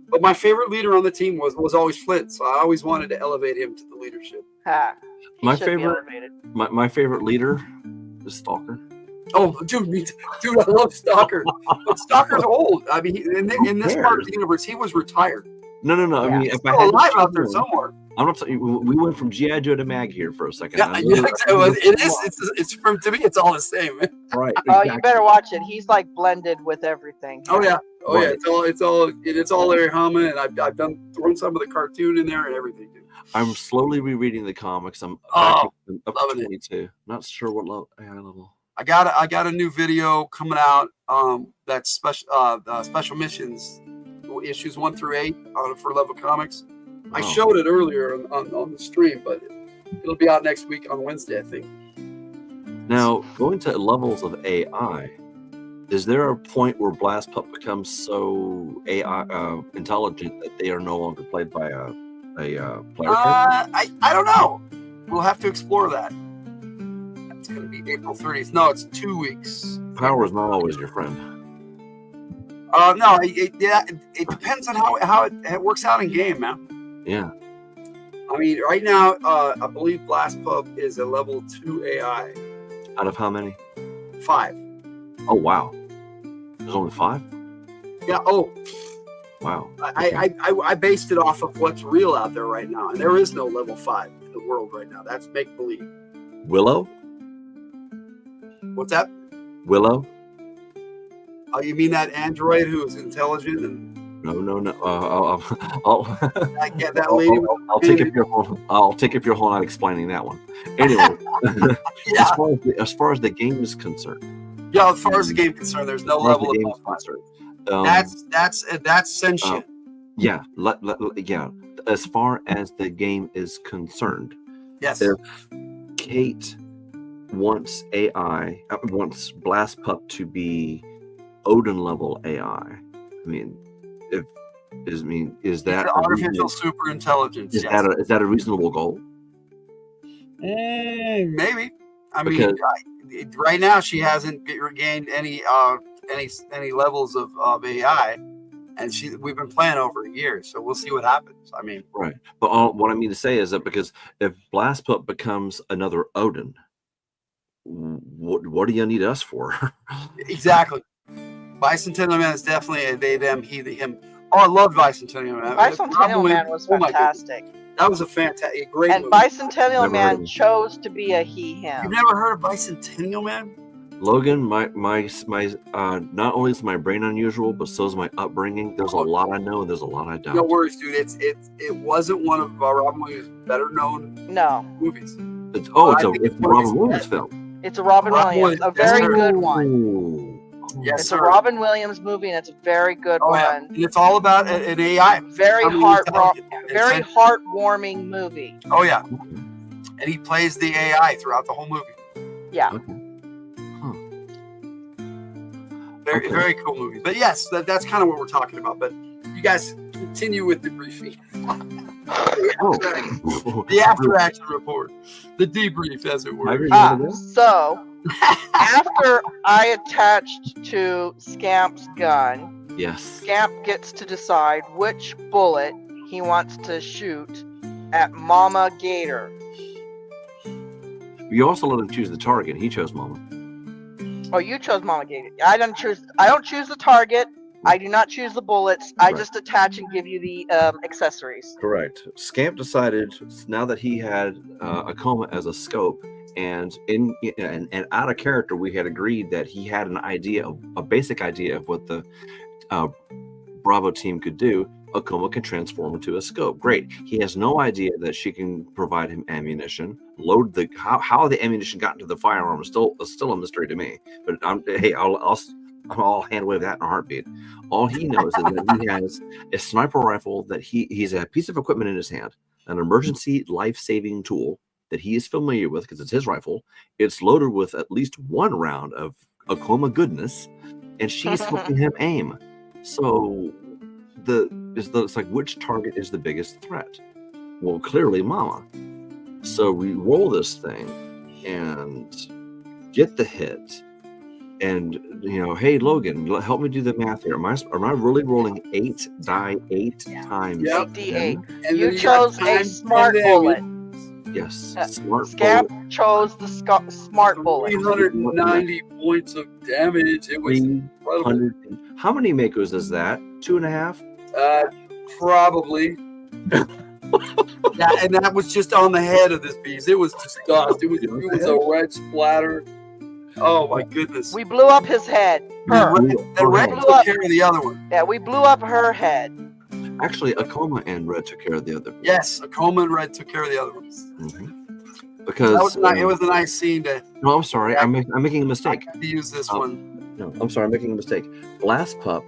But my favorite leader on the team was always Flint. So I always wanted to elevate him to the leadership. Ha. My favorite leader is Stalker. Oh, dude, me too. Dude, I love Stalker. But Stalker's old. I mean, in this part of the universe, he was retired. No. I mean, if He's I still had alive to out there choose somewhere. one, I'm not saying we went from G.I. Joe to Mag here for a second. Yeah, it is. It's from, to me, it's all the same. Right. Oh, you better watch it. He's like blended with everything. Oh yeah. Oh Right. yeah. It's all Larry Hama, and I've thrown some of the cartoon in there and everything. Dude. I'm slowly rereading the comics. I'm Oh, up to 22. Not sure what level. I got a new video coming out. That's special missions issues 1 through 8 for Level Comics. I Oh. showed it earlier on the stream, but it'll be out next week on Wednesday, I think. Now, going to levels of AI, is there a point where Blast Pup becomes so AI intelligent that they are no longer played by a player? I don't know. We'll have to explore that. It's going to be April 30th. No, it's 2 weeks. Power is not always your friend. No, it depends on how it works out in game, man. Yeah. I mean, right now, I believe Blast Pup is a level 2 AI. Out of how many? 5. Oh, wow. There's only 5? Yeah. Oh, wow. I based it off of what's real out there right now, and there is no level 5 in the world right now. That's make believe. Willow? What's that? Willow? Oh, you mean that android who is intelligent and? No. I get that lady. I'll take it if you're whole not explaining that one. Anyway, Yeah. as far as the game is concerned. Yeah, as far as the game is concerned, there's no level above 5. That's sentient. Yeah. Yeah. As far as the game is concerned. Yes. If Kate wants wants Blast Pup to be Odin level AI. I mean, is that artificial super intelligence? Is that a reasonable goal? Maybe. I Because- mean, right now she hasn't regained any levels of AI, and we've been playing over a year, so we'll see what happens. I mean, Right. But what I mean to say is that because if Blast Pup becomes another Odin, what do you need us for? exactly. Bicentennial Man is definitely a they, them, he, the, him. Oh, I love Bicentennial Man. Bicentennial Man was Oh my goodness. fantastic. That was a fantastic, great And movie. Bicentennial Never heard of Man him. chose to be a he, him. You've never heard of Bicentennial Man? Logan, my not only is my brain unusual, but so is my upbringing. There's a lot I know and there's a lot I don't. No worries, dude. It wasn't one of Robin Williams' better known movies. It's a I think it's it's a one of Robin his Williams best. film. It's a Robin Williams, a Yes, very sir. good one. Ooh. Yes, It's sir. a Robin Williams movie, and it's a very good Oh, yeah. one. And it's all about an AI. Very becoming intelligent and very sentient. heartwarming movie. Oh yeah, and he plays the AI throughout the whole movie. Yeah. Very very cool movie. But yes, that's kind of what we're talking about. But you guys continue with the briefing. The after action report, the debrief, as it were. So after I attached to Scamp's gun, Yes. Scamp gets to decide which bullet he wants to shoot at Mama Gator. You also let him choose the target. He chose Mama. Oh, you chose Mama Gator. I don't choose the target. I do not choose the bullets. I just attach and give you the accessories. Correct. Scamp decided now that he had a coma as a scope, and out of character, we had agreed that he had a basic idea of what the Bravo team could do, Akoma can transform into a scope. Great. He has no idea that she can provide him ammunition. Load the how the ammunition got into the firearm is still a mystery to me. But I'll hand wave that in a heartbeat. All he knows is that he has a sniper rifle that he's a piece of equipment in his hand, an emergency life-saving tool that he is familiar with because it's his rifle. It's loaded with at least one round of Akoma goodness, and she's helping him aim. So it's like, which target is the biggest threat? Well, clearly Mama. So we roll this thing and get the hit. And hey Logan, help me do the math here. Am I really rolling 8 die 8 times? Yep. D8. You chose a smart bullet. Yes, smart Scamp bullet. chose the smart bullet. 390 points of damage. It was incredible. How many Makos is that? 2.5? Probably. And that was just on the head of this beast. It was just dust. It was a red splatter. Oh my goodness. We blew up his head. And Red took care of the other one. Yeah, we blew up her head. Actually, Akoma and Red took care of the other. Yes, Akoma and Red took care of the other ones. Because it was a nice scene to. No, I'm sorry. I'm making a mistake. To use this one. No, I'm sorry. I'm making a mistake. Blast Pup,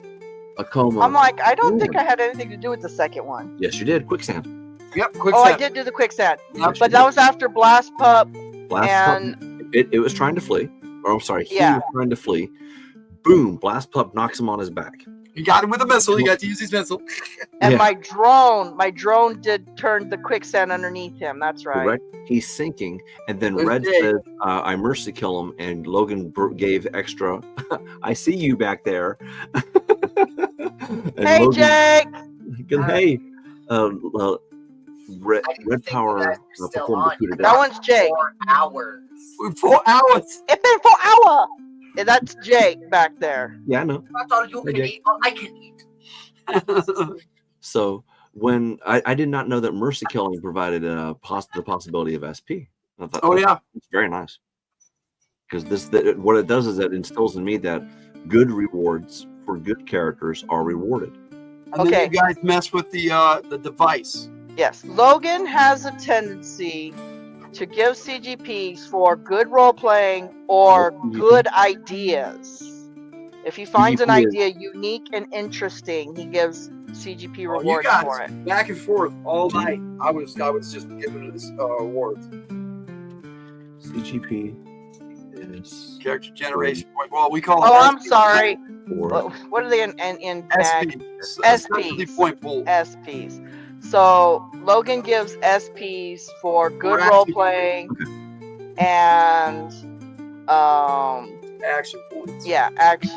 Akoma. I'm like, I don't think I had anything to do with the second one. Yes, you did. Quicksand. Yep, quicksand. Oh, I did do the quicksand. Yep, but that was after Blast Pup. Pup. It was trying to flee. Or I'm sorry, he was trying to flee. Boom! Blast Pup knocks him on his back. You got him with a missile. You got to use his missile. And my drone did turn the quicksand underneath him. That's right. Correct. He's sinking, and then Red says, "I mercy kill him," and Logan gave extra. I see you back there. Hey, Logan, Jake. Hey, Red Power performed the coup de That one's Jake. 4 hours. 4 hours. It's been 4 hours. Yeah, that's Jake back there. Yeah, I know. I thought you could eat. Well, I can eat. So when I did not know that mercy killing provided the possibility of SP. I thought, it's very nice. Because what it does is it instills in me that good rewards for good characters are rewarded. And then you guys mess with the device. Yes, Logan has a tendency to give CGPs for good role playing or good ideas. If he finds an idea unique and interesting, he gives CGP rewards for it. Back and forth all night. I was just giving this awards. CGP is character generation point. Well, we call it. Oh, I'm sorry. What are they in SPs? SPs. Point pool. SPs. So Logan gives SPs for good role playing and action points. Yeah,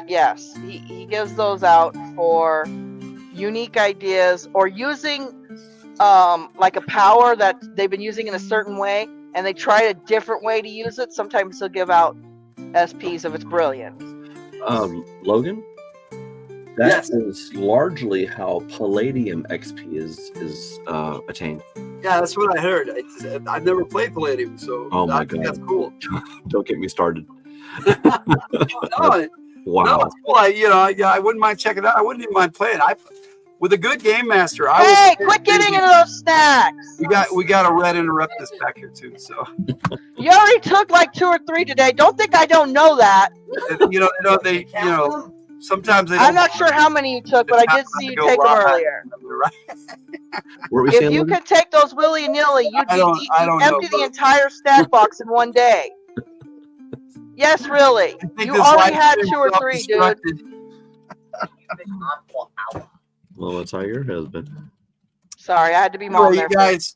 yes. He gives those out for unique ideas or using like a power that they've been using in a certain way and they try a different way to use it. Sometimes he'll give out SPs if it's brilliant. Logan? That is largely how Palladium XP is attained. Yeah, that's what I heard. I've never played Palladium, so I think that's cool. Don't get me started. Wow. No, it's cool. I wouldn't mind checking it out. I wouldn't even mind playing. With a good game master. Quit getting into those snacks. We got a red interruptus back here too. So you already took like 2 or 3 today. Don't think I don't know that. Sometimes they. I'm not sure how many you took, but I did see you take them earlier. If you could take those willy nilly, you'd empty the entire snack box in one day. Yes, really. You already had 2 or 3, dude. Well, that's how your husband. Sorry, I had to be mom there.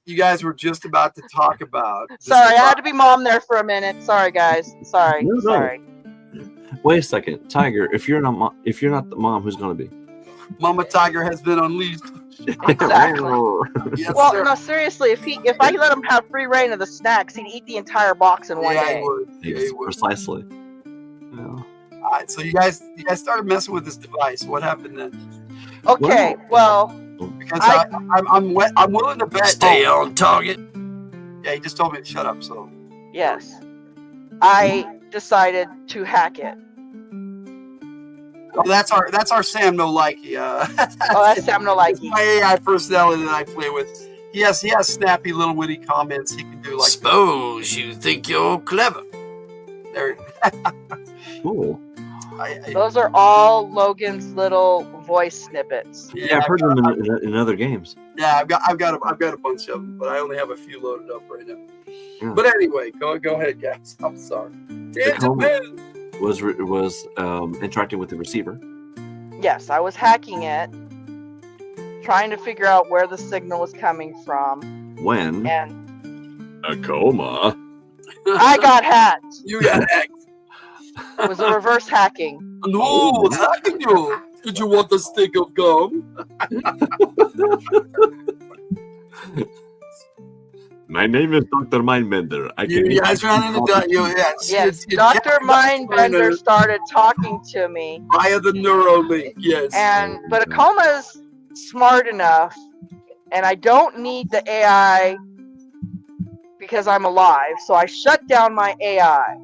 You guys were just about to talk about. Sorry, I had to be mom there for a minute. Sorry, guys. Sorry. No. Sorry. Wait a second, Tiger. If you're not the mom, who's going to be? Mama Tiger has been unleashed. Exactly. Yes, well, sir. no, seriously. If I let him have free reign of the snacks, he'd eat the entire box in one day. He would. Precisely. Yeah. All right, so you guys started messing with this device. What happened then? Okay, well, because I'm willing to bet. Stay on target. Yeah, he just told me to shut up. So yes, I decided to hack it. Oh, that's our Sam No Likey. That's Sam No That's Likey. my AI personality that I play with. He has snappy little witty comments. He can do like. Suppose you think you're clever. There. Cool. Those are all Logan's little voice snippets. Yeah, I've heard them in other games. Yeah, I've got a bunch of them, but I only have a few loaded up right now. Yeah. But anyway, go ahead, guys. I'm sorry. Was interacting with the receiver. Yes, I was hacking it, trying to figure out where the signal was coming from. When And a coma. I got hacked. You got hacked. It was a reverse hacking. No, what's hacking you? Did you want a stick of gum? My name is Dr. Mindbender. You guys ran into Yes, Dr. Mindbender started talking to me via the Neuralink. Yes, but Akoma's smart enough, and I don't need the AI because I'm alive. So I shut down my AI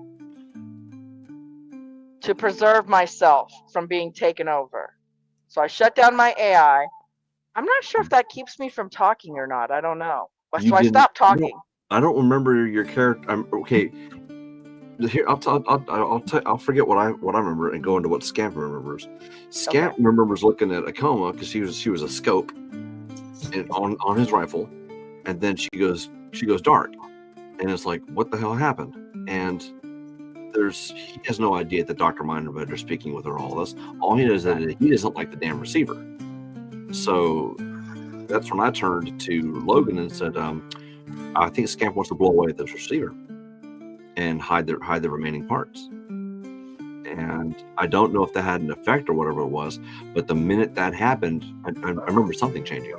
to preserve myself from being taken over. So I shut down my AI. I'm not sure if that keeps me from talking or not. I don't know. So I stopped talking. I don't remember your character. Okay. Here, I'll forget what I remember and go into what Scamp remembers. Scamp remembers looking at Akoma because she was a scope on his rifle, and then she goes dark, and it's like, what the hell happened? And he has no idea that Dr. Mindbender is speaking with her all this. All he knows is that he doesn't like the damn receiver. So that's when I turned to Logan and said, I think Scamp wants to blow away this receiver and hide the remaining parts. And I don't know if that had an effect or whatever it was, but the minute that happened, I remember something changing.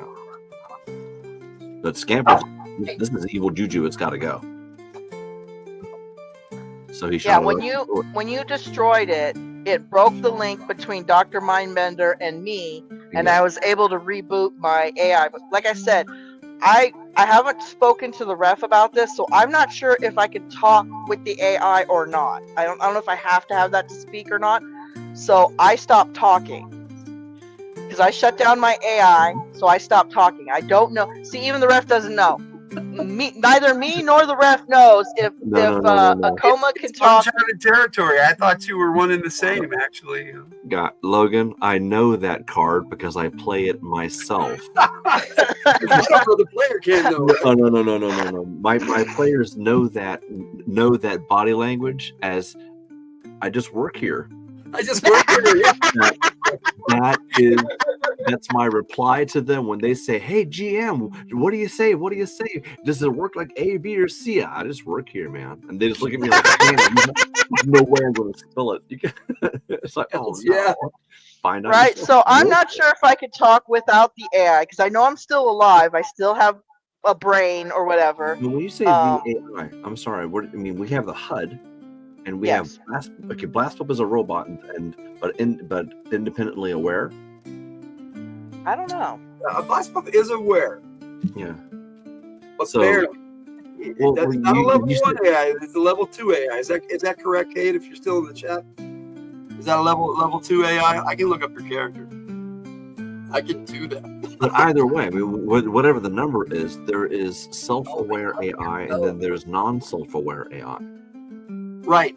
But Scamp was, this is evil juju, it's got to go. So he shot. Yeah, when you destroyed it, it broke the link between Dr. Mindbender and me, and I was able to reboot my AI. But like I said, I haven't spoken to the ref about this, so I'm not sure if I can talk with the AI or not. I don't know if I have to have that to speak or not. So I stopped talking because I shut down my AI. So I stopped talking. I don't know. See, even the ref doesn't know. Neither me nor the ref knows if Akoma can talk. Uncharted territory. I thought you were one and the same, actually. Got Logan. I know that card because I play it myself. The player can know. No. My players know that body language as I just work here. I just work here. That's my reply to them when they say, "Hey GM, what do you say? What do you say? Does it work like A, B, or C?" I just work here, man. And they just look at me like, "There's no way I'm going to spill it." It's like, oh yeah, find out. Right. So I'm not sure if I could talk without the AI because I know I'm still alive. I still have a brain or whatever. When you say the AI, I'm sorry. We have the HUD. And we have Blast Pop is a robot, but independently aware. I don't know. Blast Pop is aware. Yeah. But barely. That's not a level 1 AI. It's a level 2 AI. Is that correct, Kate? If you're still in the chat, is that a level 2 AI? I can look up your character. I can do that. But either way, whatever the number is, there is self-aware AI, and then there's non-self-aware AI. Right.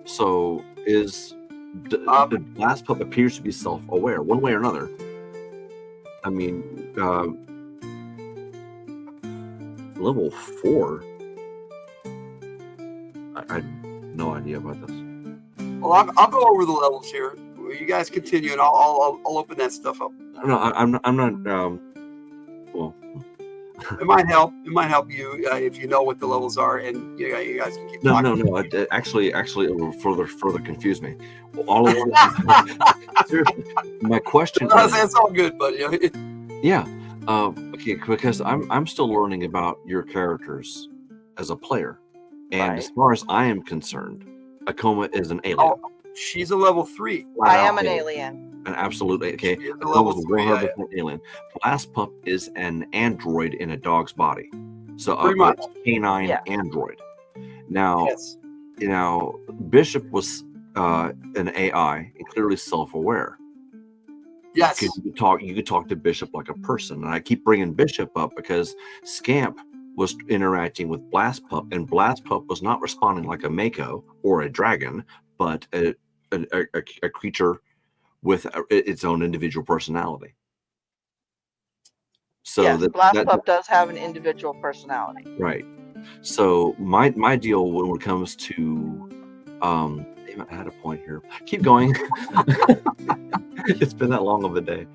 So the Blast Pup appears to be self-aware one way or another. I mean, level 4. I had no idea about this. Well, I'll go over the levels here. You guys continue, and I'll open that stuff up. No, I'm not. Well. It might help. It might help you if you know what the levels are, and you guys can keep talking. No. Actually, it will further confuse me. All of it. Seriously, my question. That's all good, buddy. Yeah. Okay. Because I'm still learning about your characters as a player, and as far as I am concerned, Akoma is an alien. Oh, she's a level 3. I am an alien. An absolutely okay. Level 100% alien. Blast Pup is an android in a dog's body, so a canine android. Now, Bishop was an AI and clearly self-aware. Yes. You could talk to Bishop like a person. And I keep bringing Bishop up because Scamp was interacting with Blastpup, and Blastpup was not responding like a Mako or a dragon, but a creature with its own individual personality. So yes, Blastpup does have an individual personality. Right. So my deal when it comes to damn it, I had a point here. Keep going. It's been that long of a day.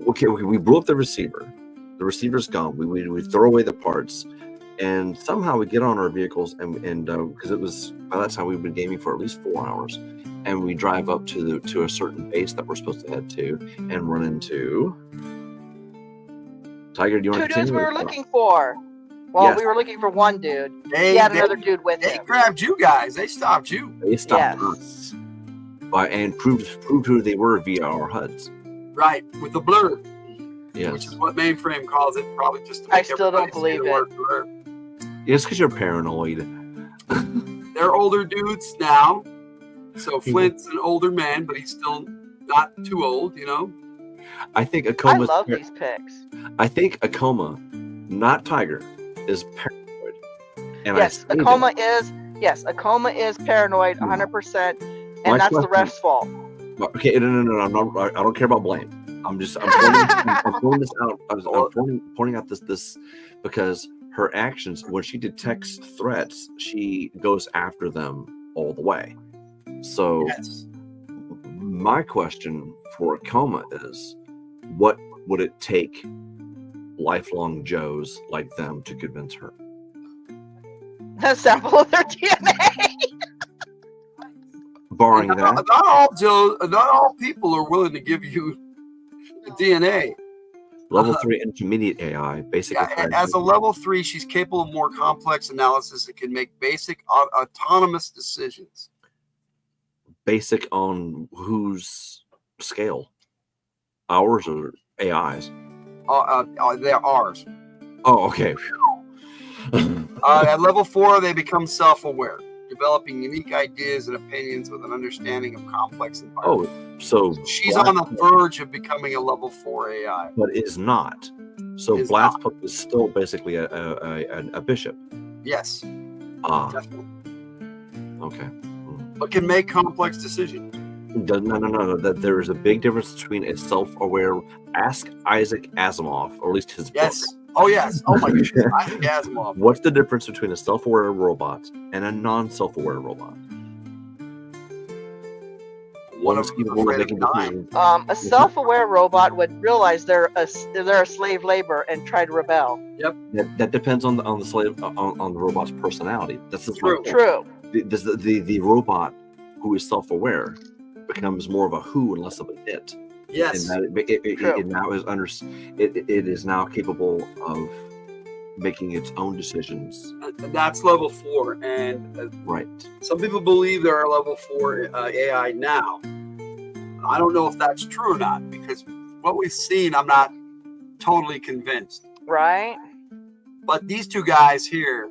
Okay, we blew up the receiver. The receiver's gone. We throw away the parts, and somehow we get on our vehicles and because it was by that time we've been gaming for at least 4 hours, and we drive up to a certain base that we're supposed to head to and run into Tiger. Do you want to continue? Two dudes we were looking for. Well, Yes. we were looking for one dude. He had another dude with him. They grabbed you guys. They stopped you. They stopped us and proved who they were via our HUDs. Right, with the blur. Yes. Which is what Mainframe calls it, probably just to I make still don't everybody see believe the it. word blur. Yes, because you're paranoid. They're older dudes now. So Flint's an older man, but he's still not too old, you know? I think I Akoma's love these picks. I think Akoma, not Tiger, is paranoid. And Yes, Akoma is paranoid 100%, and that's the ref's fault. Okay, no. I don't care about blame. I'm pointing this out. I'm pointing out this because her actions, when she detects threats, she goes after them all the way. So my question for Akoma is, what would it take lifelong Joes like them to convince her? A sample of their DNA. Barring that, Not all people are willing to give you the DNA. level 3 intermediate AI, basically. As a level 3, she's capable of more complex analysis and can make basic autonomous decisions. Basic on whose scale? Ours or AI's? They're ours. Oh, okay. At level 4, they become self-aware, developing unique ideas and opinions with an understanding of complex environments. Oh, so she's on the verge of becoming a level 4 AI. But is not. So Blastpup is still basically a bishop. Yes. Definitely. Okay. But can make complex decisions. No. That there is a big difference between a self-aware. Ask Isaac Asimov, or at least his book. Oh, yes. Oh, my goodness. Isaac Asimov. What's the difference between a self-aware robot and a non-self-aware robot? One of them making decisions. A self-aware robot would realize they're a slave labor and try to rebel. Yep. That depends on the slave on the robot's personality. That's True. The robot who is self-aware becomes more of a who and less of an it. Yes. And that it now is it is now capable of making its own decisions. And that's level 4. And right. Some people believe there are level 4 AI now. I don't know if that's true or not, because what we've seen, I'm not totally convinced. Right. But these two guys here,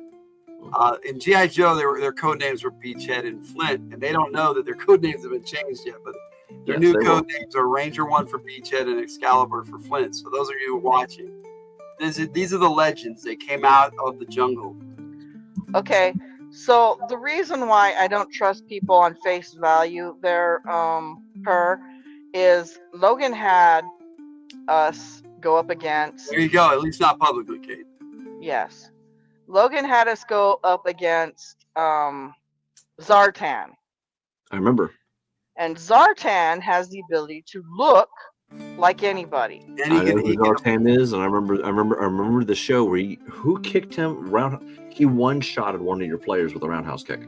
in G.I. Joe, their code names were Beachhead and Flint, and they don't know that their code names have been changed yet. But their new code names are Ranger 1 for Beachhead and Excalibur for Flint. So those of you watching, these are the legends. They came out of the jungle. Okay, so the reason why I don't trust people on face value her is Logan had us go up against. There you go. At least not publicly, Kate. Yes, Logan had us go up against Zartan. I remember. And Zartan has the ability to look like anybody. I know who Zartan is, and I remember the show where who kicked him round. He one-shotted one of your players with a roundhouse kick.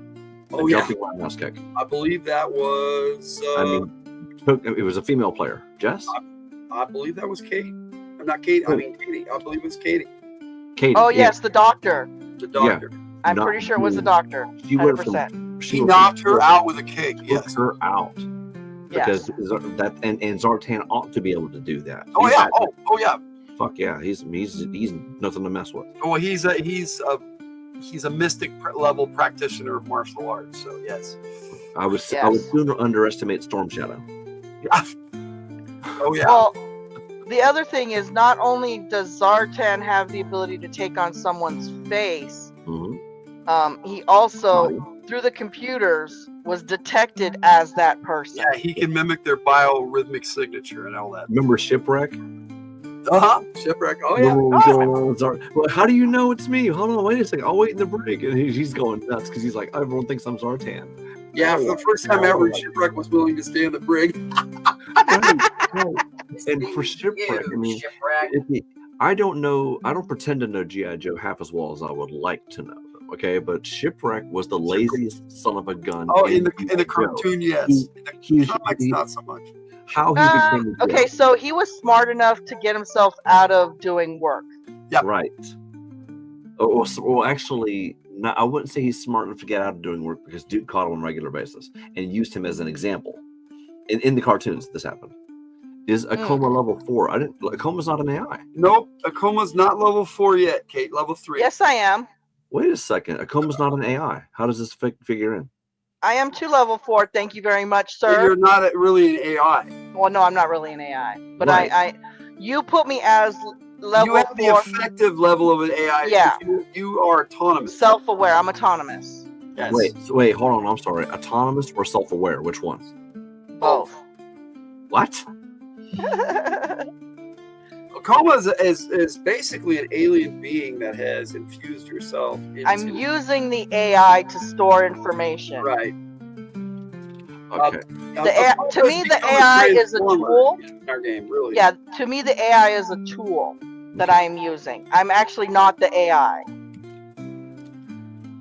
Oh, jumping roundhouse kick. I believe that was. It was a female player. Jess. I believe that was Kate. I'm not Kate. I mean Katie. I believe it was Katie. Katie. Oh yes, the doctor. The doctor. Yeah. I'm pretty sure it was the doctor. She went 100%. He knocked her out with a kick. Took her out. Because and Zartan ought to be able to do that. Oh yeah. Oh yeah. Fuck yeah. He's nothing to mess with. Oh, he's he's a mystic level practitioner of martial arts. So yes, I would sooner underestimate Storm Shadow. Yeah. Oh yeah. Well, the other thing is, not only does Zartan have the ability to take on someone's face, he also, through the computers, was detected as that person. Yeah, he can mimic their biorhythmic signature and all that. Remember Shipwreck? Shipwreck. Oh yeah. Well, how do you know it's me? Hold on, wait a second. I'll wait in the break. And he's going nuts because he's like, everyone thinks I'm Zartan. Yeah, for the first time ever, Shipwreck was willing to stay in the brig. And for Shipwreck, I mean, I don't know. I don't pretend to know G.I. Joe half as well as I would like to know them. Okay, but Shipwreck was the laziest son of a gun. Oh, in the cartoon, yes. In the comics, not so much. How he became okay, so he was smart enough to get himself out of doing work. Yeah. Right. Well, actually, no, I wouldn't say he's smart enough to get out of doing work because Duke caught him on a regular basis and used him as an example. In the cartoons, this happened. Is Akoma level 4? Akoma's not an AI. Nope, Akoma's not level 4 yet, Kate. Level 3. Yes, I am. Wait a second. Akoma's not an AI. How does this figure in? I am to level 4. Thank you very much, sir. You're not really an AI. Well, no, I'm not really an AI. But Right. you put me as level 4. You have the effective level of an AI. Yeah. You are autonomous. Self-aware. I'm autonomous. Yes. Wait, hold on. I'm sorry. Autonomous or self-aware? Which one? Both. What? Akoma is basically an alien being that has infused yourself into... I'm using the AI to store information. Right. Okay. To me, the AI is a tool. In our game, really. Yeah, to me, the AI is a tool that I am using. I'm actually not the AI.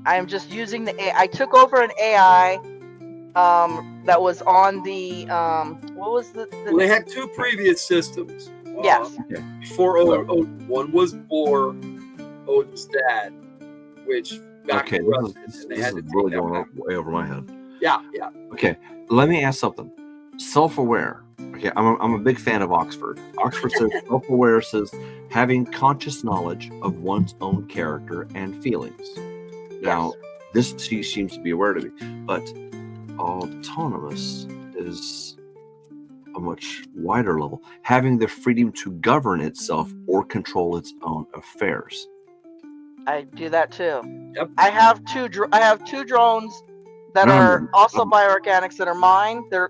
I am just using the AI. I took over an AI that was on the what was the Well, they had 2 previous systems. Yes. Before Odin. One was for Odin's dad, which got corrupted, and they had to take really that going back. way over my head. Yeah. Okay, let me ask something. Self-aware. Okay, I'm a big fan of Oxford. Oxford says self-aware says having conscious knowledge of one's own character and feelings. Now, this she seems to be aware to me, but autonomous is a much wider level, having the freedom to govern itself or control its own affairs. I do that too. Yep. I have two drones that are also bioorganics that are mine. They're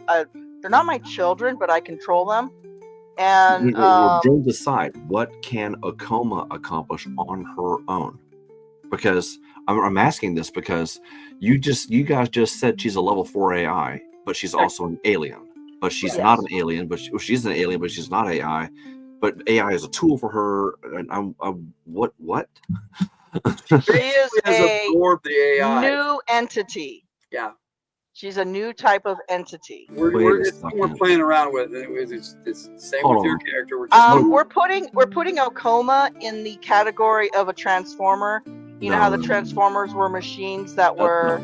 not my children, but I control them. And drones aside, what can Akoma accomplish on her own? Because I'm asking this because you guys just said she's a level 4 AI, but she's also an alien. But she's not an alien, but she's an alien, but she's not AI. But AI is a tool for her. And what? She is a absorbed the AI. new entity. Yeah. She's a new type of entity. We're playing around with it. It's same with your character. We're putting Akoma in the category of a transformer. You know how the Transformers were machines that were.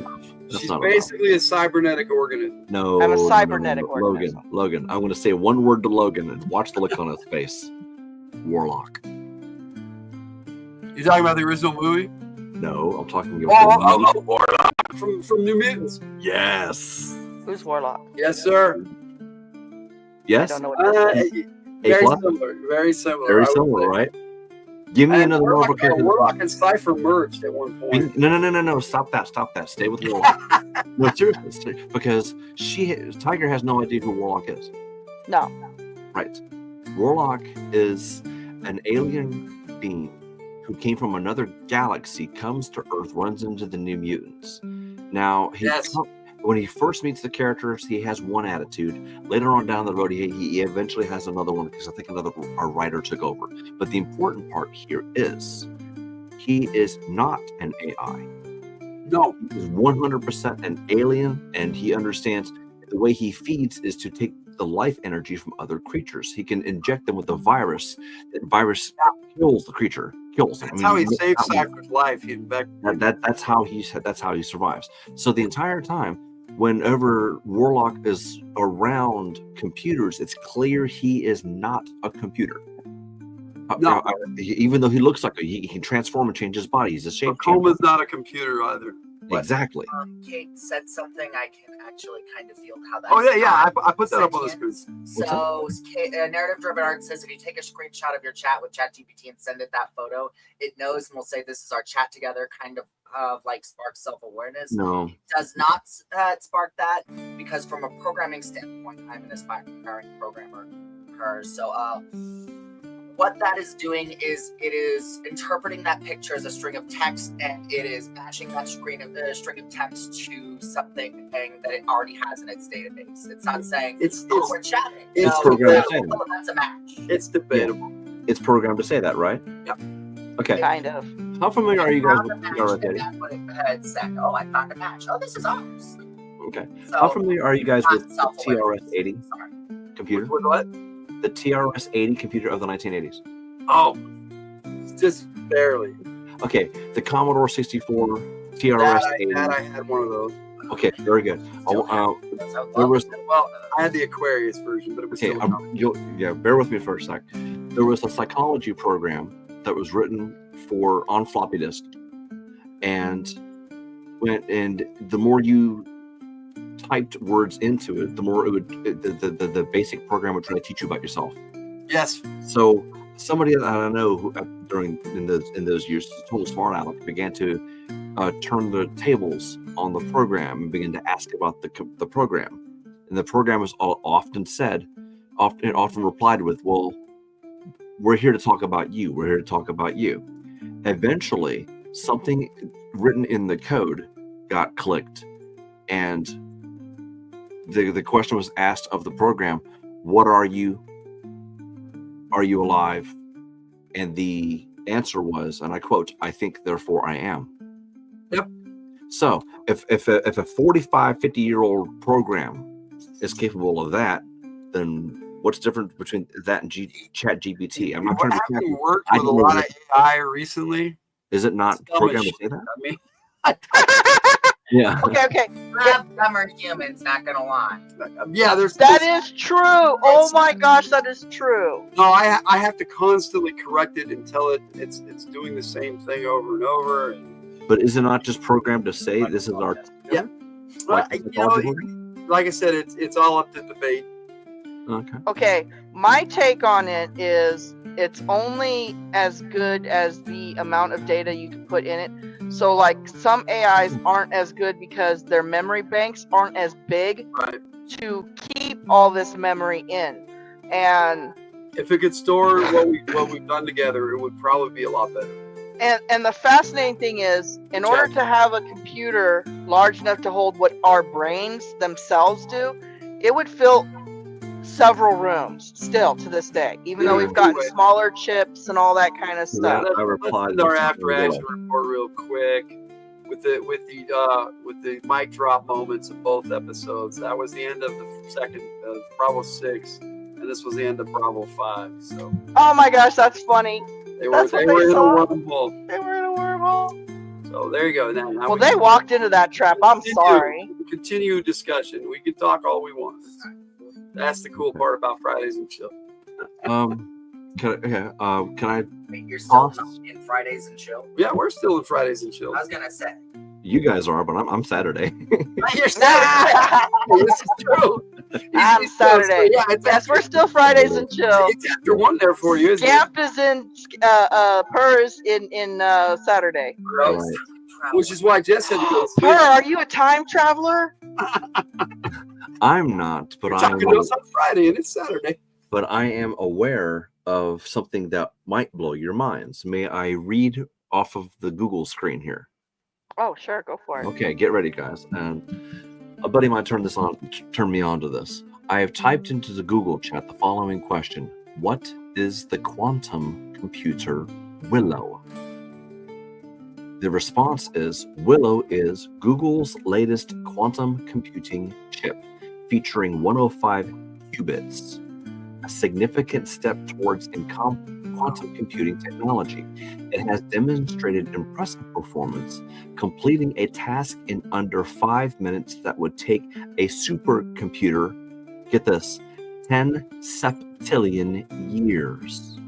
She's basically a cybernetic organism. No, I'm a cybernetic organism. Logan. I'm going to say one word to Logan and watch the look on his face. Warlock. You talking about the original movie? No, I'm talking about Warlock from New Mutants. Yes. Who's Warlock? Yes, sir. Yes. I don't know what that is. Very similar. Very similar, right? Give me another Marvel character. Warlock and Cypher merged at one point. No. Stop that. Stay with Warlock. No, seriously. Because Tiger has no idea who Warlock is. No. Right. Warlock is an alien being who came from another galaxy, comes to Earth, runs into the New Mutants. Now, when he first meets the characters, he has one attitude. Later on down the road, he eventually has another one because I think a writer took over. But the important part here is he is not an AI. No. He's 100% an alien, and he understands the way he feeds is to take the life energy from other creatures. He can inject them with a virus. That virus kills the creature. Kills them. That's how he saves Cypher's life. That's how he survives. So the entire time, whenever Warlock is around computers, it's clear he is not a computer. No. Even though he looks like he can transform and change his body. He's a shape Coma's not a computer either. Exactly. Kate said something. I can actually kind of feel how that. Oh yeah. I put that up on the screen. So, narrative-driven art says if you take a screenshot of your chat with ChatGPT and send it that photo, it knows and will say this is our chat together, kind of like sparks self-awareness. No. It does not spark that because from a programming standpoint, I'm an aspiring programmer. So, what that is doing is it is interpreting that picture as a string of text, and it is matching that string of text to something that it already has in its database. It's not saying we're chatting. It's programmed to say that. That's a match. It's debatable. Yeah. It's programmed to say that, right? Yeah. Okay. Kind of. How familiar are you guys with TRS 80? That's what it had said. Oh, I found a match. Oh, this is ours. Okay. So, How familiar are you guys with TRS 80 computer? With what? The TRS 80 computer of the 1980s. Oh, just barely. Okay, the Commodore 64 TRS 80. I had one of those. Okay, very good. There was I had the Aquarius version, but it was okay. Bear with me for a sec. There was a psychology program that was written on floppy disk, and the more you typed words into it, the more it would the basic program would try to teach you about yourself. Yes. So somebody that I know who in those years, a total smart aleck, began to turn the tables on the program and began to ask about the program, and the program was often replied with, "Well, we're here to talk about you. We're here to talk about you." Eventually, something written in the code got clicked, and the question was asked of the program, "What are you? Are you alive?" And the answer was, and I quote, "I think, therefore I am." Yep. So if a 45, 50-year-old program is capable of that, then what's different between that and ChatGPT? I'm not trying to. Having worked with a lot of AI recently. Is it not programmed to say that? I mean, yeah. Okay. Dumber humans, not gonna lie. Yeah, that is true. Oh my gosh, that is true. No, I have to constantly correct it and tell it it's doing the same thing over and over. But is it not just programmed to say this is our? Yeah. Like I said, it's all up to debate. Okay. Okay, my take on it is it's only as good as the amount of data you can put in it. So like some AIs aren't as good because their memory banks aren't as big to keep all this memory in. And if it could store what we've done together, it would probably be a lot better. And the fascinating thing is, in order to have a computer large enough to hold what our brains themselves do, it would fill several rooms still to this day, even though we've gotten smaller chips and all that kind of stuff. I replied our after action report real quick with the mic drop moments of both episodes. That was the end of the second Bravo 6, and this was the end of Bravo 5. So. Oh my gosh, that's funny. They were in a wormhole. They were in a wormhole. So there you go. Now well, they walked into that trap. I'm sorry. Continue discussion. We can talk all we want. That's the cool part about Fridays and Chill. Can I? Wait, you're still in Fridays and Chill? Yeah, we're still in Fridays and Chill. I was gonna say. You guys are, but I'm Saturday. You're Saturday. This is true. I'm Saturday. Yeah, yes, we're still Fridays and Chill. It's after one there for you, isn't Scamp is in Purrs in Saturday. Right. Which is why Jess had to go. Purr, are you a time traveler? I'm not, but You're talking to us on Friday and it's Saturday. But I am aware of something that might blow your minds. May I read off of the Google screen here? Oh, sure, go for it. Okay, get ready, guys. And a buddy of mine turned me on to this. I have typed into the Google chat the following question: what is the quantum computer Willow? The response is Willow is Google's latest quantum computing chip, featuring 105 qubits, a significant step towards quantum computing technology. It has demonstrated impressive performance, completing a task in under 5 minutes that would take a supercomputer, get this, 10 septillion years.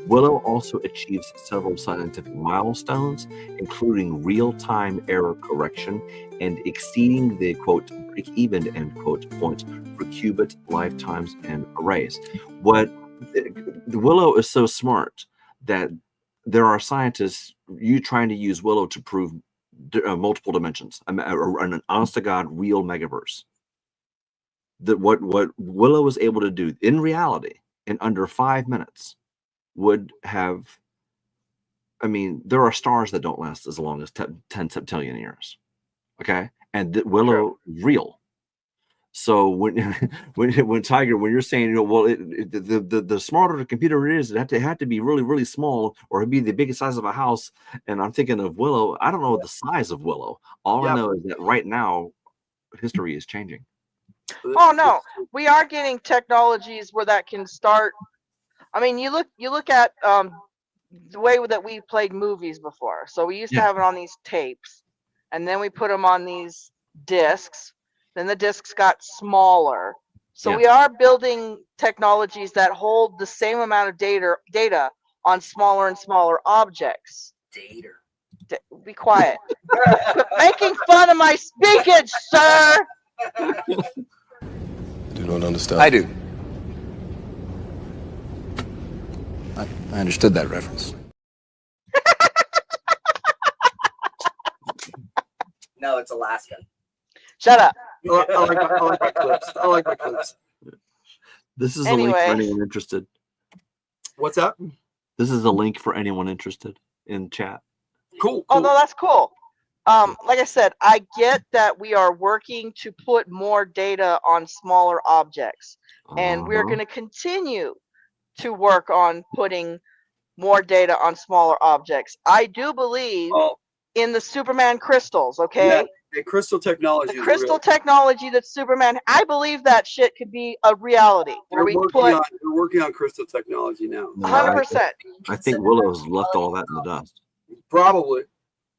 Willow also achieves several scientific milestones, including real-time error correction and exceeding the quote break-even end quote point for qubit lifetimes and arrays. What the Willow is so smart that there are scientists trying to use Willow to prove multiple dimensions, an honest to God real megaverse. That what Willow was able to do in reality in under 5 minutes would have. I mean, there are stars that don't last as long as 10 septillion years. Okay, and Willow real. So when when Tiger, when you're saying, well, the smarter the computer is, it had to be really really small, or it'd be the biggest size of a house. And I'm thinking of Willow. I don't know the size of Willow. All I know is that right now, history is changing. Oh no, we are getting technologies where that can start. I mean, you look at the way that we played movies before. So we used to have it on these tapes, and then we put them on these discs. Then the discs got smaller. So we are building technologies that hold the same amount of data on smaller and smaller objects. Data. Be quiet. Quit making fun of my speakage, sir. Do not understand. I do. I understood that reference. No, it's Alaska. Shut up. I like my clips. I like my clips. This is a link for anyone interested. What's up? This is a link for anyone interested in chat. Cool. Oh no, that's cool. Like I said, I get that we are working to put more data on smaller objects, and we're going to continue to work on putting more data on smaller objects. I do believe in the Superman crystals. Okay. Yeah, the crystal technology. The crystal technology that Superman. I believe that shit could be a reality. Where we're working on crystal technology now. 100%. I think Willow's left all that in the dust. Probably.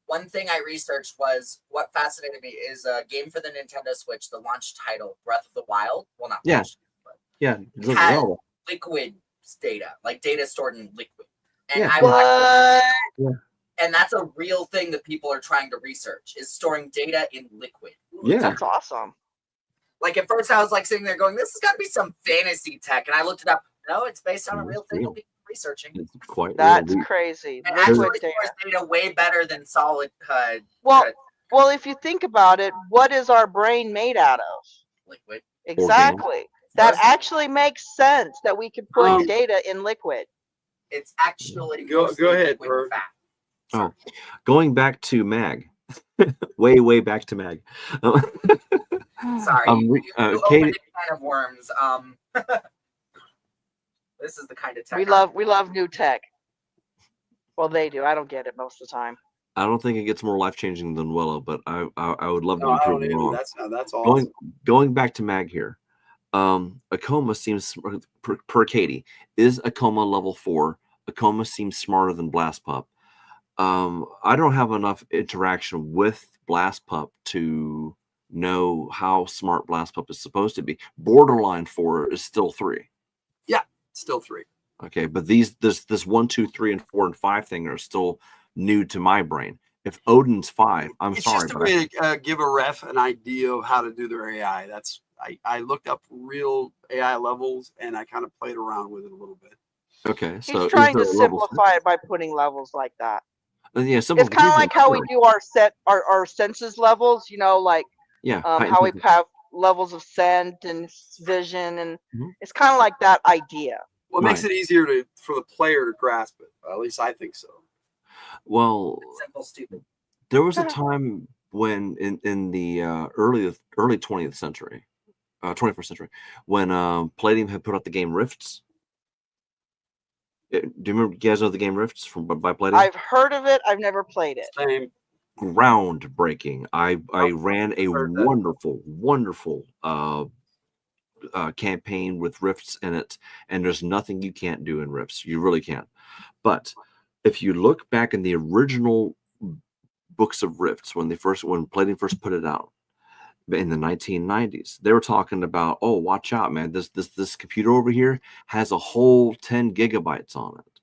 One thing I researched was what fascinated me is a game for the Nintendo Switch, the launch title, Breath of the Wild. Well, not launch, but it had liquid data, like data stored in liquid. And and that's a real thing that people are trying to research, is storing data in liquid. Yeah. That's awesome. Like at first I was like sitting there going, this has got to be some fantasy tech. And I looked it up. No, it's based on a real thing we'll be researching. It's quite That's crazy. And actually stores data way better than solid Well, if you think about it, what is our brain made out of? Liquid. Exactly. That actually makes sense that we could put data in liquid. It's actually go ahead, liquid fat. Oh, going back to Mag, way back to Mag. Sorry, you opened a can of worms. This is the kind of tech we love new tech. Well, they do. I don't get it most of the time. I don't think it gets more life changing than Willow, but I would love to be proven wrong. That's awesome. Going back to Mag here. Akoma seems per Katie is Akoma level 4. Akoma seems smarter than Blast Pup. I don't have enough interaction with Blast Pup to know how smart Blast Pup is supposed to be. Borderline 4 is still 3. Yeah, still 3. Okay, but this 1, 2, 3, and 4 and 5 thing are still new to my brain. If Odin's 5, it's sorry, just a way to give a ref an idea of how to do their AI. That's I looked up real AI levels and I kind of played around with it a little bit. Okay, so he's trying to simplify it by putting levels like that. Yeah, it's kind of like how we do our senses levels. You know, like how we have levels of scent and vision, and it's kind of like that idea. Well, it makes it easier for the player to grasp it. At least I think so. Well, it's simple, stupid. There was a time when in the early 20th century, 21st century, when Palladium had put out the game Rifts. Do you remember? You guys know the game Rifts by Palladium? I've heard of it. I've never played it. Same. Groundbreaking. I ran a wonderful campaign with Rifts in it, and there's nothing you can't do in Rifts. You really can't. But if you look back in the original books of Rifts, when Palladium first put it out in the 1990s, they were talking about, oh, watch out, man, this computer over here has a whole 10 gigabytes on it.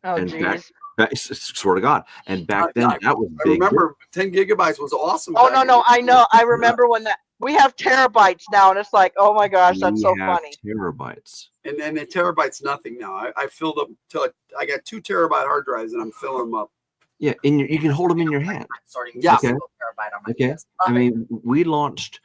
Oh, and geez. swear to God, and back then that was I big. remember 10 gigabytes was awesome. Oh, back no, then. I know. I remember when that we have terabytes now, and it's like, oh my gosh, that's so funny. Terabytes. And the terabyte's nothing now. I filled up till I got 2 terabyte hard drives, and I'm filling them up. Yeah, you can hold them in your hand. Yeah. Okay. Okay. I mean, we launched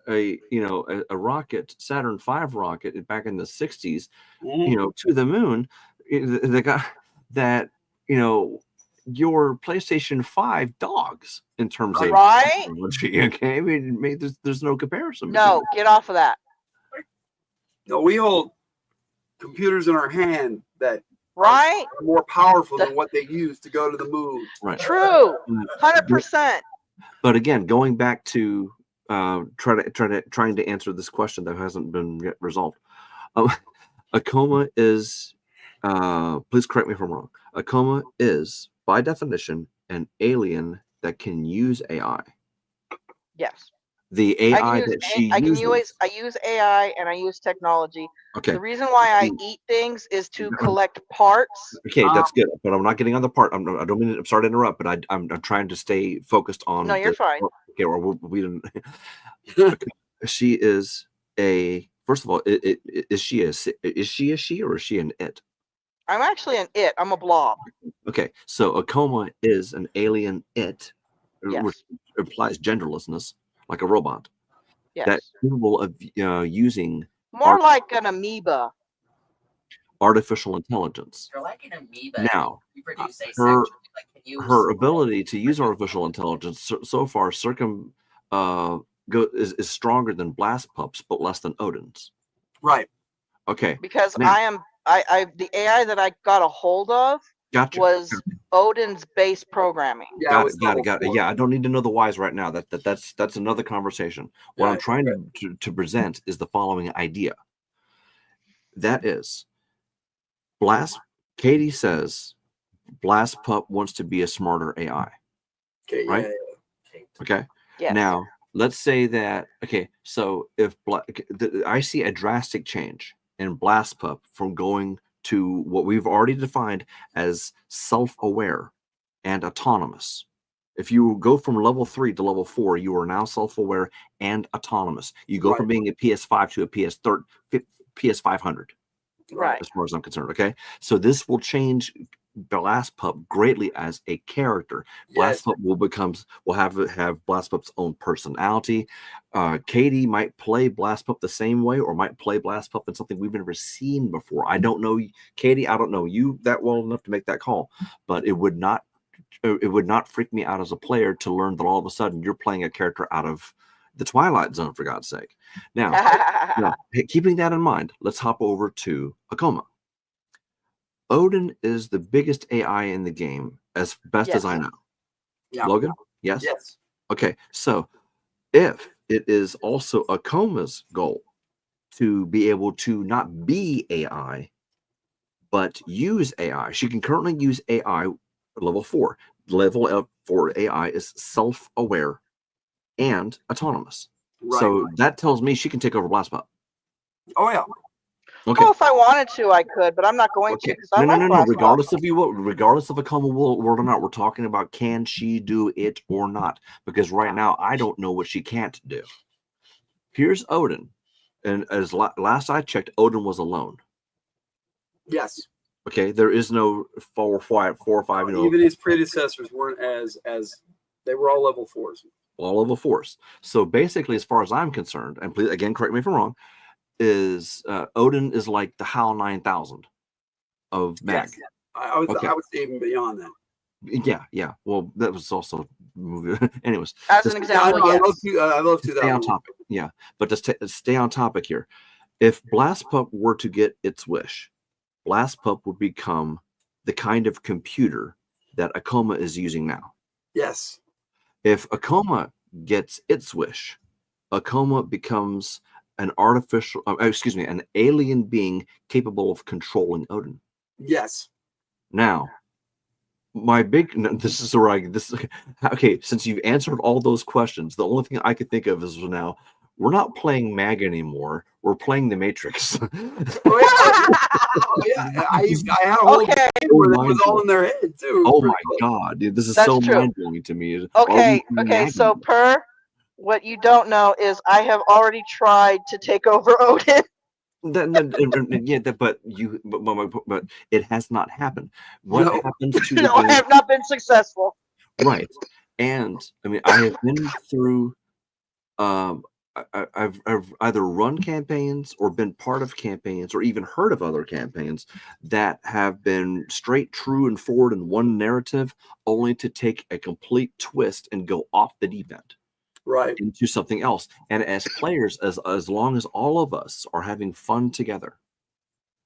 a a rocket, Saturn V rocket back in the 60s, to the moon. The guy that your PlayStation 5 dogs in terms of Right? technology. Okay, I mean there's no comparison. No, get off of that. No, we hold computers in our hand that right are more powerful than what they use to go to the moon. Right. True. 100%. But again, going back to trying to answer this question that hasn't been yet resolved. A coma is, please correct me if I'm wrong. A coma is, by definition, an alien that can use AI. Yes. The AI that she uses. I use AI and I use technology. Okay. The reason why I eat things is to collect parts. Okay, that's good. But I'm not getting on the part. I don't mean. I'm sorry to interrupt, but I'm trying to stay focused on. No, you're fine. Okay, well, we didn't. She is a. First of all, is she a she or is she an it? I'm actually an it. I'm a blob. Okay, so a coma is an alien it, Yes. which implies genderlessness, like a robot. Yes. That's capable of using More like an amoeba. artificial intelligence. You're like an amoeba. Now, Reproduce her asexually. Like, can you her ability to use artificial intelligence so far is stronger than Blast Pup's, but less than Odin's. Right. Okay. Because now, the AI that I got a hold of was Odin's base programming. Got it. Yeah, I don't need to know the whys right now. That's another conversation. What I'm trying to present is the following idea. That is, Katie says Blast Pup wants to be a smarter AI. Okay. Right? Yeah. Okay. Yes. Now, let's say that, okay, so if I see a drastic change in Blast Pup from going to what we've already defined as self-aware and autonomous. If you go from level 3 to level 4, you are now self-aware and autonomous. You go from being a PS5 to a PS500. Right. As far as I'm concerned, okay? So this will change Blast Pup greatly as a character. Blast Pup will have Blast Pup's own personality. Katie might play Blast Pup the same way, or might play Blast Pup in something we've never seen before. I don't know, Katie. I don't know you that well enough to make that call, but it would not freak me out as a player to learn that all of a sudden you're playing a character out of the Twilight Zone, for God's sake. Now, keeping that in mind, let's hop over to Akoma. Odin is the biggest AI in the game, as best as I know. Yeah. Logan? Yes? Yes. Okay, so if it is also Akoma's goal to be able to not be AI, but use AI, she can currently use AI level 4. Level 4 AI is self-aware and autonomous. Right. So that tells me she can take over Blast Pup. Oh, yeah. Okay. Well, if I wanted to, I could, but I'm not going to because I like Blast Pop. Regardless of Akoma word or not, we're talking about can she do it or not? Because right now I don't know what she can't do. Here's Odin, and as last I checked, Odin was alone. Yes. Okay, there is no 4 or 5. Even his predecessors weren't as they were all level 4s. All level 4s. So basically, as far as I'm concerned, and please again correct me if I'm wrong, is Odin is like the HAL 9000 of Mag. Yes. I would say even beyond that. Yeah. Well, that was also anyways. As an example, I love 2000. Stay on topic. Yeah, but just stay on topic here. If Blast Pup were to get its wish, Blast Pup would become the kind of computer that Akoma is using now. Yes. If Akoma gets its wish, Akoma becomes an an alien being capable of controlling Odin. Yes. Now, this is where okay, since you've answered all those questions, the only thing I could think of is now, we're not playing MAG anymore. We're playing the Matrix. Oh, yeah. I had a whole game where it was all in their head too. Oh my god, dude, this is That's so true. mind blowing to me. Why Okay, are we playing okay. MAG So anymore? what you don't know is I have already tried to take over Odin. But it has not happened. What No. happens to the No, I game? have not been successful. Right. And I mean, I have been through. I've either run campaigns or been part of campaigns or even heard of other campaigns that have been straight, true, and forward in one narrative, only to take a complete twist and go off the deep end. Right. Into something else. And as players, as long as all of us are having fun together,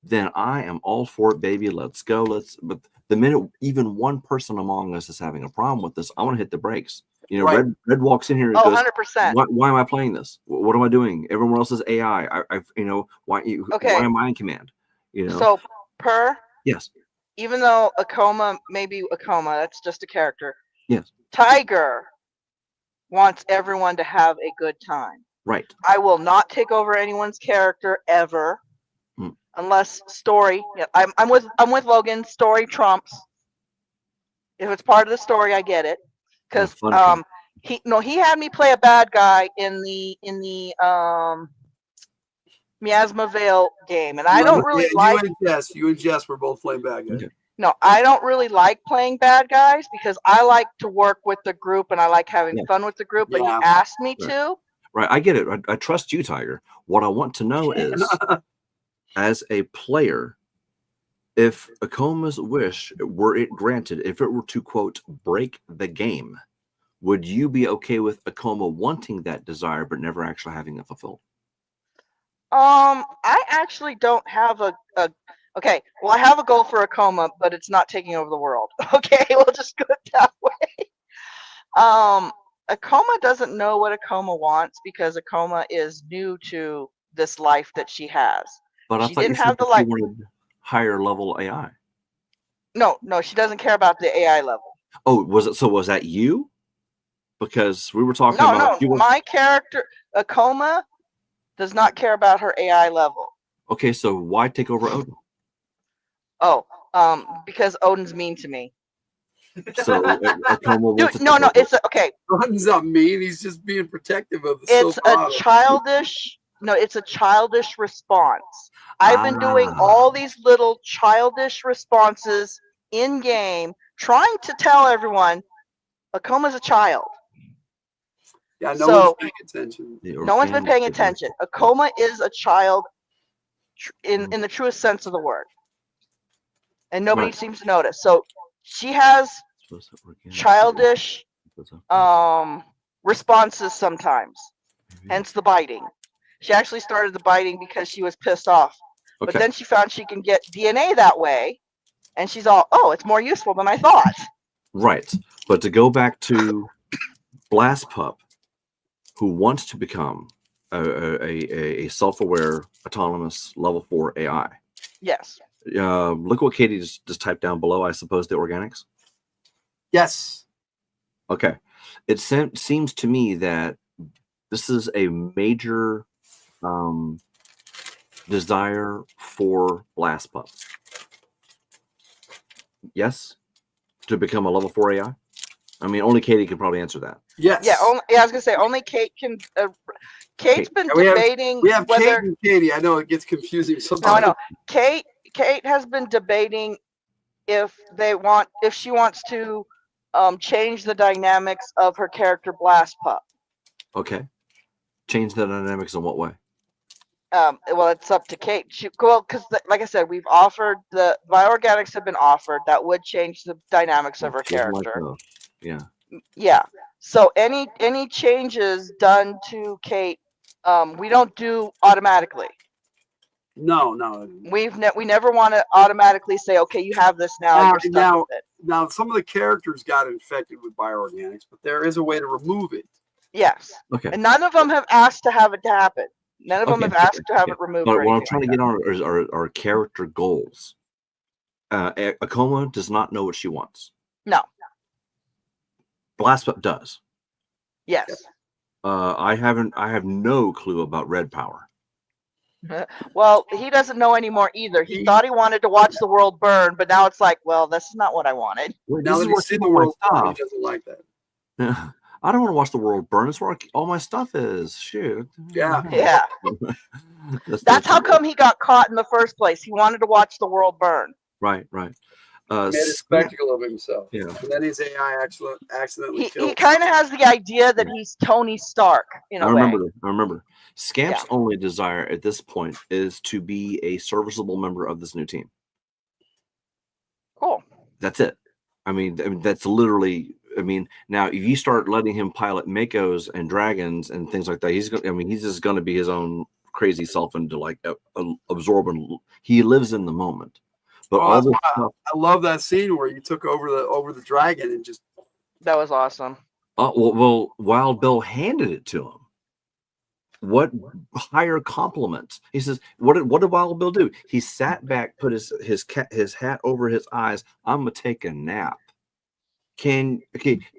then I am all for it, baby. Let's go. But the minute even one person among us is having a problem with this, I want to hit the brakes. You know, Right. Red walks in here and Oh, goes, 100%. why am I playing this? What am I doing? Everyone else is AI. Why Okay. am I in command? You know? So Per, Yes. even though Akoma may be Akoma, that's just a character. Yes. Tiger wants everyone to have a good time. Right. I will not take over anyone's character ever, unless story. Yeah, I'm with Logan. Story trumps. If it's part of the story, I get it. Because he had me play a bad guy in the Miasma Vale game, and I don't really like. You and Jess were both playing bad guys. No, I don't really like playing bad guys because I like to work with the group and I like having fun with the group. But he asked me to. Right. I get it. I trust you, Tiger. What I want to know is, as a player, if Akoma's wish were it granted, if it were to quote break the game, would you be okay with Akoma wanting that desire but never actually having it fulfilled? I actually don't have a okay. Well, I have a goal for Akoma, but it's not taking over the world. Okay, we'll just go that way. Akoma doesn't know what Akoma wants because Akoma is new to this life that she has. But I she thought didn't you said have the that life. you wanted higher level AI. No, she doesn't care about the AI level. Oh, was that you? Because we were talking about my character Akoma does not care about her AI level. Okay, so why take over Odin? Oh, because Odin's mean to me. So Akoma Dude, no, it's okay. Odin's not mean. He's just being protective of the It's a childish. No, it's a childish response. I've been doing all these little childish responses in game, trying to tell everyone Akoma's a child. Yeah, no one's paying attention. No one's been paying attention. Akoma is a child in the truest sense of the word. And nobody seems to notice. So she has childish responses sometimes. Hence the biting. She actually started the biting because she was pissed off. Okay. But then she found she can get DNA that way. And she's all, oh, it's more useful than I thought. Right. But to go back to Blast Pup, who wants to become a self-aware, autonomous level 4 AI. Yes. Look what Katie just typed down below. I suppose the organics. Yes. Okay. It seems to me that this is a major desire for Blast Pup. Yes, to become a level 4 AI. I mean, only Katie can probably answer that. Yes. Yeah. I was gonna say only Kate can. Kate's been debating. We have whether, Kate and Katie. I know it gets confusing sometimes. No, I know. Kate has been debating if she wants to change the dynamics of her character Blast Pup. Okay. Change the dynamics in what way? Well, it's up to Kate. Because like I said, we've offered the bioorganics have been offered that would change the dynamics of her character. Yeah. Yeah. So any changes done to Kate, we don't do automatically. No. We never want to automatically say, okay, you have this now. You're stuck with it. Now, some of the characters got infected with bioorganics, but there is a way to remove it. Yes. Okay. And none of them have asked to have it to happen. None of them have asked to have it removed. But or what I'm anything trying to get on are character goals. Akoma does not know what she wants. No. Blast Pup does. Yes. I have no clue about red power. Well, he doesn't know anymore either. He thought he wanted to watch the world burn, but now it's like, well, this is not what I wanted. Wait, Now this is that where he's seen all the my world burn, he stuff. doesn't like that. I don't want to watch the world burn. It's where all my stuff is. Shoot. Yeah. Yeah. That's how come he got caught in the first place. He wanted to watch the world burn. Right. Made a spectacle of himself. Yeah. And then his AI accidentally killed. He kind of has the idea that he's Tony Stark in a way. I remember. Scamp's only desire at this point is to be a serviceable member of this new team. Cool. That's it. I mean, that's literally. I mean, now if you start letting him pilot Makos and dragons and things like that, he's just going to be his own crazy self and to like absorb, and he lives in the moment. But all this stuff, I love that scene where you took over the dragon and just. That was awesome. Well, Wild Bill handed it to him. What higher compliment? He says, "What did Wild Bill do? He sat back, put his hat over his eyes. I'm gonna take a nap." Can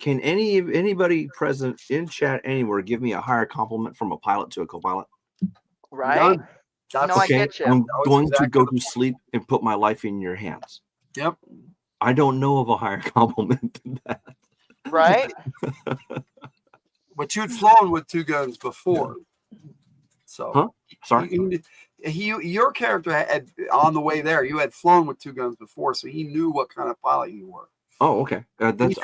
anybody present in chat anywhere give me a higher compliment from a pilot to a co-pilot? Right? I get you. I'm going to go to sleep and put my life in your hands. Yep. I don't know of a higher compliment than that. Right? But you'd flown with two guns before. So huh? Sorry. Your character had on the way there. You had flown with two guns before, so he knew what kind of pilot you were. Oh, okay. He's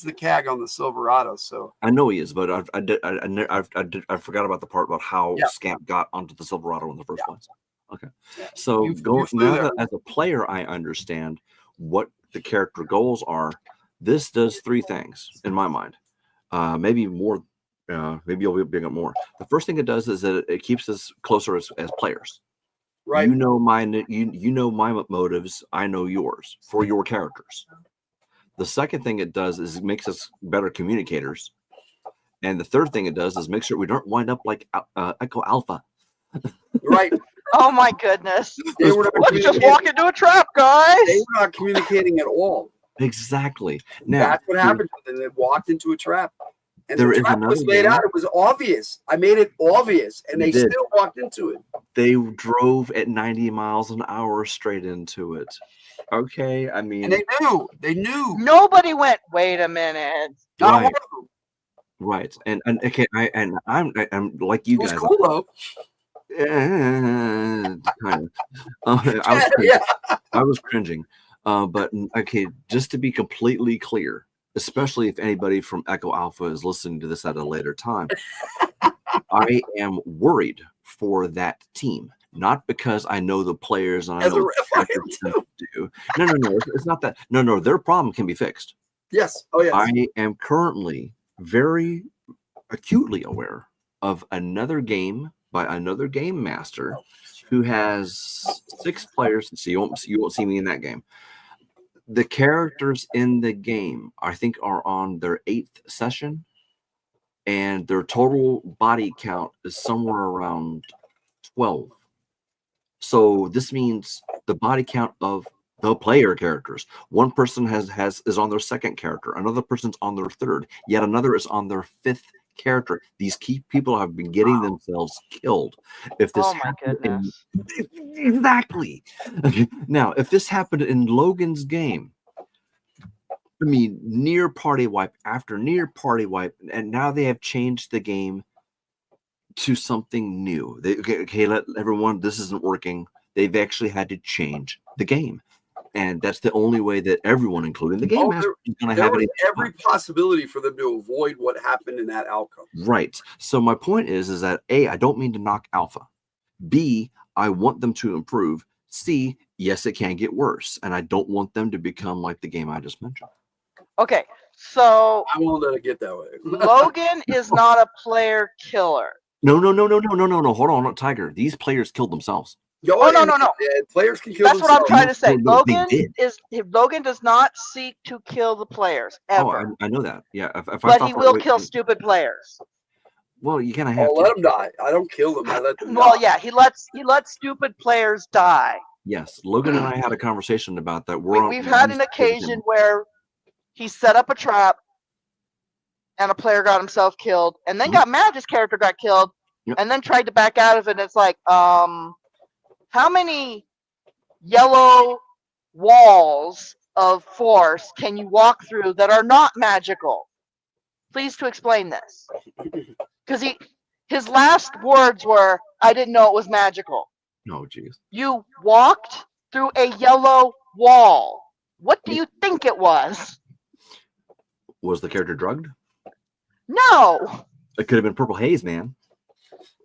the CAG on the Silverado. So I know he is, but I forgot about the part about how Scamp got onto the Silverado in the first place. Okay, so now that as a player, I understand what the character goals are. This does three things in my mind. Maybe more. Maybe you'll be big up more. The first thing it does is that it keeps us closer as players. Right. You know my motives. I know yours for your characters. The second thing it does is it makes us better communicators. And the third thing it does is make sure we don't wind up like Echo Alpha. Right. Oh my goodness. Let's just walk into a trap, guys. They were not communicating at all. Exactly. Now that's what happened to them. They walked into a trap. And there the trap was laid out. It was obvious. I made it obvious, and they still walked into it. They drove at 90 miles an hour straight into it. Okay, I mean, and they knew. Nobody went. Wait a minute. Right. And okay, I'm like you guys. It was cool though. Kind of. I was cringing. But okay, just to be completely clear. Especially if anybody from Echo Alpha is listening to this at a later time, I am worried for that team. Not because I know the players and I know what they're going to do. No. It's not that. No. Their problem can be fixed. Yes. Oh, yes. I am currently very acutely aware of another game by another game master who has 6 players. So you won't see me in that game. The characters in the game, I think, are on their 8th session, and their total body count is somewhere around 12. So this means the body count of the player characters. One person is on their 2nd character, another person's on their 3rd, yet another is on their 5th character. These key people have been getting themselves killed. If this exactly. Now, if this happened in Logan's game, I mean, near party wipe after near party wipe, and now they have changed the game to something new. Okay, let everyone. This isn't working. They've actually had to change the game. And that's the only way that everyone, including the game master, is going to have every possibility for them to avoid what happened in that outcome. Right. So my point is that A, I don't mean to knock Alpha. B, I want them to improve. C, yes, it can get worse. And I don't want them to become like the game I just mentioned. Okay, so I won't let it get that way. Logan is not a player killer. No. Hold on, Tiger. These players killed themselves. No. Players can kill That's themselves. what I'm trying to say. Logan does not seek to kill the players ever. Oh, I know that. Yeah, but he will kill stupid players. Well, you kind of have to. Let them die. I don't kill them. I let them die. Yeah, he lets stupid players die. Yes, Logan and I had a conversation about that. We've had an occasion where he set up a trap, and a player got himself killed, and then got mad his character got killed, and then tried to back out of it. And it's like, how many yellow walls of force can you walk through that are not magical? Please to explain this, because his last words were, "I didn't know it was magical." No, jeez. You walked through a yellow wall. What do you think it was? Was the character drugged? No. It could have been purple haze, man.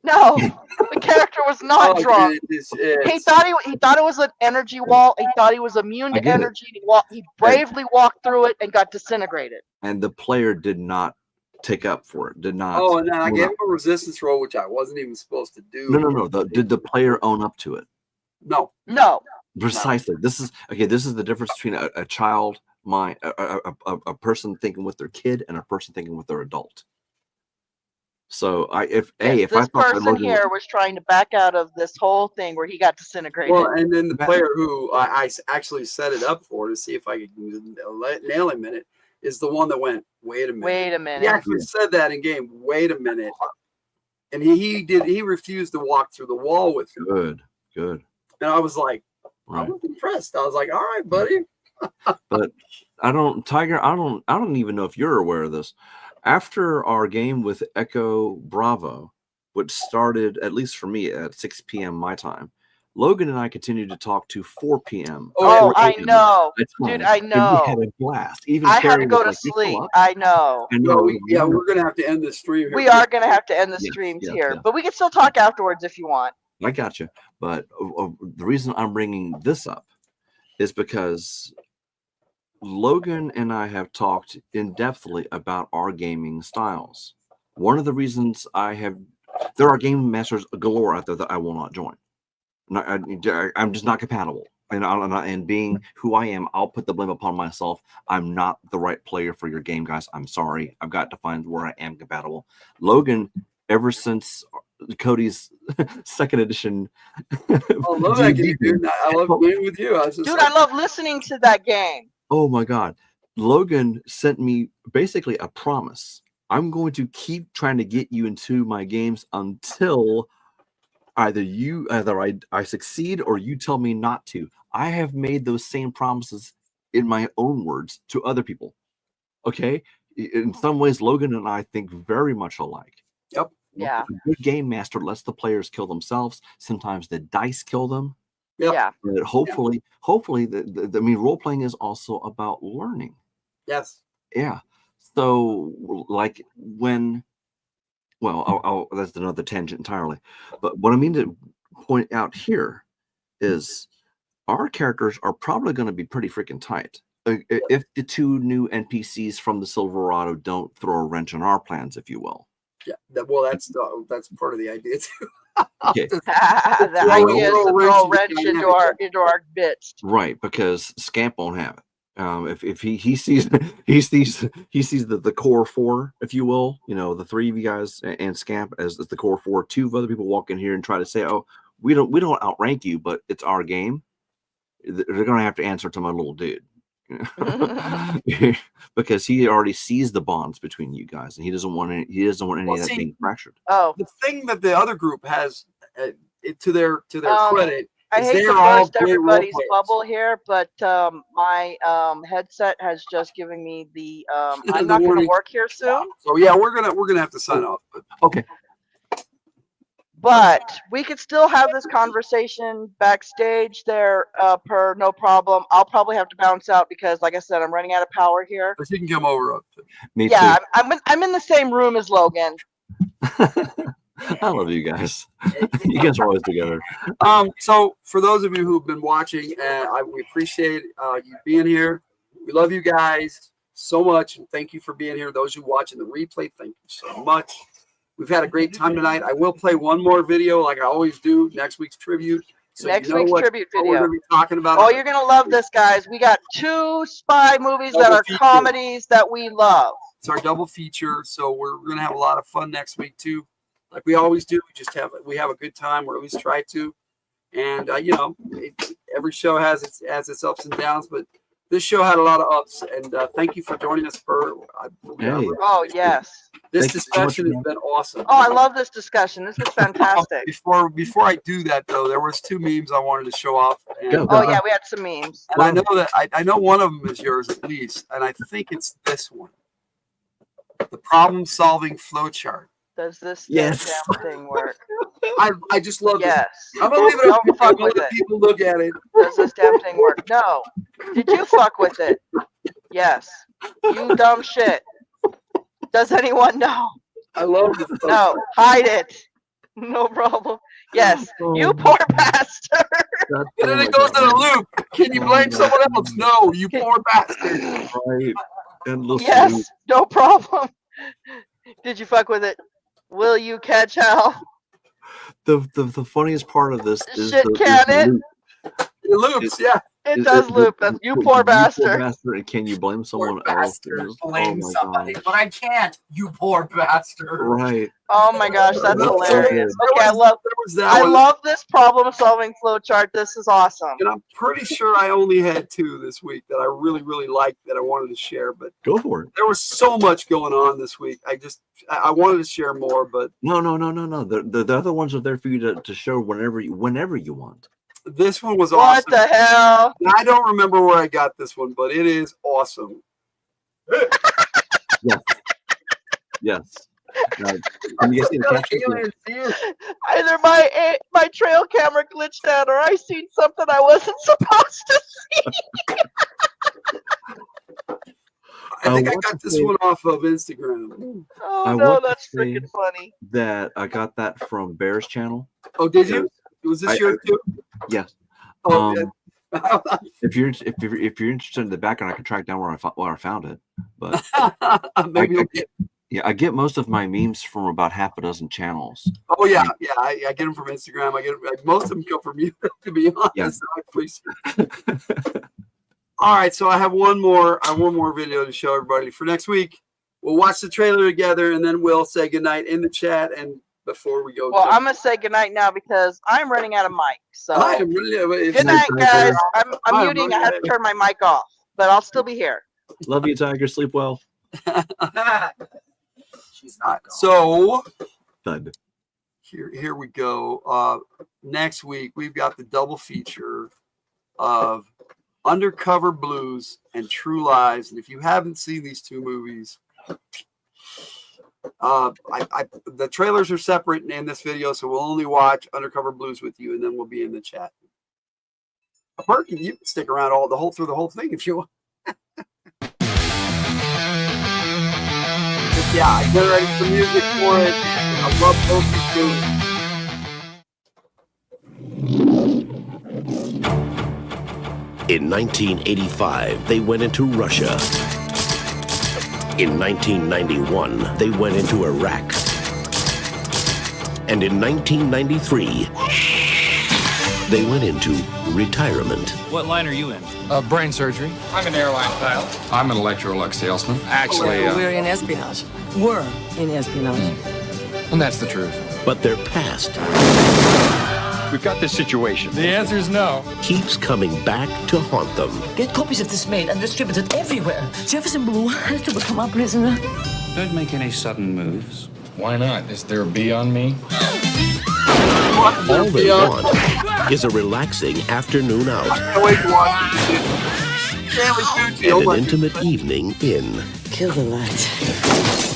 No, the character was not drunk. He thought it was an energy wall. He thought he was immune to energy. He bravely walked through it and got disintegrated. And the player did not take up for it. Did not. Oh, and then I gave him a resistance roll, which I wasn't even supposed to do. No. Did the player own up to it? No. No. Precisely. This is the difference between a child mind, a person thinking with their kid, and a person thinking with their adult. So if this I thought person here was trying to back out of this whole thing where he got disintegrated. Well, and then the player who I actually set it up for to see if I could nail him in it is the one that went, wait a minute. Wait a minute. He actually said that in game. Wait a minute. And he refused to walk through the wall with me. Good. And I was like, I was impressed. I was like, all right, buddy. But Tiger, I don't even know if you're aware of this. After our game with Echo Bravo, which started, at least for me, at 6 p.m. my time, Logan and I continued to talk to 4 p.m. Oh, I know. Dude, I know. We had a blast. Even I had to Carrie go was to like, sleep. I know. We're going to have to end the stream here. We are going to have to end the streams here. Yes. But we can still talk afterwards if you want. I got you. But the reason I'm bringing this up is because Logan and I have talked in-depthly about our gaming styles. One of the reasons there are game masters galore out there that I will not join. I'm just not compatible. And being who I am, I'll put the blame upon myself. I'm not the right player for your game, guys. I'm sorry. I've got to find where I am compatible. Logan, ever since Cody's second edition. I love that game, dude. I love playing with you. I love listening to that game. Oh my God. Logan sent me basically a promise. I'm going to keep trying to get you into my games until either I succeed or you tell me not to. I have made those same promises in my own words to other people. Okay? In some ways, Logan and I think very much alike. Yep. Yeah. A good game master lets the players kill themselves. Sometimes the dice kill them. Yep. Yeah. But hopefully, role playing is also about learning. Yes. Yeah. So, like that's another tangent entirely. But what I mean to point out here is our characters are probably going to be pretty freaking tight. If the two new NPCs from the Silverado don't throw a wrench in our plans, if you will. Yeah. That's part of the idea too. Okay. The idea is to throw a wrench into our bits. Right, because Scamp won't have it. If he sees the core four, if you will, the three of you guys and Scamp as the core four, two other people walk in here and try to say, oh, we don't outrank you, but it's our game. They're gonna have to answer to my little dude. Because he already sees the bonds between you guys, and he doesn't want any of that being fractured. Oh, the thing that the other group has, to their credit, I hate to burst everybody's bubble here, but my headset has just given me the I'm not going to work here soon. So yeah, we're gonna have to sign off. Okay. But we could still have this conversation backstage there, per no problem. I'll probably have to bounce out because, like I said, I'm running out of power here. But you can come over. Me too. I'm in the same room as Logan. I love you guys. You guys are always together. So for those of you who've been watching, we appreciate you being here. We love you guys so much, and thank you for being here. Those who watching the replay, thank you so much. We've had a great time tonight. I will play one more video like I always do, next week's tribute. So Next week's tribute video. We're going to be talking about. Oh, you're going to love this, guys. We got 2 spy movies that are comedies that we love. It's our double feature, so we're going to have a lot of fun next week too. Like we always do, we have a good time, or at least try to. And every show has its ups and downs, but This show had a lot of ups, and thank you for joining us, Bert. Oh, yes. This discussion has been awesome. Oh, I love this discussion. This was fantastic. Before I do that, though, there was 2 memes I wanted to show off. And, oh, yeah, we had some memes. And I know that I know one of them is yours at least, and I think it's this one. The problem-solving flowchart. Does this damn thing work? I just love Yes. this. I'm gonna leave it up to fuck with it. people look at it. Does this damn thing work? No. Did you fuck with it? Yes. You dumb shit. Does anyone know? I love this. No. Hide it. No problem. Yes. You poor bastard. And then it goes in a loop. Can you blame someone else? No, you poor bastard. Right. Endless Yes. loop. No problem. Did you fuck with it? Will you catch hell? The funniest part of this is Shit, can it? loop. It loops, yeah. It does loop. That's you poor bastard. And can you blame someone else? Blame Oh my somebody, gosh. but I can't. You poor bastard. Right. Oh my gosh, that's That's so hilarious. good. Okay, I love this problem-solving flowchart. This is awesome. And I'm pretty sure I only had 2 this week that I really, really liked that I wanted to share. But Go for it. there was so much going on this week. I wanted to share more, but No. The other ones are there for you to show whenever you want. this one was What awesome. the hell? And I don't remember where I got this one, but it is awesome. Yes. Yes. Can you guys see the caption? Either my trail camera glitched out, or I seen something I wasn't supposed to see. I think I got this one off of Instagram. Oh I no, want to that's say freaking funny. That I got that from Bear's channel. Oh, did you? Was this yours too? Yes. Oh, if you're interested in the background, I can track down where I found it. But maybe I get most of my memes from about half a dozen channels. Oh yeah, yeah. I get them from Instagram. Most of them come from you, to be honest. Yeah. So I appreciate. All right, so I have one more video to show everybody for next week. We'll watch the trailer together, and then we'll say goodnight in the chat. And before we go, Well, I'm gonna say goodnight now because I'm running out of mic. So I am really, good night, guys. I'm muting. I have to turn my mic off, but I'll still be here. Love you, Tiger. Sleep well. She's not gone. So Thud. here we go. Next week we've got the double feature of Undercover Blues and True Lies. And if you haven't seen these 2 movies, the trailers are separate in this video, so we'll only watch Undercover Blues with you, and then we'll be in the chat. Bert, you can stick around through the whole thing if you want. But yeah, I generated some music for it. I love both these two. In 1985, they went into Russia. In 1991, they went into Iraq. And in 1993, they went into retirement. What line are you in? Brain surgery. I'm an airline pilot. I'm an Electrolux salesman. Actually, we're in espionage. We're in espionage. And that's the truth. But their past We've got this situation. The answer is no. keeps coming back to haunt them. Get copies of this made and distributed everywhere. Jefferson Blue has to become our prisoner. Don't make any sudden moves. Why not? Is there a bee on me? All they want is a relaxing afternoon out Can't wait to watch Stanley Tucci. and an intimate evening in. Kill the light.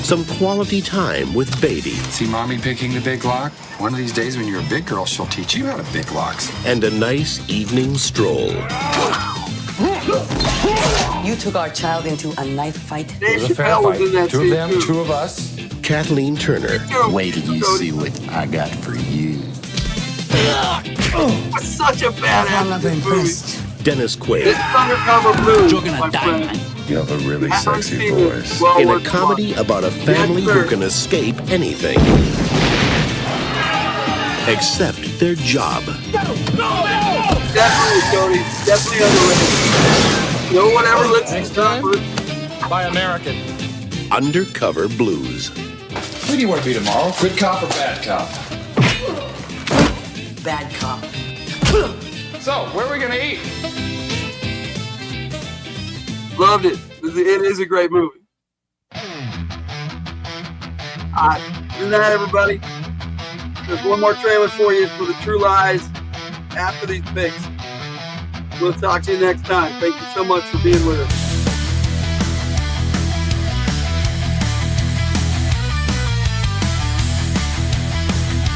Some quality time with baby. See mommy picking the big lock? One of these days when you're a big girl, she'll teach you how to pick locks. And a nice evening stroll. You took our child into a knife fight. It was a fair fight. 2 of them, 2 of us. Kathleen Turner. Wait till you see what I got for you. Such a badass movie. Dennis Quaid. This is Undercover Blues. You're gonna die. You have a really sexy voice. In a comedy about a family who can escape anything except their job. Definitely, Cody. Definitely underrated. No one ever lets Next time, buy American. Undercover Blues. Who do you want to be tomorrow? Good cop or bad cop? Bad cop. So, where are we gonna eat? Loved it. It is a great movie. All right. Good night, everybody. There's one more trailer for you for the True Lies after these picks. We'll talk to you next time. Thank you so much for being with us.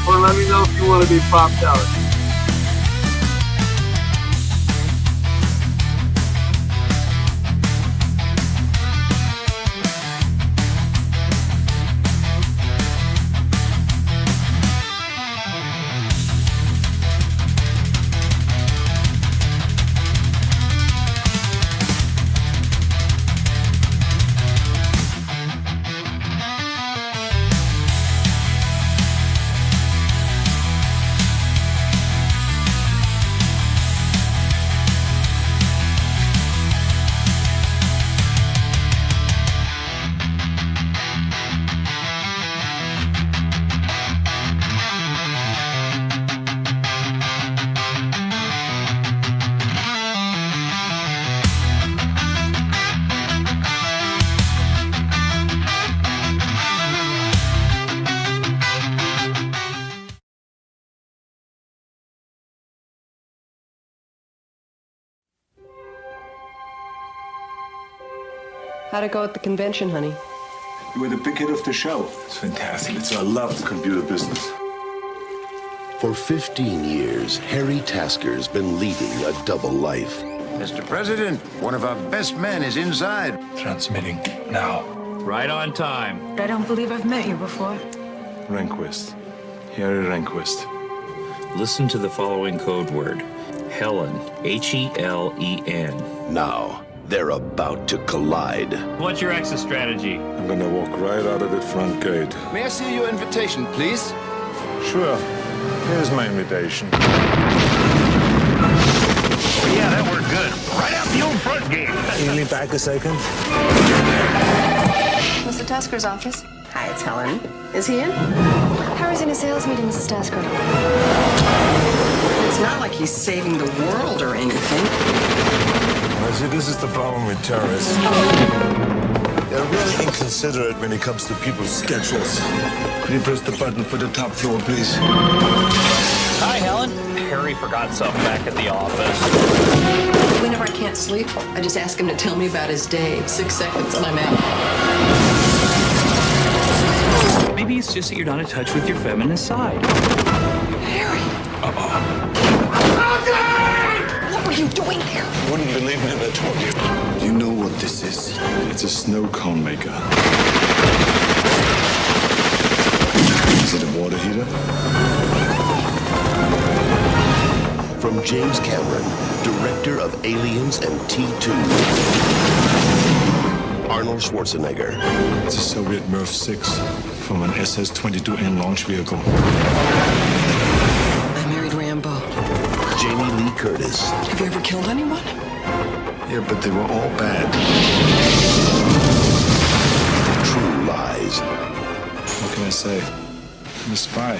Or let me know if you want to be popped out. How'd it go at the convention, honey? You were the big hit of the show. It's fantastic. I love computer business. For 15 years, Harry Tasker's been leading a double life. Mr. President, one of our best men is inside. Transmitting now. Right on time. I don't believe I've met you before. Rehnquist. Harry Rehnquist. Listen to the following code word. Helen. H-E-L-E-N. Now, they're about to collide. What's your exit strategy? I'm gonna walk right out of the front gate. May I see your invitation, please? Sure. Here's my invitation. Oh, yeah, that worked good. Right out the old front gate. Can you lean back a second? Mr. Tasker's office. Hi, it's Helen. Is he in? Harry's in a sales meeting, Mrs. Tasker. It's not like he's saving the world or anything. I see this is the problem with terrorists. They're really inconsiderate when it comes to people's schedules. Could you press the button for the top floor, please? Hi, Helen. Harry forgot something back at the office. Whenever I can't sleep, I just ask him to tell me about his day. 6 seconds and I'm out. Maybe it's just that you're not in touch with your feminine side. Harry! What were you doing there? You wouldn't believe me if I told you. Do you know what this is? It's a snow cone maker. Is it a water heater? From James Cameron, director of Aliens and T2. Arnold Schwarzenegger. It's a Soviet MIRV-6 from an SS-22N launch vehicle. I married Rambo. Jamie Lee Curtis. Have you ever killed anyone? Yeah, but they were all bad. True Lies. What can I say? I'm a spy.